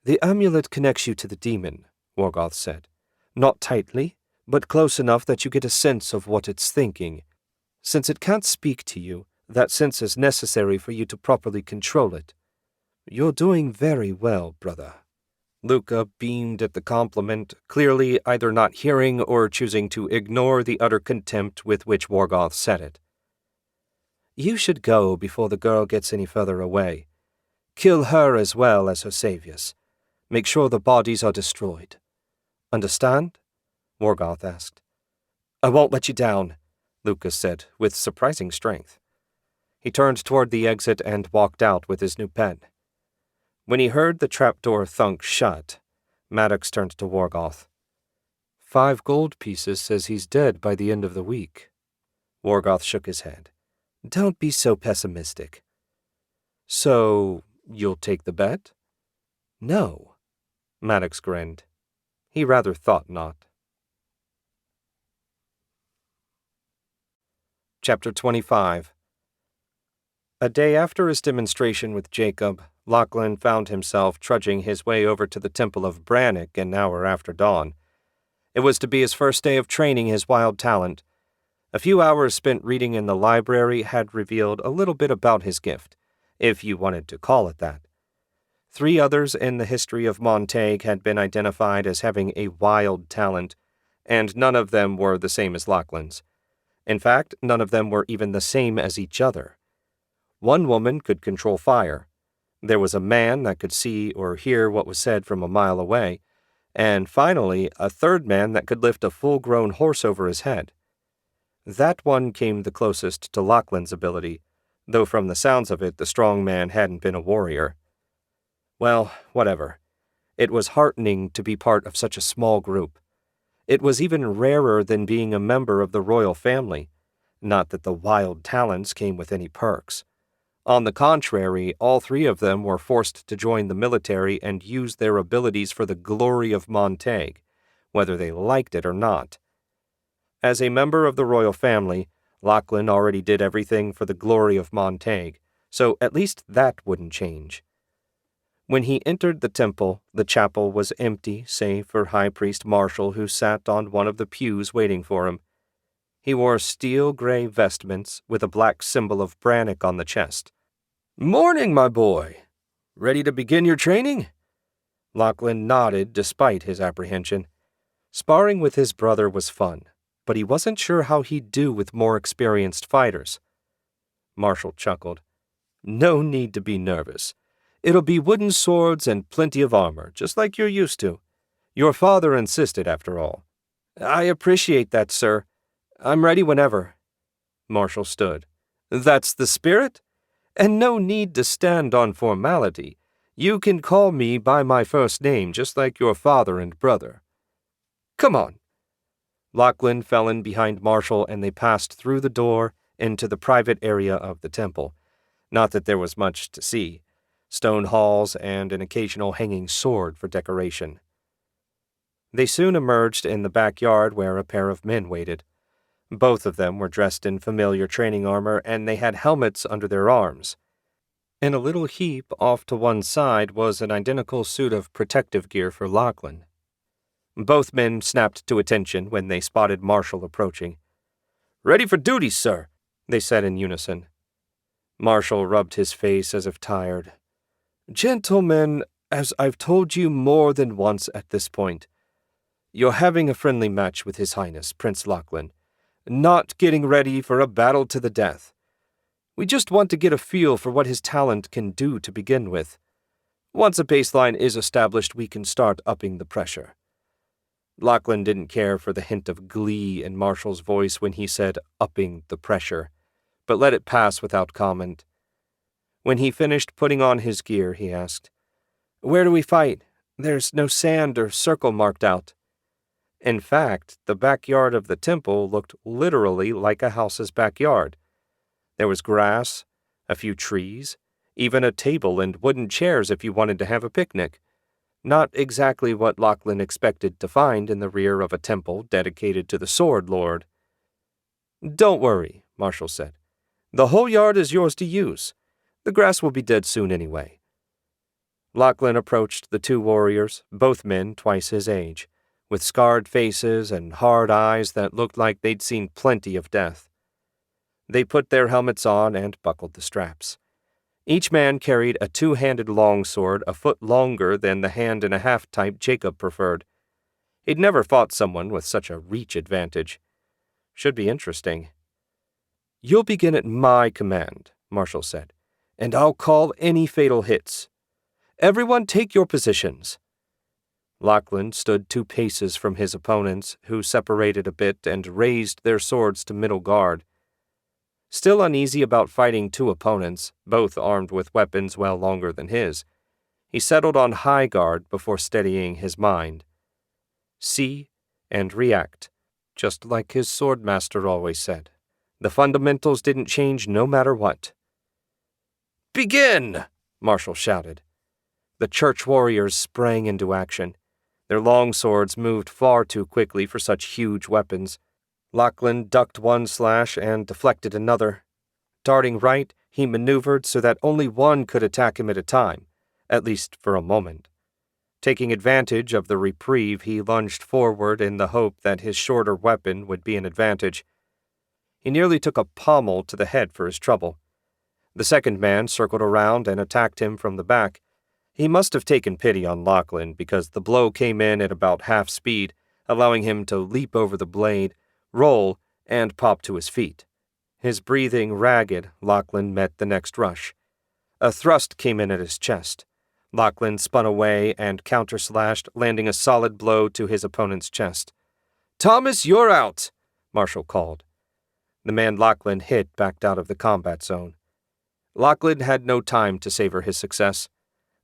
"The amulet connects you to the demon," Morgoth said. "Not tightly, but close enough that you get a sense of what it's thinking. Since it can't speak to you, that sense is necessary for you to properly control it. You're doing very well, brother." Luca beamed at the compliment, clearly either not hearing or choosing to ignore the utter contempt with which Morgoth said it. "You should go before the girl gets any further away. Kill her as well as her saviors. Make sure the bodies are destroyed. Understand?" Morgoth asked. "I won't let you down," Luca said, with surprising strength. He turned toward the exit and walked out with his new pet. When he heard the trapdoor thunk shut, Maddox turned to Wargoth. 5 gold pieces says he's dead by the end of the week. Wargoth shook his head. Don't be so pessimistic. So, you'll take the bet? No. Maddox grinned. He rather thought not. Chapter 25. A day after his demonstration with Jacob, Lachlan found himself trudging his way over to the Temple of Brannock an hour after dawn. It was to be his first day of training his wild talent. A few hours spent reading in the library had revealed a little bit about his gift, if you wanted to call it that. 3 others in the history of Montague had been identified as having a wild talent, and none of them were the same as Lachlan's. In fact, none of them were even the same as each other. One woman could control fire. There was a man that could see or hear what was said from a mile away, and finally, a third man that could lift a full-grown horse over his head. That one came the closest to Lachlan's ability, though from the sounds of it the strong man hadn't been a warrior. Well, whatever. It was heartening to be part of such a small group. It was even rarer than being a member of the royal family. Not that the wild talents came with any perks. On the contrary, all 3 of them were forced to join the military and use their abilities for the glory of Montague, whether they liked it or not. As a member of the royal family, Lachlan already did everything for the glory of Montague, so at least that wouldn't change. When he entered the temple, the chapel was empty save for High Priest Marshall, who sat on one of the pews waiting for him. He wore steel-gray vestments with a black symbol of Brannock on the chest. "Morning, my boy. Ready to begin your training?" Lachlan nodded despite his apprehension. Sparring with his brother was fun, but he wasn't sure how he'd do with more experienced fighters. Marshall chuckled. "No need to be nervous. It'll be wooden swords and plenty of armor, just like you're used to. Your father insisted, after all." "I appreciate that, sir. I'm ready whenever." Marshall stood. "That's the spirit? And no need to stand on formality. You can call me by my first name, just like your father and brother. Come on." Lachlan fell in behind Marshall and they passed through the door into the private area of the temple. Not that there was much to see. Stone halls and an occasional hanging sword for decoration. They soon emerged in the backyard where a pair of men waited. Both of them were dressed in familiar training armor and they had helmets under their arms. In a little heap off to one side was an identical suit of protective gear for Lachlan. Both men snapped to attention when they spotted Marshall approaching. "Ready for duty, sir," they said in unison. Marshall rubbed his face as if tired. "Gentlemen, as I've told you more than once at this point, you're having a friendly match with His Highness, Prince Lachlan, not getting ready for a battle to the death. We just want to get a feel for what his talent can do to begin with. Once a baseline is established, we can start upping the pressure." Lachlan didn't care for the hint of glee in Marshall's voice when he said upping the pressure, but let it pass without comment. When he finished putting on his gear, he asked, "Where do we fight? There's no sand or circle marked out." In fact, the backyard of the temple looked literally like a house's backyard. There was grass, a few trees, even a table and wooden chairs if you wanted to have a picnic. Not exactly what Lachlan expected to find in the rear of a temple dedicated to the Sword Lord. "Don't worry," Marshall said. "The whole yard is yours to use. The grass will be dead soon anyway." Lachlan approached the 2 warriors, both men twice his age, with scarred faces and hard eyes that looked like they'd seen plenty of death. They put their helmets on and buckled the straps. Each man carried a 2-handed longsword a foot longer than the hand-and-a-half type Jacob preferred. He'd never fought someone with such a reach advantage. Should be interesting. "You'll begin at my command," Marshall said, "and I'll call any fatal hits. Everyone take your positions." Lachlan stood 2 paces from his opponents, who separated a bit and raised their swords to middle guard. Still uneasy about fighting 2 opponents, both armed with weapons well longer than his, He settled on high guard before steadying his mind. See and react, just like his swordmaster always said. The fundamentals didn't change no matter what. "Begin!" Marshall shouted. The church warriors sprang into action. Their long swords moved far too quickly for such huge weapons. Lachlan ducked one slash and deflected another. Darting right, he maneuvered so that only one could attack him at a time, at least for a moment. Taking advantage of the reprieve, he lunged forward in the hope that his shorter weapon would be an advantage. He nearly took a pommel to the head for his trouble. The second man circled around and attacked him from the back. He must have taken pity on Lachlan because the blow came in at about half speed, allowing him to leap over the blade, roll, and pop to his feet. His breathing ragged, Lachlan met the next rush. A thrust came in at his chest. Lachlan spun away and counter-slashed, landing a solid blow to his opponent's chest. "Thomas, you're out," Marshall called. The man Lachlan hit backed out of the combat zone. Lachlan had no time to savor his success.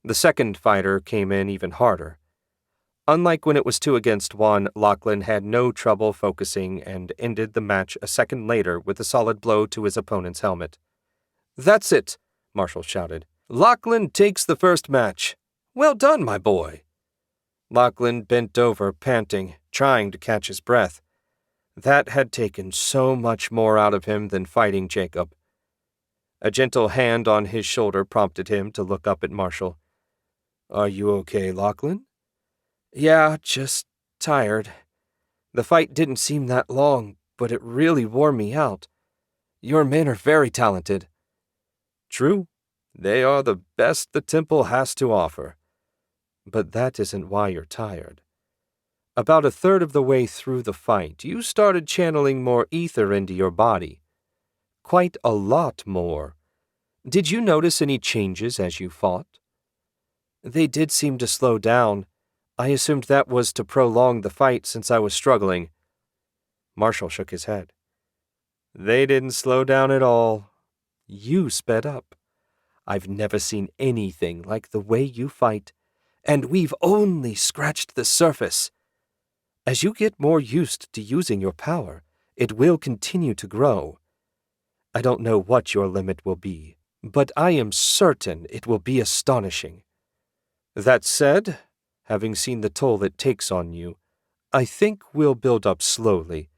The second fighter came in even harder. Unlike when it was 2 against 1, Lachlan had no trouble focusing and ended the match a second later with a solid blow to his opponent's helmet. "That's it," Marshall shouted. "Lachlan takes the first match. Well done, my boy." Lachlan bent over, panting, trying to catch his breath. That had taken so much more out of him than fighting Jacob. A gentle hand on his shoulder prompted him to look up at Marshall. "Are you okay, Lachlan?" "Yeah, just tired. The fight didn't seem that long, but it really wore me out. Your men are very talented." "True. They are the best the temple has to offer. But that isn't why you're tired. About a third of the way through the fight, you started channeling more ether into your body. Quite a lot more. Did you notice any changes as you fought?" "They did seem to slow down. I assumed that was to prolong the fight since I was struggling." Marshall shook his head. "They didn't slow down at all. You sped up. I've never seen anything like the way you fight, and we've only scratched the surface. As you get more used to using your power, it will continue to grow. I don't know what your limit will be, but I am certain it will be astonishing. That said, having seen the toll it takes on you, I think we'll build up slowly.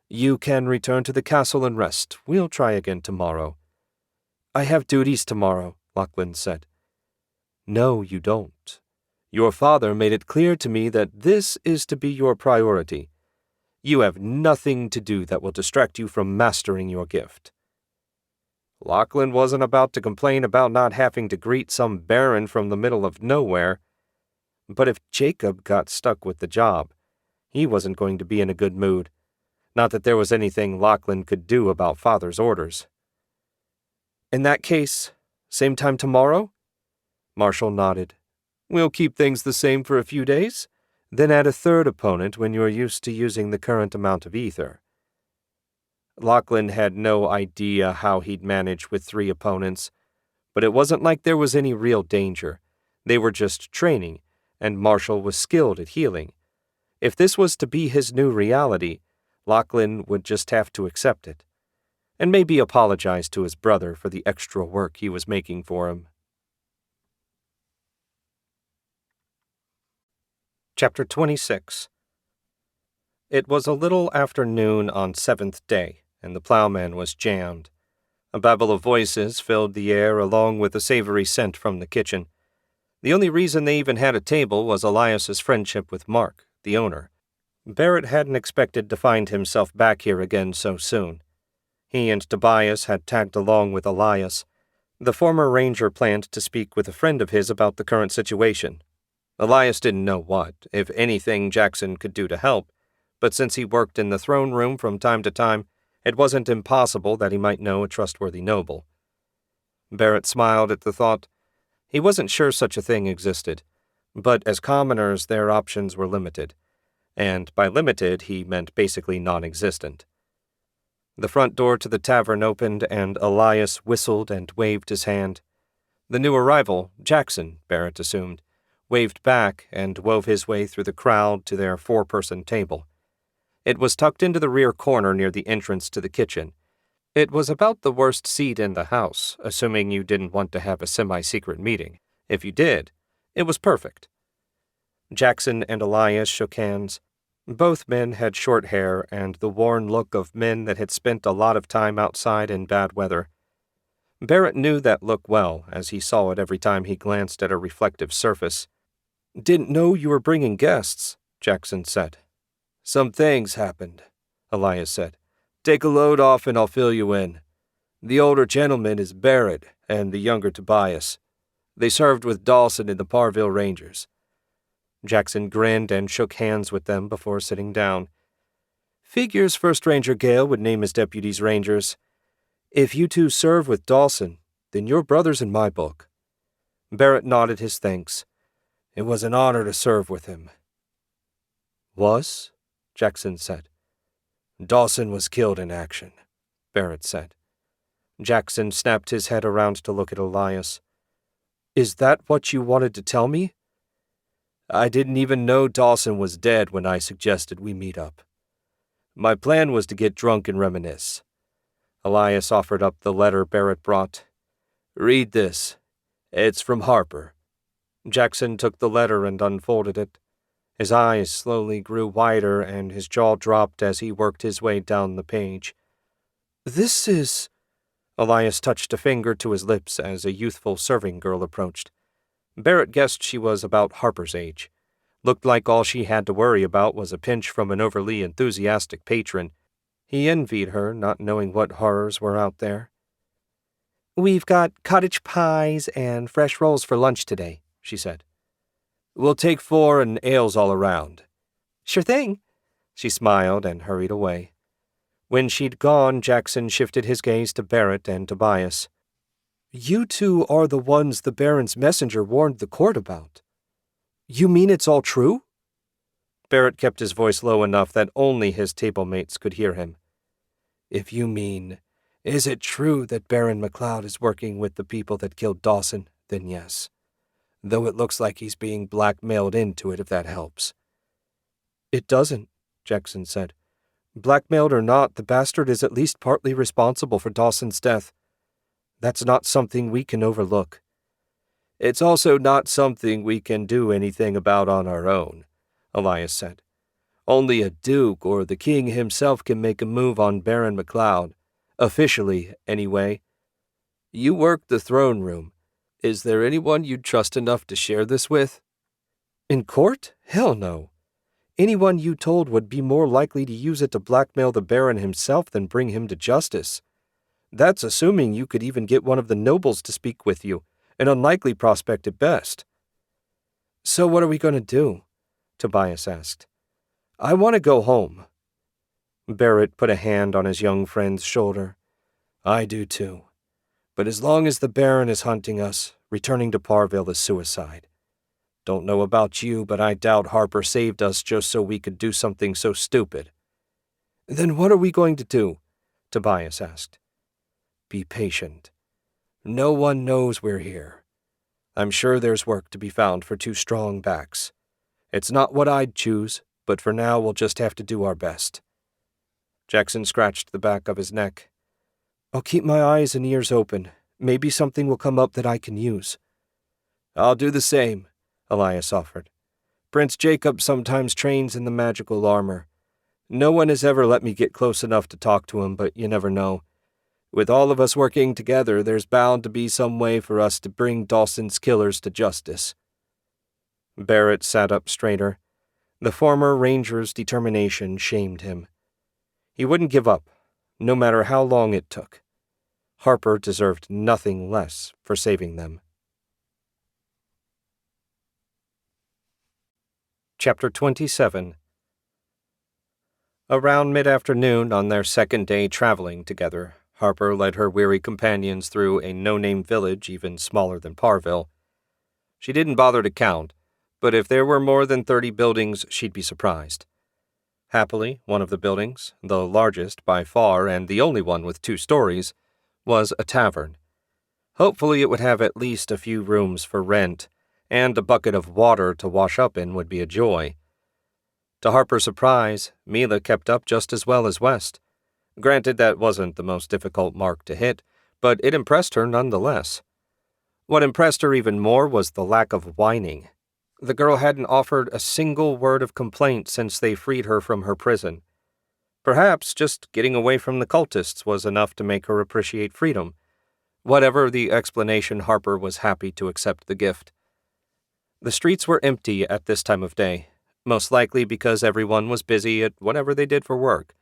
You can return to the castle and rest. We'll try again tomorrow." "I have duties tomorrow," Lachlan said. "No, you don't. Your father made it clear to me that this is to be your priority. You have nothing to do that will distract you from mastering your gift." Lachlan wasn't about to complain about not having to greet some baron from the middle of nowhere. But if Jacob got stuck with the job, he wasn't going to be in a good mood. Not that there was anything Lachlan could do about father's orders. "In that case, same time tomorrow?" Marshall nodded. "We'll keep things the same for a few days, then add a third opponent when you're used to using the current amount of ether." Lachlan had no idea how he'd manage with 3 opponents, but it wasn't like there was any real danger. They were just training, and Marshall was skilled at healing. If this was to be his new reality, Lachlan would just have to accept it, and maybe apologize to his brother for the extra work he was making for him. Chapter 26. It was a little after noon on 7th day, and the plowman was jammed. A babble of voices filled the air along with a savory scent from the kitchen. The only reason they even had a table was Elias's friendship with Mark, the owner. Barrett hadn't expected to find himself back here again so soon. He and Tobias had tagged along with Elias. The former ranger planned to speak with a friend of his about the current situation. Elias didn't know what, if anything, Jackson could do to help, but since he worked in the throne room from time to time, it wasn't impossible that he might know a trustworthy noble. Barrett smiled at the thought. He wasn't sure such a thing existed, but as commoners their options were limited, and by limited he meant basically non-existent. The front door to the tavern opened, and Elias whistled and waved his hand. The new arrival, Jackson, Barrett assumed, waved back and wove his way through the crowd to their 4-person table. It was tucked into the rear corner near the entrance to the kitchen. It was about the worst seat in the house, assuming you didn't want to have a semi-secret meeting. If you did, it was perfect. Jackson and Elias shook hands. Both men had short hair and the worn look of men that had spent a lot of time outside in bad weather. Barrett knew that look well, as he saw it every time he glanced at a reflective surface. "Didn't know you were bringing guests," Jackson said. "Some things happened," Elias said. "Take a load off and I'll fill you in. The older gentleman is Barrett and the younger Tobias. They served with Dawson in the Parville Rangers." Jackson grinned and shook hands with them before sitting down. "Figures First Ranger Gale would name his deputies Rangers. If you two serve with Dawson, then you're brothers in my book." Barrett nodded his thanks. "It was an honor to serve with him." "Was?" Jackson said. "Dawson was killed in action," Barrett said. Jackson snapped his head around to look at Elias. "Is that what you wanted to tell me?" "I didn't even know Dawson was dead when I suggested we meet up. My plan was to get drunk and reminisce." Elias offered up the letter Barrett brought. "Read this. It's from Harper." Jackson took the letter and unfolded it. His eyes slowly grew wider and his jaw dropped as he worked his way down the page. "This is—" Elias touched a finger to his lips as a youthful serving girl approached. Barrett guessed she was about Harper's age. Looked like all she had to worry about was a pinch from an overly enthusiastic patron. He envied her, not knowing what horrors were out there. "We've got cottage pies and fresh rolls for lunch today," she said. "We'll take 4 and ales all around." "Sure thing." She smiled and hurried away. When she'd gone, Jackson shifted his gaze to Barrett and Tobias. "You two are the ones the Baron's messenger warned the court about. You mean it's all true?" Barrett kept his voice low enough that only his table-mates could hear him. "If you mean, is it true that Baron MacLeod is working with the people that killed Dawson, then yes. Though it looks like he's being blackmailed into it, if that helps." "It doesn't," Jackson said. "Blackmailed or not, the bastard is at least partly responsible for Dawson's death. That's not something we can overlook." "It's also not something we can do anything about on our own," Elias said. "Only a duke or the king himself can make a move on Baron MacLeod. Officially, anyway. You work the throne room. Is there anyone you'd trust enough to share this with?" "In court? Hell no. Anyone you told would be more likely to use it to blackmail the Baron himself than bring him to justice. That's assuming you could even get one of the nobles to speak with you, an unlikely prospect at best." "So what are we going to do?" Tobias asked. "I want to go home." Barrett put a hand on his young friend's shoulder. "I do too. But as long as the Baron is hunting us, returning to Parville is suicide. Don't know about you, but I doubt Harper saved us just so we could do something so stupid." "Then what are we going to do?" Tobias asked. "Be patient. No one knows we're here. I'm sure there's work to be found for 2 strong backs. It's not what I'd choose, but for now we'll just have to do our best." Jackson scratched the back of his neck. "I'll keep my eyes and ears open. Maybe something will come up that I can use." "I'll do the same," Elias offered. "Prince Jacob sometimes trains in the magical armor. No one has ever let me get close enough to talk to him, but you never know. With all of us working together, there's bound to be some way for us to bring Dawson's killers to justice." Barrett sat up straighter. The former ranger's determination shamed him. He wouldn't give up, no matter how long it took. Harper deserved nothing less for saving them. Chapter 27. Around mid-afternoon on their second day traveling together, Harper led her weary companions through a no-name village even smaller than Parville. She didn't bother to count, but if there were more than 30 buildings, she'd be surprised. Happily, one of the buildings, the largest by far and the only one with 2 stories, was a tavern. Hopefully it would have at least a few rooms for rent, and a bucket of water to wash up in would be a joy. To Harper's surprise, Mila kept up just as well as West. Granted, that wasn't the most difficult mark to hit, but it impressed her nonetheless. What impressed her even more was the lack of whining. The girl hadn't offered a single word of complaint since they freed her from her prison. Perhaps just getting away from the cultists was enough to make her appreciate freedom. Whatever the explanation, Harper was happy to accept the gift. The streets were empty at this time of day, most likely because everyone was busy at whatever they did for work.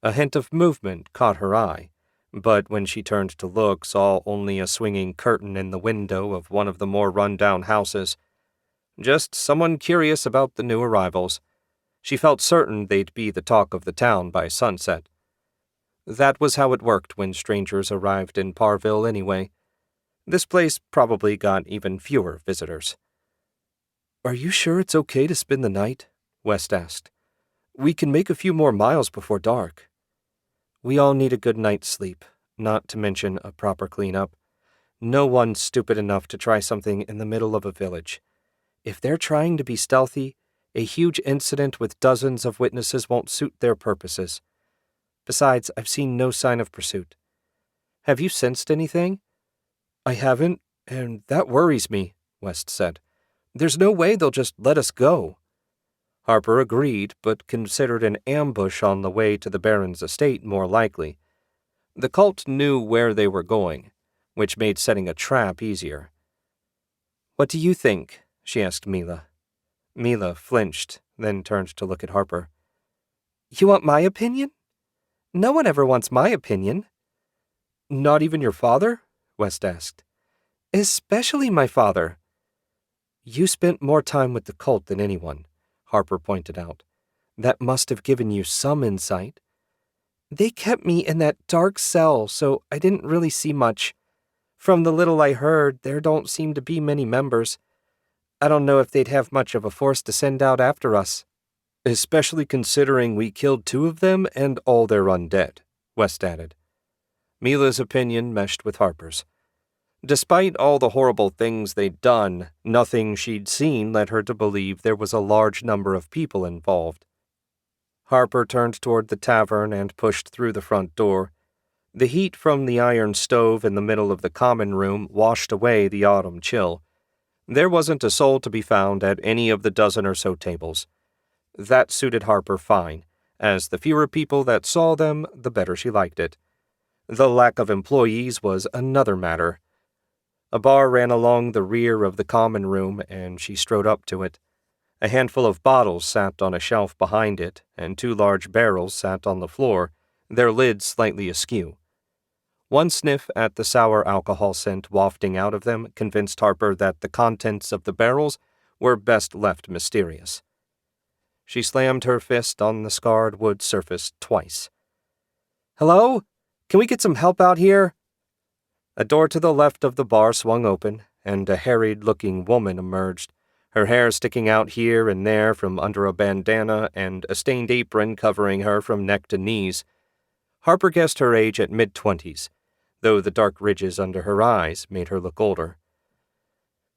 A hint of movement caught her eye, but when she turned to look, saw only a swinging curtain in the window of one of the more run-down houses. Just someone curious about the new arrivals. She felt certain they'd be the talk of the town by sunset. That was how it worked when strangers arrived in Parville anyway. This place probably got even fewer visitors. "Are you sure it's okay to spend the night?" West asked. "We can make a few more miles before dark." "We all need a good night's sleep, not to mention a proper cleanup. No one's stupid enough to try something in the middle of a village. If they're trying to be stealthy, a huge incident with dozens of witnesses won't suit their purposes. Besides, I've seen no sign of pursuit. Have you sensed anything?" "I haven't, and that worries me," West said. "There's no way they'll just let us go." Harper agreed, but considered an ambush on the way to the Baron's estate more likely. The cult knew where they were going, which made setting a trap easier. "What do you think?" she asked Mila. Mila flinched, then turned to look at Harper. "You want my opinion? No one ever wants my opinion." "Not even your father?" West asked. "Especially my father." "You spent more time with the cult than anyone," Harper pointed out. "That must have given you some insight." "They kept me in that dark cell, so I didn't really see much. From the little I heard, there don't seem to be many members. I don't know if they'd have much of a force to send out after us." "Especially considering we killed 2 of them and all their undead," West added. Mila's opinion meshed with Harper's. Despite all the horrible things they'd done, nothing she'd seen led her to believe there was a large number of people involved. Harper turned toward the tavern and pushed through the front door. The heat from the iron stove in the middle of the common room washed away the autumn chill. There wasn't a soul to be found at any of the dozen or so tables. That suited Harper fine, as the fewer people that saw them, the better she liked it. The lack of employees was another matter. A bar ran along the rear of the common room, and she strode up to it. A handful of bottles sat on a shelf behind it, and 2 large barrels sat on the floor, their lids slightly askew. One sniff at the sour alcohol scent wafting out of them convinced Harper that the contents of the barrels were best left mysterious. She slammed her fist on the scarred wood surface twice. "Hello? Can we get some help out here?" A door to the left of the bar swung open, and a harried-looking woman emerged, her hair sticking out here and there from under a bandana and a stained apron covering her from neck to knees. Harper guessed her age at mid-20s, though the dark ridges under her eyes made her look older.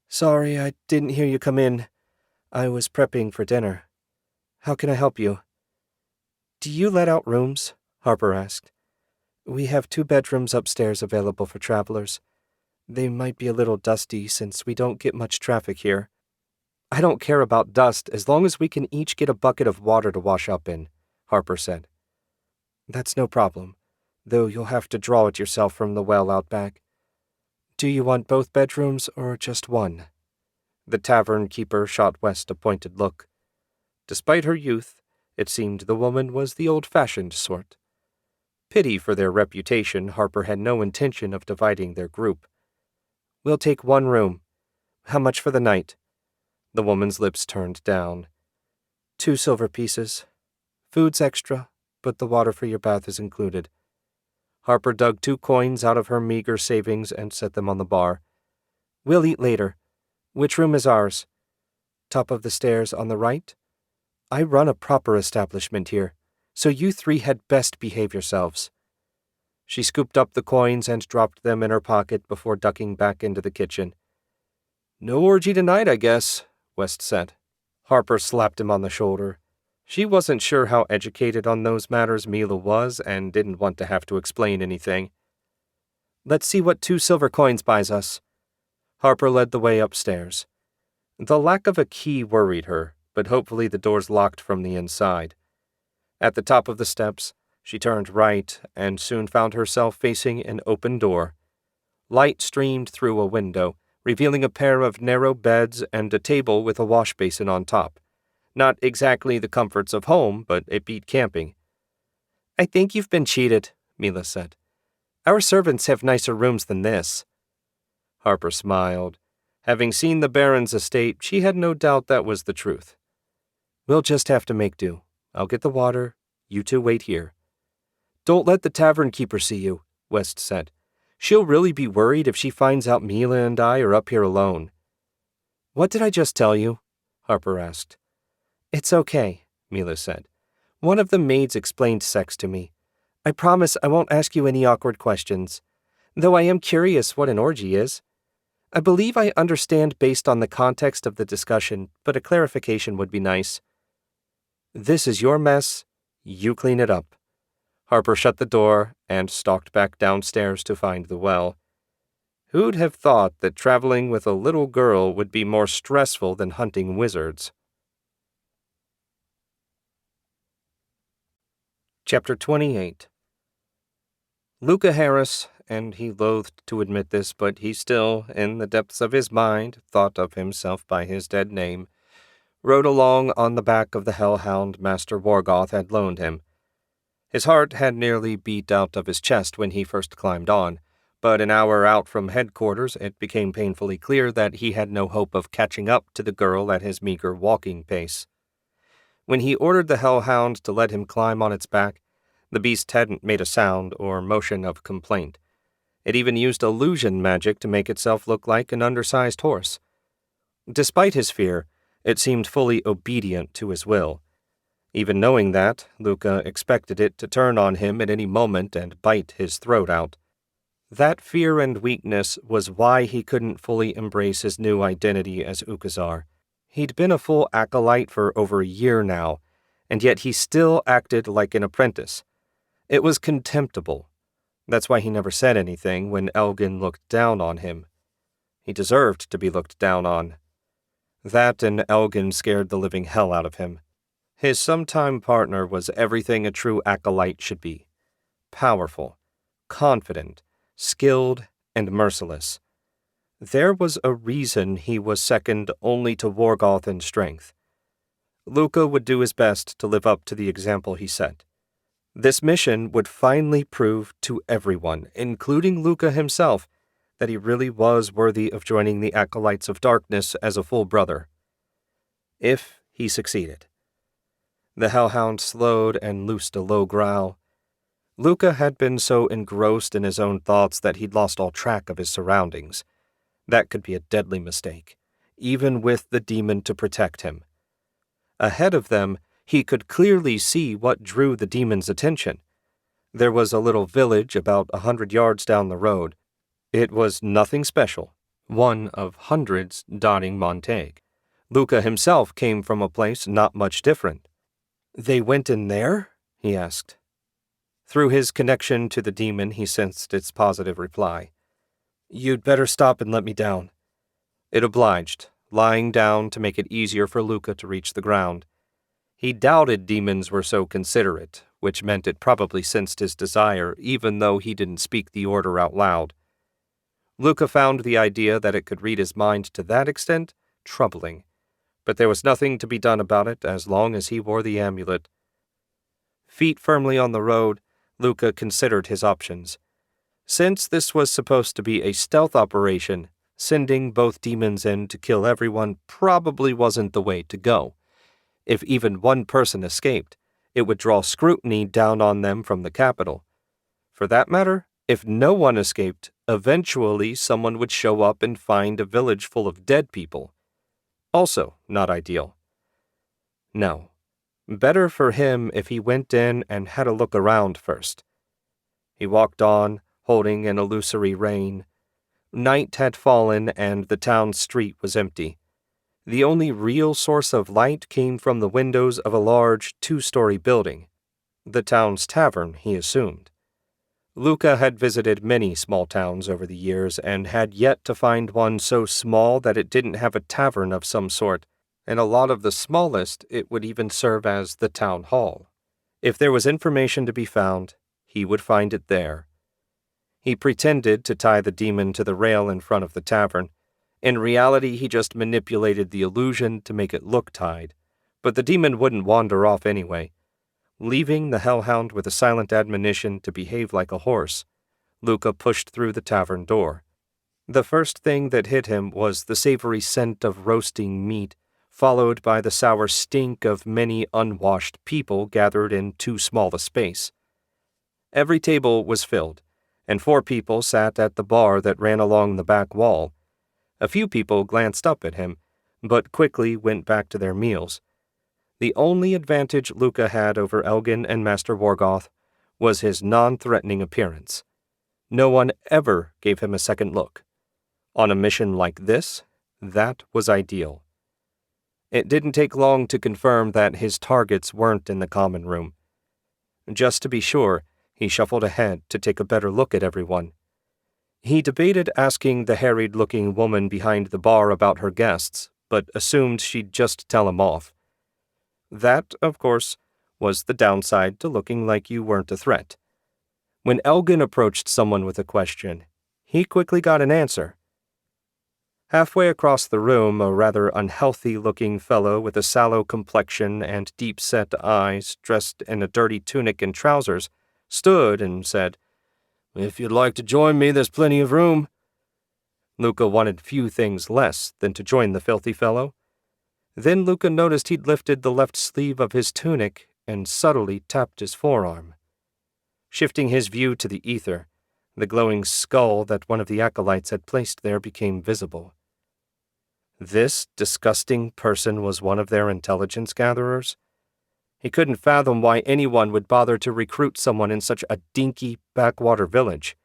"Sorry, I didn't hear you come in. I was prepping for dinner. How can I help you?" "Do you let out rooms?" Harper asked. "We have 2 bedrooms upstairs available for travelers. They might be a little dusty since we don't get much traffic here." "I don't care about dust as long as we can each get a bucket of water to wash up in," Harper said. "That's no problem, though you'll have to draw it yourself from the well out back. Do you want both bedrooms or just one?" The tavern keeper shot West a pointed look. Despite her youth, it seemed the woman was the old-fashioned sort. Pity for their reputation, Harper had no intention of dividing their group. "We'll take 1 room. How much for the night?" The woman's lips turned down. 2 silver pieces. Food's extra, but the water for your bath is included." Harper dug 2 coins out of her meager savings and set them on the bar. "We'll eat later. Which room is ours?" "Top of the stairs on the right? I run a proper establishment here, so you 3 had best behave yourselves." She scooped up the coins and dropped them in her pocket before ducking back into the kitchen. "No orgy tonight, I guess," West said. Harper slapped him on the shoulder. She wasn't sure how educated on those matters Mila was and didn't want to have to explain anything. "Let's see what 2 silver coins buys us." Harper led the way upstairs. The lack of a key worried her, but hopefully the door's locked from the inside. At the top of the steps, she turned right and soon found herself facing an open door. Light streamed through a window, revealing a pair of narrow beds and a table with a wash basin on top. Not exactly the comforts of home, but it beat camping. "I think you've been cheated," Mila said. "Our servants have nicer rooms than this." Harper smiled. Having seen the Baron's estate, she had no doubt that was the truth. "We'll just have to make do. I'll get the water. You two wait here." "Don't let the tavern keeper see you," West said. "She'll really be worried if she finds out Mila and I are up here alone." "What did I just tell you?" Harper asked. "It's okay," Mila said. "One of the maids explained sex to me. I promise I won't ask you any awkward questions, though I am curious what an orgy is. I believe I understand based on the context of the discussion, but a clarification would be nice." "This is your mess. You clean it up." Harper shut the door and stalked back downstairs to find the well. Who'd have thought that traveling with a little girl would be more stressful than hunting wizards? Chapter 28. Luca Harris, and he loathed to admit this, but he still, in the depths of his mind, thought of himself by his dead name, rode along on the back of the hellhound Master Wargoth had loaned him. His heart had nearly beat out of his chest when he first climbed on, but an hour out from headquarters it became painfully clear that he had no hope of catching up to the girl at his meager walking pace. When he ordered the hellhound to let him climb on its back, the beast hadn't made a sound or motion of complaint. It even used illusion magic to make itself look like an undersized horse. Despite his fear, it seemed fully obedient to his will. Even knowing that, Luca expected it to turn on him at any moment and bite his throat out. That fear and weakness was why he couldn't fully embrace his new identity as Ukazar. He'd been a full acolyte for over a year now, and yet he still acted like an apprentice. It was contemptible. That's why he never said anything when Elgin looked down on him. He deserved to be looked down on. That and Elgin scared the living hell out of him. His sometime partner was everything a true acolyte should be. Powerful, confident, skilled, and merciless. There was a reason he was second only to Wargoth in strength. Luca would do his best to live up to the example he set. This mission would finally prove to everyone, including Luca himself, that he really was worthy of joining the Acolytes of Darkness as a full brother. If he succeeded. The hellhound slowed and loosed a low growl. Luca had been so engrossed in his own thoughts that he'd lost all track of his surroundings. That could be a deadly mistake, even with the demon to protect him. Ahead of them, he could clearly see what drew the demon's attention. There was a little village about 100 yards down the road. It was nothing special, one of hundreds dotting Montague. Luca himself came from a place not much different. "They went in there?" he asked. Through his connection to the demon, he sensed its positive reply. "You'd better stop and let me down." It obliged, lying down to make it easier for Luca to reach the ground. He doubted demons were so considerate, which meant it probably sensed his desire, even though he didn't speak the order out loud. Luca found the idea that it could read his mind to that extent troubling, but there was nothing to be done about it as long as he wore the amulet. Feet firmly on the road, Luca considered his options. Since this was supposed to be a stealth operation, sending both demons in to kill everyone probably wasn't the way to go. If even one person escaped, it would draw scrutiny down on them from the capital. For that matter, if no one escaped, eventually someone would show up and find a village full of dead people. Also not ideal. No. Better for him if he went in and had a look around first. He walked on, holding an illusory rein. Night had fallen and the town street was empty. The only real source of light came from the windows of a large 2-story building. The town's tavern, he assumed. Luca had visited many small towns over the years and had yet to find one so small that it didn't have a tavern of some sort, and a lot of the smallest it would even serve as the town hall. If there was information to be found, he would find it there. He pretended to tie the demon to the rail in front of the tavern. In reality, he just manipulated the illusion to make it look tied, but the demon wouldn't wander off anyway. Leaving the hellhound with a silent admonition to behave like a horse, Luca pushed through the tavern door. The first thing that hit him was the savory scent of roasting meat, followed by the sour stink of many unwashed people gathered in too small a space. Every table was filled, and 4 people sat at the bar that ran along the back wall. A few people glanced up at him, but quickly went back to their meals. The only advantage Luca had over Elgin and Master Wargoth was his non-threatening appearance. No one ever gave him a second look. On a mission like this, that was ideal. It didn't take long to confirm that his targets weren't in the common room. Just to be sure, he shuffled ahead to take a better look at everyone. He debated asking the harried-looking woman behind the bar about her guests, but assumed she'd just tell him off. That, of course, was the downside to looking like you weren't a threat. When Elgin approached someone with a question, he quickly got an answer. Halfway across the room, a rather unhealthy-looking fellow with a sallow complexion and deep-set eyes, dressed in a dirty tunic and trousers, stood and said, "If you'd like to join me, there's plenty of room." Luca wanted few things less than to join the filthy fellow. Then Luca noticed he'd lifted the left sleeve of his tunic and subtly tapped his forearm. Shifting his view to the ether, the glowing skull that one of the acolytes had placed there became visible. This disgusting person was one of their intelligence gatherers. He couldn't fathom why anyone would bother to recruit someone in such a dinky backwater village.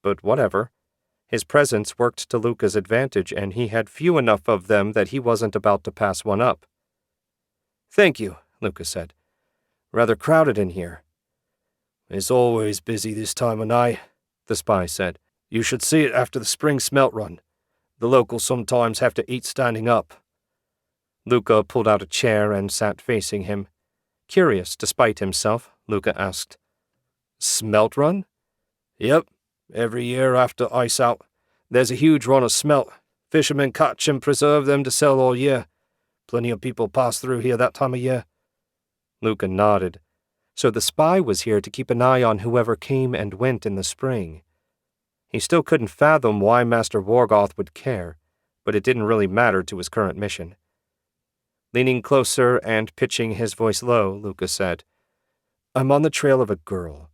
But whatever. His presence worked to Luca's advantage, and he had few enough of them that he wasn't about to pass one up. "Thank you," Luca said. "Rather crowded in here." "It's always busy this time of night," the spy said. "You should see it after the spring smelt run. The locals sometimes have to eat standing up." Luca pulled out a chair and sat facing him. Curious despite himself, Luca asked, "Smelt run?" "Yep. Every year after ice out, there's a huge run of smelt. Fishermen catch and preserve them to sell all year. Plenty of people pass through here that time of year." Luca nodded. So the spy was here to keep an eye on whoever came and went in the spring. He still couldn't fathom why Master Wargoth would care, but it didn't really matter to his current mission. Leaning closer and pitching his voice low, Luca said, "I'm on the trail of a girl.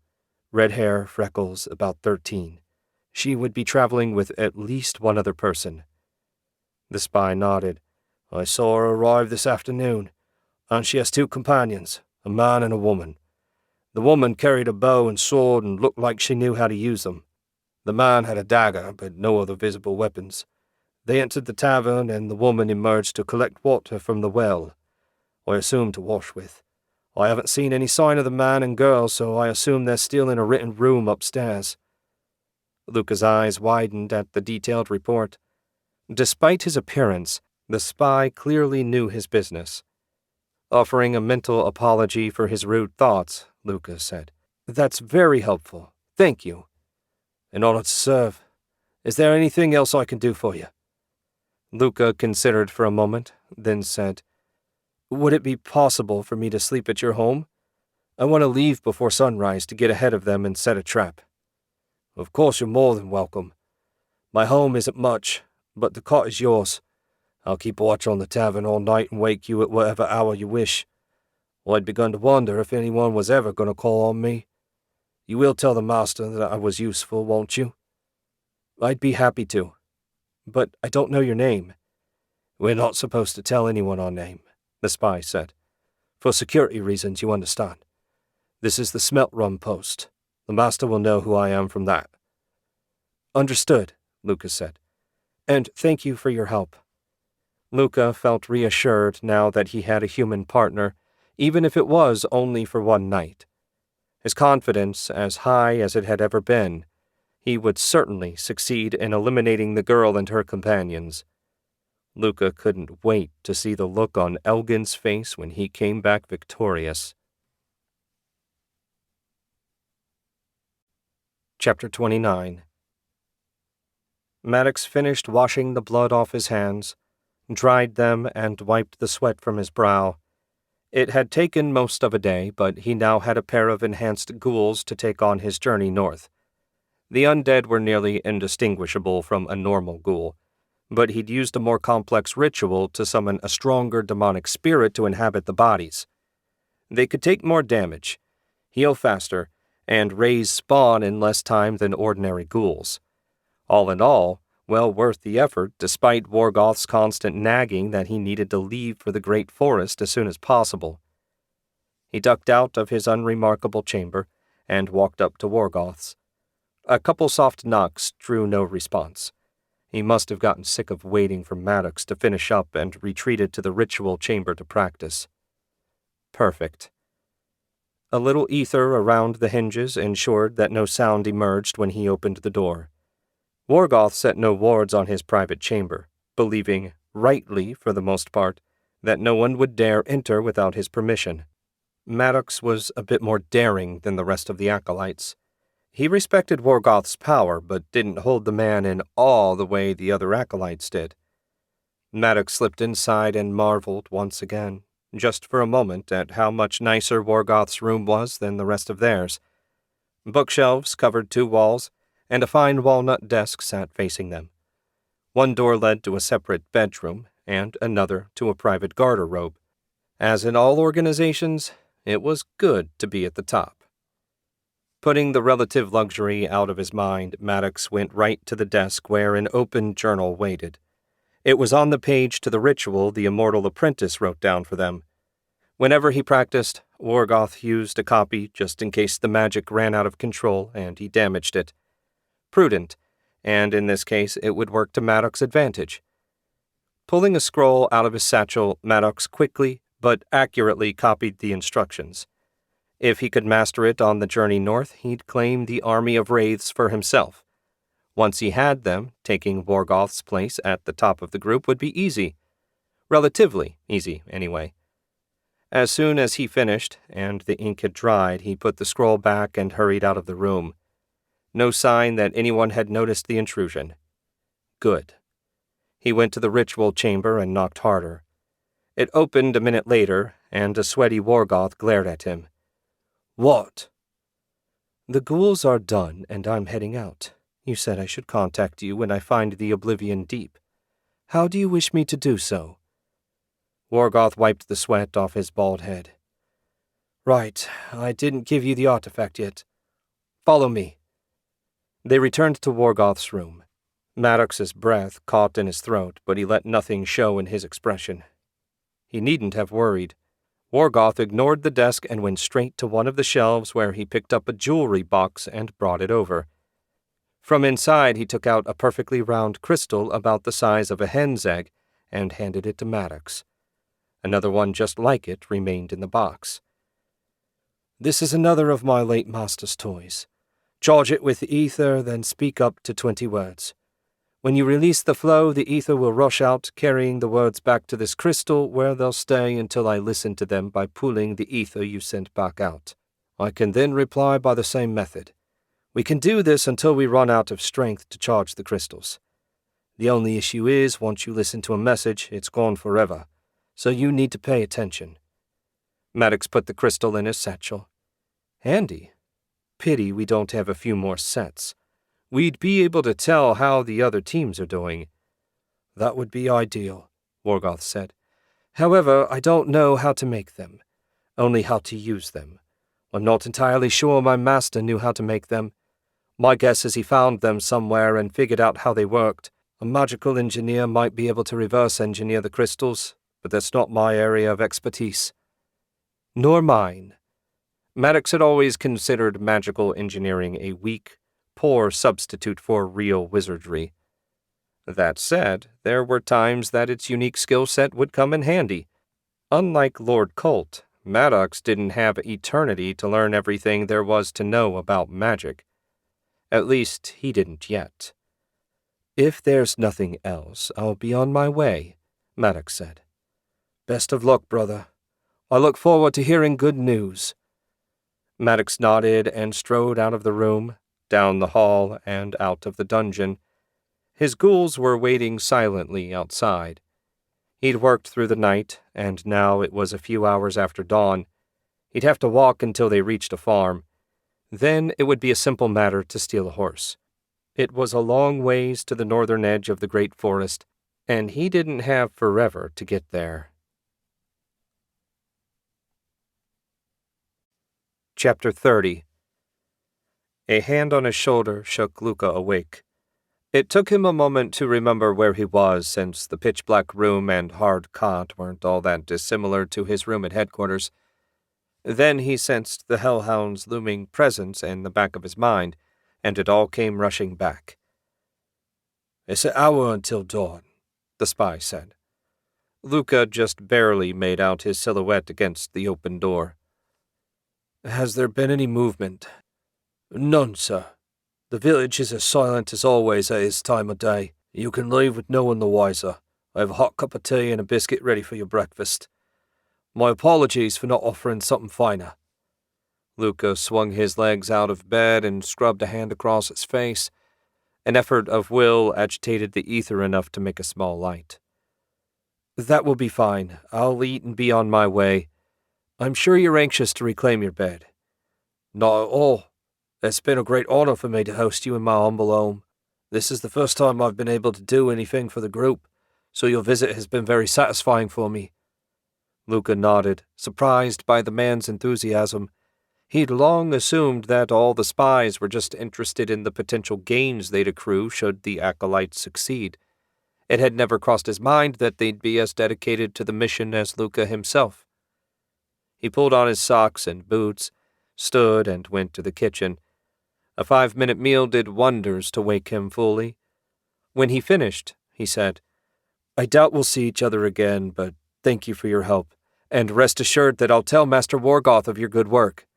Red hair, freckles, about 13. She would be traveling with at least one other person." The spy nodded. "I saw her arrive this afternoon, and she has 2 companions, a man and a woman. The woman carried a bow and sword and looked like she knew how to use them. The man had a dagger, but no other visible weapons. They entered the tavern, and the woman emerged to collect water from the well, I assume to wash with. I haven't seen any sign of the man and girl, so I assume they're still in a written room upstairs." Luca's eyes widened at the detailed report. Despite his appearance, the spy clearly knew his business. Offering a mental apology for his rude thoughts, Luca said, "That's very helpful. Thank you." "An honor to serve. Is there anything else I can do for you?" Luca considered for a moment, then said, "Would it be possible for me to sleep at your home? I want to leave before sunrise to get ahead of them and set a trap." "Of course you're more than welcome. My home isn't much, but the cot is yours. I'll keep watch on the tavern all night and wake you at whatever hour you wish. I'd begun to wonder if anyone was ever going to call on me. You will tell the master that I was useful, won't you?" "I'd be happy to. But I don't know your name." "We're not supposed to tell anyone our name," the spy said. "For security reasons, you understand. This is the Smelt Run post. The Master will know who I am from that." "Understood," Lucas said. "And thank you for your help." Luca felt reassured now that he had a human partner, even if it was only for one night. His confidence as high as it had ever been. He would certainly succeed in eliminating the girl and her companions. Luca couldn't wait to see the look on Elgin's face when he came back victorious. Chapter 29. Maddox finished washing the blood off his hands, dried them, and wiped the sweat from his brow. It had taken most of a day, but he now had a pair of enhanced ghouls to take on his journey north. The undead were nearly indistinguishable from a normal ghoul, but he'd used a more complex ritual to summon a stronger demonic spirit to inhabit the bodies. They could take more damage, heal faster, and raise spawn in less time than ordinary ghouls. All in all, well worth the effort, despite Wargoth's constant nagging that he needed to leave for the Great Forest as soon as possible. He ducked out of his unremarkable chamber and walked up to Wargoth's. A couple soft knocks drew no response. He must have gotten sick of waiting for Maddox to finish up and retreated to the ritual chamber to practice. Perfect. A little ether around the hinges ensured that no sound emerged when he opened the door. Wargoth set no wards on his private chamber, believing, rightly for the most part, that no one would dare enter without his permission. Maddox was a bit more daring than the rest of the acolytes. He respected Wargoth's power, but didn't hold the man in awe the way the other acolytes did. Maddox slipped inside and marveled once again, just for a moment, at how much nicer Wargoth's room was than the rest of theirs. Bookshelves covered 2 walls, and a fine walnut desk sat facing them. One door led to a separate bedroom, and another to a private garderobe. As in all organizations, it was good to be at the top. Putting the relative luxury out of his mind, Maddox went right to the desk where an open journal waited. It was on the page to the ritual the immortal apprentice wrote down for them. Whenever he practiced, Wargoth used a copy just in case the magic ran out of control and he damaged it. Prudent, and in this case it would work to Maddox's advantage. Pulling a scroll out of his satchel, Maddox quickly but accurately copied the instructions. If he could master it on the journey north, he'd claim the army of wraiths for himself. Once he had them, taking Wargoth's place at the top of the group would be easy. Relatively easy, anyway. As soon as he finished, and the ink had dried, he put the scroll back and hurried out of the room. No sign that anyone had noticed the intrusion. Good. He went to the ritual chamber and knocked harder. It opened a minute later, and a sweaty Wargoth glared at him. "What?" "The ghouls are done, and I'm heading out. You said I should contact you when I find the Oblivion Deep. How do you wish me to do so?" Wargoth wiped the sweat off his bald head. "Right, I didn't give you the artifact yet. Follow me." They returned to Wargoth's room. Maddox's breath caught in his throat, but he let nothing show in his expression. He needn't have worried. Wargoth ignored the desk and went straight to one of the shelves where he picked up a jewelry box and brought it over. From inside he took out a perfectly round crystal about the size of a hen's egg and handed it to Maddox. Another one just like it remained in the box. "This is another of my late master's toys. Charge it with ether, then speak up to 20 words. When you release the flow, the ether will rush out, carrying the words back to this crystal, where they'll stay until I listen to them by pulling the ether you sent back out. I can then reply by the same method. We can do this until we run out of strength to charge the crystals. The only issue is, once you listen to a message, it's gone forever, so you need to pay attention." Maddox put the crystal in his satchel. "Handy. Pity we don't have a few more sets. We'd be able to tell how the other teams are doing." "That would be ideal," Wargoth said. "However, I don't know how to make them, only how to use them. I'm not entirely sure my master knew how to make them. My guess is he found them somewhere and figured out how they worked. A magical engineer might be able to reverse engineer the crystals, but that's not my area of expertise." "Nor mine. Maddox had always considered magical engineering a weak, poor substitute for real wizardry. That said, there were times that its unique skill set would come in handy. Unlike Lord Colt, Maddox didn't have eternity to learn everything there was to know about magic. At least, he didn't yet. "If there's nothing else, I'll be on my way," Maddox said. "Best of luck, brother. I look forward to hearing good news." Maddox nodded and strode out of the room, down the hall, and out of the dungeon. His ghouls were waiting silently outside. He'd worked through the night, and now it was a few hours after dawn. He'd have to walk until they reached a farm. Then it would be a simple matter to steal a horse. It was a long ways to the northern edge of the great forest, and he didn't have forever to get there. Chapter 30. A hand on his shoulder shook Luca awake. It took him a moment to remember where he was, since the pitch-black room and hard cot weren't all that dissimilar to his room at headquarters. Then he sensed the hellhound's looming presence in the back of his mind, and it all came rushing back. "It's an hour until dawn," the spy said. Luca just barely made out his silhouette against the open door. "Has there been any movement?" "None, sir. The village is as silent as always at this time of day. You can leave with no one the wiser. I have a hot cup of tea and a biscuit ready for your breakfast. My apologies for not offering something finer." Luca swung his legs out of bed and scrubbed a hand across his face. An effort of will agitated the ether enough to make a small light. "That will be fine. I'll eat and be on my way. I'm sure you're anxious to reclaim your bed." "Not at all. It's been a great honor for me to host you in my humble home. This is the first time I've been able to do anything for the group, so your visit has been very satisfying for me." Luca nodded, surprised by the man's enthusiasm. He'd long assumed that all the spies were just interested in the potential gains they'd accrue should the acolytes succeed. It had never crossed his mind that they'd be as dedicated to the mission as Luca himself. He pulled on his socks and boots, stood and went to the kitchen. A 5-minute meal did wonders to wake him fully. When he finished, he said, "I doubt we'll see each other again, but thank you for your help, and rest assured that I'll tell Master Wargoth of your good work."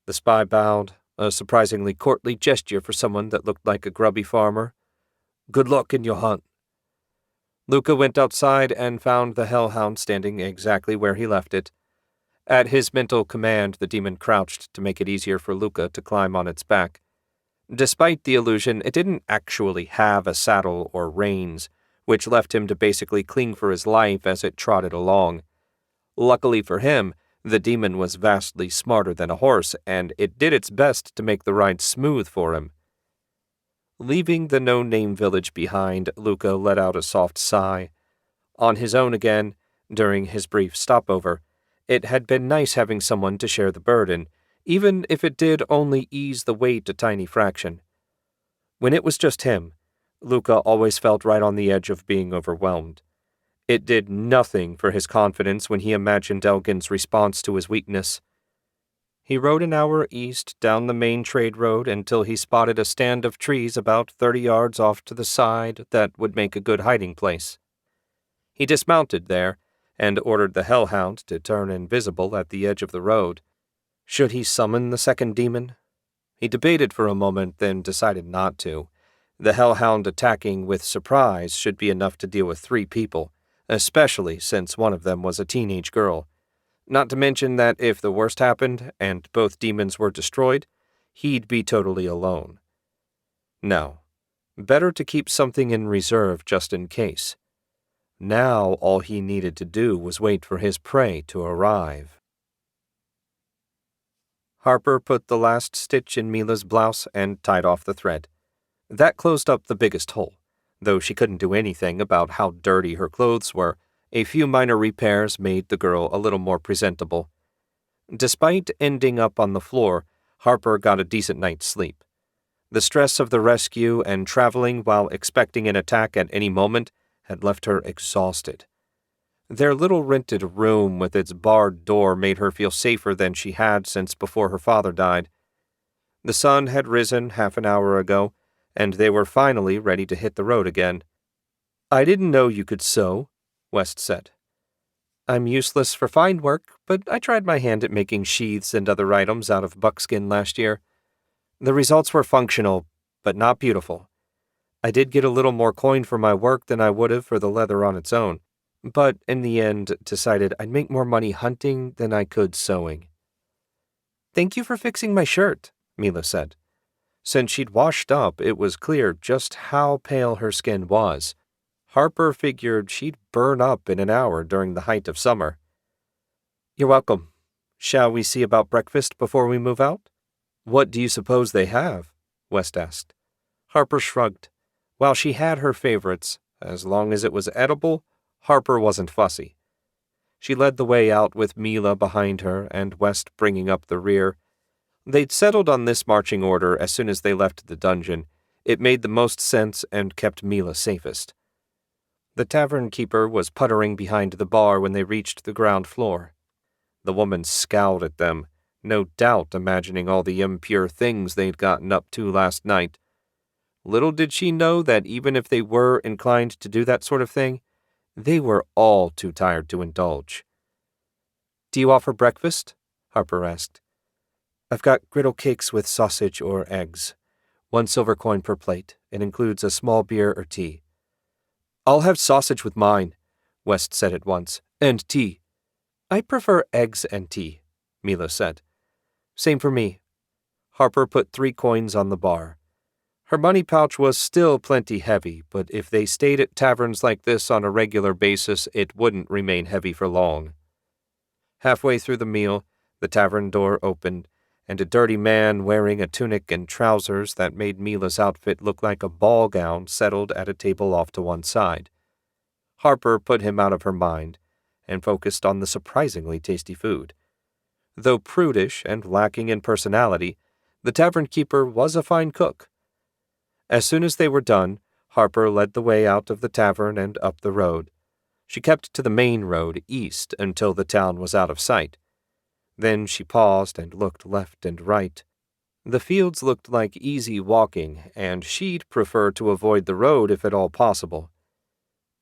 The spy bowed, a surprisingly courtly gesture for someone that looked like a grubby farmer. "Good luck in your hunt." Luca went outside and found the hellhound standing exactly where he left it. At his mental command, the demon crouched to make it easier for Luca to climb on its back. Despite the illusion, it didn't actually have a saddle or reins, which left him to basically cling for his life as it trotted along. Luckily for him, the demon was vastly smarter than a horse, and it did its best to make the ride smooth for him. Leaving the no-name village behind, Luca let out a soft sigh. On his own again, during his brief stopover, it had been nice having someone to share the burden, even if it did only ease the weight a tiny fraction. When it was just him, Luca always felt right on the edge of being overwhelmed. It did nothing for his confidence when he imagined Elgin's response to his weakness. He rode an hour east down the main trade road until he spotted a stand of trees about 30 yards off to the side that would make a good hiding place. He dismounted there and ordered the hellhound to turn invisible at the edge of the road. Should he summon the second demon? He debated for a moment, then decided not to. The hellhound attacking with surprise should be enough to deal with 3 people, especially since one of them was a teenage girl. Not to mention that if the worst happened and both demons were destroyed, he'd be totally alone. No, better to keep something in reserve just in case. Now all he needed to do was wait for his prey to arrive. Harper put the last stitch in Mila's blouse and tied off the thread. That closed up the biggest hole, though she couldn't do anything about how dirty her clothes were. A few minor repairs made the girl a little more presentable. Despite ending up on the floor, Harper got a decent night's sleep. The stress of the rescue and traveling while expecting an attack at any moment had left her exhausted. Their little rented room with its barred door made her feel safer than she had since before her father died. The sun had risen half an hour ago, and they were finally ready to hit the road again. "I didn't know you could sew," West said. "I'm useless for fine work, but I tried my hand at making sheaths and other items out of buckskin last year. The results were functional, but not beautiful. I did get a little more coin for my work than I would have for the leather on its own, but in the end decided I'd make more money hunting than I could sewing." "Thank you for fixing my shirt," Mila said. Since she'd washed up, it was clear just how pale her skin was. Harper figured she'd burn up in an hour during the height of summer. "You're welcome. Shall we see about breakfast before we move out?" "What do you suppose they have?" West asked. Harper shrugged. While she had her favorites, as long as it was edible, Harper wasn't fussy. She led the way out with Mila behind her and West bringing up the rear. They'd settled on this marching order as soon as they left the dungeon. It made the most sense and kept Mila safest. The tavern keeper was puttering behind the bar when they reached the ground floor. The woman scowled at them, no doubt imagining all the impure things they'd gotten up to last night. Little did she know that even if they were inclined to do that sort of thing, they were all too tired to indulge. "Do you offer breakfast?" Harper asked. "I've got griddle cakes with sausage or eggs. 1 silver coin per plate, and includes a small beer or tea." "I'll have sausage with mine," West said at once, "and tea." "I prefer eggs and tea," Mila said. "Same for me." Harper put 3 coins on the bar. Her money pouch was still plenty heavy, but if they stayed at taverns like this on a regular basis, it wouldn't remain heavy for long. Halfway through the meal, the tavern door opened, and a dirty man wearing a tunic and trousers that made Mila's outfit look like a ball gown settled at a table off to one side. Harper put him out of her mind and focused on the surprisingly tasty food. Though prudish and lacking in personality, the tavern keeper was a fine cook. As soon as they were done, Harper led the way out of the tavern and up the road. She kept to the main road east until the town was out of sight. Then she paused and looked left and right. The fields looked like easy walking, and she'd prefer to avoid the road if at all possible.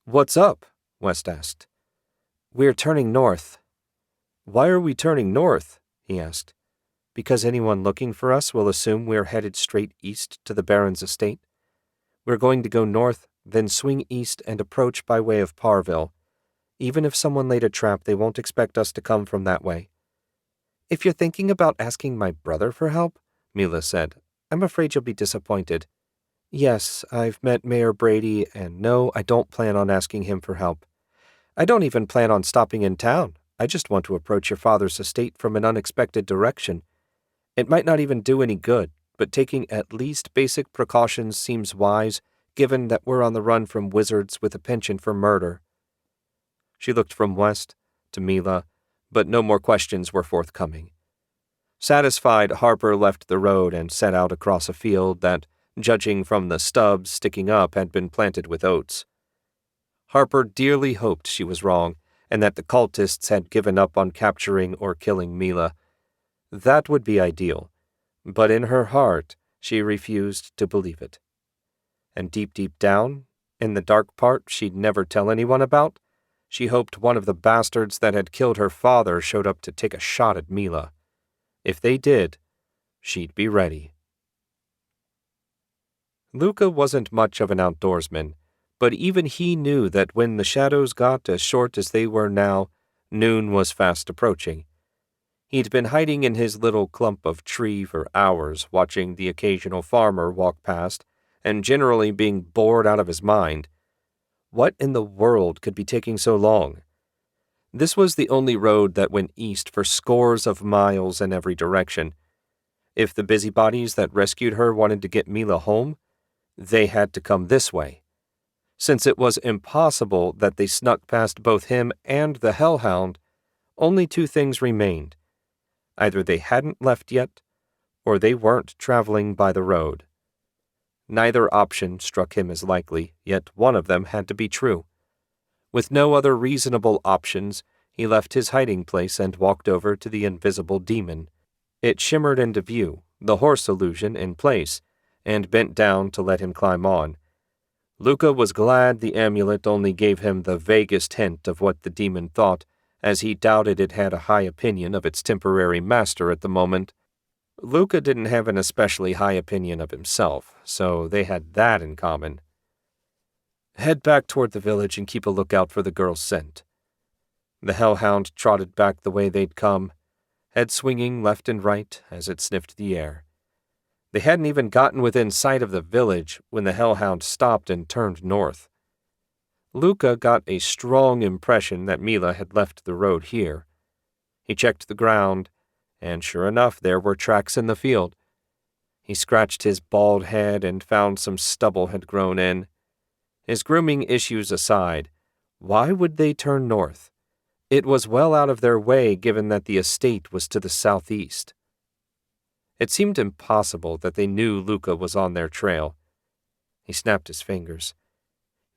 "What's up?" West asked. "We're turning north." "Why are we turning north?" he asked. "Because anyone looking for us will assume we're headed straight east to the Baron's estate. We're going to go north, then swing east and approach by way of Parville. Even if someone laid a trap, they won't expect us to come from that way." "If you're thinking about asking my brother for help," Mila said, "I'm afraid you'll be disappointed. Yes, I've met Mayor Brady, and no, I don't plan on asking him for help. I don't even plan on stopping in town. I just want to approach your father's estate from an unexpected direction. It might not even do any good, but taking at least basic precautions seems wise, given that we're on the run from wizards with a penchant for murder." She looked from West to Mila, but no more questions were forthcoming. Satisfied, Harper left the road and set out across a field that, judging from the stubs sticking up, had been planted with oats. Harper dearly hoped she was wrong, and that the cultists had given up on capturing or killing Mila. That would be ideal, but in her heart she refused to believe it. And deep down, in the dark part she'd never tell anyone about, she hoped one of the bastards that had killed her father showed up to take a shot at Mila. If they did, she'd be ready. Luca wasn't much of an outdoorsman, but even he knew that when the shadows got as short as they were now, noon was fast approaching. He'd been hiding in his little clump of tree for hours, watching the occasional farmer walk past, and generally being bored out of his mind. What in the world could be taking so long? This was the only road that went east for scores of miles in every direction. If the busybodies that rescued her wanted to get Mila home, they had to come this way. Since it was impossible that they snuck past both him and the hellhound, only 2 things remained. Either they hadn't left yet, or they weren't traveling by the road. Neither option struck him as likely, yet one of them had to be true. With no other reasonable options, he left his hiding place and walked over to the invisible demon. It shimmered into view, the horse illusion in place, and bent down to let him climb on. Luca was glad the amulet only gave him the vaguest hint of what the demon thought, as he doubted it had a high opinion of its temporary master at the moment. Luca didn't have an especially high opinion of himself, so they had that in common. Head back toward the village and keep a lookout for the girl's scent. The hellhound trotted back the way they'd come, head swinging left and right as it sniffed the air. They hadn't even gotten within sight of the village when the hellhound stopped and turned north. Luca got a strong impression that Mila had left the road here. He checked the ground, and sure enough, there were tracks in the field. He scratched his bald head and found some stubble had grown in. His grooming issues aside, why would they turn north? It was well out of their way given that the estate was to the southeast. It seemed impossible that they knew Luca was on their trail. He snapped his fingers.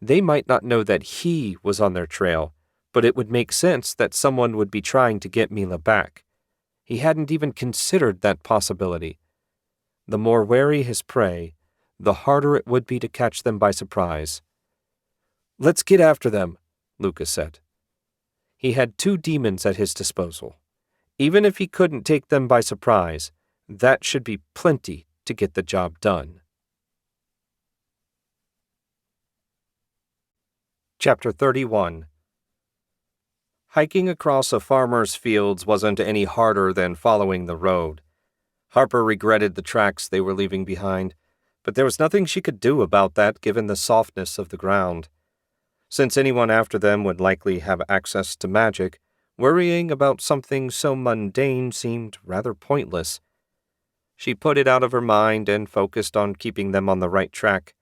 They might not know that he was on their trail, but it would make sense that someone would be trying to get Mila back. He hadn't even considered that possibility. The more wary his prey, the harder it would be to catch them by surprise. "Let's get after them," Luca said. He had 2 demons at his disposal. Even if he couldn't take them by surprise, that should be plenty to get the job done. Chapter 31. Hiking across a farmer's fields wasn't any harder than following the road. Harper regretted the tracks they were leaving behind, but there was nothing she could do about that given the softness of the ground. Since anyone after them would likely have access to magic, worrying about something so mundane seemed rather pointless. She put it out of her mind and focused on keeping them on the right track.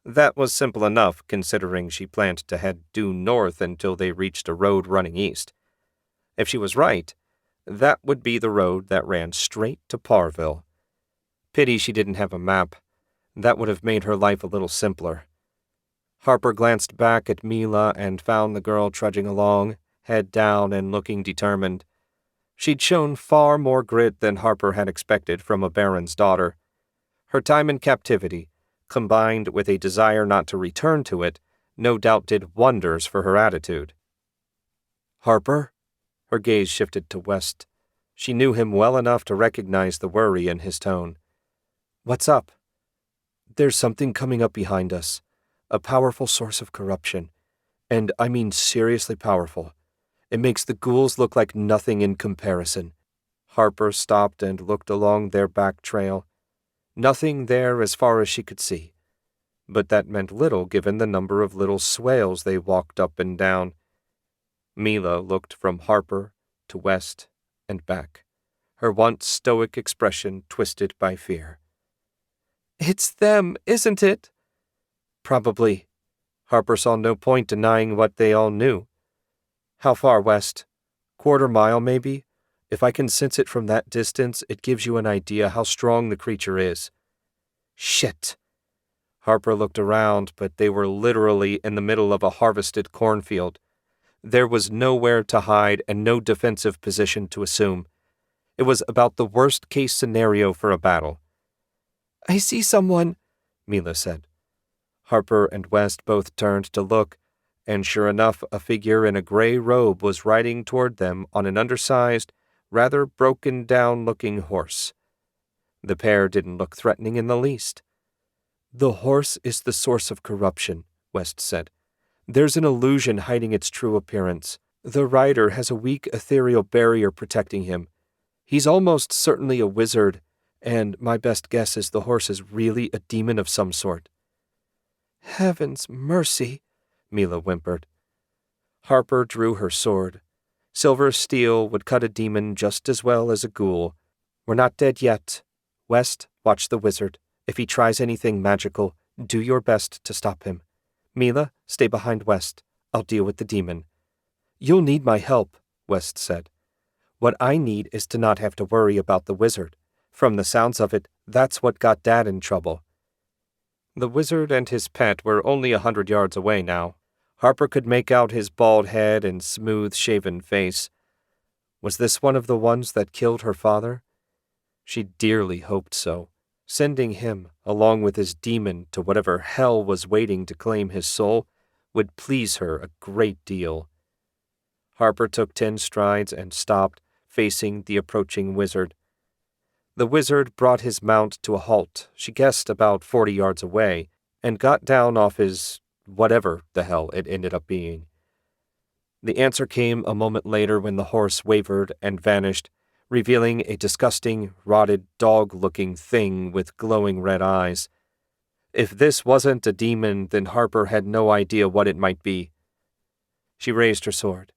That was simple enough, considering she planned to head due north until they reached a road running east. If she was right, that would be the road that ran straight to Parville. Pity she didn't have a map. That would have made her life a little simpler. Harper glanced back at Mila and found the girl trudging along, head down and looking determined. She'd shown far more grit than Harper had expected from a baron's daughter. Her time in captivity, combined with a desire not to return to it, no doubt did wonders for her attitude. "Harper?" Her gaze shifted to West. She knew him well enough to recognize the worry in his tone. "What's up?" "There's something coming up behind us. A powerful source of corruption. And I mean seriously powerful. It makes the ghouls look like nothing in comparison." Harper stopped and looked along their back trail. Nothing there as far as she could see. But that meant little given the number of little swales they walked up and down. Mila looked from Harper to West and back, her once stoic expression twisted by fear. "It's them, isn't it?" "Probably." Harper saw no point denying what they all knew. "How far west? Quarter mile, maybe? If I can sense it from that distance, it gives you an idea how strong the creature is." "Shit!" Harper looked around, but they were literally in the middle of a harvested cornfield. There was nowhere to hide and no defensive position to assume. It was about the worst-case scenario for a battle. "I see someone," Mila said. Harper and West both turned to look, and sure enough, a figure in a gray robe was riding toward them on an undersized, rather broken-down-looking horse. The pair didn't look threatening in the least. "The horse is the source of corruption," West said. "There's an illusion hiding its true appearance. The rider has a weak ethereal barrier protecting him. He's almost certainly a wizard, and my best guess is the horse is really a demon of some sort." "Heaven's mercy," Mila whimpered. Harper drew her sword. Silver steel would cut a demon just as well as a ghoul. "We're not dead yet. West, watch the wizard. If he tries anything magical, do your best to stop him. Mila, stay behind West. I'll deal with the demon." "You'll need my help," West said. "What I need is to not have to worry about the wizard. From the sounds of it, that's what got Dad in trouble." The wizard and his pet were only 100 yards away now. Harper could make out his bald head and smooth-shaven face. Was this one of the ones that killed her father? She dearly hoped so. Sending him, along with his demon, to whatever hell was waiting to claim his soul would please her a great deal. Harper took 10 strides and stopped, facing the approaching wizard. The wizard brought his mount to a halt, she guessed about 40 yards away, and got down off his whatever the hell it ended up being. The answer came a moment later when the horse wavered and vanished, revealing a disgusting, rotted, dog-looking thing with glowing red eyes. If this wasn't a demon, then Harper had no idea what it might be. She raised her sword.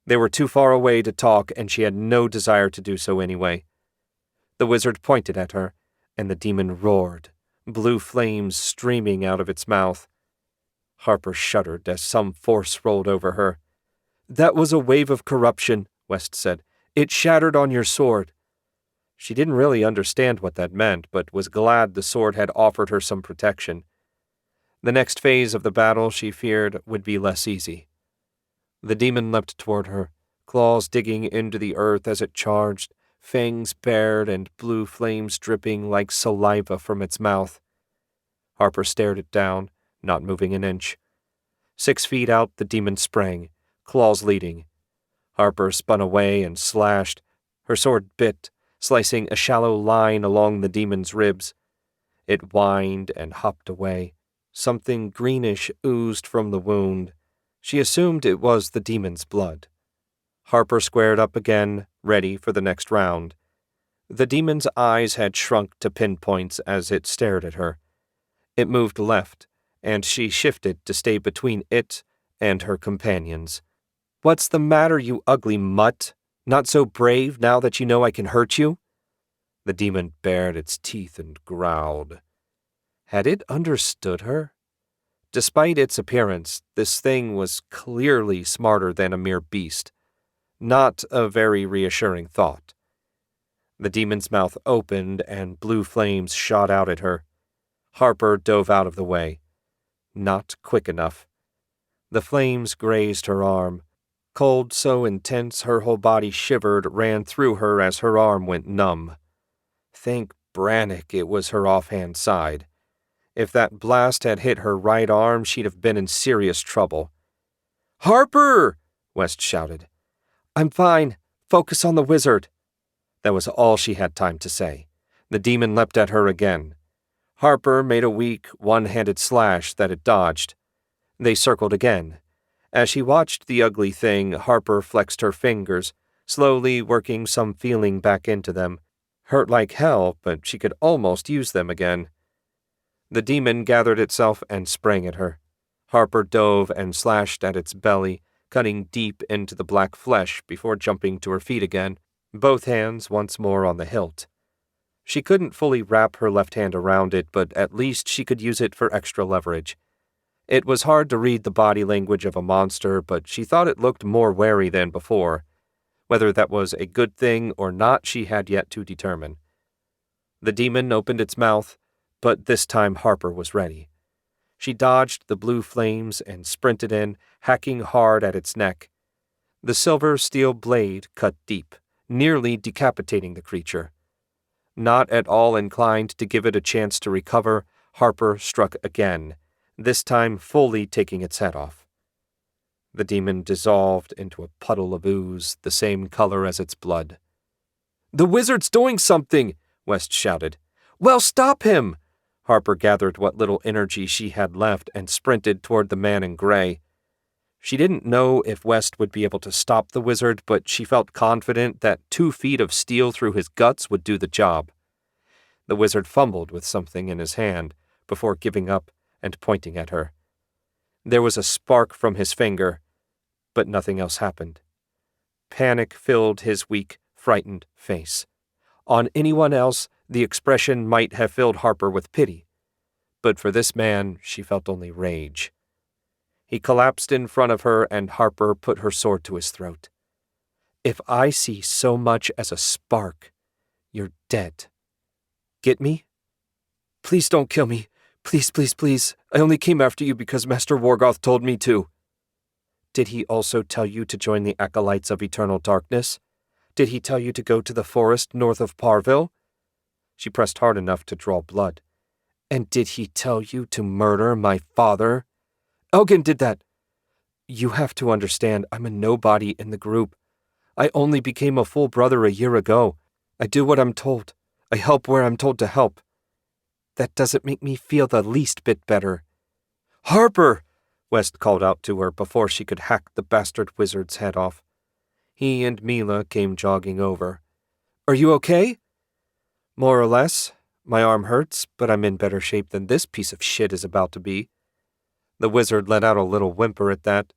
They were too far away to talk, and she had no desire to do so anyway. The wizard pointed at her, and the demon roared, blue flames streaming out of its mouth. Harper shuddered as some force rolled over her. "That was a wave of corruption," West said. "It shattered on your sword." She didn't really understand what that meant, but was glad the sword had offered her some protection. The next phase of the battle, she feared, would be less easy. The demon leapt toward her, claws digging into the earth as it charged, fangs bared and blue flames dripping like saliva from its mouth. Harper stared it down, not moving an inch. 6 feet out, the demon sprang, claws leading. Harper spun away and slashed. Her sword bit, slicing a shallow line along the demon's ribs. It whined and hopped away. Something greenish oozed from the wound. She assumed it was the demon's blood. Harper squared up again, ready for the next round. The demon's eyes had shrunk to pinpoints as it stared at her. It moved left, and she shifted to stay between it and her companions. "What's the matter, you ugly mutt? Not so brave now that you know I can hurt you?" The demon bared its teeth and growled. Had it understood her? Despite its appearance, this thing was clearly smarter than a mere beast. Not a very reassuring thought. The demon's mouth opened and blue flames shot out at her. Harper dove out of the way. Not quick enough. The flames grazed her arm. Cold so intense her whole body shivered ran through her as her arm went numb. Thank Brannick it was her offhand side. If that blast had hit her right arm, she'd have been in serious trouble. "Harper!" West shouted. "I'm fine. Focus on the wizard." That was all she had time to say. The demon leapt at her again. Harper made a weak, one-handed slash that it dodged. They circled again. As she watched the ugly thing, Harper flexed her fingers, slowly working some feeling back into them. Hurt like hell, but she could almost use them again. The demon gathered itself and sprang at her. Harper dove and slashed at its belly, cutting deep into the black flesh before jumping to her feet again, both hands once more on the hilt. She couldn't fully wrap her left hand around it, but at least she could use it for extra leverage. It was hard to read the body language of a monster, but she thought it looked more wary than before. Whether that was a good thing or not, she had yet to determine. The demon opened its mouth, but this time Harper was ready. She dodged the blue flames and sprinted in, hacking hard at its neck. The silver steel blade cut deep, nearly decapitating the creature. Not at all inclined to give it a chance to recover, Harper struck again, this time fully taking its head off. The demon dissolved into a puddle of ooze, the same color as its blood. "The wizard's doing something!" West shouted. "Well, stop him!" Harper gathered what little energy she had left and sprinted toward the man in gray. She didn't know if West would be able to stop the wizard, but she felt confident that 2 feet of steel through his guts would do the job. The wizard fumbled with something in his hand before giving up and pointing at her. There was a spark from his finger, but nothing else happened. Panic filled his weak, frightened face. On anyone else, the expression might have filled Harper with pity, but for this man, she felt only rage. He collapsed in front of her, and Harper put her sword to his throat. "If I see so much as a spark, you're dead. Get me? Please don't kill me. Please, please, please. I only came after you because Master Wargoth told me to." Did he also tell you to join the Acolytes of Eternal Darkness? Did he tell you to go to the forest north of Parville? She pressed hard enough to draw blood. And did he tell you to murder my father? Elgin did that. You have to understand, I'm a nobody in the group. I only became a full brother a year ago. I do what I'm told. I help where I'm told to help. That doesn't make me feel the least bit better. Harper! West called out to her before she could hack the bastard wizard's head off. He and Mila came jogging over. Are you okay? More or less. My arm hurts, but I'm in better shape than this piece of shit is about to be. The wizard let out a little whimper at that.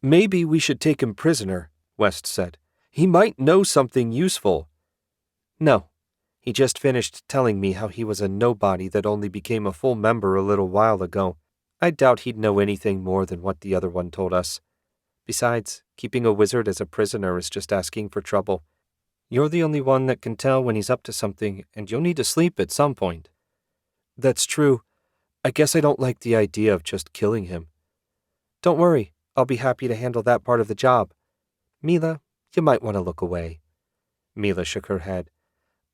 Maybe we should take him prisoner, West said. He might know something useful. No. He just finished telling me how he was a nobody that only became a full member a little while ago. I doubt he'd know anything more than what the other one told us. Besides, keeping a wizard as a prisoner is just asking for trouble. You're the only one that can tell when he's up to something, and you'll need to sleep at some point. That's true. I guess I don't like the idea of just killing him. Don't worry, I'll be happy to handle that part of the job. Mila, you might want to look away. Mila shook her head.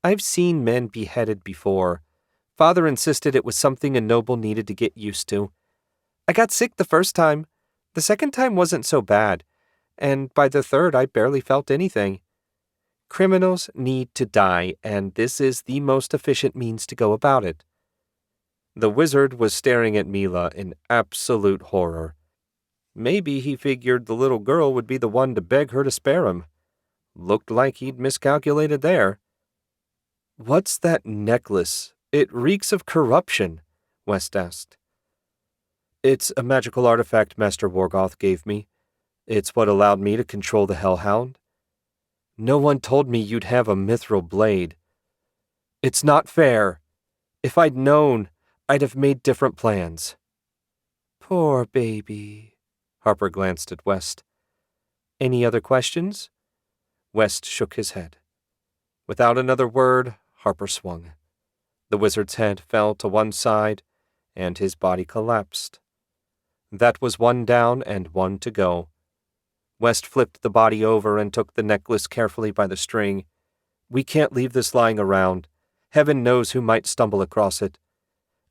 I've seen men beheaded before. Father insisted it was something a noble needed to get used to. I got sick the first time. The second time wasn't so bad, and by the third I barely felt anything. Criminals need to die, and this is the most efficient means to go about it. The wizard was staring at Mila in absolute horror. Maybe he figured the little girl would be the one to beg her to spare him. Looked like he'd miscalculated there. What's that necklace? It reeks of corruption, West asked. It's a magical artifact Master Wargoth gave me. It's what allowed me to control the Hellhound. No one told me you'd have a mithril blade. It's not fair. If I'd known, I'd have made different plans. Poor baby. Harper glanced at West. Any other questions? West shook his head. Without another word, Harper swung. The wizard's head fell to one side, and his body collapsed. That was one down and one to go. West flipped the body over and took the necklace carefully by the string. We can't leave this lying around. Heaven knows who might stumble across it.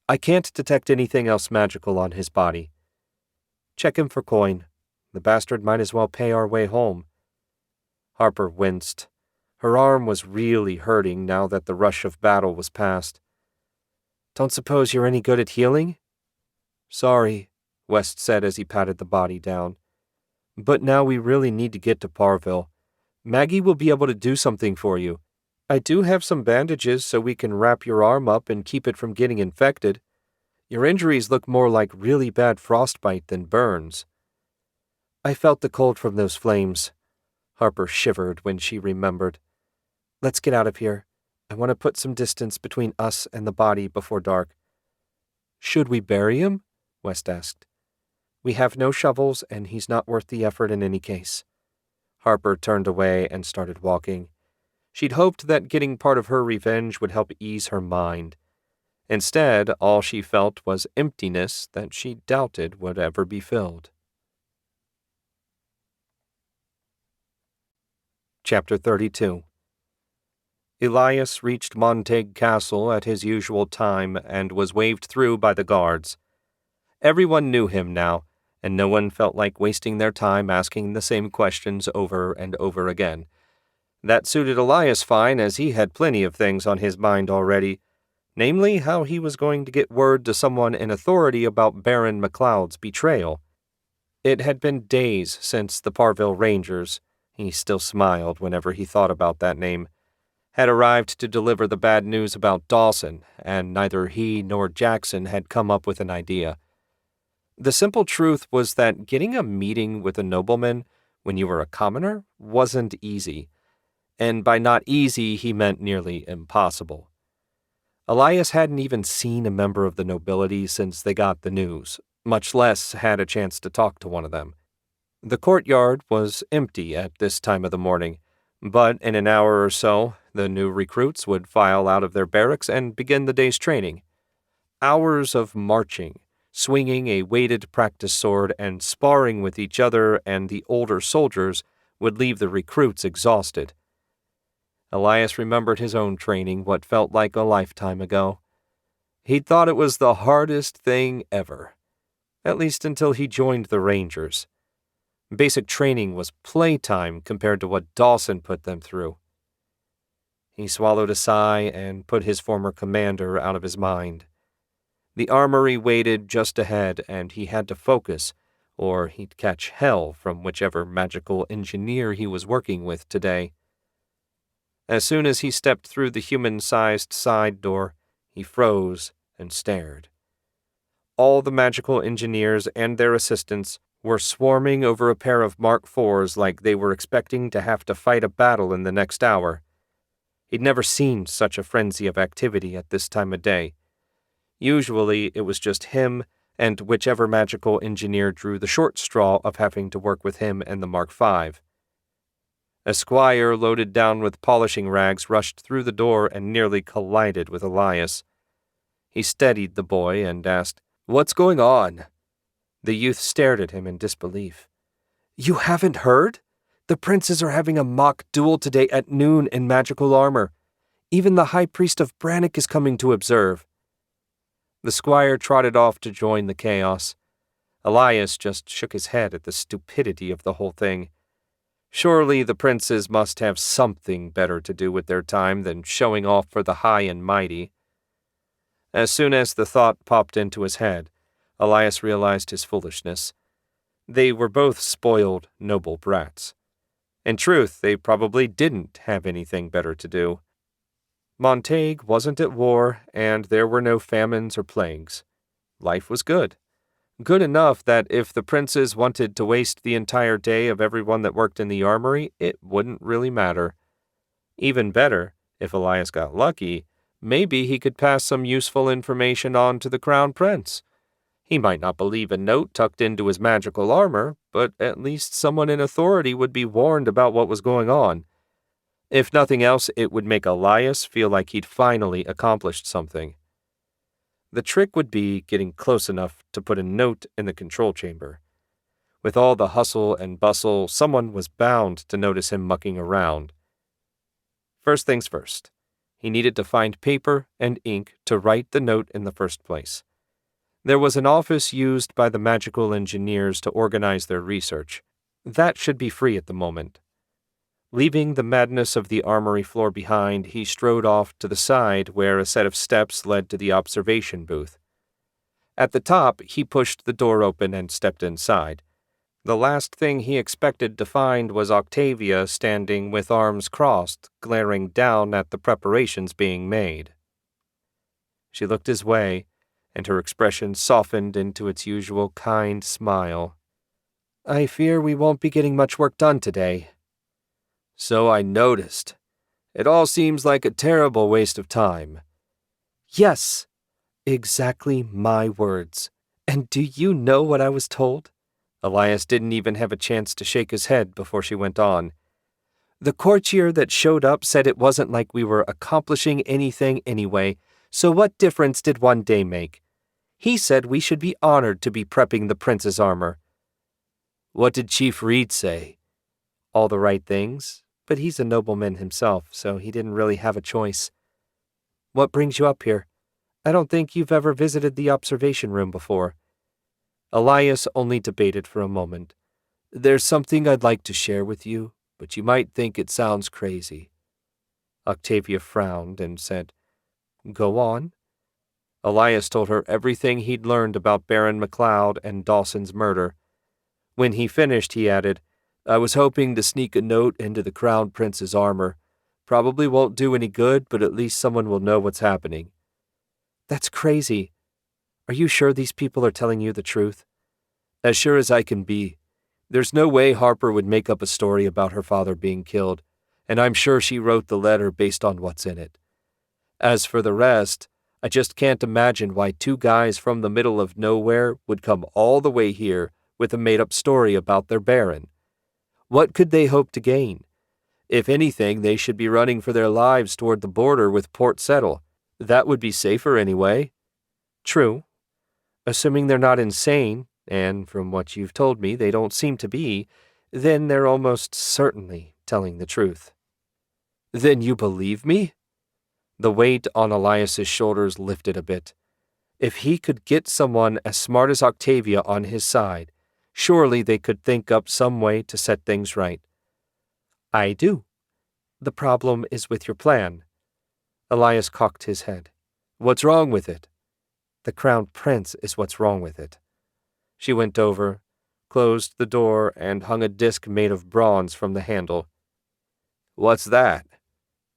I can't detect anything else magical on his body. Check him for coin. The bastard might as well pay our way home. Harper winced. Her arm was really hurting now that the rush of battle was past. Don't suppose you're any good at healing? Sorry, West said as he patted the body down. But now we really need to get to Parville. Maggie will be able to do something for you. I do have some bandages so we can wrap your arm up and keep it from getting infected. Your injuries look more like really bad frostbite than burns. I felt the cold from those flames. Harper shivered when she remembered. Let's get out of here. I want to put some distance between us and the body before dark. Should we bury him? West asked. We have no shovels, and he's not worth the effort in any case. Harper turned away and started walking. She'd hoped that getting part of her revenge would help ease her mind. Instead, all she felt was emptiness that she doubted would ever be filled. Chapter 32. Elias reached Montague Castle at his usual time and was waved through by the guards. Everyone knew him now, and no one felt like wasting their time asking the same questions over and over again. That suited Elias fine, as he had plenty of things on his mind already, namely how he was going to get word to someone in authority about Baron MacLeod's betrayal. It had been days since the Parville Rangers, he still smiled whenever he thought about that name, had arrived to deliver the bad news about Dawson, and neither he nor Jackson had come up with an idea. The simple truth was that getting a meeting with a nobleman when you were a commoner wasn't easy, and by not easy he meant nearly impossible. Elias hadn't even seen a member of the nobility since they got the news, much less had a chance to talk to one of them. The courtyard was empty at this time of the morning, but in an hour or so, the new recruits would file out of their barracks and begin the day's training. Hours of marching, swinging a weighted practice sword and sparring with each other and the older soldiers would leave the recruits exhausted. Elias remembered his own training, what felt like a lifetime ago. He'd thought it was the hardest thing ever, at least until he joined the Rangers. Basic training was playtime compared to what Dawson put them through. He swallowed a sigh and put his former commander out of his mind. The armory waited just ahead, and he had to focus, or he'd catch hell from whichever magical engineer he was working with today. As soon as he stepped through the human-sized side door, he froze and stared. All the magical engineers and their assistants were swarming over a pair of Mark IVs like they were expecting to have to fight a battle in the next hour. He'd never seen such a frenzy of activity at this time of day. Usually it was just him and whichever magical engineer drew the short straw of having to work with him and the Mark V. A squire loaded down with polishing rags rushed through the door and nearly collided with Elias. He steadied the boy and asked, "What's going on?" The youth stared at him in disbelief. "You haven't heard? The princes are having a mock duel today at noon in magical armor. Even the High Priest of Brannock is coming to observe." The squire trotted off to join the chaos. Elias just shook his head at the stupidity of the whole thing. Surely the princes must have something better to do with their time than showing off for the high and mighty. As soon as the thought popped into his head, Elias realized his foolishness. They were both spoiled, noble brats. In truth, they probably didn't have anything better to do. Montague wasn't at war, and there were no famines or plagues. Life was good. Good enough that if the princes wanted to waste the entire day of everyone that worked in the armory, it wouldn't really matter. Even better, if Elias got lucky, maybe he could pass some useful information on to the Crown Prince. He might not believe a note tucked into his magical armor, but at least someone in authority would be warned about what was going on. If nothing else, it would make Elias feel like he'd finally accomplished something. The trick would be getting close enough to put a note in the control chamber. With all the hustle and bustle, someone was bound to notice him mucking around. First things first, he needed to find paper and ink to write the note in the first place. There was an office used by the magical engineers to organize their research. That should be free at the moment. Leaving the madness of the armory floor behind, he strode off to the side where a set of steps led to the observation booth. At the top, he pushed the door open and stepped inside. The last thing he expected to find was Octavia standing with arms crossed, glaring down at the preparations being made. She looked his way, and her expression softened into its usual kind smile. "I fear we won't be getting much work done today." "So I noticed. It all seems like a terrible waste of time." "Yes, exactly my words. And do you know what I was told?" Elias didn't even have a chance to shake his head before she went on. "The courtier that showed up said it wasn't like we were accomplishing anything anyway, so what difference did one day make? He said we should be honored to be prepping the prince's armor." "What did Chief Reed say?" "All the right things, but he's a nobleman himself, so he didn't really have a choice." "What brings you up here? I don't think you've ever visited the observation room before." Elias only debated for a moment. "There's something I'd like to share with you, but you might think it sounds crazy." Octavia frowned and said, "Go on." Elias told her everything he'd learned about Baron MacLeod and Dawson's murder. When he finished, he added, "I was hoping to sneak a note into the Crown Prince's armor. Probably won't do any good, but at least someone will know what's happening." "That's crazy. Are you sure these people are telling you the truth?" "As sure as I can be. There's no way Harper would make up a story about her father being killed, and I'm sure she wrote the letter based on what's in it. As for the rest, I just can't imagine why two guys from the middle of nowhere would come all the way here with a made-up story about their baron. What could they hope to gain? If anything, they should be running for their lives toward the border with Port Settle. That would be safer anyway." "True. Assuming they're not insane, and from what you've told me they don't seem to be, then they're almost certainly telling the truth. Then you believe me? The weight on Elias's shoulders lifted a bit. If he could get someone as smart as Octavia on his side, surely they could think up some way to set things right. I do. The problem is with your plan. Elias cocked his head. What's wrong with it? The Crown Prince is what's wrong with it. She went over, closed the door, and hung a disc made of bronze from the handle. What's that?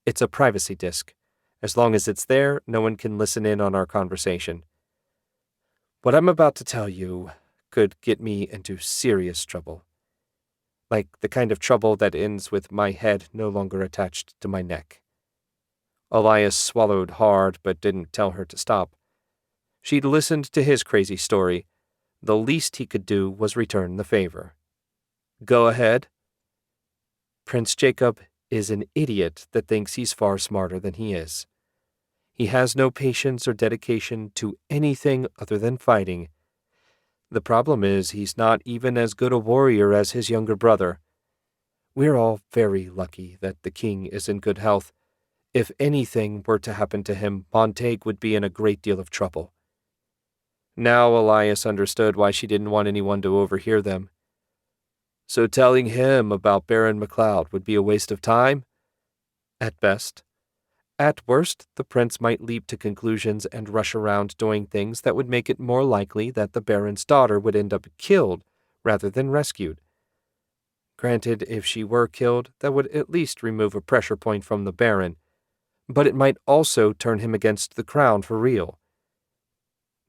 It's a privacy disc. As long as it's there, no one can listen in on our conversation. What I'm about to tell you could get me into serious trouble. Like the kind of trouble that ends with my head no longer attached to my neck. Elias swallowed hard but didn't tell her to stop. She'd listened to his crazy story. The least he could do was return the favor. Go ahead. Prince Jacob is an idiot that thinks he's far smarter than he is. He has no patience or dedication to anything other than fighting. The problem is he's not even as good a warrior as his younger brother. We're all very lucky that the king is in good health. If anything were to happen to him, Montague would be in a great deal of trouble. Now Elias understood why she didn't want anyone to overhear them. So telling him about Baron MacLeod would be a waste of time? At best. At worst, the prince might leap to conclusions and rush around doing things that would make it more likely that the Baron's daughter would end up killed rather than rescued. Granted, if she were killed, that would at least remove a pressure point from the Baron, but it might also turn him against the crown for real.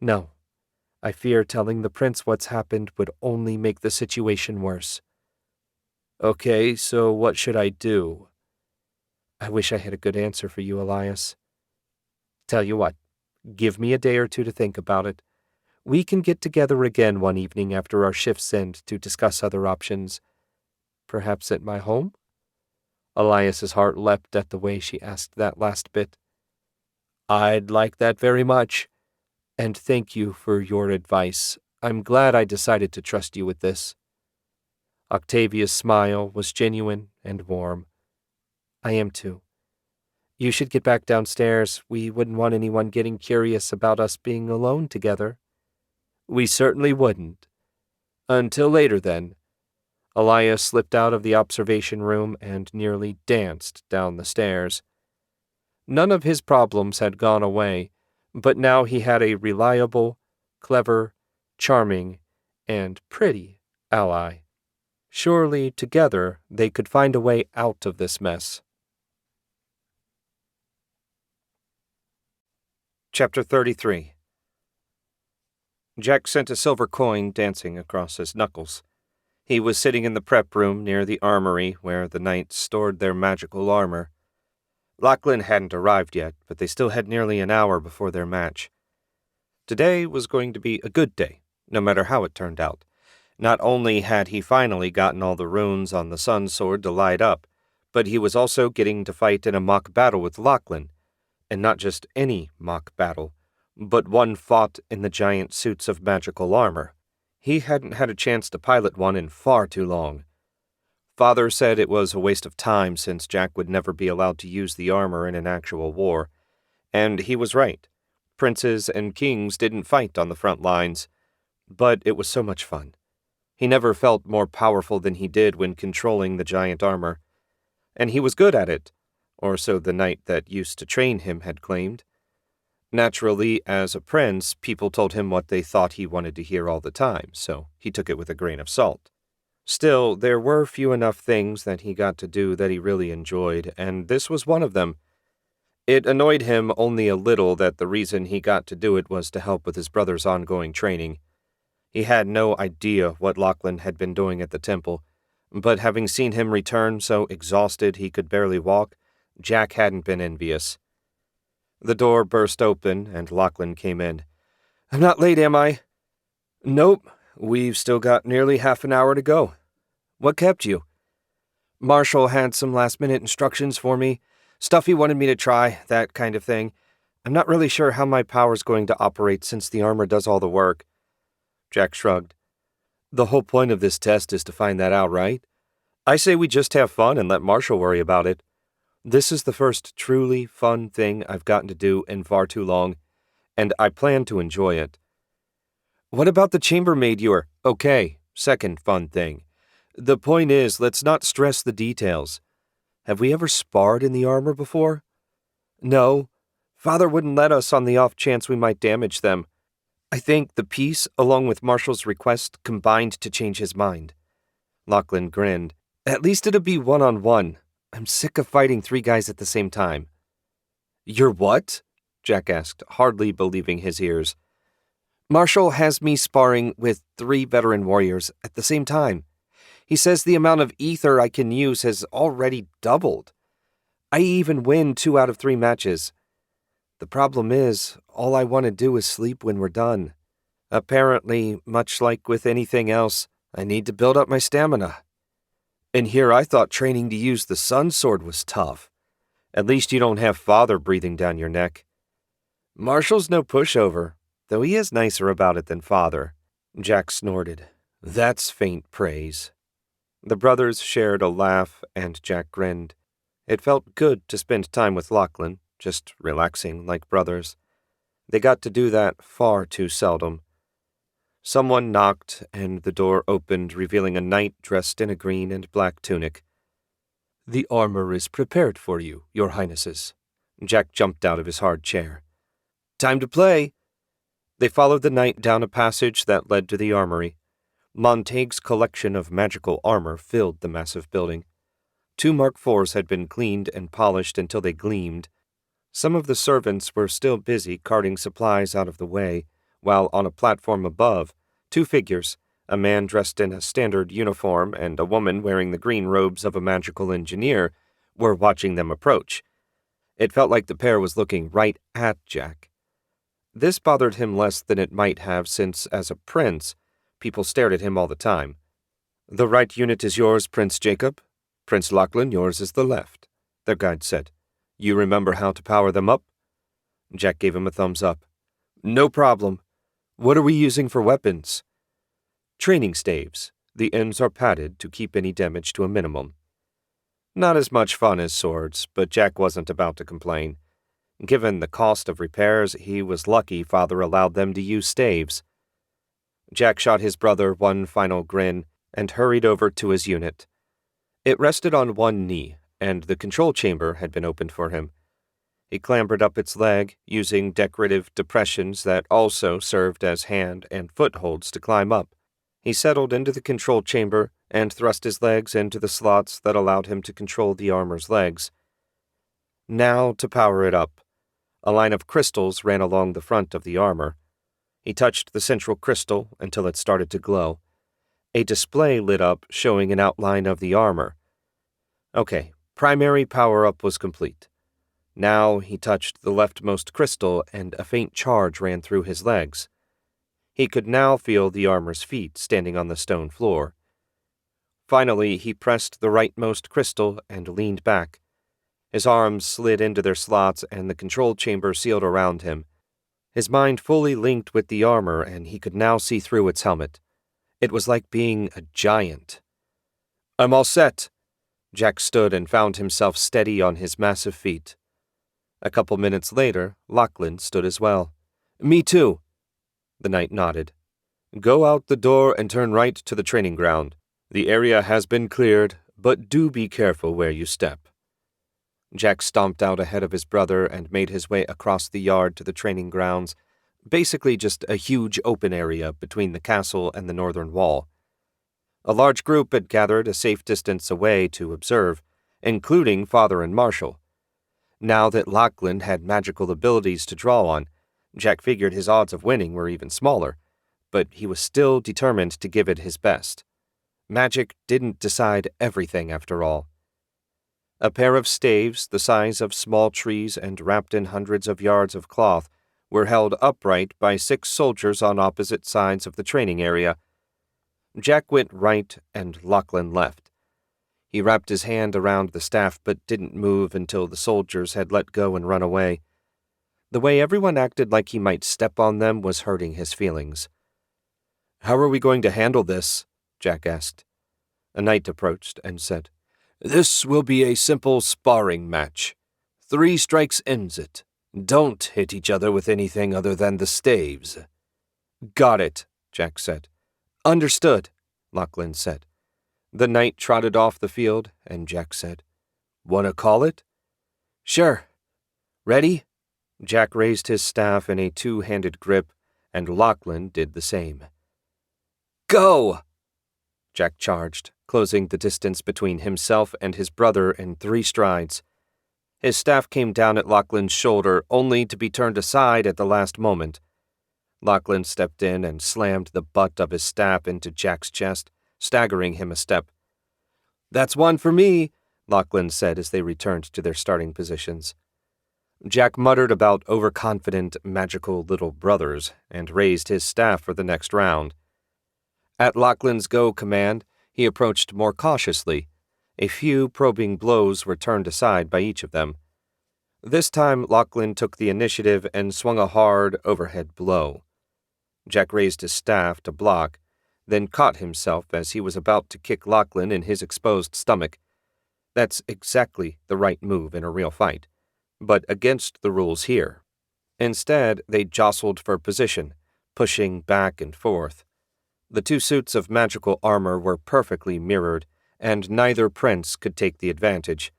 No, I fear telling the prince what's happened would only make the situation worse. Okay, so what should I do? I wish I had a good answer for you, Elias. Tell you what, give me a day or two to think about it. We can get together again one evening after our shifts end to discuss other options. Perhaps at my home? Elias's heart leapt at the way she asked that last bit. I'd like that very much. And thank you for your advice. I'm glad I decided to trust you with this. Octavia's smile was genuine and warm. I am too. You should get back downstairs. We wouldn't want anyone getting curious about us being alone together. We certainly wouldn't. Until later, then. Elias slipped out of the observation room and nearly danced down the stairs. None of his problems had gone away, but now he had a reliable, clever, charming, and pretty ally. Surely, together, they could find a way out of this mess. Chapter 33. Jack sent a silver coin dancing across his knuckles. He was sitting in the prep room near the armory where the knights stored their magical armor. Lachlan hadn't arrived yet, but they still had nearly an hour before their match. Today was going to be a good day, no matter how it turned out. Not only had he finally gotten all the runes on the sun sword to light up, but he was also getting to fight in a mock battle with Lachlan. And not just any mock battle, but one fought in the giant suits of magical armor. He hadn't had a chance to pilot one in far too long. Father said it was a waste of time since Jack would never be allowed to use the armor in an actual war. And he was right. Princes and kings didn't fight on the front lines. But it was so much fun. He never felt more powerful than he did when controlling the giant armor. And he was good at it. Or so the knight that used to train him had claimed. Naturally, as a prince, people told him what they thought he wanted to hear all the time, so he took it with a grain of salt. Still, there were few enough things that he got to do that he really enjoyed, and this was one of them. It annoyed him only a little that the reason he got to do it was to help with his brother's ongoing training. He had no idea what Lachlan had been doing at the temple, but having seen him return so exhausted he could barely walk, Jack hadn't been envious. The door burst open, and Lachlan came in. I'm not late, am I? Nope. We've still got nearly half an hour to go. What kept you? Marshall had some last-minute instructions for me. Stuff he wanted me to try, that kind of thing. I'm not really sure how my power's going to operate since the armor does all the work. Jack shrugged. The whole point of this test is to find that out, right? I say we just have fun and let Marshall worry about it. This is the first truly fun thing I've gotten to do in far too long, and I plan to enjoy it. What about the chambermaid you're— Okay, second fun thing. The point is, let's not stress the details. Have we ever sparred in the armor before? No. Father wouldn't let us on the off chance we might damage them. I think the peace, along with Marshall's request, combined to change his mind. Lachlan grinned. At least it'll be one-on-one. I'm sick of fighting 3 guys at the same time. You're what? Jack asked, hardly believing his ears. Marshall has me sparring with 3 veteran warriors at the same time. He says the amount of ether I can use has already doubled. I even win 2 out of 3 matches. The problem is, all I want to do is sleep when we're done. Apparently, much like with anything else, I need to build up my stamina. And here I thought training to use the sun sword was tough. At least you don't have Father breathing down your neck. Marshall's no pushover, though he is nicer about it than Father. Jack snorted. That's faint praise. The brothers shared a laugh, and Jack grinned. It felt good to spend time with Lachlan, just relaxing like brothers. They got to do that far too seldom. Someone knocked, and the door opened, revealing a knight dressed in a green and black tunic. The armor is prepared for you, your highnesses. Jack jumped out of his hard chair. Time to play! They followed the knight down a passage that led to the armory. Montague's collection of magical armor filled the massive building. 2 Mark IVs had been cleaned and polished until they gleamed. Some of the servants were still busy carting supplies out of the way, while on a platform above, 2 figures, a man dressed in a standard uniform and a woman wearing the green robes of a magical engineer, were watching them approach. It felt like the pair was looking right at Jack. This bothered him less than it might have since, as a prince, people stared at him all the time. The right unit is yours, Prince Jacob. Prince Lachlan, yours is the left, their guide said. You remember how to power them up? Jack gave him a thumbs up. No problem. What are we using for weapons? Training staves. The ends are padded to keep any damage to a minimum. Not as much fun as swords, but Jack wasn't about to complain. Given the cost of repairs, he was lucky Father allowed them to use staves. Jack shot his brother one final grin and hurried over to his unit. It rested on one knee, and the control chamber had been opened for him. He clambered up its leg, using decorative depressions that also served as hand and footholds to climb up. He settled into the control chamber and thrust his legs into the slots that allowed him to control the armor's legs. Now to power it up. A line of crystals ran along the front of the armor. He touched the central crystal until it started to glow. A display lit up, showing an outline of the armor. Okay, primary power-up was complete. Now he touched the leftmost crystal, and a faint charge ran through his legs. He could now feel the armor's feet standing on the stone floor. Finally, he pressed the rightmost crystal and leaned back. His arms slid into their slots, and the control chamber sealed around him. His mind fully linked with the armor, and he could now see through its helmet. It was like being a giant. I'm all set. Jack stood and found himself steady on his massive feet. A couple minutes later, Lachlan stood as well. Me too. The knight nodded. Go out the door and turn right to the training ground. The area has been cleared, but do be careful where you step. Jack stomped out ahead of his brother and made his way across the yard to the training grounds, basically just a huge open area between the castle and the northern wall. A large group had gathered a safe distance away to observe, including Father and Marshall. Now that Lachlan had magical abilities to draw on, Jack figured his odds of winning were even smaller, but he was still determined to give it his best. Magic didn't decide everything after all. A pair of staves, the size of small trees and wrapped in hundreds of yards of cloth, were held upright by 6 soldiers on opposite sides of the training area. Jack went right and Lachlan left. He wrapped his hand around the staff but didn't move until the soldiers had let go and run away. The way everyone acted like he might step on them was hurting his feelings. How are we going to handle this? Jack asked. A knight approached and said, This will be a simple sparring match. 3 strikes ends it. Don't hit each other with anything other than the staves. Got it, Jack said. Understood, Lachlan said. The knight trotted off the field, and Jack said, Want to call it? Sure. Ready? Jack raised his staff in a 2-handed grip, and Lachlan did the same. Go! Jack charged, closing the distance between himself and his brother in 3 strides. His staff came down at Lachlan's shoulder, only to be turned aside at the last moment. Lachlan stepped in and slammed the butt of his staff into Jack's chest, staggering him a step. That's 1 for me, Lachlan said as they returned to their starting positions. Jack muttered about overconfident, magical little brothers and raised his staff for the next round. At Lachlan's go command, he approached more cautiously. A few probing blows were turned aside by each of them. This time, Lachlan took the initiative and swung a hard, overhead blow. Jack raised his staff to block, then caught himself as he was about to kick Lachlan in his exposed stomach. That's exactly the right move in a real fight, but against the rules here. Instead, they jostled for position, pushing back and forth. The 2 suits of magical armor were perfectly mirrored, and neither prince could take the advantage.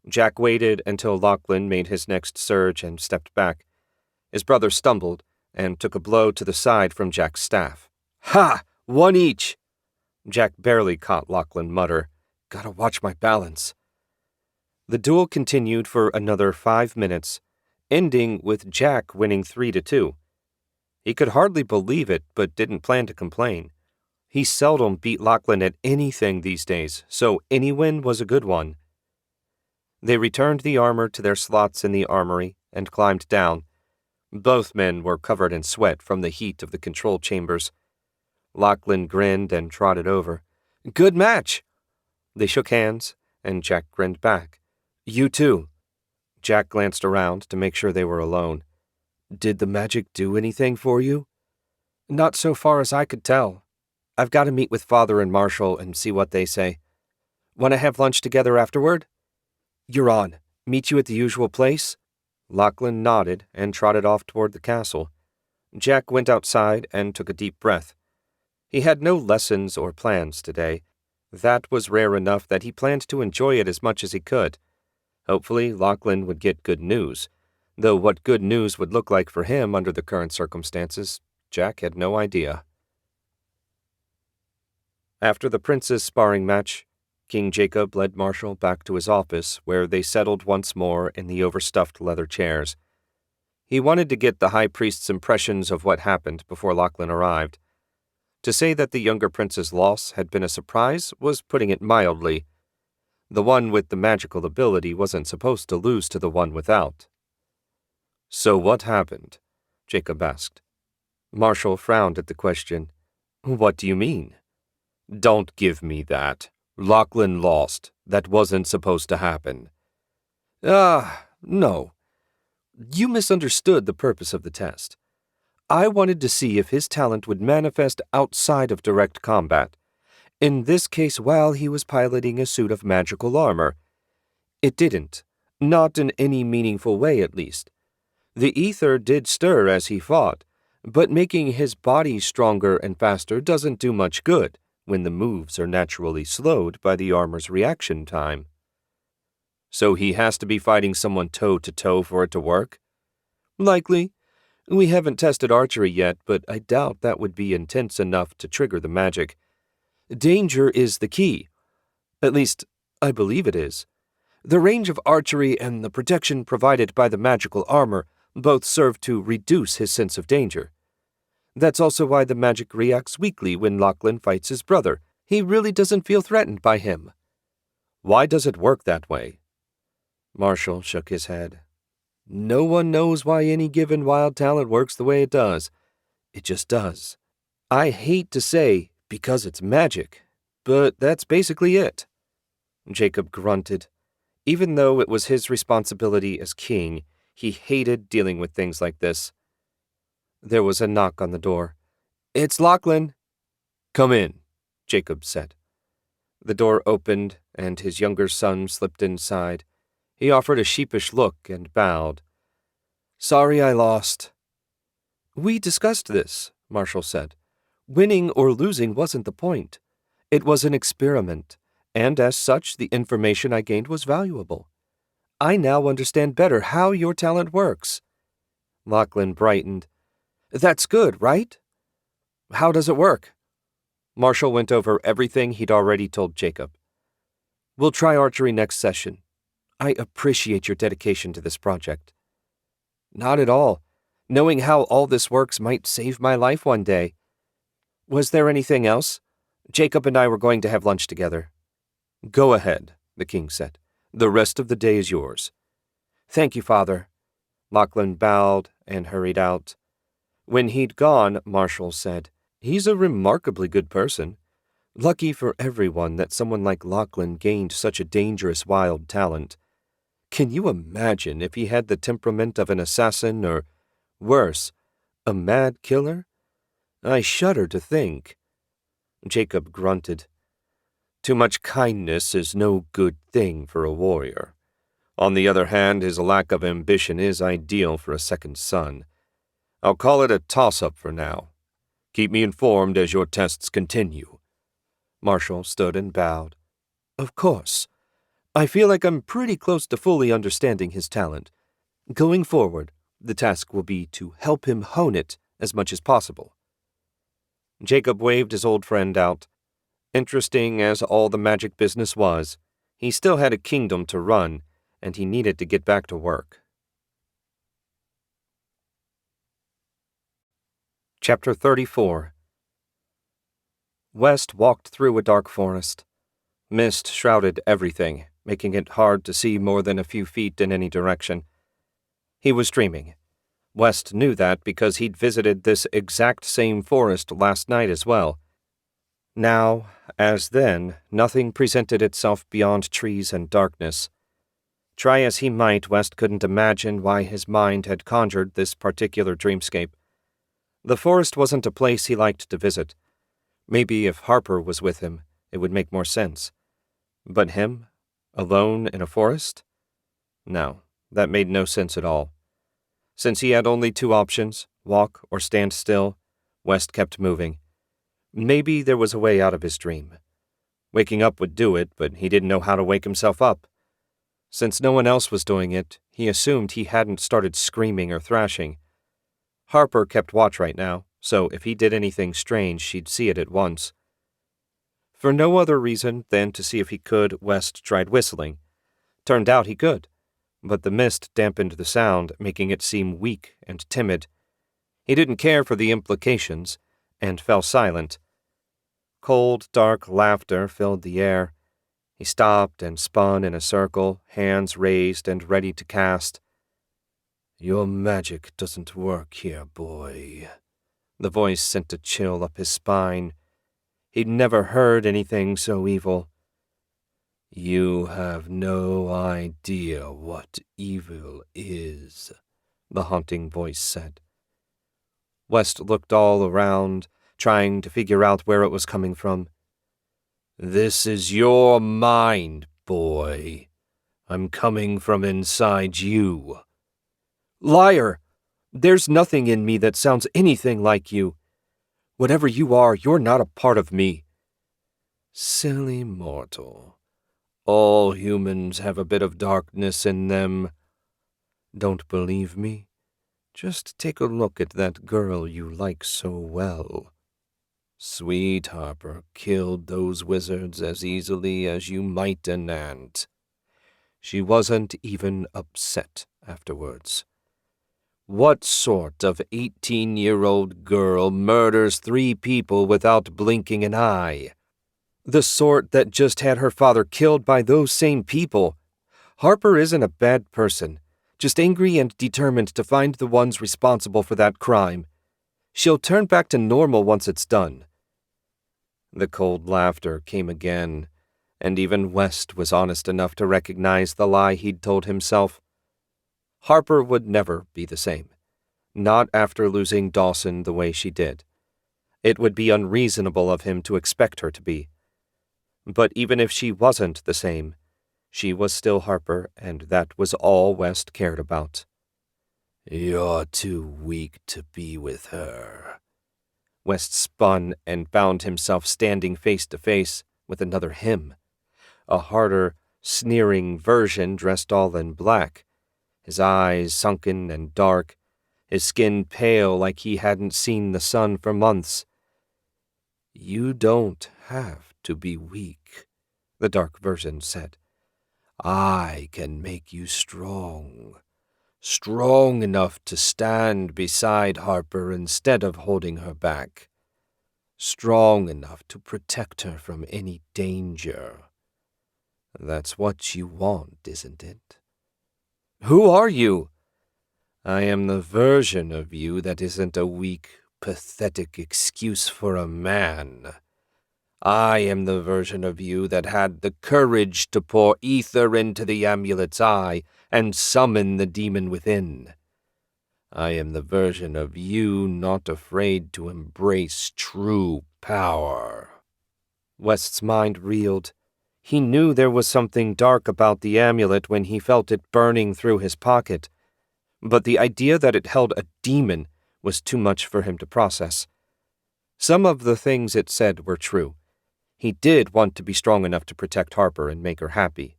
Jack waited until Lachlan made his next surge and stepped back. His brother stumbled and took a blow to the side from Jack's staff. Ha! 1 each! Jack barely caught Lachlan mutter, Gotta watch my balance. The duel continued for another 5 minutes, ending with Jack winning 3-2. He could hardly believe it, but didn't plan to complain. He seldom beat Lachlan at anything these days, so any win was a good one. They returned the armor to their slots in the armory and climbed down. Both men were covered in sweat from the heat of the control chambers. Lachlan grinned and trotted over. Good match! They shook hands, and Jack grinned back. You too. Jack glanced around to make sure they were alone. Did the magic do anything for you? Not so far as I could tell. I've got to meet with Father and Marshall and see what they say. Want to have lunch together afterward? You're on. Meet you at the usual place? Lachlan nodded and trotted off toward the castle. Jack went outside and took a deep breath. He had no lessons or plans today. That was rare enough that he planned to enjoy it as much as he could. Hopefully, Lachlan would get good news, though what good news would look like for him under the current circumstances, Jack had no idea. After the prince's sparring match, King Jacob led Marshall back to his office, where they settled once more in the overstuffed leather chairs. He wanted to get the high priest's impressions of what happened before Lachlan arrived. To say that the younger prince's loss had been a surprise was putting it mildly. The one with the magical ability wasn't supposed to lose to the one without. So what happened? Jacob asked. Marshall frowned at the question. What do you mean? Don't give me that. Lachlan lost. That wasn't supposed to happen. No. You misunderstood the purpose of the test. I wanted to see if his talent would manifest outside of direct combat. In this case, while he was piloting a suit of magical armor. It didn't. Not in any meaningful way, at least. The ether did stir as he fought, but making his body stronger and faster doesn't do much good when the moves are naturally slowed by the armor's reaction time. So he has to be fighting someone toe-to-toe for it to work? Likely. We haven't tested archery yet, but I doubt that would be intense enough to trigger the magic. Danger is the key. At least, I believe it is. The range of archery and the protection provided by the magical armor both serve to reduce his sense of danger. That's also why the magic reacts weakly when Lachlan fights his brother. He really doesn't feel threatened by him. Why does it work that way? Marshall shook his head. No one knows why any given wild talent works the way it does. It just does. I hate to say, because it's magic, but that's basically it. Jacob grunted. Even though it was his responsibility as king, he hated dealing with things like this. There was a knock on the door. It's Lachlan, Come in, Jacob said. The door opened, and his younger son slipped inside. He offered a sheepish look and bowed. Sorry I lost. We discussed this, Marshall said. Winning or losing wasn't the point. It was an experiment, and as such, the information I gained was valuable. I now understand better how your talent works. Lachlan brightened. That's good, right? How does it work? Marshall went over everything he'd already told Jacob. We'll try archery next session. I appreciate your dedication to this project. Not at all. Knowing how all this works might save my life one day. Was there anything else? Jacob and I were going to have lunch together. Go ahead, the king said. The rest of the day is yours. Thank you, Father. Lachlan bowed and hurried out. When he'd gone, Marshall said, He's a remarkably good person. Lucky for everyone that someone like Lachlan gained such a dangerous wild talent. Can you imagine if he had the temperament of an assassin or, worse, a mad killer? I shudder to think. Jacob grunted. Too much kindness is no good thing for a warrior. On the other hand, his lack of ambition is ideal for a second son. I'll call it a toss-up for now. Keep me informed as your tests continue. Marshall stood and bowed. Of course. I feel like I'm pretty close to fully understanding his talent. Going forward, the task will be to help him hone it as much as possible. Jacob waved his old friend out. Interesting as all the magic business was, he still had a kingdom to run, and he needed to get back to work. Chapter 34. West walked through a dark forest. Mist shrouded everything, making it hard to see more than a few feet in any direction. He was dreaming. West knew that because he'd visited this exact same forest last night as well. Now, as then, nothing presented itself beyond trees and darkness. Try as he might, West couldn't imagine why his mind had conjured this particular dreamscape. The forest wasn't a place he liked to visit. Maybe if Harper was with him, it would make more sense. But him? Alone in a forest? No, that made no sense at all. Since he had only two options, walk or stand still, West kept moving. Maybe there was a way out of his dream. Waking up would do it, but he didn't know how to wake himself up. Since no one else was doing it, he assumed he hadn't started screaming or thrashing. Harper kept watch right now, so if he did anything strange, she'd see it at once. For no other reason than to see if he could, West tried whistling. Turned out he could, but the mist dampened the sound, making it seem weak and timid. He didn't care for the implications, and fell silent. Cold, dark laughter filled the air. He stopped and spun in a circle, hands raised and ready to cast. Your magic doesn't work here, boy. The voice sent a chill up his spine. He'd never heard anything so evil. You have no idea what evil is, the haunting voice said. West looked all around, trying to figure out where it was coming from. This is your mind, boy. I'm coming from inside you. Liar! There's nothing in me that sounds anything like you. Whatever you are, you're not a part of me. Silly mortal. All humans have a bit of darkness in them. Don't believe me? Just take a look at that girl you like so well. Sweet Harper killed those wizards as easily as you might an ant. She wasn't even upset afterwards. What sort of 18-year-old girl murders 3 people without blinking an eye? The sort that just had her father killed by those same people. Harper isn't a bad person, just angry and determined to find the ones responsible for that crime. She'll turn back to normal once it's done. The cold laughter came again, and even West was honest enough to recognize the lie he'd told himself. Harper would never be the same, not after losing Dawson the way she did. It would be unreasonable of him to expect her to be. But even if she wasn't the same, she was still Harper, and that was all West cared about. "You're too weak to be with her." West spun and found himself standing face to face with another him, a harder, sneering version dressed all in black, his eyes sunken and dark, his skin pale like he hadn't seen the sun for months. "You don't have to be weak," the dark version said. "I can make you strong. Strong enough to stand beside Harper instead of holding her back. Strong enough to protect her from any danger. That's what you want, isn't it?" "Who are you?" "I am the version of you that isn't a weak, pathetic excuse for a man. I am the version of you that had the courage to pour ether into the amulet's eye and summon the demon within. I am the version of you not afraid to embrace true power." West's mind reeled. He knew there was something dark about the amulet when he felt it burning through his pocket, but the idea that it held a demon was too much for him to process. Some of the things it said were true. He did want to be strong enough to protect Harper and make her happy.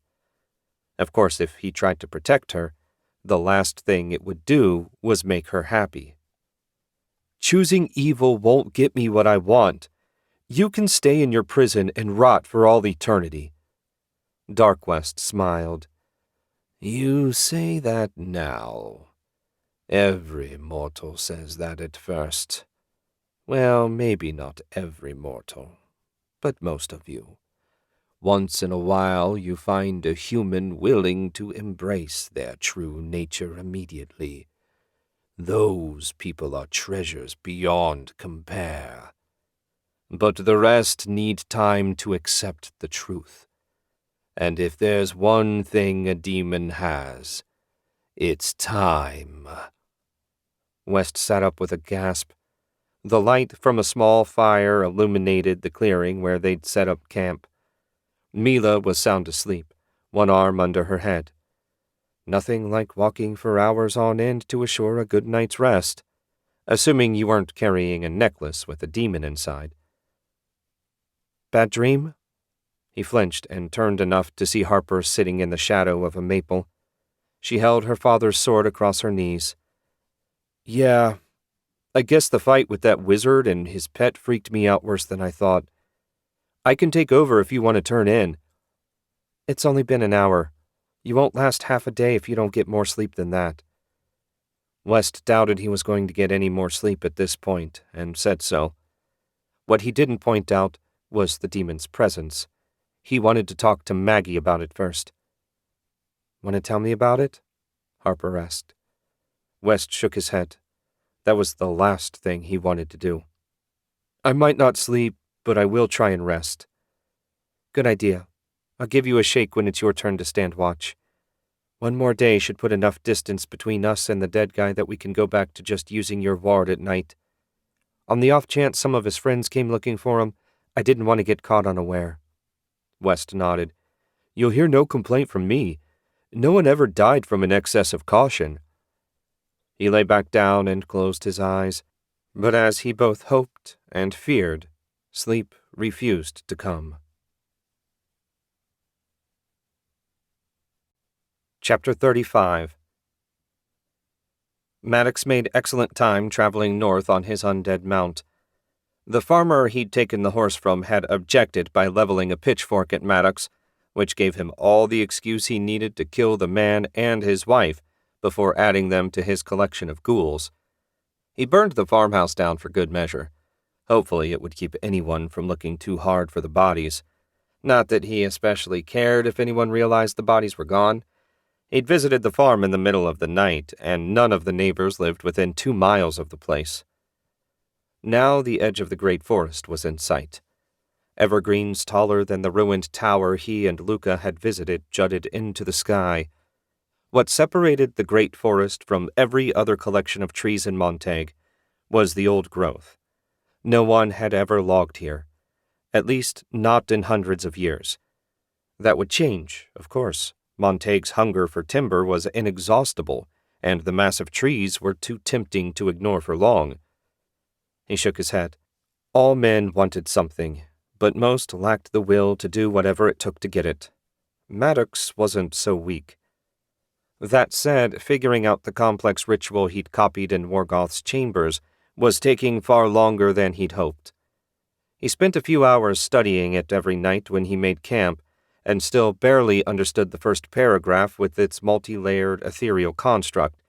Of course, if he tried to protect her, the last thing it would do was make her happy. "Choosing evil won't get me what I want. You can stay in your prison and rot for all eternity." Dark West smiled. "You say that now. Every mortal says that at first. Well, maybe not every mortal, but most of you. Once in a while you find a human willing to embrace their true nature immediately. Those people are treasures beyond compare. But the rest need time to accept the truth. And if there's one thing a demon has, it's time." West sat up with a gasp. The light from a small fire illuminated the clearing where they'd set up camp. Mila was sound asleep, one arm under her head. Nothing like walking for hours on end to assure a good night's rest, assuming you weren't carrying a necklace with a demon inside. "Bad dream?" He flinched and turned enough to see Harper sitting in the shadow of a maple. She held her father's sword across her knees. "Yeah, I guess the fight with that wizard and his pet freaked me out worse than I thought. I can take over if you want to turn in." "It's only been an hour. You won't last half a day if you don't get more sleep than that." West doubted he was going to get any more sleep at this point, and said so. What he didn't point out was the demon's presence. He wanted to talk to Maggie about it first. "Want to tell me about it?" Harper asked. West shook his head. That was the last thing he wanted to do. "I might not sleep, but I will try and rest." "Good idea. I'll give you a shake when it's your turn to stand watch. One more day should put enough distance between us and the dead guy that we can go back to just using your ward at night. On the off chance some of his friends came looking for him, I didn't want to get caught unaware." West nodded. "You'll hear no complaint from me. No one ever died from an excess of caution." He lay back down and closed his eyes, but as he both hoped and feared, sleep refused to come. Chapter 35. Maddox made excellent time traveling north on his undead mount. The farmer he'd taken the horse from had objected by leveling a pitchfork at Maddox, which gave him all the excuse he needed to kill the man and his wife before adding them to his collection of ghouls. He burned the farmhouse down for good measure. Hopefully it would keep anyone from looking too hard for the bodies. Not that he especially cared if anyone realized the bodies were gone. He'd visited the farm in the middle of the night, and none of the neighbors lived within 2 miles of the place. Now the edge of the great forest was in sight. Evergreens taller than the ruined tower he and Luca had visited jutted into the sky. What separated the great forest from every other collection of trees in Montague was the old growth. No one had ever logged here, at least not in hundreds of years. That would change, of course. Montague's hunger for timber was inexhaustible, and the massive trees were too tempting to ignore for long. He shook his head. All men wanted something, but most lacked the will to do whatever it took to get it. Maddox wasn't so weak. That said, figuring out the complex ritual he'd copied in Worgoth's chambers was taking far longer than he'd hoped. He spent a few hours studying it every night when he made camp, and still barely understood the first paragraph with its multi-layered ethereal construct.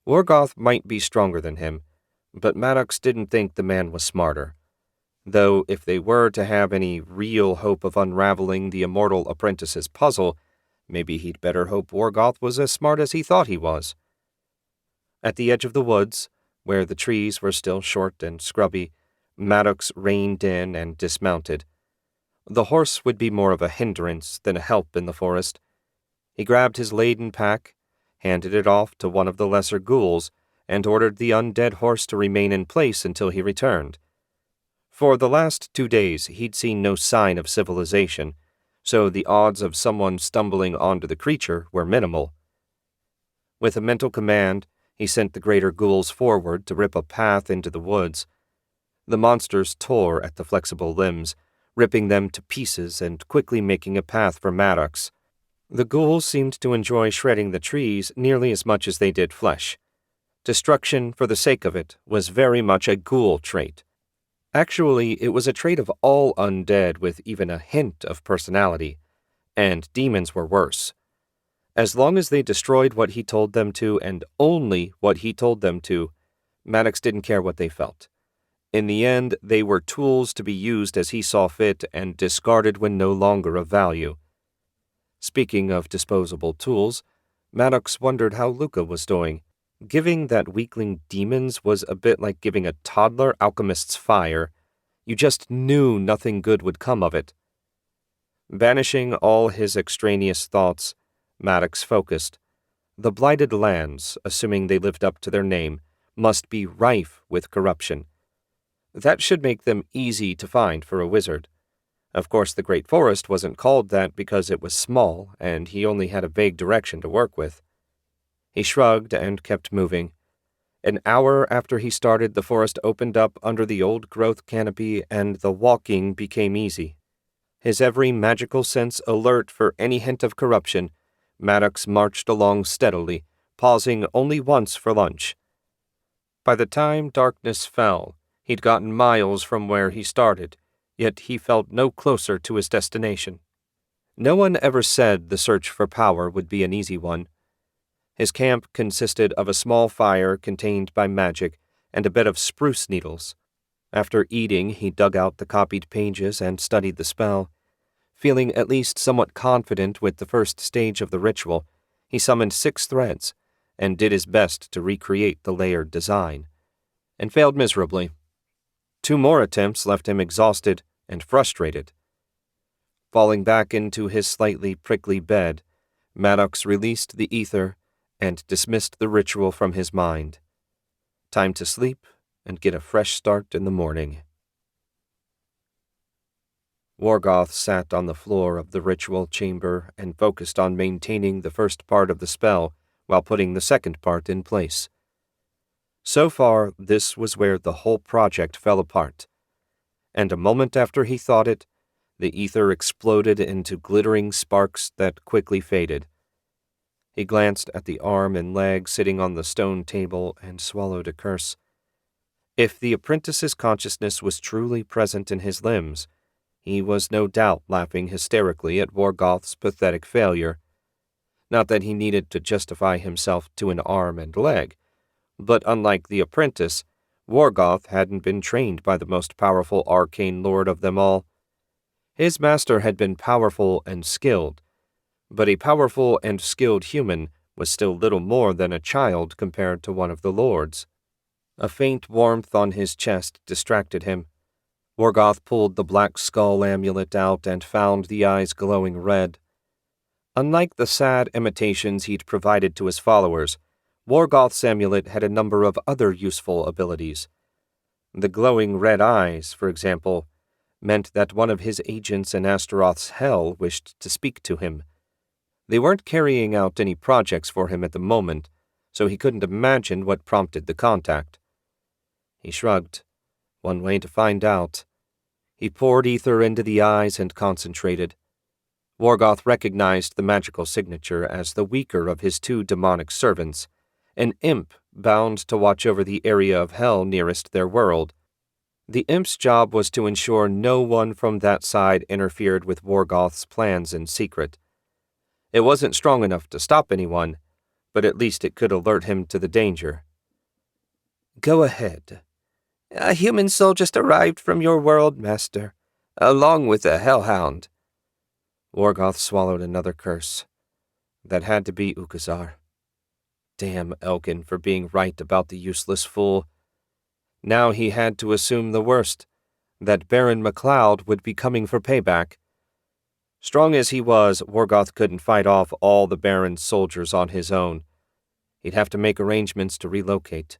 Worgoth might be stronger than him, but Maddox didn't think the man was smarter. Though if they were to have any real hope of unraveling the immortal apprentice's puzzle, maybe he'd better hope Worgoth was as smart as he thought he was. At the edge of the woods, where the trees were still short and scrubby, Maddox reined in and dismounted. The horse would be more of a hindrance than a help in the forest. He grabbed his laden pack, handed it off to one of the lesser ghouls, and ordered the undead horse to remain in place until he returned. For the last 2 days he'd seen no sign of civilization, so the odds of someone stumbling onto the creature were minimal. With a mental command, he sent the greater ghouls forward to rip a path into the woods. The monsters tore at the flexible limbs, ripping them to pieces and quickly making a path for Maddox. The ghouls seemed to enjoy shredding the trees nearly as much as they did flesh. Destruction for the sake of it was very much a ghoul trait. Actually, it was a trait of all undead with even a hint of personality, and demons were worse. As long as they destroyed what he told them to, and only what he told them to, Maddox didn't care what they felt. In the end, they were tools to be used as he saw fit and discarded when no longer of value. Speaking of disposable tools, Maddox wondered how Luca was doing. Giving that weakling demons was a bit like giving a toddler alchemist's fire. You just knew nothing good would come of it. Banishing all his extraneous thoughts, Maddox focused. The blighted lands, assuming they lived up to their name, must be rife with corruption. That should make them easy to find for a wizard. Of course, the Great Forest wasn't called that because it was small, and he only had a vague direction to work with. He shrugged and kept moving. An hour after he started, the forest opened up under the old-growth canopy, and the walking became easy. His every magical sense alert for any hint of corruption, Maddox marched along steadily, pausing only once for lunch. By the time darkness fell, he'd gotten miles from where he started, yet he felt no closer to his destination. No one ever said the search for power would be an easy one. His camp consisted of a small fire contained by magic and a bed of spruce needles. After eating, he dug out the copied pages and studied the spell. Feeling at least somewhat confident with the first stage of the ritual, he summoned 6 threads and did his best to recreate the layered design, and failed miserably. 2 more attempts left him exhausted and frustrated. Falling back into his slightly prickly bed, Maddox released the ether and dismissed the ritual from his mind. Time to sleep and get a fresh start in the morning. Worgoth sat on the floor of the ritual chamber and focused on maintaining the first part of the spell while putting the second part in place. So far, this was where the whole project fell apart, and a moment after he thought it, the ether exploded into glittering sparks that quickly faded. He glanced at the arm and leg sitting on the stone table and swallowed a curse. If the apprentice's consciousness was truly present in his limbs, he was no doubt laughing hysterically at Worgoth's pathetic failure. Not that he needed to justify himself to an arm and leg, but unlike the apprentice, Worgoth hadn't been trained by the most powerful arcane lord of them all. His master had been powerful and skilled, but a powerful and skilled human was still little more than a child compared to one of the lords. A faint warmth on his chest distracted him. Worgoth pulled the black skull amulet out and found the eyes glowing red. Unlike the sad imitations he'd provided to his followers, Worgoth's amulet had a number of other useful abilities. The glowing red eyes, for example, meant that one of his agents in Astaroth's hell wished to speak to him. They weren't carrying out any projects for him at the moment, so he couldn't imagine what prompted the contact. He shrugged. One way to find out. He poured ether into the eyes and concentrated. Morgoth recognized the magical signature as the weaker of his two demonic servants, an imp bound to watch over the area of hell nearest their world. The imp's job was to ensure no one from that side interfered with Morgoth's plans in secret. It wasn't strong enough to stop anyone, but at least it could alert him to the danger. "Go ahead. A human soul just arrived from your world, Master, along with a hellhound." Morgoth swallowed another curse. That had to be Ukazar. Damn Elkin for being right about the useless fool. Now he had to assume the worst, that Baron MacLeod would be coming for payback. Strong as he was, Morgoth couldn't fight off all the Baron's soldiers on his own. He'd have to make arrangements to relocate.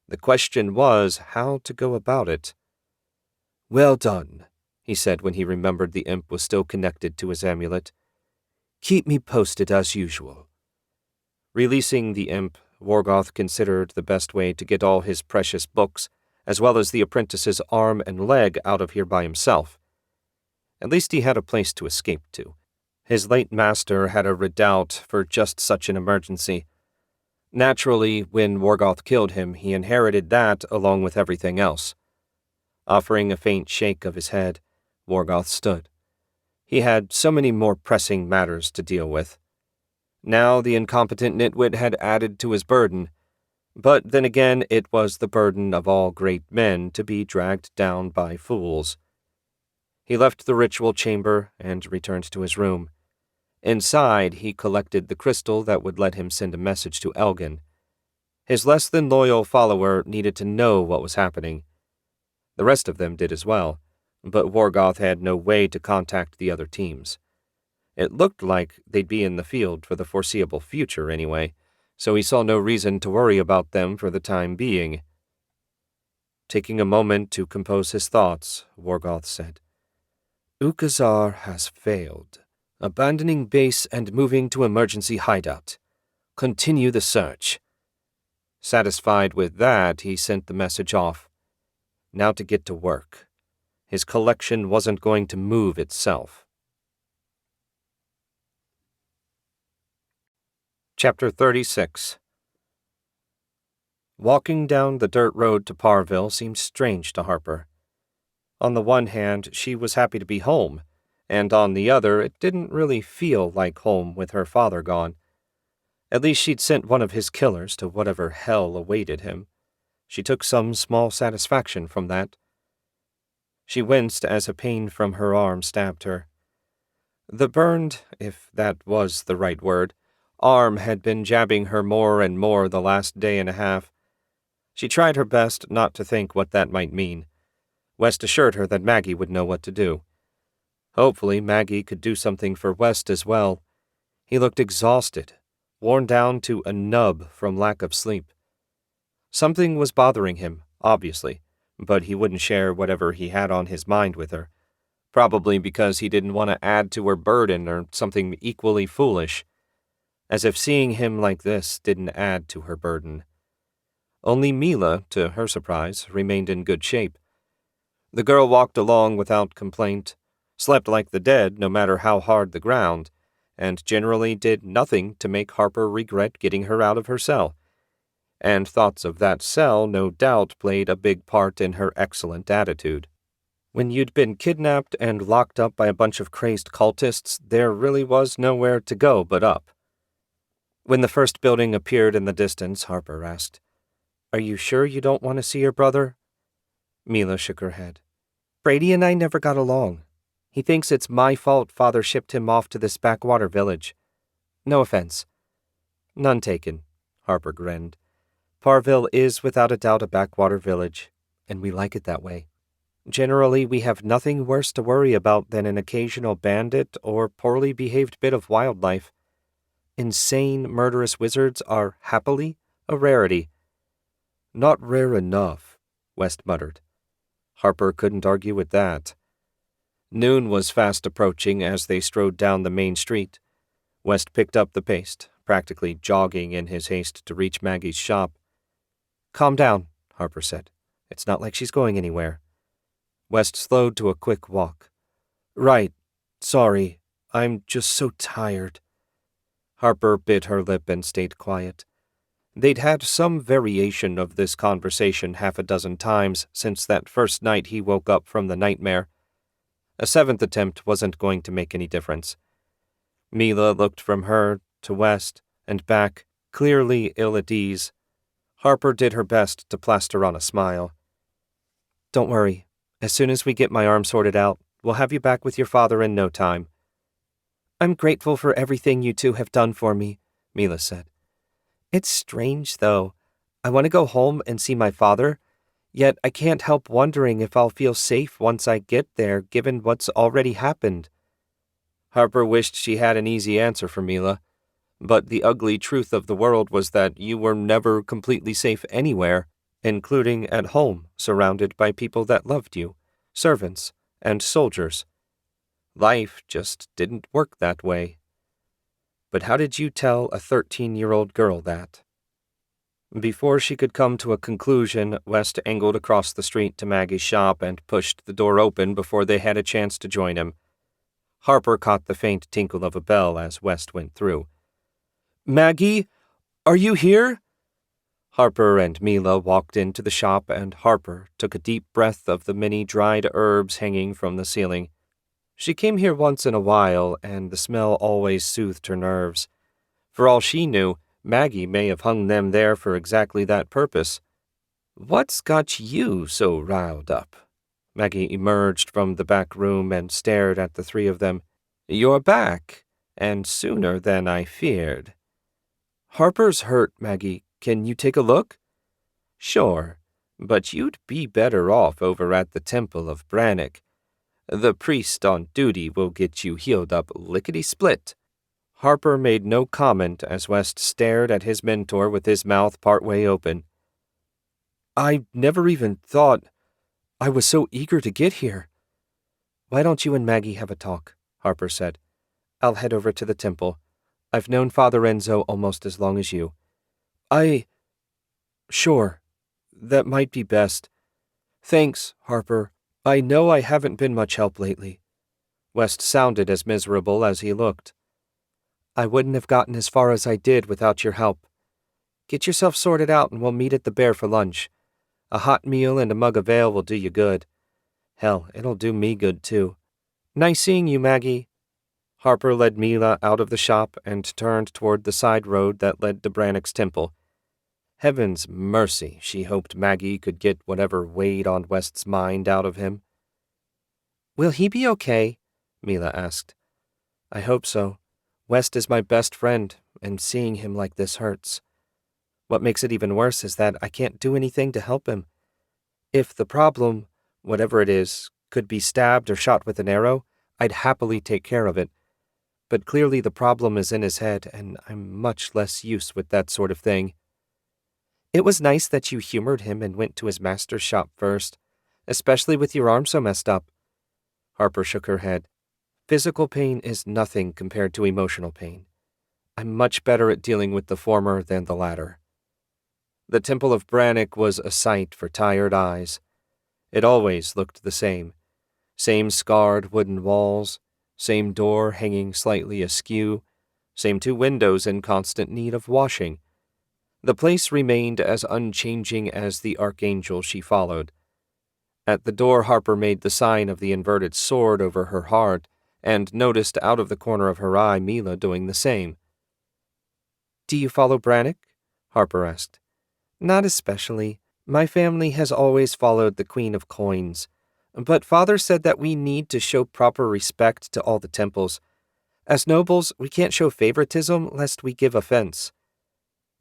The question was how to go about it. "Well done," he said when he remembered the imp was still connected to his amulet. "Keep me posted as usual." Releasing the imp, Morgoth considered the best way to get all his precious books, as well as the apprentice's arm and leg, out of here by himself. At least he had a place to escape to. His late master had a redoubt for just such an emergency. Naturally, when Morgoth killed him, he inherited that along with everything else. Offering a faint shake of his head, Morgoth stood. He had so many more pressing matters to deal with. Now the incompetent nitwit had added to his burden, but then again it was the burden of all great men to be dragged down by fools. He left the ritual chamber and returned to his room. Inside, he collected the crystal that would let him send a message to Elgin. His less-than-loyal follower needed to know what was happening. The rest of them did as well, but Morgoth had no way to contact the other teams. It looked like they'd be in the field for the foreseeable future anyway, so he saw no reason to worry about them for the time being. Taking a moment to compose his thoughts, Morgoth said, "Ukazar has failed. Abandoning base and moving to emergency hideout. Continue the search." Satisfied with that, he sent the message off. Now to get to work. His collection wasn't going to move itself. Chapter 36. Walking down the dirt road to Parville seemed strange to Harper. On the one hand, she was happy to be home, and on the other, it didn't really feel like home with her father gone. At least she'd sent one of his killers to whatever hell awaited him. She took some small satisfaction from that. She winced as a pain from her arm stabbed her. The burned, if that was the right word, arm had been jabbing her more and more the last day and a half. She tried her best not to think what that might mean. West assured her that Maggie would know what to do. Hopefully Maggie could do something for West as well. He looked exhausted, worn down to a nub from lack of sleep. Something was bothering him, obviously, but he wouldn't share whatever he had on his mind with her, probably because he didn't want to add to her burden or something equally foolish, as if seeing him like this didn't add to her burden. Only Mila, to her surprise, remained in good shape. The girl walked along without complaint, slept like the dead no matter how hard the ground, and generally did nothing to make Harper regret getting her out of her cell. And thoughts of that cell no doubt played a big part in her excellent attitude. When you'd been kidnapped and locked up by a bunch of crazed cultists, there really was nowhere to go but up. When the first building appeared in the distance, Harper asked, "Are you sure you don't want to see your brother?" Mila shook her head. "Brady and I never got along. He thinks it's my fault Father shipped him off to this backwater village. No offense." "None taken," Harper grinned. "Parville is without a doubt a backwater village, and we like it that way. Generally, we have nothing worse to worry about than an occasional bandit or poorly behaved bit of wildlife. Insane, murderous wizards are happily a rarity." "Not rare enough," West muttered. Harper couldn't argue with that. Noon was fast approaching as they strode down the main street. West picked up the pace, practically jogging in his haste to reach Maggie's shop. "Calm down," Harper said. "It's not like she's going anywhere." West slowed to a quick walk. "Right. Sorry. I'm just so tired." Harper bit her lip and stayed quiet. They'd had some variation of this conversation half a dozen times since that first night he woke up from the nightmare. A seventh attempt wasn't going to make any difference. Mila looked from her to West and back, clearly ill at ease. Harper did her best to plaster on a smile. "Don't worry. As soon as we get my arm sorted out, we'll have you back with your father in no time." "I'm grateful for everything you two have done for me," Mila said. "It's strange, though. I want to go home and see my father, yet I can't help wondering if I'll feel safe once I get there, given what's already happened." Harper wished she had an easy answer for Mila, but the ugly truth of the world was that you were never completely safe anywhere, including at home, surrounded by people that loved you, servants, and soldiers. Life just didn't work that way. But how did you tell a 13-year-old girl that? Before she could come to a conclusion, West angled across the street to Maggie's shop and pushed the door open before they had a chance to join him. Harper caught the faint tinkle of a bell as West went through. "Maggie, are you here?" Harper and Mila walked into the shop, and Harper took a deep breath of the many dried herbs hanging from the ceiling. She came here once in a while, and the smell always soothed her nerves. For all she knew, Maggie may have hung them there for exactly that purpose. "What's got you so riled up?" Maggie emerged from the back room and stared at the three of them. "You're back, and sooner than I feared." "Harper's hurt, Maggie. Can you take a look?" "Sure, but you'd be better off over at the Temple of Brannock. The priest on duty will get you healed up lickety-split." Harper made no comment as West stared at his mentor with his mouth partway open. "I never even thought. I was so eager to get here." "Why don't you and Maggie have a talk?" Harper said. "I'll head over to the temple. I've known Father Enzo almost as long as you." Sure. That might be best. Thanks, Harper. I know I haven't been much help lately." West sounded as miserable as he looked. "I wouldn't have gotten as far as I did without your help. Get yourself sorted out and we'll meet at the Bear for lunch. A hot meal and a mug of ale will do you good. Hell, it'll do me good, too. Nice seeing you, Maggie." Harper led Mila out of the shop and turned toward the side road that led to Brannock's temple. Heaven's mercy, she hoped Maggie could get whatever weighed on West's mind out of him. "Will he be okay?" Mila asked. "I hope so. West is my best friend, and seeing him like this hurts. What makes it even worse is that I can't do anything to help him. If the problem, whatever it is, could be stabbed or shot with an arrow, I'd happily take care of it. But clearly the problem is in his head, and I'm much less used with that sort of thing." "It was nice that you humored him and went to his master's shop first, especially with your arm so messed up." Harper shook her head. "Physical pain is nothing compared to emotional pain. I'm much better at dealing with the former than the latter." The Temple of Brannock was a sight for tired eyes. It always looked the same. Same scarred wooden walls, same door hanging slightly askew, same two windows in constant need of washing. The place remained as unchanging as the archangel she followed. At the door, Harper made the sign of the inverted sword over her heart, and noticed out of the corner of her eye Mila doing the same. "Do you follow Brannock?" Harper asked. "Not especially. My family has always followed the Queen of Coins, but Father said that we need to show proper respect to all the temples. As nobles, we can't show favoritism lest we give offense."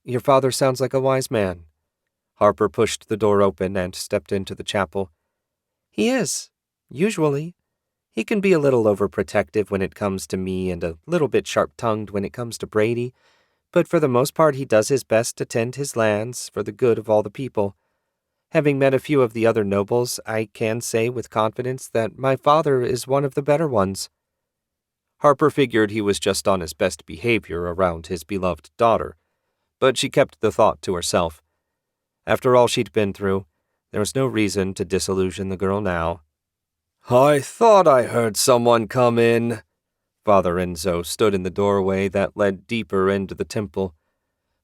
"Your father sounds like a wise man." Harper pushed the door open and stepped into the chapel. "He is, usually. He can be a little overprotective when it comes to me and a little bit sharp-tongued when it comes to Brady, but for the most part he does his best to tend his lands for the good of all the people. Having met a few of the other nobles, I can say with confidence that my father is one of the better ones." Harper figured he was just on his best behavior around his beloved daughter, but she kept the thought to herself. After all she'd been through, there was no reason to disillusion the girl now. "I thought I heard someone come in." Father Enzo stood in the doorway that led deeper into the temple.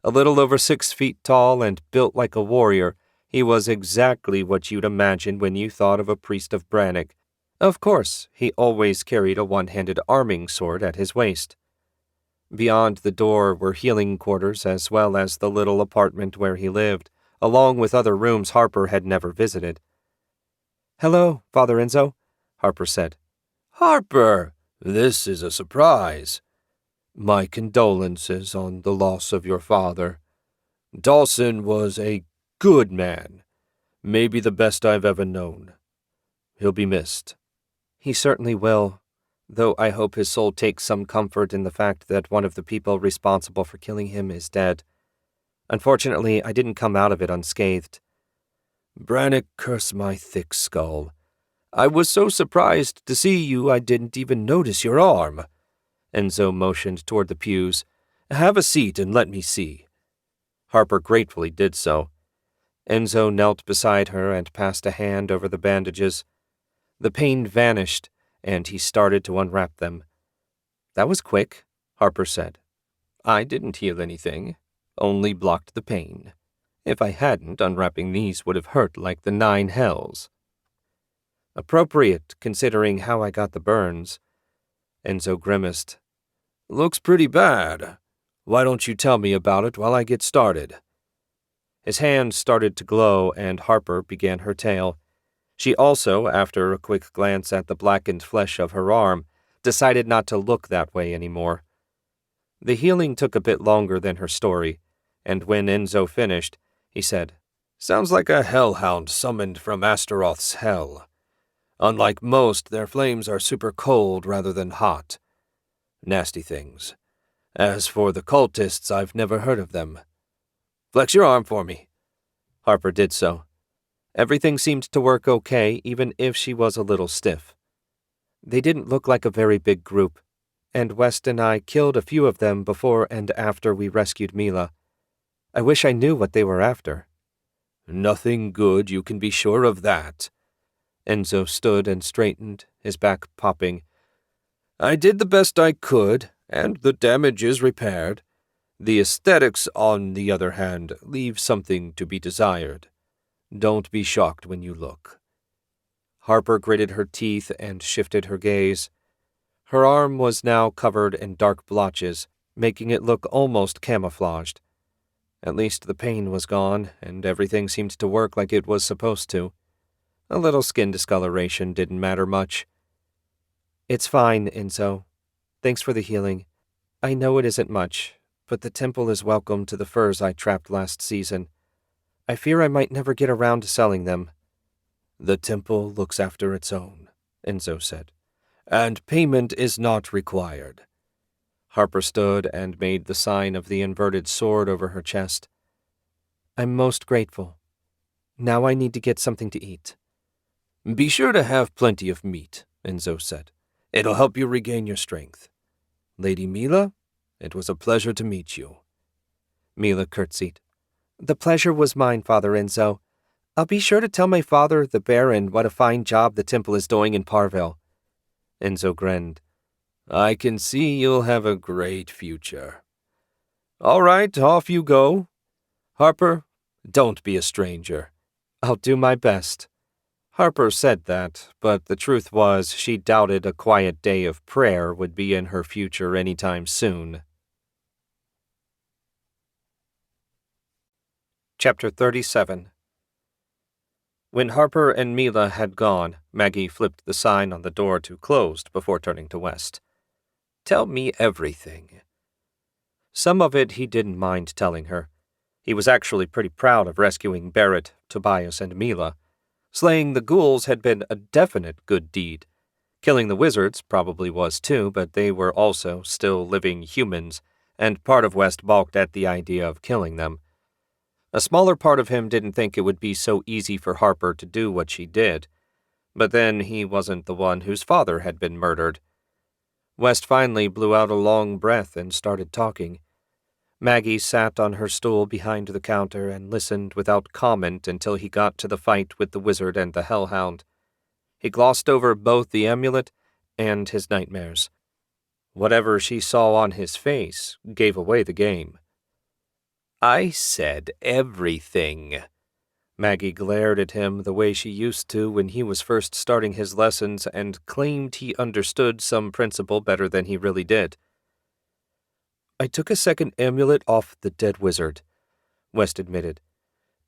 A little over 6 feet tall and built like a warrior, he was exactly what you'd imagine when you thought of a priest of Brannock. Of course, he always carried a one-handed arming sword at his waist. Beyond the door were healing quarters as well as the little apartment where he lived, along with other rooms Harper had never visited. "Hello, Father Enzo," Harper said. "Harper, this is a surprise. My condolences on the loss of your father. Dawson was a good man, maybe the best I've ever known. He'll be missed." "He certainly will, though I hope his soul takes some comfort in the fact that one of the people responsible for killing him is dead. Unfortunately, I didn't come out of it unscathed." "Brannock, curse my thick skull. I was so surprised to see you I didn't even notice your arm." Enzo motioned toward the pews. "Have a seat and let me see." Harper gratefully did so. Enzo knelt beside her and passed a hand over the bandages. The pain vanished, and he started to unwrap them. "That was quick," Harper said. "I didn't heal anything, only blocked the pain. If I hadn't, unwrapping these would have hurt like the 9 hells." "Appropriate, considering how I got the burns." Enzo grimaced. "Looks pretty bad. Why don't you tell me about it while I get started?" His hand started to glow, and Harper began her tale. She also, after a quick glance at the blackened flesh of her arm, decided not to look that way anymore. The healing took a bit longer than her story, and when Enzo finished, he said, "Sounds like a hellhound summoned from Astaroth's hell. Unlike most, their flames are super cold rather than hot. Nasty things. As for the cultists, I've never heard of them. Flex your arm for me." Harper did so. Everything seemed to work okay, even if she was a little stiff. They didn't look like a very big group, and West and I killed a few of them before and after we rescued Mila. I wish I knew what they were after. "Nothing good, you can be sure of that." Enzo stood and straightened, his back popping. "I did the best I could, and the damage is repaired. The aesthetics, on the other hand, leave something to be desired. Don't be shocked when you look." Harper gritted her teeth and shifted her gaze. Her arm was now covered in dark blotches, making it look almost camouflaged. At least the pain was gone, and everything seemed to work like it was supposed to. A little skin discoloration didn't matter much. "It's fine, Enzo. Thanks for the healing. I know it isn't much, but the temple is welcome to the furs I trapped last season. I fear I might never get around to selling them." "The temple looks after its own," Enzo said, "and payment is not required." Harper stood and made the sign of the inverted sword over her chest. "I'm most grateful. Now I need to get something to eat." "Be sure to have plenty of meat," Enzo said. "It'll help you regain your strength. Lady Mila, it was a pleasure to meet you." Mila curtsied. "The pleasure was mine, Father Enzo. I'll be sure to tell my father, the Baron, what a fine job the temple is doing in Parville." Enzo grinned. "I can see you'll have a great future. All right, off you go. Harper, don't be a stranger." "I'll do my best." Harper said that, but the truth was she doubted a quiet day of prayer would be in her future anytime soon. Chapter 37. When Harper and Mila had gone, Maggie flipped the sign on the door to closed before turning to West. "Tell me everything." Some of it he didn't mind telling her. He was actually pretty proud of rescuing Barrett, Tobias, and Mila. Slaying the ghouls had been a definite good deed. Killing the wizards probably was too, but they were also still living humans, and part of West balked at the idea of killing them. A smaller part of him didn't think it would be so easy for Harper to do what she did, but then he wasn't the one whose father had been murdered. West finally blew out a long breath and started talking. Maggie sat on her stool behind the counter and listened without comment until he got to the fight with the wizard and the hellhound. He glossed over both the amulet and his nightmares. Whatever she saw on his face gave away the game. "I said everything." Maggie glared at him the way she used to when he was first starting his lessons and claimed he understood some principle better than he really did. "I took a second amulet off the dead wizard," West admitted.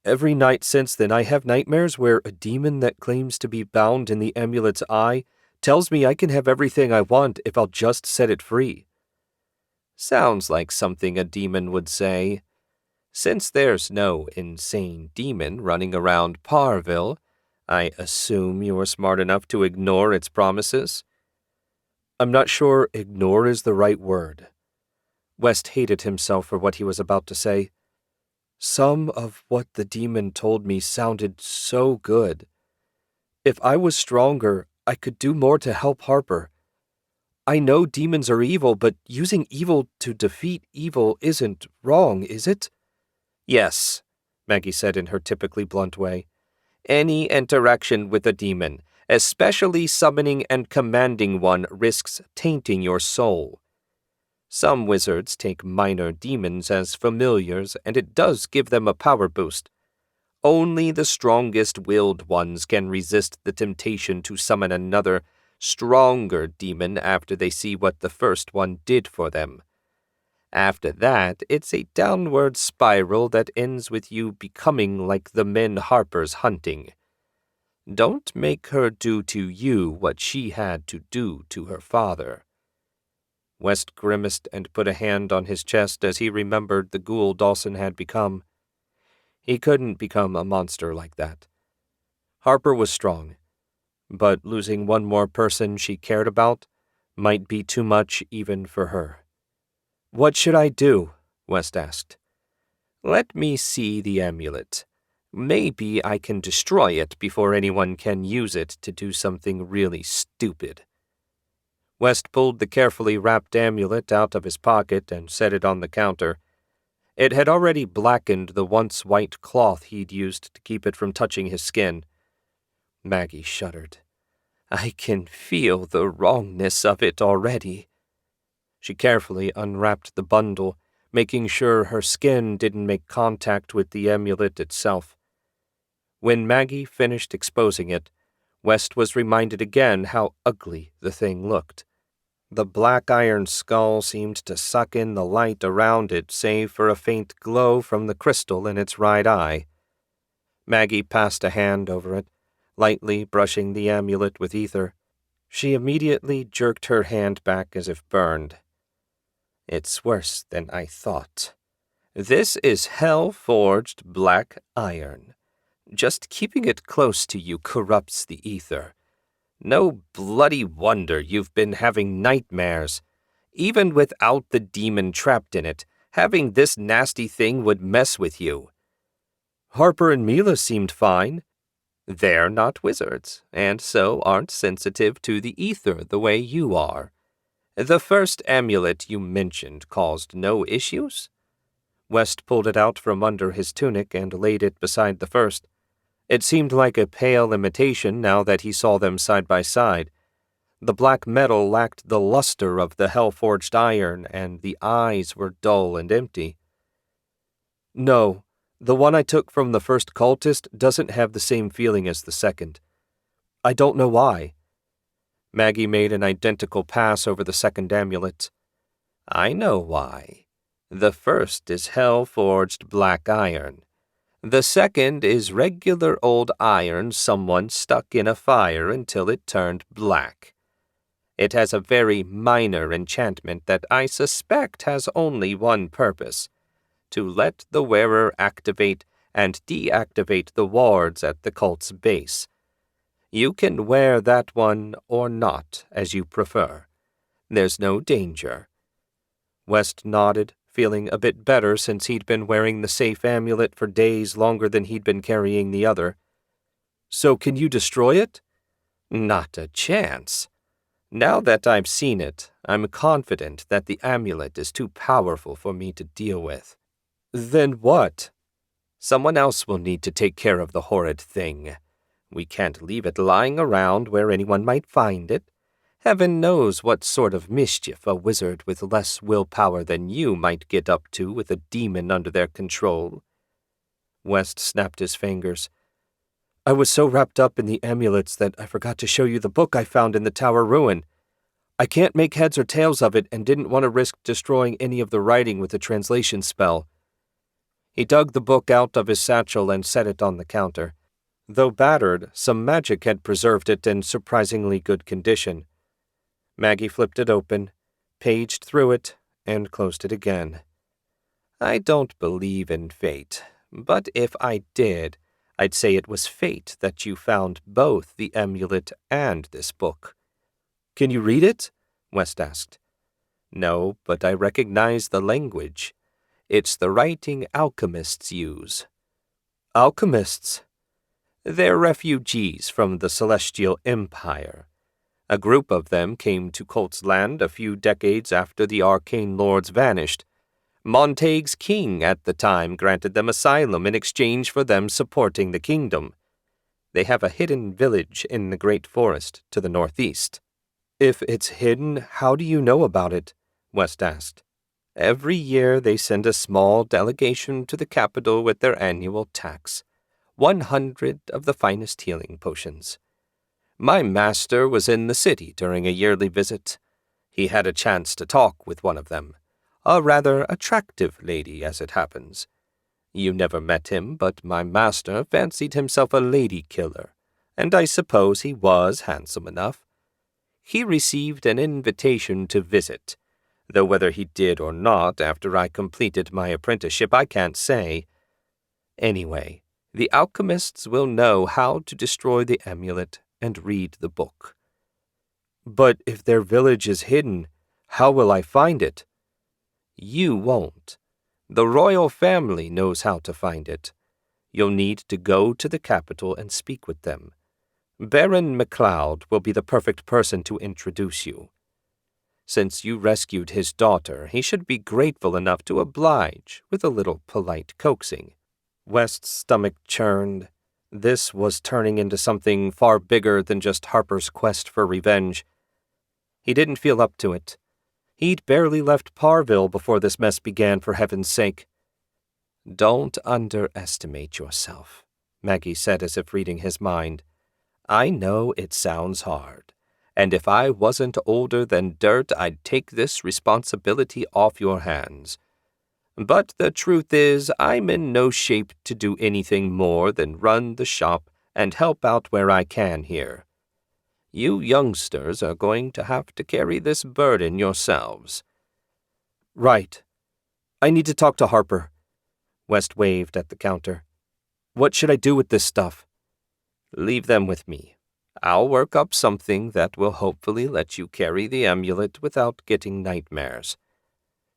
"Every night since then I have nightmares where a demon that claims to be bound in the amulet's eye tells me I can have everything I want if I'll just set it free." "Sounds like something a demon would say. Since there's no insane demon running around Parville, I assume you were smart enough to ignore its promises?" "I'm not sure ignore is the right word." West hated himself for what he was about to say. Some of what the demon told me sounded so good. If I was stronger, I could do more to help Harper. I know demons are evil, but using evil to defeat evil isn't wrong, is it? "Yes," Maggie said in her typically blunt way. "Any interaction with a demon, especially summoning and commanding one, risks tainting your soul. Some wizards take minor demons as familiars, and it does give them a power boost. Only the strongest-willed ones can resist the temptation to summon another, stronger demon after they see what the first one did for them. After that, it's a downward spiral that ends with you becoming like the men Harper's hunting. Don't make her do to you what she had to do to her father." West grimaced and put a hand on his chest as he remembered the ghoul Dawson had become. He couldn't become a monster like that. Harper was strong, but losing one more person she cared about might be too much even for her. "What should I do?" West asked. "Let me see the amulet. Maybe I can destroy it before anyone can use it to do something really stupid." West pulled the carefully wrapped amulet out of his pocket and set it on the counter. It had already blackened the once white cloth he'd used to keep it from touching his skin. Maggie shuddered. "I can feel the wrongness of it already." She carefully unwrapped the bundle, making sure her skin didn't make contact with the amulet itself. When Maggie finished exposing it, West was reminded again how ugly the thing looked. The black iron skull seemed to suck in the light around it, save for a faint glow from the crystal in its right eye. Maggie passed a hand over it, lightly brushing the amulet with ether. She immediately jerked her hand back as if burned. "It's worse than I thought. This is hell-forged black iron. Just keeping it close to you corrupts the ether. No bloody wonder you've been having nightmares. Even without the demon trapped in it, having this nasty thing would mess with you." "Harper and Mila seemed fine." "They're not wizards, and so aren't sensitive to the ether the way you are. The first amulet you mentioned caused no issues?" West pulled it out from under his tunic and laid it beside the first. It seemed like a pale imitation now that he saw them side by side. The black metal lacked the luster of the hell-forged iron, and the eyes were dull and empty. "No, the one I took from the first cultist doesn't have the same feeling as the second. I don't know why." Maggie made an identical pass over the second amulet. "I know why. The first is hell-forged black iron. The second is regular old iron someone stuck in a fire until it turned black. It has a very minor enchantment that I suspect has only one purpose: to let the wearer activate and deactivate the wards at the cult's base. You can wear that one or not, as you prefer. There's no danger." West nodded, feeling a bit better since he'd been wearing the safe amulet for days longer than he'd been carrying the other. "So can you destroy it?" "Not a chance. Now that I've seen it, I'm confident that the amulet is too powerful for me to deal with." "Then what?" "Someone else will need to take care of the horrid thing. We can't leave it lying around where anyone might find it. Heaven knows what sort of mischief a wizard with less willpower than you might get up to with a demon under their control." West snapped his fingers. "I was so wrapped up in the amulets that I forgot to show you the book I found in the tower ruin. I can't make heads or tails of it and didn't want to risk destroying any of the writing with a translation spell." He dug the book out of his satchel and set it on the counter. Though battered, some magic had preserved it in surprisingly good condition. Maggie flipped it open, paged through it, and closed it again. "I don't believe in fate, but if I did, I'd say it was fate that you found both the amulet and this book." "Can you read it?" West asked. "No, but I recognize the language. It's the writing alchemists use." "Alchemists?" "They're refugees from the Celestial Empire. A group of them came to Colt's land a few decades after the arcane lords vanished. Montague's king at the time granted them asylum in exchange for them supporting the kingdom. They have a hidden village in the Great Forest to the northeast." "If it's hidden, how do you know about it?" West asked. "Every year they send a small delegation to the capital with their annual tax. 100 of the finest healing potions. My master was in the city during a yearly visit. He had a chance to talk with one of them, a rather attractive lady as it happens. You never met him, but my master fancied himself a lady killer, and I suppose he was handsome enough. He received an invitation to visit, though whether he did or not after I completed my apprenticeship I can't say. Anyway, the alchemists will know how to destroy the amulet and read the book." "But if their village is hidden, how will I find it?" "You won't. The royal family knows how to find it. You'll need to go to the capital and speak with them. Baron MacLeod will be the perfect person to introduce you. Since you rescued his daughter, he should be grateful enough to oblige with a little polite coaxing." West's stomach churned. This was turning into something far bigger than just Harper's quest for revenge. He didn't feel up to it. He'd barely left Parville before this mess began, for heaven's sake. "Don't underestimate yourself," Maggie said as if reading his mind. "I know it sounds hard, and if I wasn't older than dirt, I'd take this responsibility off your hands. But the truth is, I'm in no shape to do anything more than run the shop and help out where I can here. You youngsters are going to have to carry this burden yourselves." "Right. I need to talk to Harper." West waved at the counter. "What should I do with this stuff?" "Leave them with me. I'll work up something that will hopefully let you carry the amulet without getting nightmares."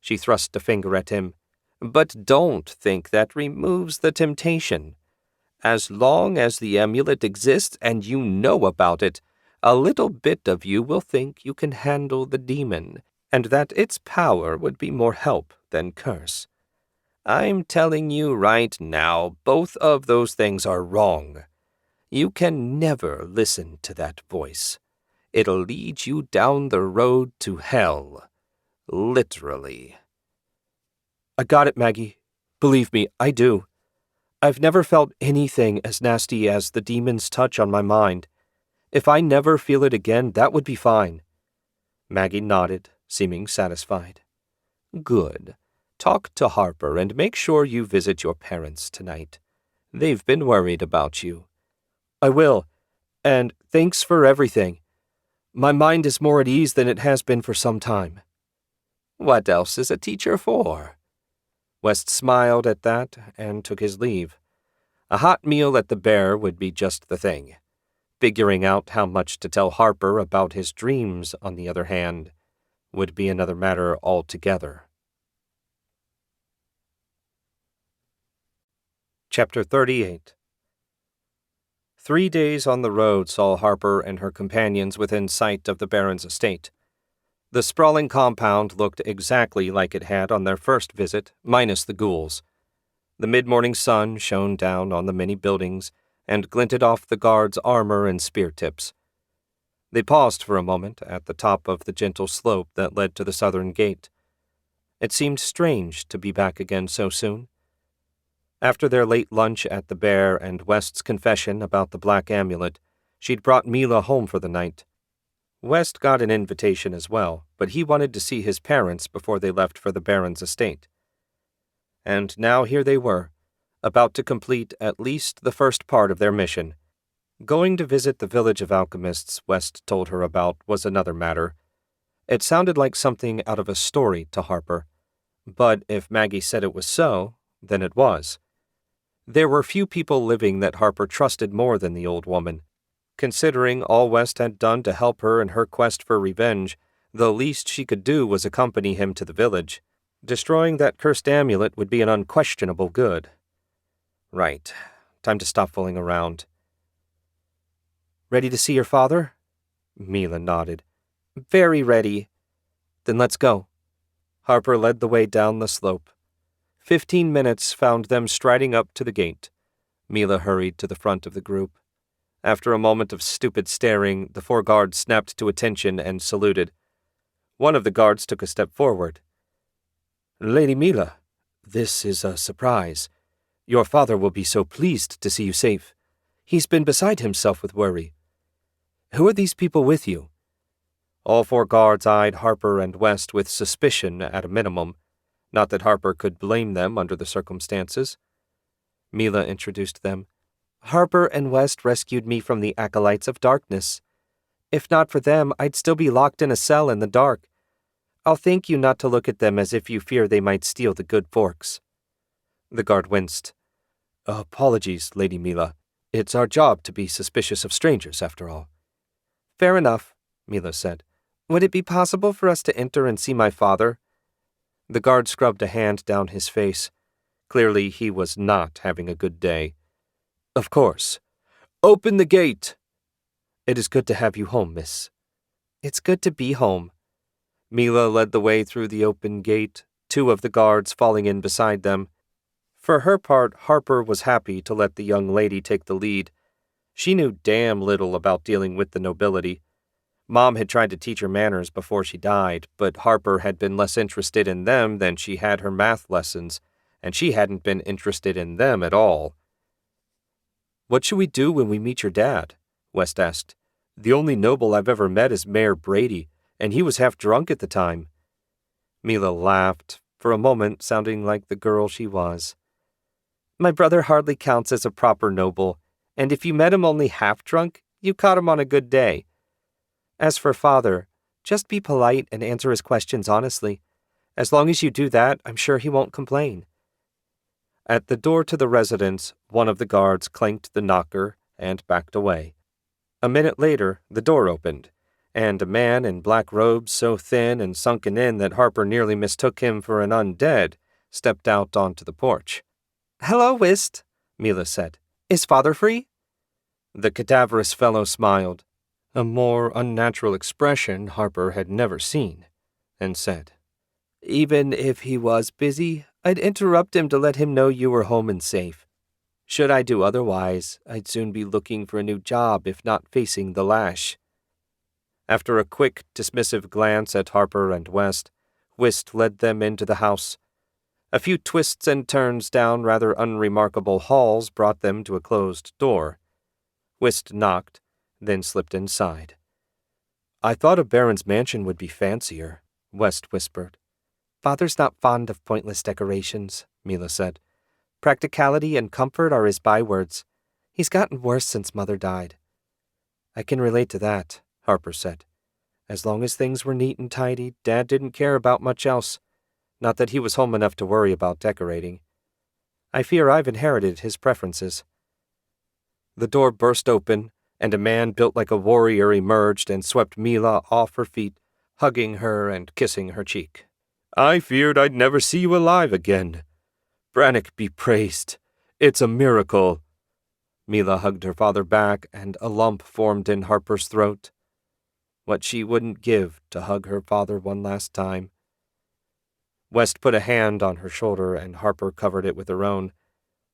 She thrust a finger at him. "But don't think that removes the temptation. As long as the amulet exists and you know about it, a little bit of you will think you can handle the demon, and that its power would be more help than curse. I'm telling you right now, both of those things are wrong. You can never listen to that voice. It'll lead you down the road to hell. Literally." "I got it, Maggie. Believe me, I do. I've never felt anything as nasty as the demon's touch on my mind. If I never feel it again, that would be fine." Maggie nodded, seeming satisfied. "Good. Talk to Harper and make sure you visit your parents tonight. They've been worried about you." "I will. And thanks for everything. My mind is more at ease than it has been for some time." "What else is a teacher for?" West smiled at that and took his leave. A hot meal at the Bear would be just the thing. Figuring out how much to tell Harper about his dreams, on the other hand, would be another matter altogether. Chapter 38. 3 days on the road saw Harper and her companions within sight of the Baron's estate. The sprawling compound looked exactly like it had on their first visit, minus the ghouls. The mid-morning sun shone down on the many buildings and glinted off the guards' armor and spear tips. They paused for a moment at the top of the gentle slope that led to the southern gate. It seemed strange to be back again so soon. After their late lunch at the Bear and West's confession about the black amulet, she'd brought Mila home for the night. West got an invitation as well, but he wanted to see his parents before they left for the Baron's estate. And now here they were, about to complete at least the first part of their mission. Going to visit the village of alchemists West told her about was another matter. It sounded like something out of a story to Harper, but if Maggie said it was so, then it was. There were few people living that Harper trusted more than the old woman. Considering all West had done to help her in her quest for revenge, the least she could do was accompany him to the village. Destroying that cursed amulet would be an unquestionable good. Right. Time to stop fooling around. Ready to see your father? Mila nodded. Very ready. Then let's go. Harper led the way down the slope. 15 minutes found them striding up to the gate. Mila hurried to the front of the group. After a moment of stupid staring, the 4 guards snapped to attention and saluted. One of the guards took a step forward. Lady Mila, this is a surprise. Your father will be so pleased to see you safe. He's been beside himself with worry. Who are these people with you? All 4 guards eyed Harper and West with suspicion at a minimum. Not that Harper could blame them under the circumstances. Mila introduced them. Harper and West rescued me from the acolytes of darkness. If not for them, I'd still be locked in a cell in the dark. I'll thank you not to look at them as if you fear they might steal the good forks. The guard winced. Apologies, Lady Mila. It's our job to be suspicious of strangers, after all. Fair enough, Mila said. Would it be possible for us to enter and see my father? The guard scrubbed a hand down his face. Clearly he was not having a good day. Of course. Open the gate! It is good to have you home, miss. It's good to be home. Mila led the way through the open gate, 2 of the guards falling in beside them. For her part, Harper was happy to let the young lady take the lead. She knew damn little about dealing with the nobility. Mom had tried to teach her manners before she died, but Harper had been less interested in them than she had her math lessons, and she hadn't been interested in them at all. What should we do when we meet your dad? West asked. The only noble I've ever met is Mayor Brady, and he was half drunk at the time. Mila laughed, for a moment sounding like the girl she was. My brother hardly counts as a proper noble, and if you met him only half drunk, you caught him on a good day. As for father, just be polite and answer his questions honestly. As long as you do that, I'm sure he won't complain. At the door to the residence, one of the guards clanked the knocker and backed away. A minute later, the door opened, and a man in black robes so thin and sunken in that Harper nearly mistook him for an undead stepped out onto the porch. Hello, Wist, Mila said. Is father free? The cadaverous fellow smiled, a more unnatural expression Harper had never seen, and said, Even if he was busy, I'd interrupt him to let him know you were home and safe. Should I do otherwise, I'd soon be looking for a new job if not facing the lash. After a quick, dismissive glance at Harper and West, Wist led them into the house. A few twists and turns down rather unremarkable halls brought them to a closed door. Wist knocked, then slipped inside. I thought a baron's mansion would be fancier, West whispered. Father's not fond of pointless decorations, Mila said. Practicality and comfort are his bywords. He's gotten worse since Mother died. I can relate to that, Harper said. As long as things were neat and tidy, Dad didn't care about much else. Not that he was home enough to worry about decorating. I fear I've inherited his preferences. The door burst open, and a man built like a warrior emerged and swept Mila off her feet, hugging her and kissing her cheek. I feared I'd never see you alive again. Brannock be praised. It's a miracle." Mila hugged her father back, and a lump formed in Harper's throat. What she wouldn't give to hug her father one last time. West put a hand on her shoulder, and Harper covered it with her own.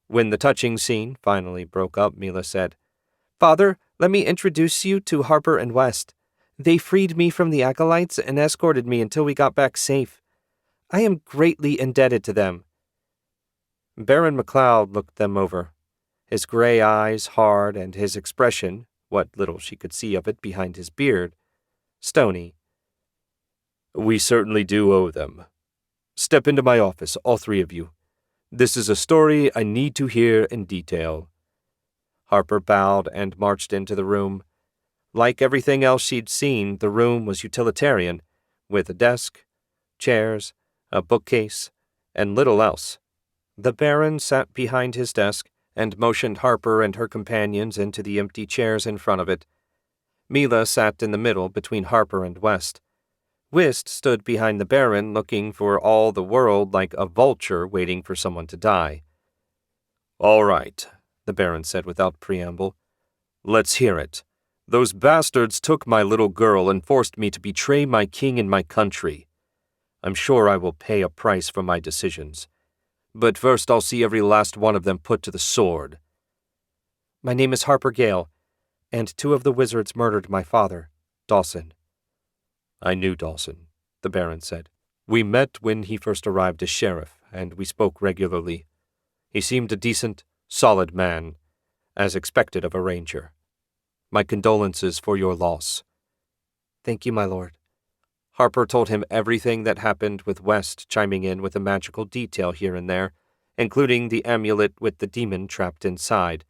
When the touching scene finally broke up, Mila said, "Father, let me introduce you to Harper and West. They freed me from the acolytes and escorted me until we got back safe. I am greatly indebted to them." Baron McLeod looked them over, his gray eyes hard and his expression, what little she could see of it behind his beard, stony. "We certainly do owe them. Step into my office, all three of you. This is a story I need to hear in detail." Harper bowed and marched into the room. Like everything else she'd seen, the room was utilitarian, with a desk, chairs, a bookcase, and little else. The Baron sat behind his desk and motioned Harper and her companions into the empty chairs in front of it. Mila sat in the middle between Harper and West. Wist stood behind the Baron, looking for all the world like a vulture waiting for someone to die. "All right," the Baron said without preamble. "Let's hear it. Those bastards took my little girl and forced me to betray my king and my country. I'm sure I will pay a price for my decisions. But first I'll see every last one of them put to the sword." "My name is Harper Gale, and 2 of the wizards murdered my father, Dawson." "I knew Dawson," the Baron said. "We met when he first arrived as sheriff, and we spoke regularly. He seemed a decent, solid man, as expected of a ranger. My condolences for your loss." "Thank you, my lord." Harper told him everything that happened, with West chiming in with a magical detail here and there, including the amulet with the demon trapped inside.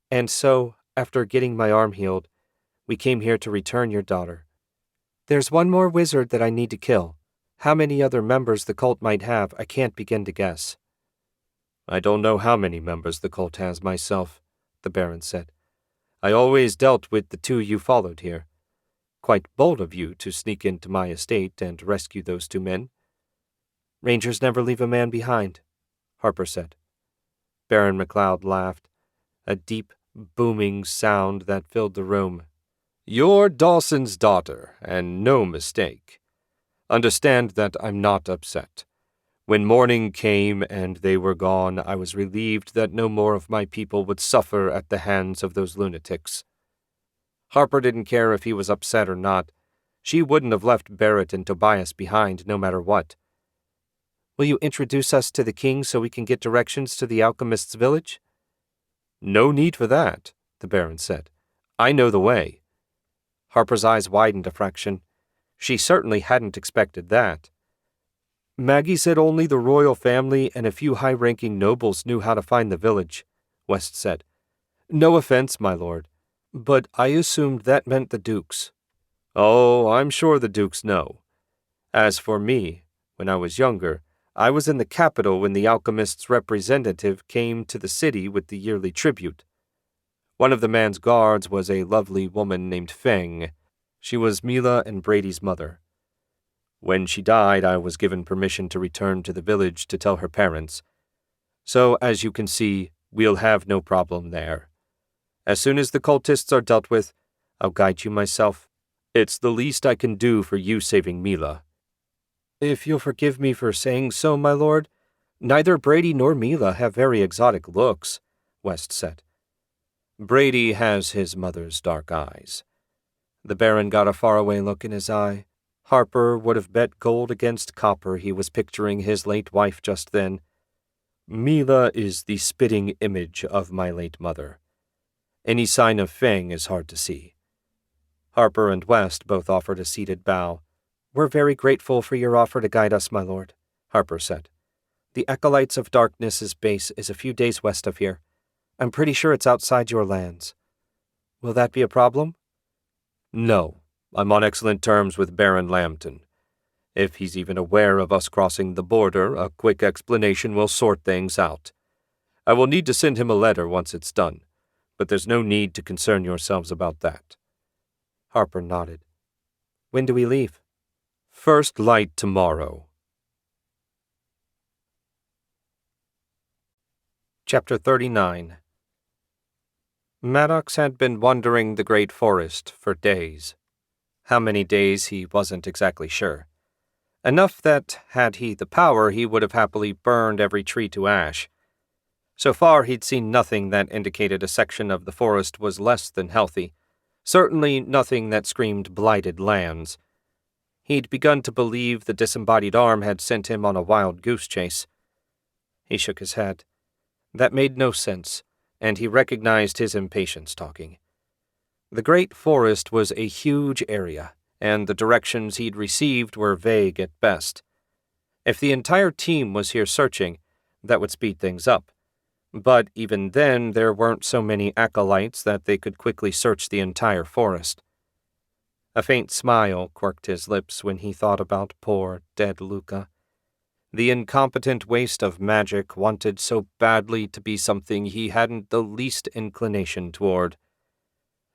"And so, after getting my arm healed, we came here to return your daughter. There's one more wizard that I need to kill. How many other members the cult might have, I can't begin to guess." "I don't know how many members the cult has myself," the Baron said. "I always dealt with the 2 you followed here. Quite bold of you to sneak into my estate and rescue those 2 men." "Rangers never leave a man behind," Harper said. Baron McLeod laughed, a deep, booming sound that filled the room. "You're Dawson's daughter, and no mistake. Understand that I'm not upset. When morning came and they were gone, I was relieved that no more of my people would suffer at the hands of those lunatics." Harper didn't care if he was upset or not. She wouldn't have left Barrett and Tobias behind, no matter what. "Will you introduce us to the king so we can get directions to the alchemist's village?" "No need for that," the Baron said. "I know the way." Harper's eyes widened a fraction. She certainly hadn't expected that. "Maggie said only the royal family and a few high-ranking nobles knew how to find the village," West said. "No offense, my lord, but I assumed that meant the dukes." "Oh, I'm sure the dukes know. As for me, when I was younger, I was in the capital when the alchemist's representative came to the city with the yearly tribute. One of the man's guards was a lovely woman named Feng. She was Mila and Brady's mother. When she died, I was given permission to return to the village to tell her parents. So, as you can see, we'll have no problem there. As soon as the cultists are dealt with, I'll guide you myself. It's the least I can do for you saving Mila." "If you'll forgive me for saying so, my lord, neither Brady nor Mila have very exotic looks," West said. "Brady has his mother's dark eyes." The Baron got a faraway look in his eye. Harper would have bet gold against copper he was picturing his late wife just then. "Mila is the spitting image of my late mother. Any sign of Feng is hard to see." Harper and West both offered a seated bow. "We're very grateful for your offer to guide us, my lord," Harper said. "The Acolytes of Darkness's base is a few days west of here. I'm pretty sure it's outside your lands. Will that be a problem?" "No. I'm on excellent terms with Baron Lambton. If he's even aware of us crossing the border, a quick explanation will sort things out. I will need to send him a letter once it's done, but there's no need to concern yourselves about that." Harper nodded. "When do we leave?" "First light tomorrow." Chapter 39. Maddox had been wandering the great forest for days. How many days he wasn't exactly sure. Enough that, had he the power, he would have happily burned every tree to ash. So far he'd seen nothing that indicated a section of the forest was less than healthy, certainly nothing that screamed blighted lands. He'd begun to believe the disembodied arm had sent him on a wild goose chase. He shook his head. That made no sense, and he recognized his impatience talking. The great forest was a huge area, and the directions he'd received were vague at best. If the entire team was here searching, that would speed things up. But even then, there weren't so many acolytes that they could quickly search the entire forest. A faint smile quirked his lips when he thought about poor, dead Luca. The incompetent waste of magic wanted so badly to be something he hadn't the least inclination toward.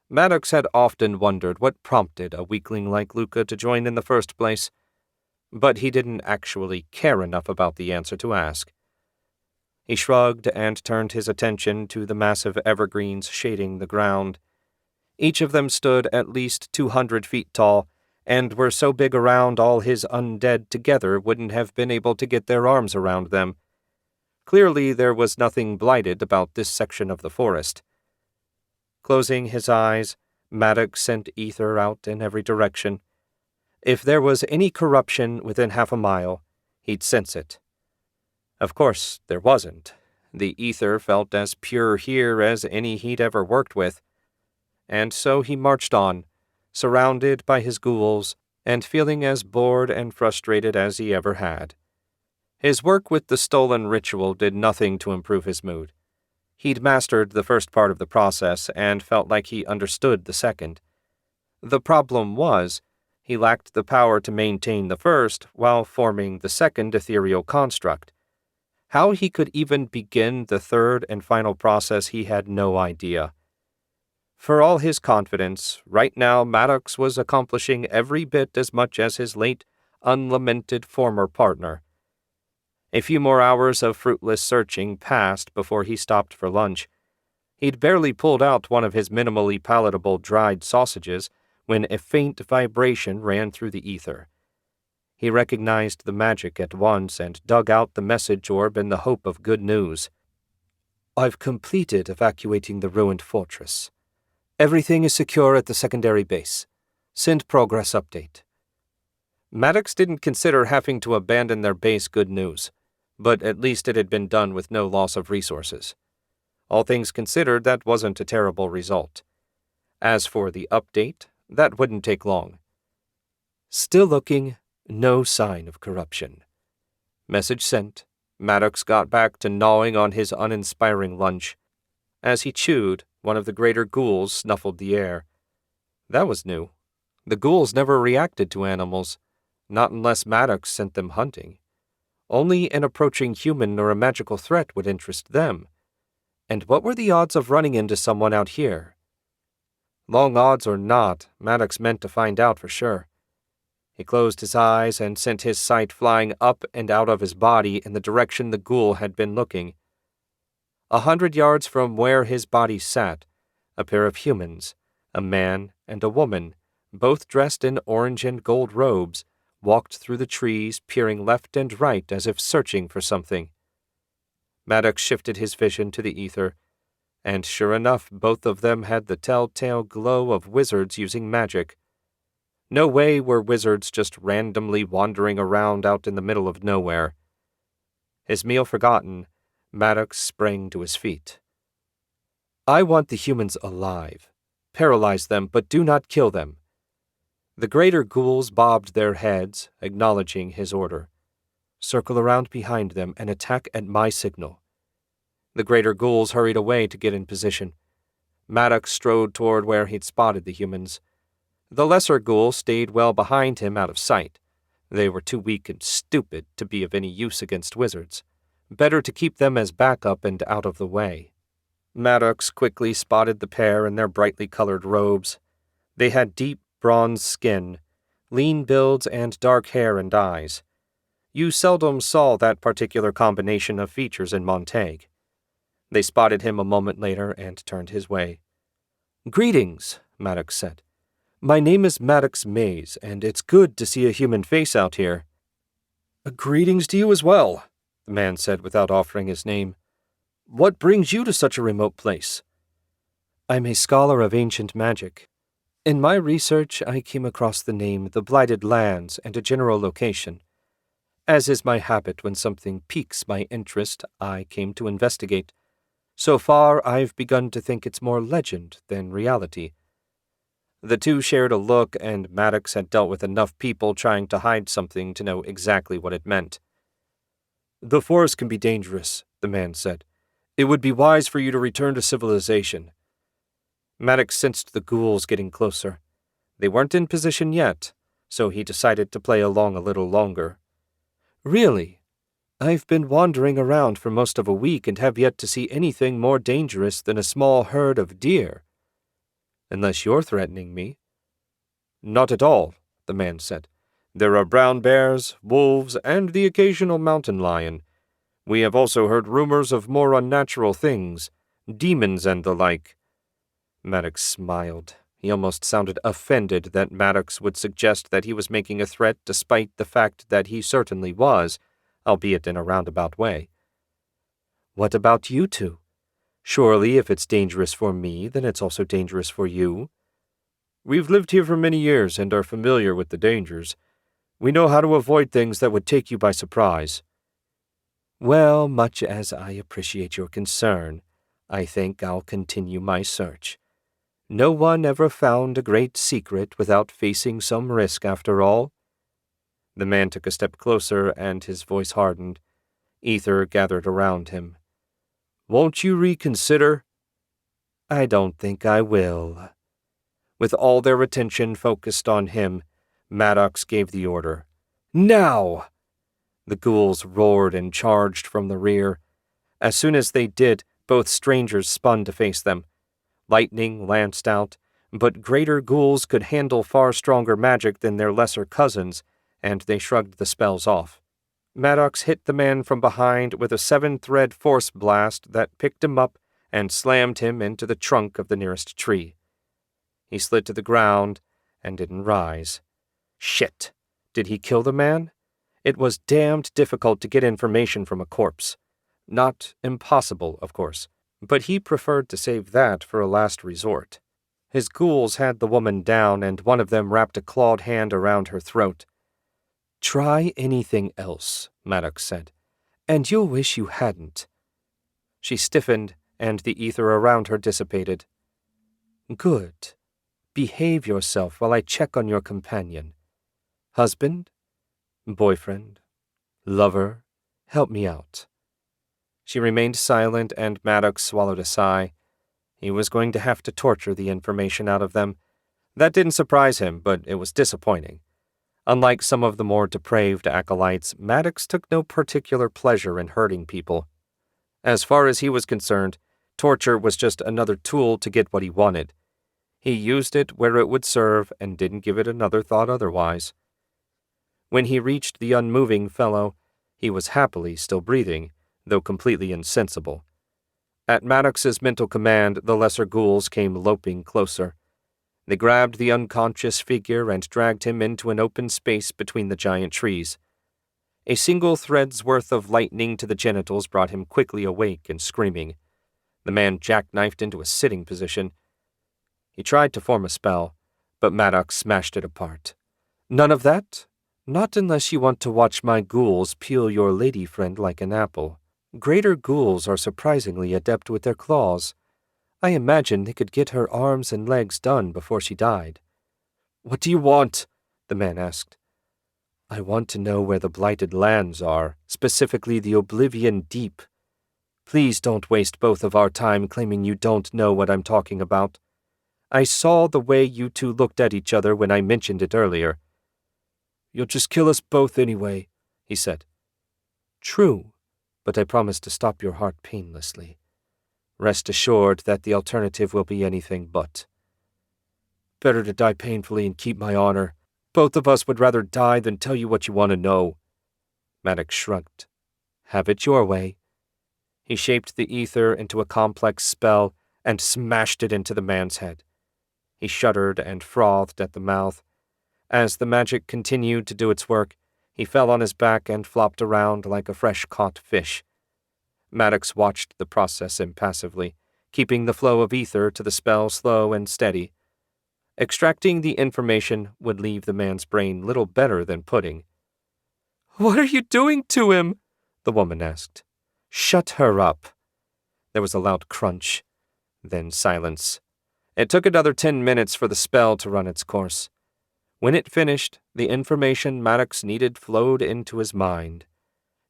Maddox had often wondered what prompted a weakling like Luca to join in the first place, but he didn't actually care enough about the answer to ask. He shrugged and turned his attention to the massive evergreens shading the ground. Each of them stood at least 200 feet tall, and were so big around all his undead together wouldn't have been able to get their arms around them. Clearly there was nothing blighted about this section of the forest. Closing his eyes, Maddox sent ether out in every direction. If there was any corruption within half a mile, he'd sense it. Of course, there wasn't. The ether felt as pure here as any he'd ever worked with. And so he marched on, surrounded by his ghouls, and feeling as bored and frustrated as he ever had. His work with the stolen ritual did nothing to improve his mood. He'd mastered the first part of the process and felt like he understood the second. The problem was, he lacked the power to maintain the first while forming the second ethereal construct. How he could even begin the third and final process he had no idea. For all his confidence, right now Maddox was accomplishing every bit as much as his late, unlamented former partner. A few more hours of fruitless searching passed before he stopped for lunch. He'd barely pulled out one of his minimally palatable dried sausages when a faint vibration ran through the ether. He recognized the magic at once and dug out the message orb in the hope of good news. "I've completed evacuating the ruined fortress. Everything is secure at the secondary base. Send progress update." Maddox didn't consider having to abandon their base good news, but at least it had been done with no loss of resources. All things considered, that wasn't a terrible result. As for the update, that wouldn't take long. Still looking, no sign of corruption. Message sent. Maddox got back to gnawing on his uninspiring lunch. As he chewed, one of the greater ghouls snuffled the air. That was new. The ghouls never reacted to animals, not unless Maddox sent them hunting. Only an approaching human or a magical threat would interest them. And what were the odds of running into someone out here? Long odds or not, Maddox meant to find out for sure. He closed his eyes and sent his sight flying up and out of his body in the direction the ghoul had been looking. 100 yards from where his body sat, a pair of humans, a man and a woman, both dressed in orange and gold robes, walked through the trees, peering left and right as if searching for something. Maddox shifted his vision to the ether, and sure enough, both of them had the telltale glow of wizards using magic. No way were wizards just randomly wandering around out in the middle of nowhere. His meal forgotten, Maddox sprang to his feet. "I want the humans alive. Paralyze them, but do not kill them." The greater ghouls bobbed their heads, acknowledging his order. "Circle around behind them and attack at my signal." The greater ghouls hurried away to get in position. Maddox strode toward where he'd spotted the humans. The lesser ghouls stayed well behind him out of sight. They were too weak and stupid to be of any use against wizards. Better to keep them as backup and out of the way. Maddox quickly spotted the pair in their brightly colored robes. They had deep bronze skin, lean builds, and dark hair and eyes. You seldom saw that particular combination of features in Montague. They spotted him a moment later and turned his way. "Greetings," Maddox said. "My name is Maddox Mays, and it's good to see a human face out here." "Greetings to you as well," the man said without offering his name. "What brings you to such a remote place?" "I'm a scholar of ancient magic. In my research, I came across the name the Blighted Lands and a general location. As is my habit when something piques my interest, I came to investigate. So far, I've begun to think it's more legend than reality." The two shared a look, and Maddox had dealt with enough people trying to hide something to know exactly what it meant. "The forest can be dangerous," the man said. "It would be wise for you to return to civilization." Maddox sensed the ghouls getting closer. They weren't in position yet, so he decided to play along a little longer. "Really? I've been wandering around for most of a week and have yet to see anything more dangerous than a small herd of deer." "Unless you're threatening me." "Not at all," the man said. "There are brown bears, wolves, and the occasional mountain lion. We have also heard rumors of more unnatural things, demons and the like." Maddox smiled. He almost sounded offended that Maddox would suggest that he was making a threat despite the fact that he certainly was, albeit in a roundabout way. "What about you two? Surely if it's dangerous for me, then it's also dangerous for you." "We've lived here for many years and are familiar with the dangers. We know how to avoid things that would take you by surprise." "Well, much as I appreciate your concern, I think I'll continue my search. No one ever found a great secret without facing some risk, after all." The man took a step closer, and his voice hardened. Ether gathered around him. "Won't you reconsider?" "I don't think I will." With all their attention focused on him, Maddox gave the order. "Now!" The ghouls roared and charged from the rear. As soon as they did, both strangers spun to face them. Lightning lanced out, but greater ghouls could handle far stronger magic than their lesser cousins, and they shrugged the spells off. Maddox hit the man from behind with a 7-thread force blast that picked him up and slammed him into the trunk of the nearest tree. He slid to the ground and didn't rise. Shit! Did he kill the man? It was damned difficult to get information from a corpse. Not impossible, of course, but he preferred to save that for a last resort. His ghouls had the woman down, and one of them wrapped a clawed hand around her throat. "Try anything else," Maddox said, "and you'll wish you hadn't." She stiffened, and the ether around her dissipated. "Good. Behave yourself while I check on your companion. Husband? Boyfriend? Lover? Help me out." She remained silent, and Maddox swallowed a sigh. He was going to have to torture the information out of them. That didn't surprise him, but it was disappointing. Unlike some of the more depraved acolytes, Maddox took no particular pleasure in hurting people. As far as he was concerned, torture was just another tool to get what he wanted. He used it where it would serve and didn't give it another thought otherwise. When he reached the unmoving fellow, he was happily still breathing, though completely insensible. At Maddox's mental command, the lesser ghouls came loping closer. They grabbed the unconscious figure and dragged him into an open space between the giant trees. A single thread's worth of lightning to the genitals brought him quickly awake and screaming. The man jackknifed into a sitting position. He tried to form a spell, but Maddox smashed it apart. "None of that? Not unless you want to watch my ghouls peel your lady friend like an apple. Greater ghouls are surprisingly adept with their claws. I imagine they could get her arms and legs done before she died." "What do you want?" the man asked. "I want to know where the Blighted Lands are, specifically the Oblivion Deep. Please don't waste both of our time claiming you don't know what I'm talking about. I saw the way you two looked at each other when I mentioned it earlier." "You'll just kill us both anyway," he said. "True, but I promise to stop your heart painlessly. Rest assured that the alternative will be anything but." "Better to die painfully and keep my honor. Both of us would rather die than tell you what you want to know." Maddox shrugged. "Have it your way." He shaped the ether into a complex spell and smashed it into the man's head. He shuddered and frothed at the mouth. As the magic continued to do its work, he fell on his back and flopped around like a fresh-caught fish. Maddox watched the process impassively, keeping the flow of ether to the spell slow and steady. Extracting the information would leave the man's brain little better than pudding. "What are you doing to him?" the woman asked. "Shut her up." There was a loud crunch, then silence. It took another 10 minutes for the spell to run its course. When it finished, the information Maddox needed flowed into his mind.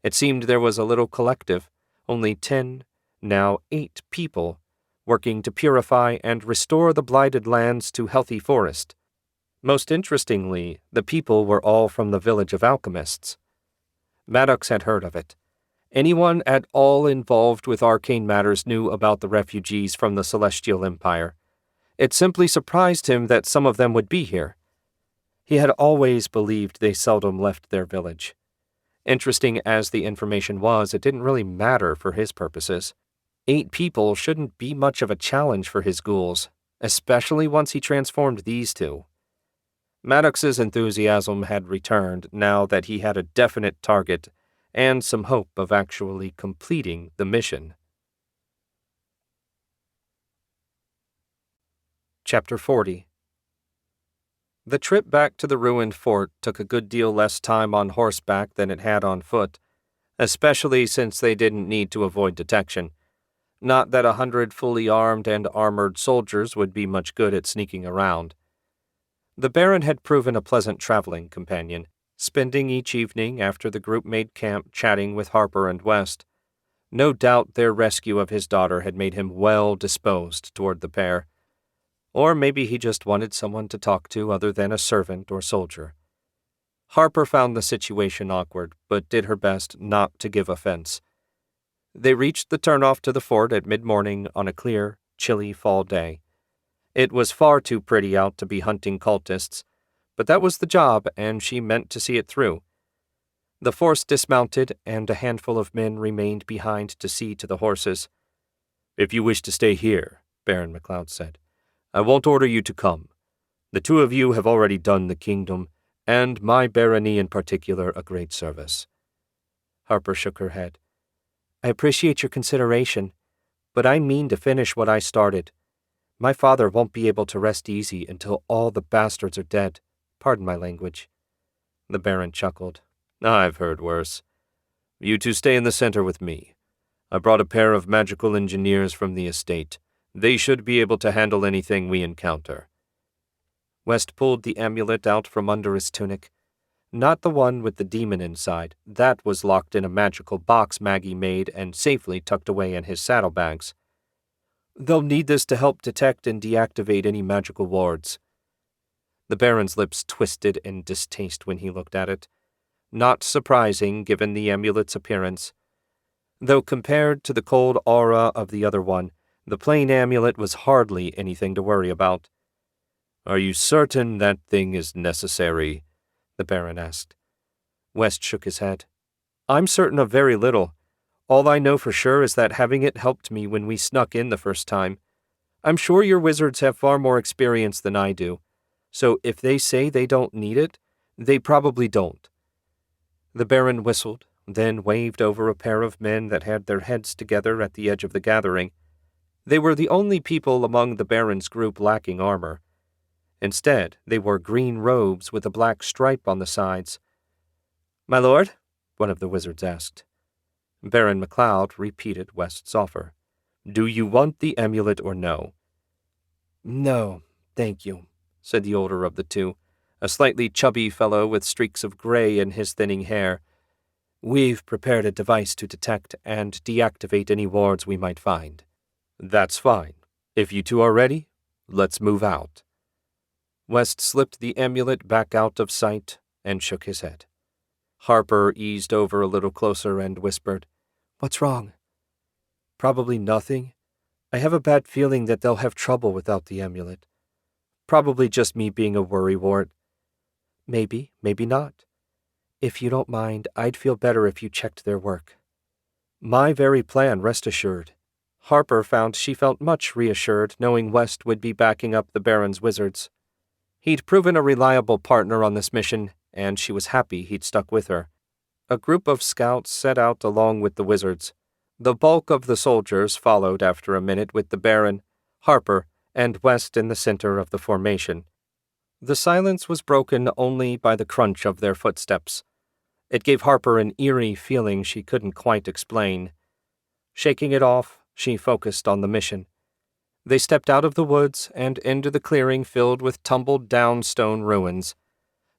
It seemed there was a little collective, only 10, now 8 people, working to purify and restore the blighted lands to healthy forest. Most interestingly, the people were all from the village of alchemists. Maddox had heard of it. Anyone at all involved with arcane matters knew about the refugees from the Celestial Empire. It simply surprised him that some of them would be here. He had always believed they seldom left their village. Interesting as the information was, it didn't really matter for his purposes. 8 people shouldn't be much of a challenge for his ghouls, especially once he transformed these 2. Maddox's enthusiasm had returned now that he had a definite target and some hope of actually completing the mission. Chapter 40. The trip back to the ruined fort took a good deal less time on horseback than it had on foot, especially since they didn't need to avoid detection. Not that 100 fully armed and armored soldiers would be much good at sneaking around. The Baron had proven a pleasant traveling companion, spending each evening after the group made camp chatting with Harper and West. No doubt their rescue of his daughter had made him well disposed toward the pair. Or maybe he just wanted someone to talk to other than a servant or soldier. Harper found the situation awkward, but did her best not to give offense. They reached the turnoff to the fort at mid-morning on a clear, chilly fall day. It was far too pretty out to be hunting cultists, but that was the job, and she meant to see it through. The force dismounted, and a handful of men remained behind to see to the horses. "If you wish to stay here," Baron MacLeod said, "I won't order you to come. The 2 of you have already done the kingdom, and my barony in particular, a great service." Harper shook her head. "I appreciate your consideration, but I mean to finish what I started. My father won't be able to rest easy until all the bastards are dead. Pardon my language." The Baron chuckled. "I've heard worse. You 2 stay in the center with me. I brought a pair of magical engineers from the estate. They should be able to handle anything we encounter." West pulled the amulet out from under his tunic. Not the one with the demon inside. That was locked in a magical box Maggie made and safely tucked away in his saddlebags. "They'll need this to help detect and deactivate any magical wards." The Baron's lips twisted in distaste when he looked at it. Not surprising, given the amulet's appearance. Though compared to the cold aura of the other one, the plain amulet was hardly anything to worry about. "Are you certain that thing is necessary?" the Baron asked. West shook his head. "I'm certain of very little. All I know for sure is that having it helped me when we snuck in the first time. I'm sure your wizards have far more experience than I do, so if they say they don't need it, they probably don't." The Baron whistled, then waved over a pair of men that had their heads together at the edge of the gathering. They were the only people among the Baron's group lacking armor. Instead, they wore green robes with a black stripe on the sides. "My lord?" one of the wizards asked. Baron MacLeod repeated West's offer. "Do you want the amulet or no?" "No, thank you," said the older of the 2, a slightly chubby fellow with streaks of gray in his thinning hair. "We've prepared a device to detect and deactivate any wards we might find." "That's fine. If you 2 are ready, let's move out." West slipped the amulet back out of sight and shook his head. Harper eased over a little closer and whispered, "What's wrong?" "Probably nothing. I have a bad feeling that they'll have trouble without the amulet. Probably just me being a worrywart." "Maybe, maybe not. If you don't mind, I'd feel better if you checked their work." My very plan, rest assured. Harper found she felt much reassured knowing West would be backing up the Baron's wizards. He'd proven a reliable partner on this mission, and she was happy he'd stuck with her. A group of scouts set out along with the wizards. The bulk of the soldiers followed after a minute with the Baron, Harper, and West in the center of the formation. The silence was broken only by the crunch of their footsteps. It gave Harper an eerie feeling she couldn't quite explain. Shaking it off, she focused on the mission. They stepped out of the woods and into the clearing filled with tumbled-down stone ruins.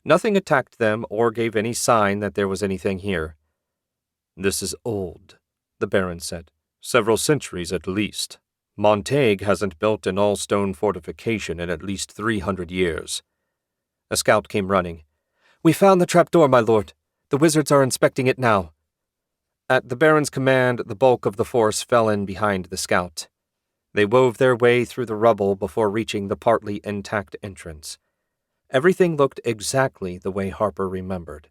Nothing attacked them or gave any sign that there was anything here. "This is old," the Baron said. "Several centuries at least. Montague hasn't built an all-stone fortification in at least 300 years. A scout came running. "We found the trapdoor, my lord. The wizards are inspecting it now." At the Baron's command, the bulk of the force fell in behind the scout. They wove their way through the rubble before reaching the partly intact entrance. Everything looked exactly the way Harper remembered.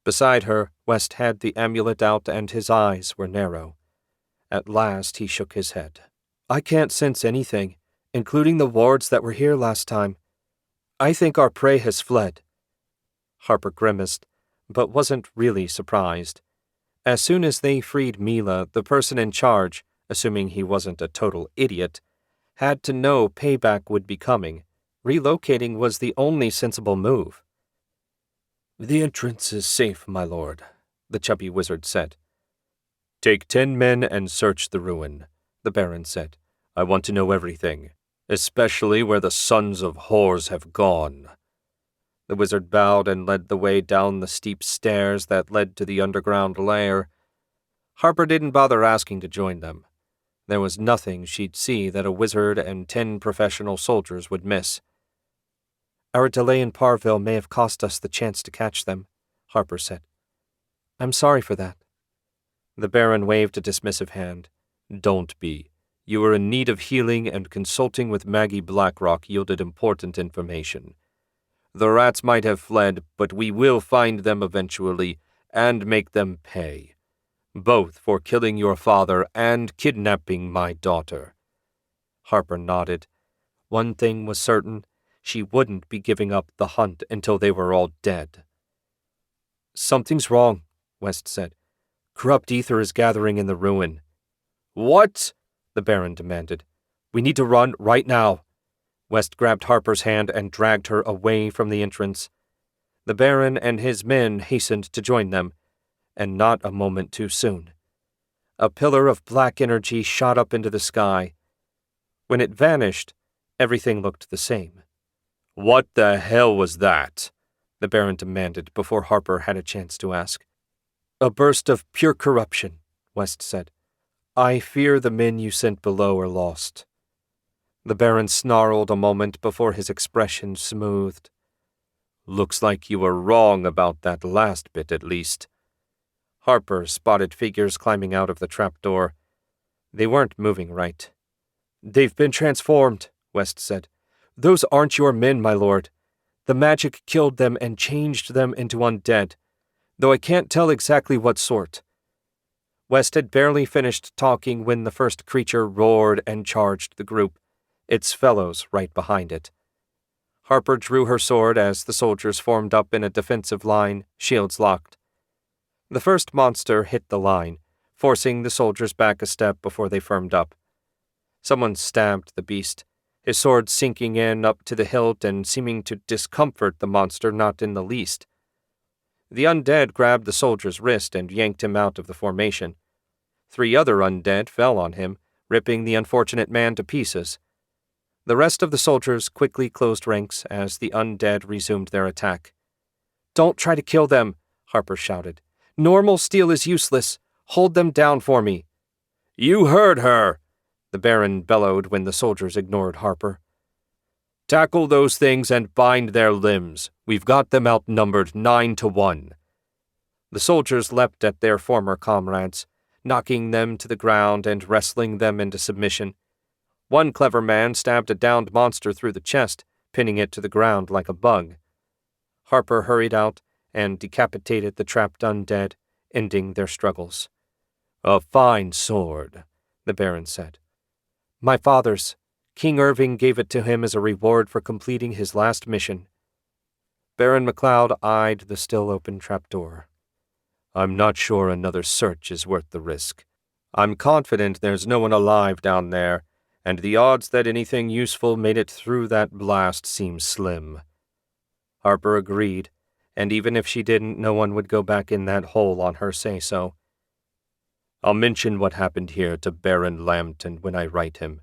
Beside her, West had the amulet out and his eyes were narrow. At last he shook his head. "I can't sense anything, including the wards that were here last time. I think our prey has fled." Harper grimaced, but wasn't really surprised. As soon as they freed Mila, the person in charge, assuming he wasn't a total idiot, had to know payback would be coming. Relocating was the only sensible move. "The entrance is safe, my lord," the chubby wizard said. "Take 10 men and search the ruin," the Baron said. "I want to know everything, especially where the sons of whores have gone." The wizard bowed and led the way down the steep stairs that led to the underground lair. Harper didn't bother asking to join them. There was nothing she'd see that a wizard and 10 professional soldiers would miss. "Our delay in Parville may have cost us the chance to catch them," Harper said. "I'm sorry for that." The Baron waved a dismissive hand. "Don't be. You were in need of healing, and consulting with Maggie Blackrock yielded important information. The rats might have fled, but we will find them eventually and make them pay, both for killing your father and kidnapping my daughter." Harper nodded. One thing was certain. She wouldn't be giving up the hunt until they were all dead. "Something's wrong," West said. "Corrupt ether is gathering in the ruin." "What?" the Baron demanded. "We need to run right now." West grabbed Harper's hand and dragged her away from the entrance. The Baron and his men hastened to join them, and not a moment too soon. A pillar of black energy shot up into the sky. When it vanished, everything looked the same. "What the hell was that?" the Baron demanded before Harper had a chance to ask. "A burst of pure corruption," West said. "I fear the men you sent below are lost." The Baron snarled a moment before his expression smoothed. "Looks like you were wrong about that last bit, at least." Harper spotted figures climbing out of the trapdoor. They weren't moving right. "They've been transformed," West said. "Those aren't your men, my lord. The magic killed them and changed them into undead, though I can't tell exactly what sort." West had barely finished talking when the first creature roared and charged the group, its fellows right behind it. Harper drew her sword as the soldiers formed up in a defensive line, shields locked. The first monster hit the line, forcing the soldiers back a step before they firmed up. Someone stabbed the beast, his sword sinking in up to the hilt and seeming to discomfort the monster not in the least. The undead grabbed the soldier's wrist and yanked him out of the formation. 3 other undead fell on him, ripping the unfortunate man to pieces. The rest of the soldiers quickly closed ranks as the undead resumed their attack. "Don't try to kill them," Harper shouted. "Normal steel is useless. Hold them down for me." "You heard her," the Baron bellowed when the soldiers ignored Harper. "Tackle those things and bind their limbs. We've got them outnumbered 9-1. The soldiers leapt at their former comrades, knocking them to the ground and wrestling them into submission. One clever man stabbed a downed monster through the chest, pinning it to the ground like a bug. Harper hurried out and decapitated the trapped undead, ending their struggles. "A fine sword," the Baron said. "My father's. King Irving gave it to him as a reward for completing his last mission." Baron MacLeod eyed the still-open trapdoor. "I'm not sure another search is worth the risk. I'm confident there's no one alive down there, and the odds that anything useful made it through that blast seem slim." Harper agreed, and even if she didn't, no one would go back in that hole on her say-so. "I'll mention what happened here to Baron Lambton when I write him.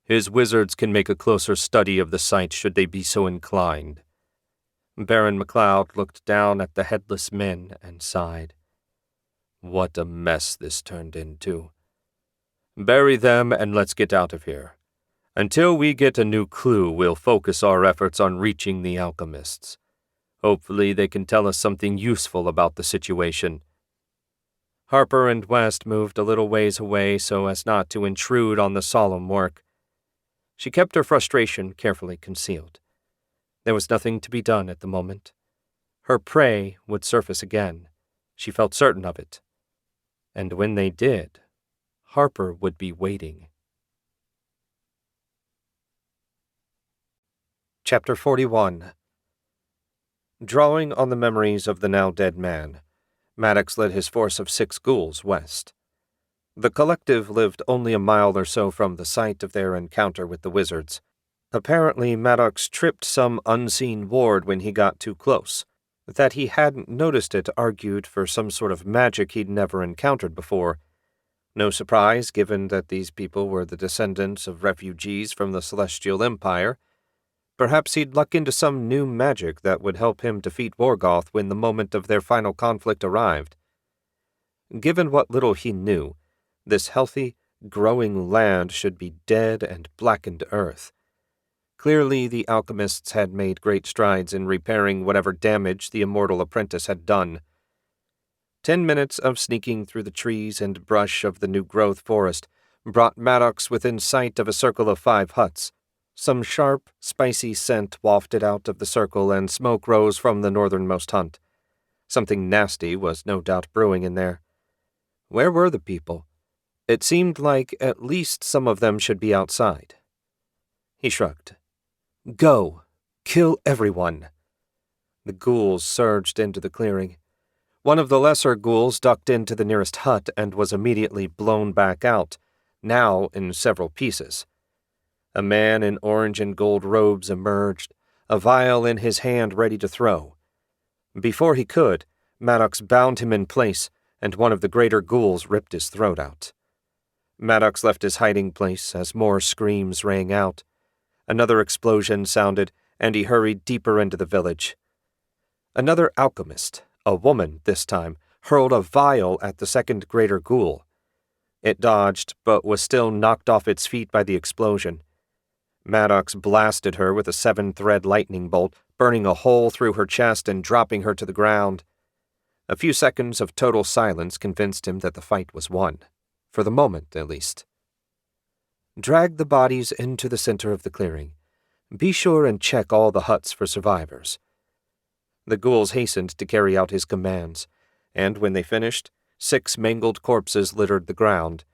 His wizards can make a closer study of the site should they be so inclined." Baron MacLeod looked down at the headless men and sighed. "What a mess this turned into. Bury them and let's get out of here. Until we get a new clue, we'll focus our efforts on reaching the alchemists. Hopefully they can tell us something useful about the situation." Harper and West moved a little ways away so as not to intrude on the solemn work. She kept her frustration carefully concealed. There was nothing to be done at the moment. Her prey would surface again. She felt certain of it. And when they did, Harper would be waiting. Chapter 41. Drawing on the memories of the now-dead man, Maddox led his force of 6 ghouls west. The collective lived only a mile or so from the site of their encounter with the wizards. Apparently, Maddox tripped some unseen ward when he got too close. That he hadn't noticed it argued for some sort of magic he'd never encountered before. No surprise, given that these people were the descendants of refugees from the Celestial Empire. Perhaps he'd luck into some new magic that would help him defeat Morgoth when the moment of their final conflict arrived. Given what little he knew, this healthy, growing land should be dead and blackened earth. Clearly, the alchemists had made great strides in repairing whatever damage the immortal apprentice had done. 10 minutes of sneaking through the trees and brush of the new-growth forest brought Maddox within sight of a circle of 5 huts. Some sharp, spicy scent wafted out of the circle and smoke rose from the northernmost hut. Something nasty was no doubt brewing in there. Where were the people? It seemed like at least some of them should be outside. He shrugged. Go! Kill everyone! The ghouls surged into the clearing. One of the lesser ghouls ducked into the nearest hut and was immediately blown back out, now in several pieces. A man in orange and gold robes emerged, a vial in his hand ready to throw. Before he could, Maddox bound him in place, and one of the greater ghouls ripped his throat out. Maddox left his hiding place as more screams rang out. Another explosion sounded, and he hurried deeper into the village. Another alchemist, a woman this time, hurled a vial at the second greater ghoul. It dodged, but was still knocked off its feet by the explosion. Maddox blasted her with a 7-thread lightning bolt, burning a hole through her chest and dropping her to the ground. A few seconds of total silence convinced him that the fight was won, for the moment at least. Drag the bodies into the center of the clearing. Be sure and check all the huts for survivors. The ghouls hastened to carry out his commands, and when they finished, 6 mangled corpses littered the ground.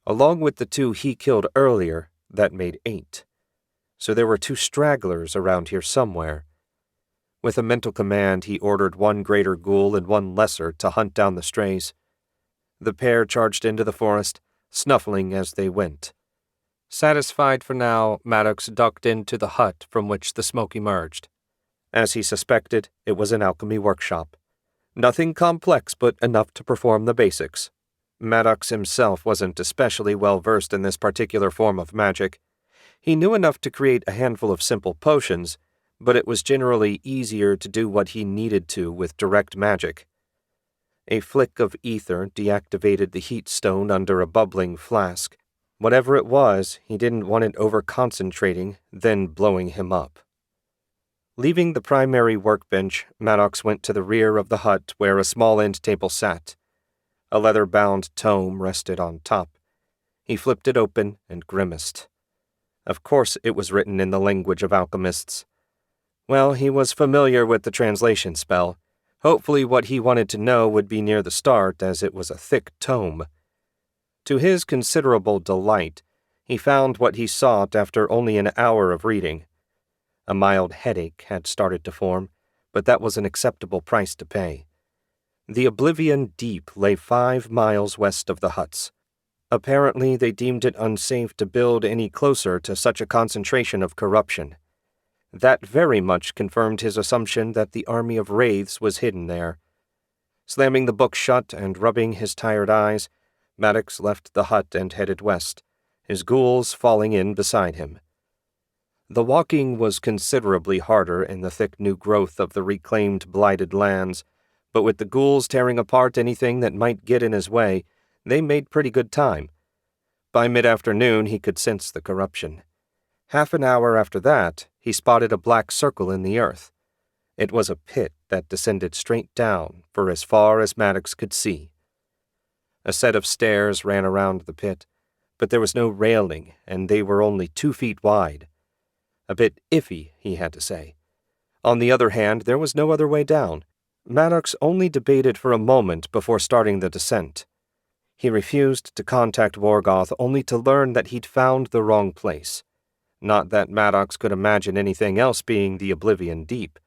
Along with the 2 he killed earlier, that made 8. So there were 2 stragglers around here somewhere. With a mental command, he ordered 1 greater ghoul and 1 lesser to hunt down the strays. The pair charged into the forest, snuffling as they went. Satisfied for now, Maddox ducked into the hut from which the smoke emerged. As he suspected, it was an alchemy workshop. Nothing complex, but enough to perform the basics. Maddox himself wasn't especially well versed in this particular form of magic. He knew enough to create a handful of simple potions, but it was generally easier to do what he needed to with direct magic. A flick of ether deactivated the heat stone under a bubbling flask. Whatever it was, he didn't want it over-concentrating, then blowing him up. Leaving the primary workbench, Maddox went to the rear of the hut where a small end table sat. A leather-bound tome rested on top. He flipped it open and grimaced. Of course it was written in the language of alchemists. Well, he was familiar with the translation spell. Hopefully what he wanted to know would be near the start, as it was a thick tome. To his considerable delight, he found what he sought after only an hour of reading. A mild headache had started to form, but that was an acceptable price to pay. The Oblivion Deep lay 5 miles west of the huts. Apparently, they deemed it unsafe to build any closer to such a concentration of corruption. That very much confirmed his assumption that the army of wraiths was hidden there. Slamming the book shut and rubbing his tired eyes, Maddox left the hut and headed west, his ghouls falling in beside him. The walking was considerably harder in the thick new growth of the reclaimed blighted lands, but with the ghouls tearing apart anything that might get in his way, they made pretty good time. By mid-afternoon he could sense the corruption. Half an hour after that, he spotted a black circle in the earth. It was a pit that descended straight down for as far as Maddox could see. A set of stairs ran around the pit, but there was no railing, and they were only 2 feet wide. A bit iffy, he had to say. On the other hand, there was no other way down. Maddox only debated for a moment before starting the descent. He refused to contact Morgoth only to learn that he'd found the wrong place. Not that Maddox could imagine anything else being the Oblivion Deep.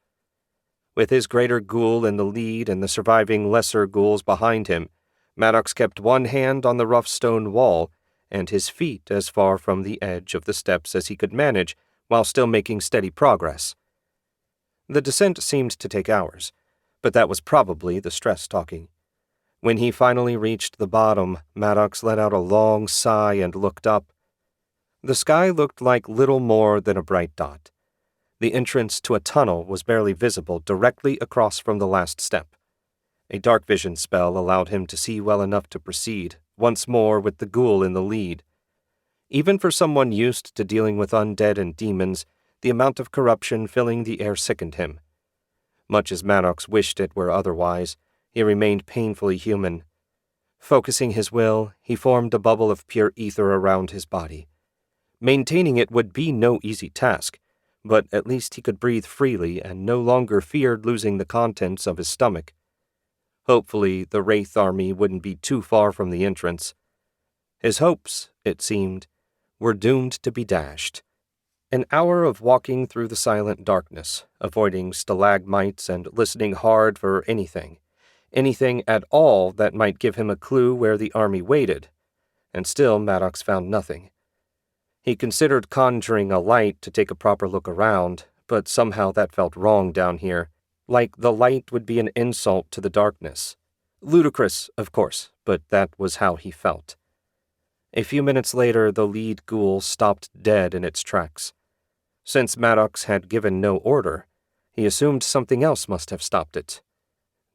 With his greater ghoul in the lead and the surviving lesser ghouls behind him, Maddox kept one hand on the rough stone wall and his feet as far from the edge of the steps as he could manage while still making steady progress. The descent seemed to take hours, but that was probably the stress talking. When he finally reached the bottom, Maddox let out a long sigh and looked up. The sky looked like little more than a bright dot. The entrance to a tunnel was barely visible directly across from the last step. A dark vision spell allowed him to see well enough to proceed, once more with the ghoul in the lead. Even for someone used to dealing with undead and demons, the amount of corruption filling the air sickened him. Much as Maddox wished it were otherwise, he remained painfully human. Focusing his will, he formed a bubble of pure ether around his body. Maintaining it would be no easy task, but at least he could breathe freely and no longer feared losing the contents of his stomach. Hopefully, the Wraith army wouldn't be too far from the entrance. His hopes, it seemed, were doomed to be dashed. An hour of walking through the silent darkness, avoiding stalagmites and listening hard for anything at all that might give him a clue where the army waited, and still Maddox found nothing. He considered conjuring a light to take a proper look around, but somehow that felt wrong down here, like the light would be an insult to the darkness. Ludicrous, of course, but that was how he felt. A few minutes later, the lead ghoul stopped dead in its tracks. Since Maddox had given no order, he assumed something else must have stopped it.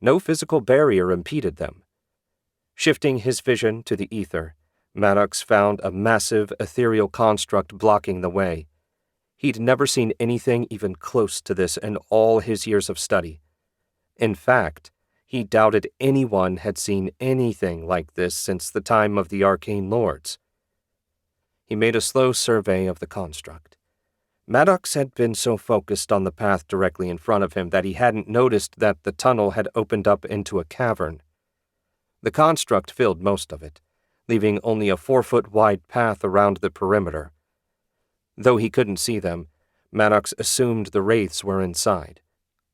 No physical barrier impeded them. Shifting his vision to the ether, Maddox found a massive ethereal construct blocking the way. He'd never seen anything even close to this in all his years of study. In fact, he doubted anyone had seen anything like this since the time of the Arcane Lords. He made a slow survey of the construct. Maddox had been so focused on the path directly in front of him that he hadn't noticed that the tunnel had opened up into a cavern. The construct filled most of it, leaving only a 4-foot-wide path around the perimeter. Though he couldn't see them, Maddox assumed the wraiths were inside.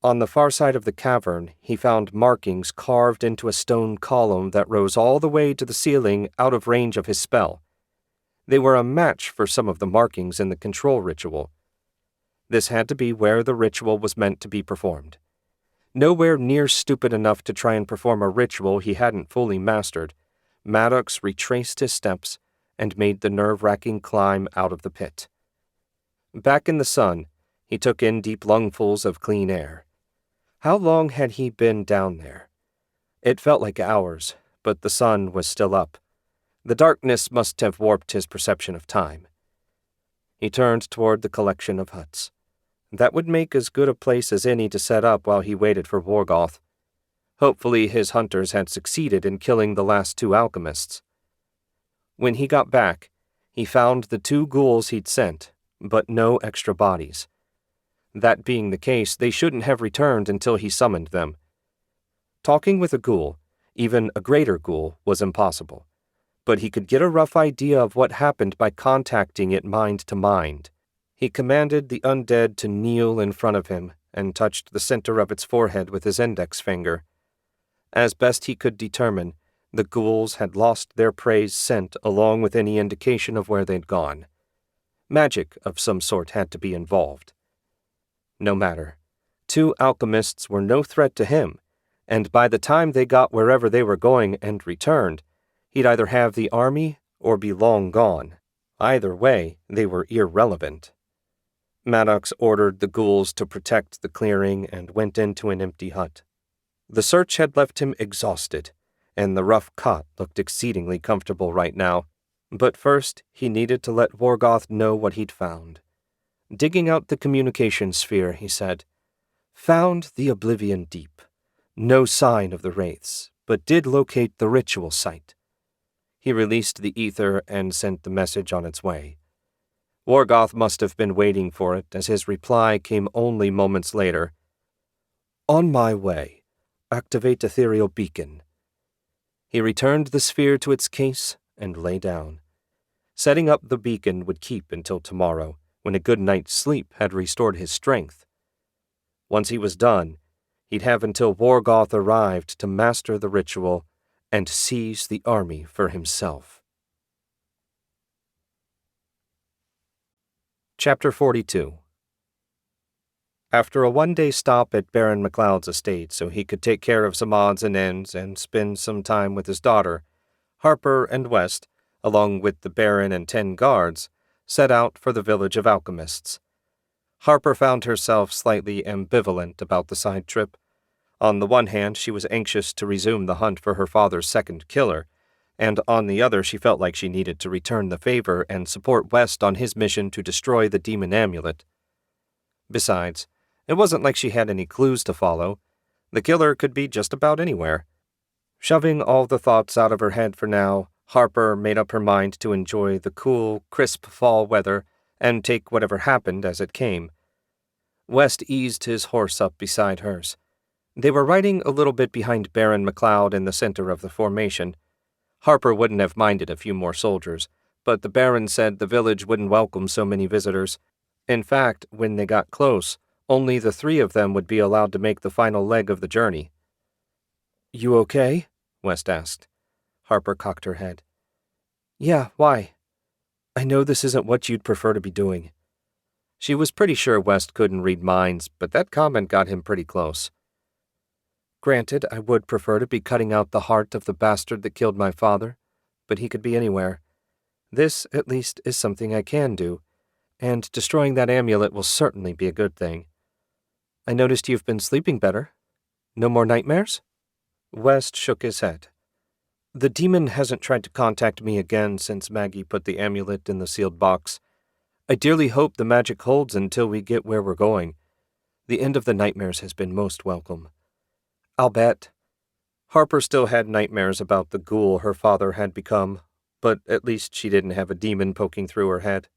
On the far side of the cavern, he found markings carved into a stone column that rose all the way to the ceiling out of range of his spell. They were a match for some of the markings in the control ritual. This had to be where the ritual was meant to be performed. Nowhere near stupid enough to try and perform a ritual he hadn't fully mastered, Maddox retraced his steps and made the nerve-wracking climb out of the pit. Back in the sun, he took in deep lungfuls of clean air. How long had he been down there? It felt like hours, but the sun was still up. The darkness must have warped his perception of time. He turned toward the collection of huts. That would make as good a place as any to set up while he waited for Morgoth. Hopefully his hunters had succeeded in killing the last 2 alchemists. When he got back, he found the 2 ghouls he'd sent, but no extra bodies. That being the case, they shouldn't have returned until he summoned them. Talking with a ghoul, even a greater ghoul, was impossible. but he could get a rough idea of what happened by contacting it mind to mind. He commanded the undead to kneel in front of him and touched the center of its forehead with his index finger. As best he could determine, the ghouls had lost their prey's scent along with any indication of where they'd gone. Magic of some sort had to be involved. No matter. 2 alchemists were no threat to him, and by the time they got wherever they were going and returned, he'd either have the army or be long gone. Either way, they were irrelevant. Maddox ordered the ghouls to protect the clearing and went into an empty hut. The search had left him exhausted, and the rough cot looked exceedingly comfortable right now. But first, he needed to let Worgoth know what he'd found. Digging out the communication sphere, he said, "Found the Oblivion Deep. No sign of the wraiths, but did locate the ritual site." He released the ether and sent the message on its way. Worgoth must have been waiting for it, as his reply came only moments later. "On my way. Activate ethereal beacon." He returned the sphere to its case and lay down. Setting up the beacon would keep until tomorrow, when a good night's sleep had restored his strength. Once he was done, he'd have until Worgoth arrived to master the ritual and seize the army for himself. Chapter 42. After a one-day stop at Baron MacLeod's estate so he could take care of some odds and ends and spend some time with his daughter, Harper and West, along with the Baron and 10 guards, set out for the village of alchemists. Harper found herself slightly ambivalent about the side trip. On the one hand, she was anxious to resume the hunt for her father's second killer, and on the other she felt like she needed to return the favor and support West on his mission to destroy the demon amulet. Besides, it wasn't like she had any clues to follow. The killer could be just about anywhere. Shoving all the thoughts out of her head for now, Harper made up her mind to enjoy the cool, crisp fall weather and take whatever happened as it came. West eased his horse up beside hers. They were riding a little bit behind Baron MacLeod in the center of the formation. Harper wouldn't have minded a few more soldiers, but the Baron said the village wouldn't welcome so many visitors. In fact, when they got close, only the 3 of them would be allowed to make the final leg of the journey. "You okay?" West asked. Harper cocked her head. "Yeah, why? I know this isn't what you'd prefer to be doing." She was pretty sure West couldn't read minds, but that comment got him pretty close. "Granted, I would prefer to be cutting out the heart of the bastard that killed my father, but he could be anywhere. This, at least, is something I can do, and destroying that amulet will certainly be a good thing. I noticed you've been sleeping better. No more nightmares?" West shook his head. "The demon hasn't tried to contact me again since Maggie put the amulet in the sealed box. I dearly hope the magic holds until we get where we're going. The end of the nightmares has been most welcome. I'll bet." Harper still had nightmares about the ghoul her father had become, but at least she didn't have a demon poking through her head.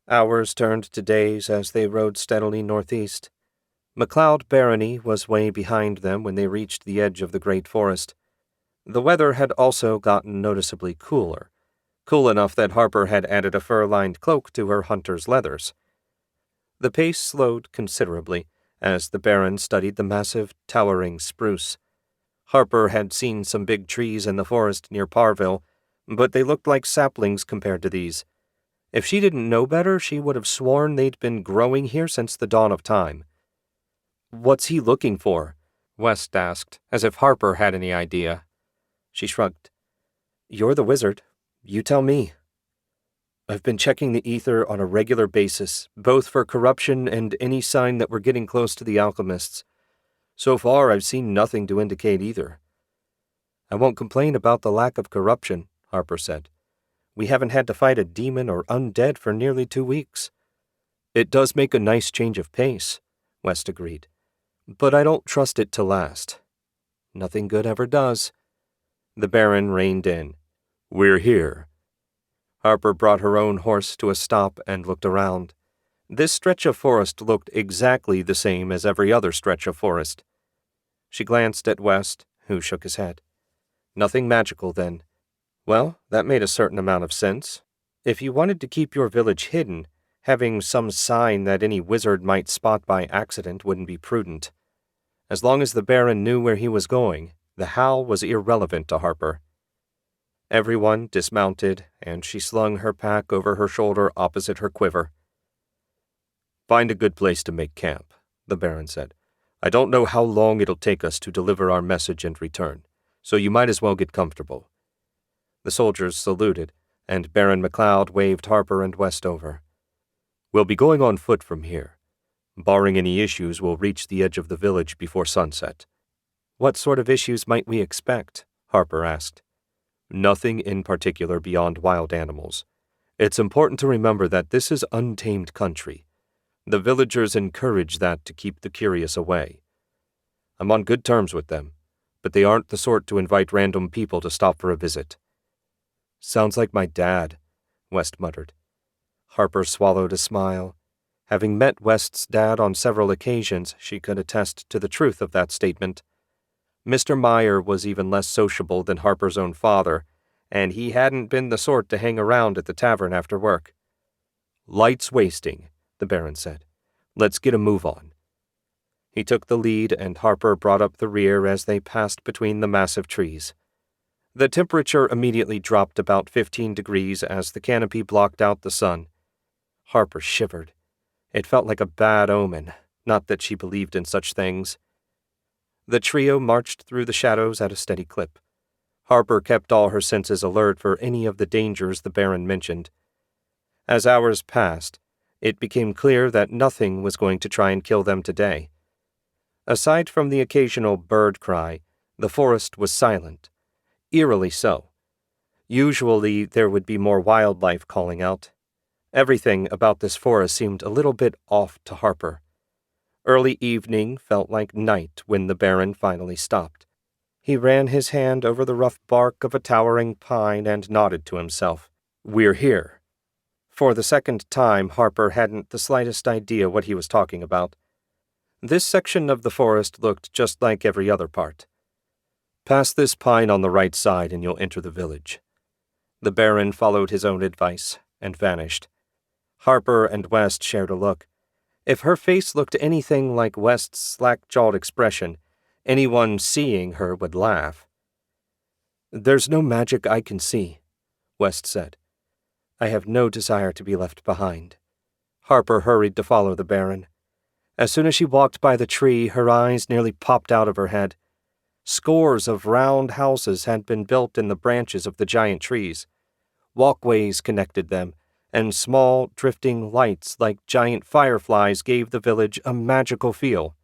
Hours turned to days as they rode steadily northeast. MacLeod Barony was way behind them when they reached the edge of the great forest. The weather had also gotten noticeably cooler, cool enough that Harper had added a fur-lined cloak to her hunter's leathers. The pace slowed considerably as the Baron studied the massive, towering spruce. Harper had seen some big trees in the forest near Parville, but they looked like saplings compared to these. If she didn't know better, she would have sworn they'd been growing here since the dawn of time. "What's he looking for?" West asked, as if Harper had any idea. She shrugged. "You're the wizard. You tell me." "I've been checking the ether on a regular basis, both for corruption and any sign that we're getting close to the alchemists. So far, I've seen nothing to indicate either." "I won't complain about the lack of corruption," Harper said. "We haven't had to fight a demon or undead for nearly 2 weeks." "It does make a nice change of pace," West agreed. "But I don't trust it to last." "Nothing good ever does." The Baron reined in. "We're here." Harper brought her own horse to a stop and looked around. This stretch of forest looked exactly the same as every other stretch of forest. She glanced at West, who shook his head. "Nothing magical, then." Well, that made a certain amount of sense. If you wanted to keep your village hidden, having some sign that any wizard might spot by accident wouldn't be prudent. As long as the Baron knew where he was going, the how was irrelevant to Harper. Everyone dismounted, and she slung her pack over her shoulder opposite her quiver. "Find a good place to make camp," the Baron said. "I don't know how long it'll take us to deliver our message and return, so you might as well get comfortable." The soldiers saluted, and Baron MacLeod waved Harper and West over. "We'll be going on foot from here. Barring any issues, we'll reach the edge of the village before sunset." "What sort of issues might we expect?" Harper asked. "Nothing in particular beyond wild animals. It's important to remember that this is untamed country. The villagers encourage that to keep the curious away. I'm on good terms with them, but they aren't the sort to invite random people to stop for a visit." "Sounds like my dad," West muttered. Harper swallowed a smile. Having met West's dad on several occasions, she could attest to the truth of that statement. Mr. Meyer was even less sociable than Harper's own father, and he hadn't been the sort to hang around at the tavern after work. "Light's wasting," the Baron said. "Let's get a move on." He took the lead, and Harper brought up the rear as they passed between the massive trees. The temperature immediately dropped about 15 degrees as the canopy blocked out the sun. Harper shivered. It felt like a bad omen, not that she believed in such things. The trio marched through the shadows at a steady clip. Harper kept all her senses alert for any of the dangers the Baron mentioned. As hours passed, it became clear that nothing was going to try and kill them today. Aside from the occasional bird cry, the forest was silent, eerily so. Usually there would be more wildlife calling out. Everything about this forest seemed a little bit off to Harper. Early evening felt like night when the Baron finally stopped. He ran his hand over the rough bark of a towering pine and nodded to himself. "We're here." For the second time, Harper hadn't the slightest idea what he was talking about. This section of the forest looked just like every other part. "Pass this pine on the right side and you'll enter the village." The Baron followed his own advice and vanished. Harper and West shared a look. If her face looked anything like West's slack-jawed expression, anyone seeing her would laugh. "There's no magic I can see," West said. "I have no desire to be left behind." Harper hurried to follow the Baron. As soon as she walked by the tree, her eyes nearly popped out of her head. Scores of round houses had been built in the branches of the giant trees. Walkways connected them, and small, drifting lights like giant fireflies gave the village a magical feel.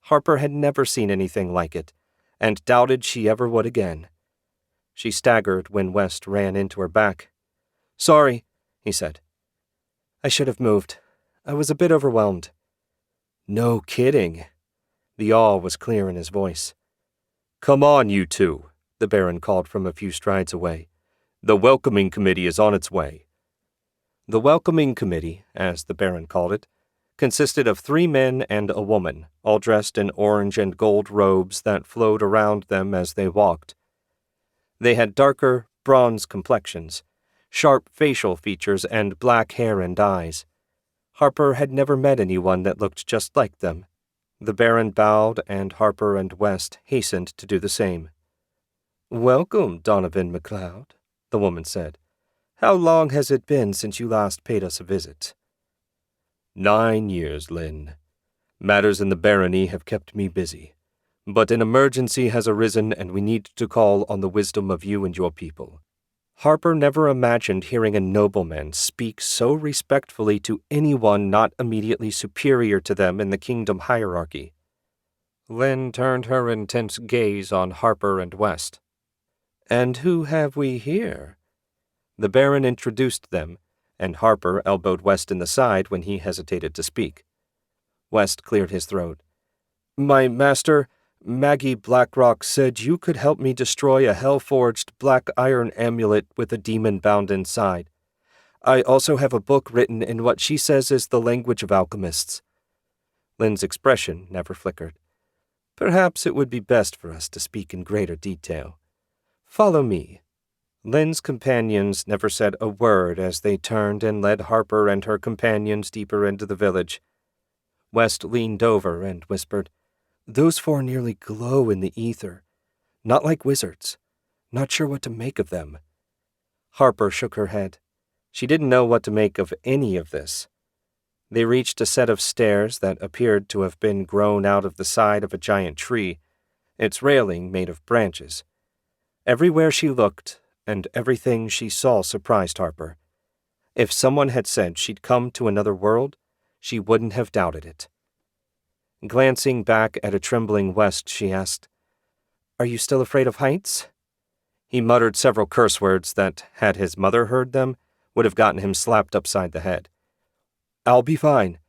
Harper had never seen anything like it, and doubted she ever would again. She staggered when West ran into her back. "Sorry," he said. "I should have moved. I was a bit overwhelmed." "No kidding." The awe was clear in his voice. "Come on, you two," the Baron called from a few strides away. "The welcoming committee is on its way." The welcoming committee, as the Baron called it, consisted of 3 men and a woman, all dressed in orange and gold robes that flowed around them as they walked. They had darker, bronze complexions, sharp facial features, and black hair and eyes. Harper had never met anyone that looked just like them. The Baron bowed, and Harper and West hastened to do the same. "Welcome, Donovan MacLeod," the woman said. "How long has it been since you last paid us a visit?" 9 years, Lynn. Matters in the barony have kept me busy, but an emergency has arisen and we need to call on the wisdom of you and your people." Harper never imagined hearing a nobleman speak so respectfully to anyone not immediately superior to them in the kingdom hierarchy. Lynn turned her intense gaze on Harper and West. "And who have we here?" The Baron introduced them, and Harper elbowed West in the side when he hesitated to speak. West cleared his throat. "My master, Maggie Blackrock, said you could help me destroy a hell-forged black iron amulet with a demon bound inside. I also have a book written in what she says is the language of alchemists." Lynn's expression never flickered. "Perhaps it would be best for us to speak in greater detail. Follow me." Lynn's companions never said a word as they turned and led Harper and her companions deeper into the village. West leaned over and whispered, "Those four nearly glow in the ether. Not like wizards. Not sure what to make of them." Harper shook her head. She didn't know what to make of any of this. They reached a set of stairs that appeared to have been grown out of the side of a giant tree, its railing made of branches. Everywhere she looked, and everything she saw surprised Harper. If someone had said she'd come to another world, she wouldn't have doubted it. Glancing back at a trembling West, she asked, "Are you still afraid of heights?" He muttered several curse words that, had his mother heard them, would have gotten him slapped upside the head. "I'll be fine."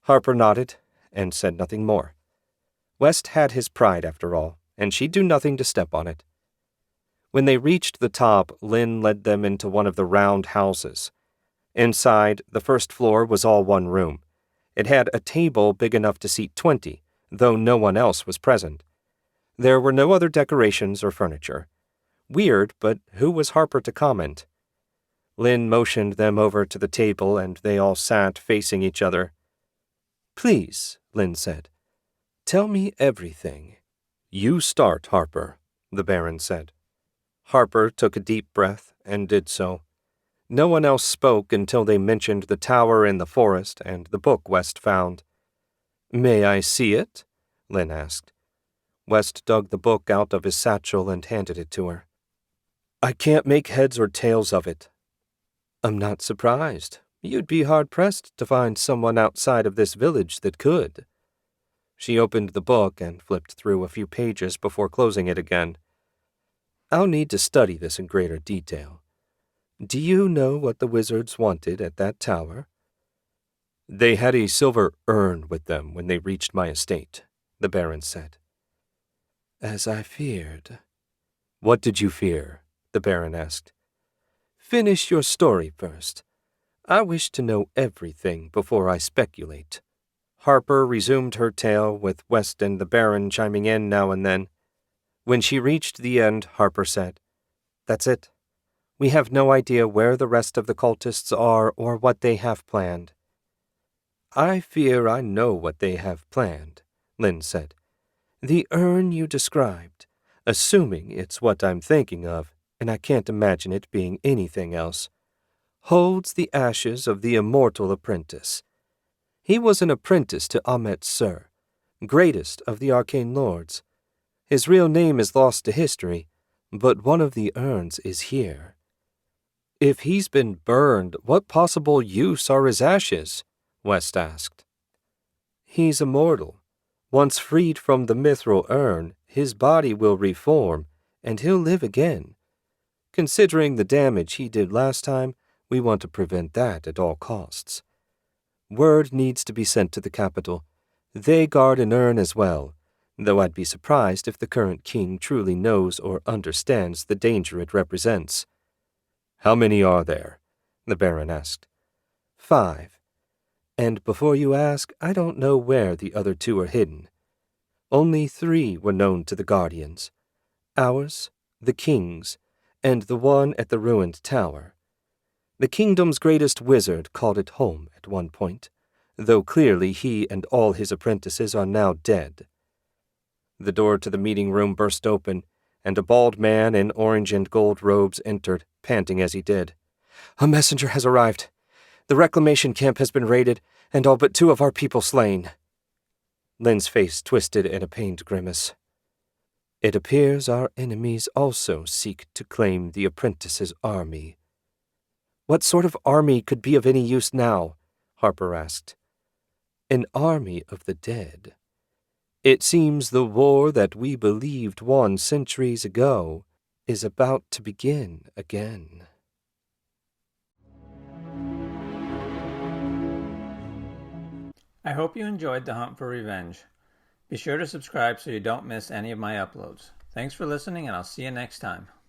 Harper nodded and said nothing more. West had his pride, after all, and she'd do nothing to step on it. When they reached the top, Lynn led them into one of the round houses. Inside, the first floor was all one room. It had a table big enough to seat 20, though no one else was present. There were no other decorations or furniture. Weird, but who was Harper to comment? Lynn motioned them over to the table, and they all sat facing each other. "Please," Lynn said, "tell me everything." "You start, Harper," the Baron said. Harper took a deep breath and did so. No one else spoke until they mentioned the tower in the forest and the book West found. "May I see it?" Lynn asked. West dug the book out of his satchel and handed it to her. "I can't make heads or tails of it." "I'm not surprised. You'd be hard-pressed to find someone outside of this village that could." She opened the book and flipped through a few pages before closing it again. "I'll need to study this in greater detail. Do you know what the wizards wanted at that tower?" "They had a silver urn with them when they reached my estate," the Baron said. "As I feared." "What did you fear?" the Baron asked. "Finish your story first. I wish to know everything before I speculate." Harper resumed her tale, with West and the Baron chiming in now and then. When she reached the end, Harper said, "That's it. We have no idea where the rest of the cultists are or what they have planned." "I fear I know what they have planned," Lynn said. "The urn you described, assuming it's what I'm thinking of, and I can't imagine it being anything else, holds the ashes of the immortal apprentice. He was an apprentice to Ahmet Sur, greatest of the arcane lords. His real name is lost to history, but one of the urns is here." "If he's been burned, what possible use are his ashes?" West asked. "He's immortal. Once freed from the mithril urn, his body will reform, and he'll live again. Considering the damage he did last time, we want to prevent that at all costs. Word needs to be sent to the capital. They guard an urn as well, though I'd be surprised if the current king truly knows or understands the danger it represents." "How many are there?" the Baron asked. 5. And before you ask, I don't know where the other 2 are hidden. Only 3 were known to the Guardians. Ours, the King's, and the one at the ruined tower. The kingdom's greatest wizard called it home at one point, though clearly he and all his apprentices are now dead. The door to the meeting room burst open, and a bald man in orange and gold robes entered, panting as he did. "A messenger has arrived. The reclamation camp has been raided, and all but 2 of our people slain." Lynn's face twisted in a pained grimace. "It appears our enemies also seek to claim the apprentice's army." "What sort of army could be of any use now?" Harper asked. "An army of the dead. It seems the war that we believed won centuries ago is about to begin again." I hope you enjoyed The Hunt for Revenge. Be sure to subscribe so you don't miss any of my uploads. Thanks for listening, and I'll see you next time.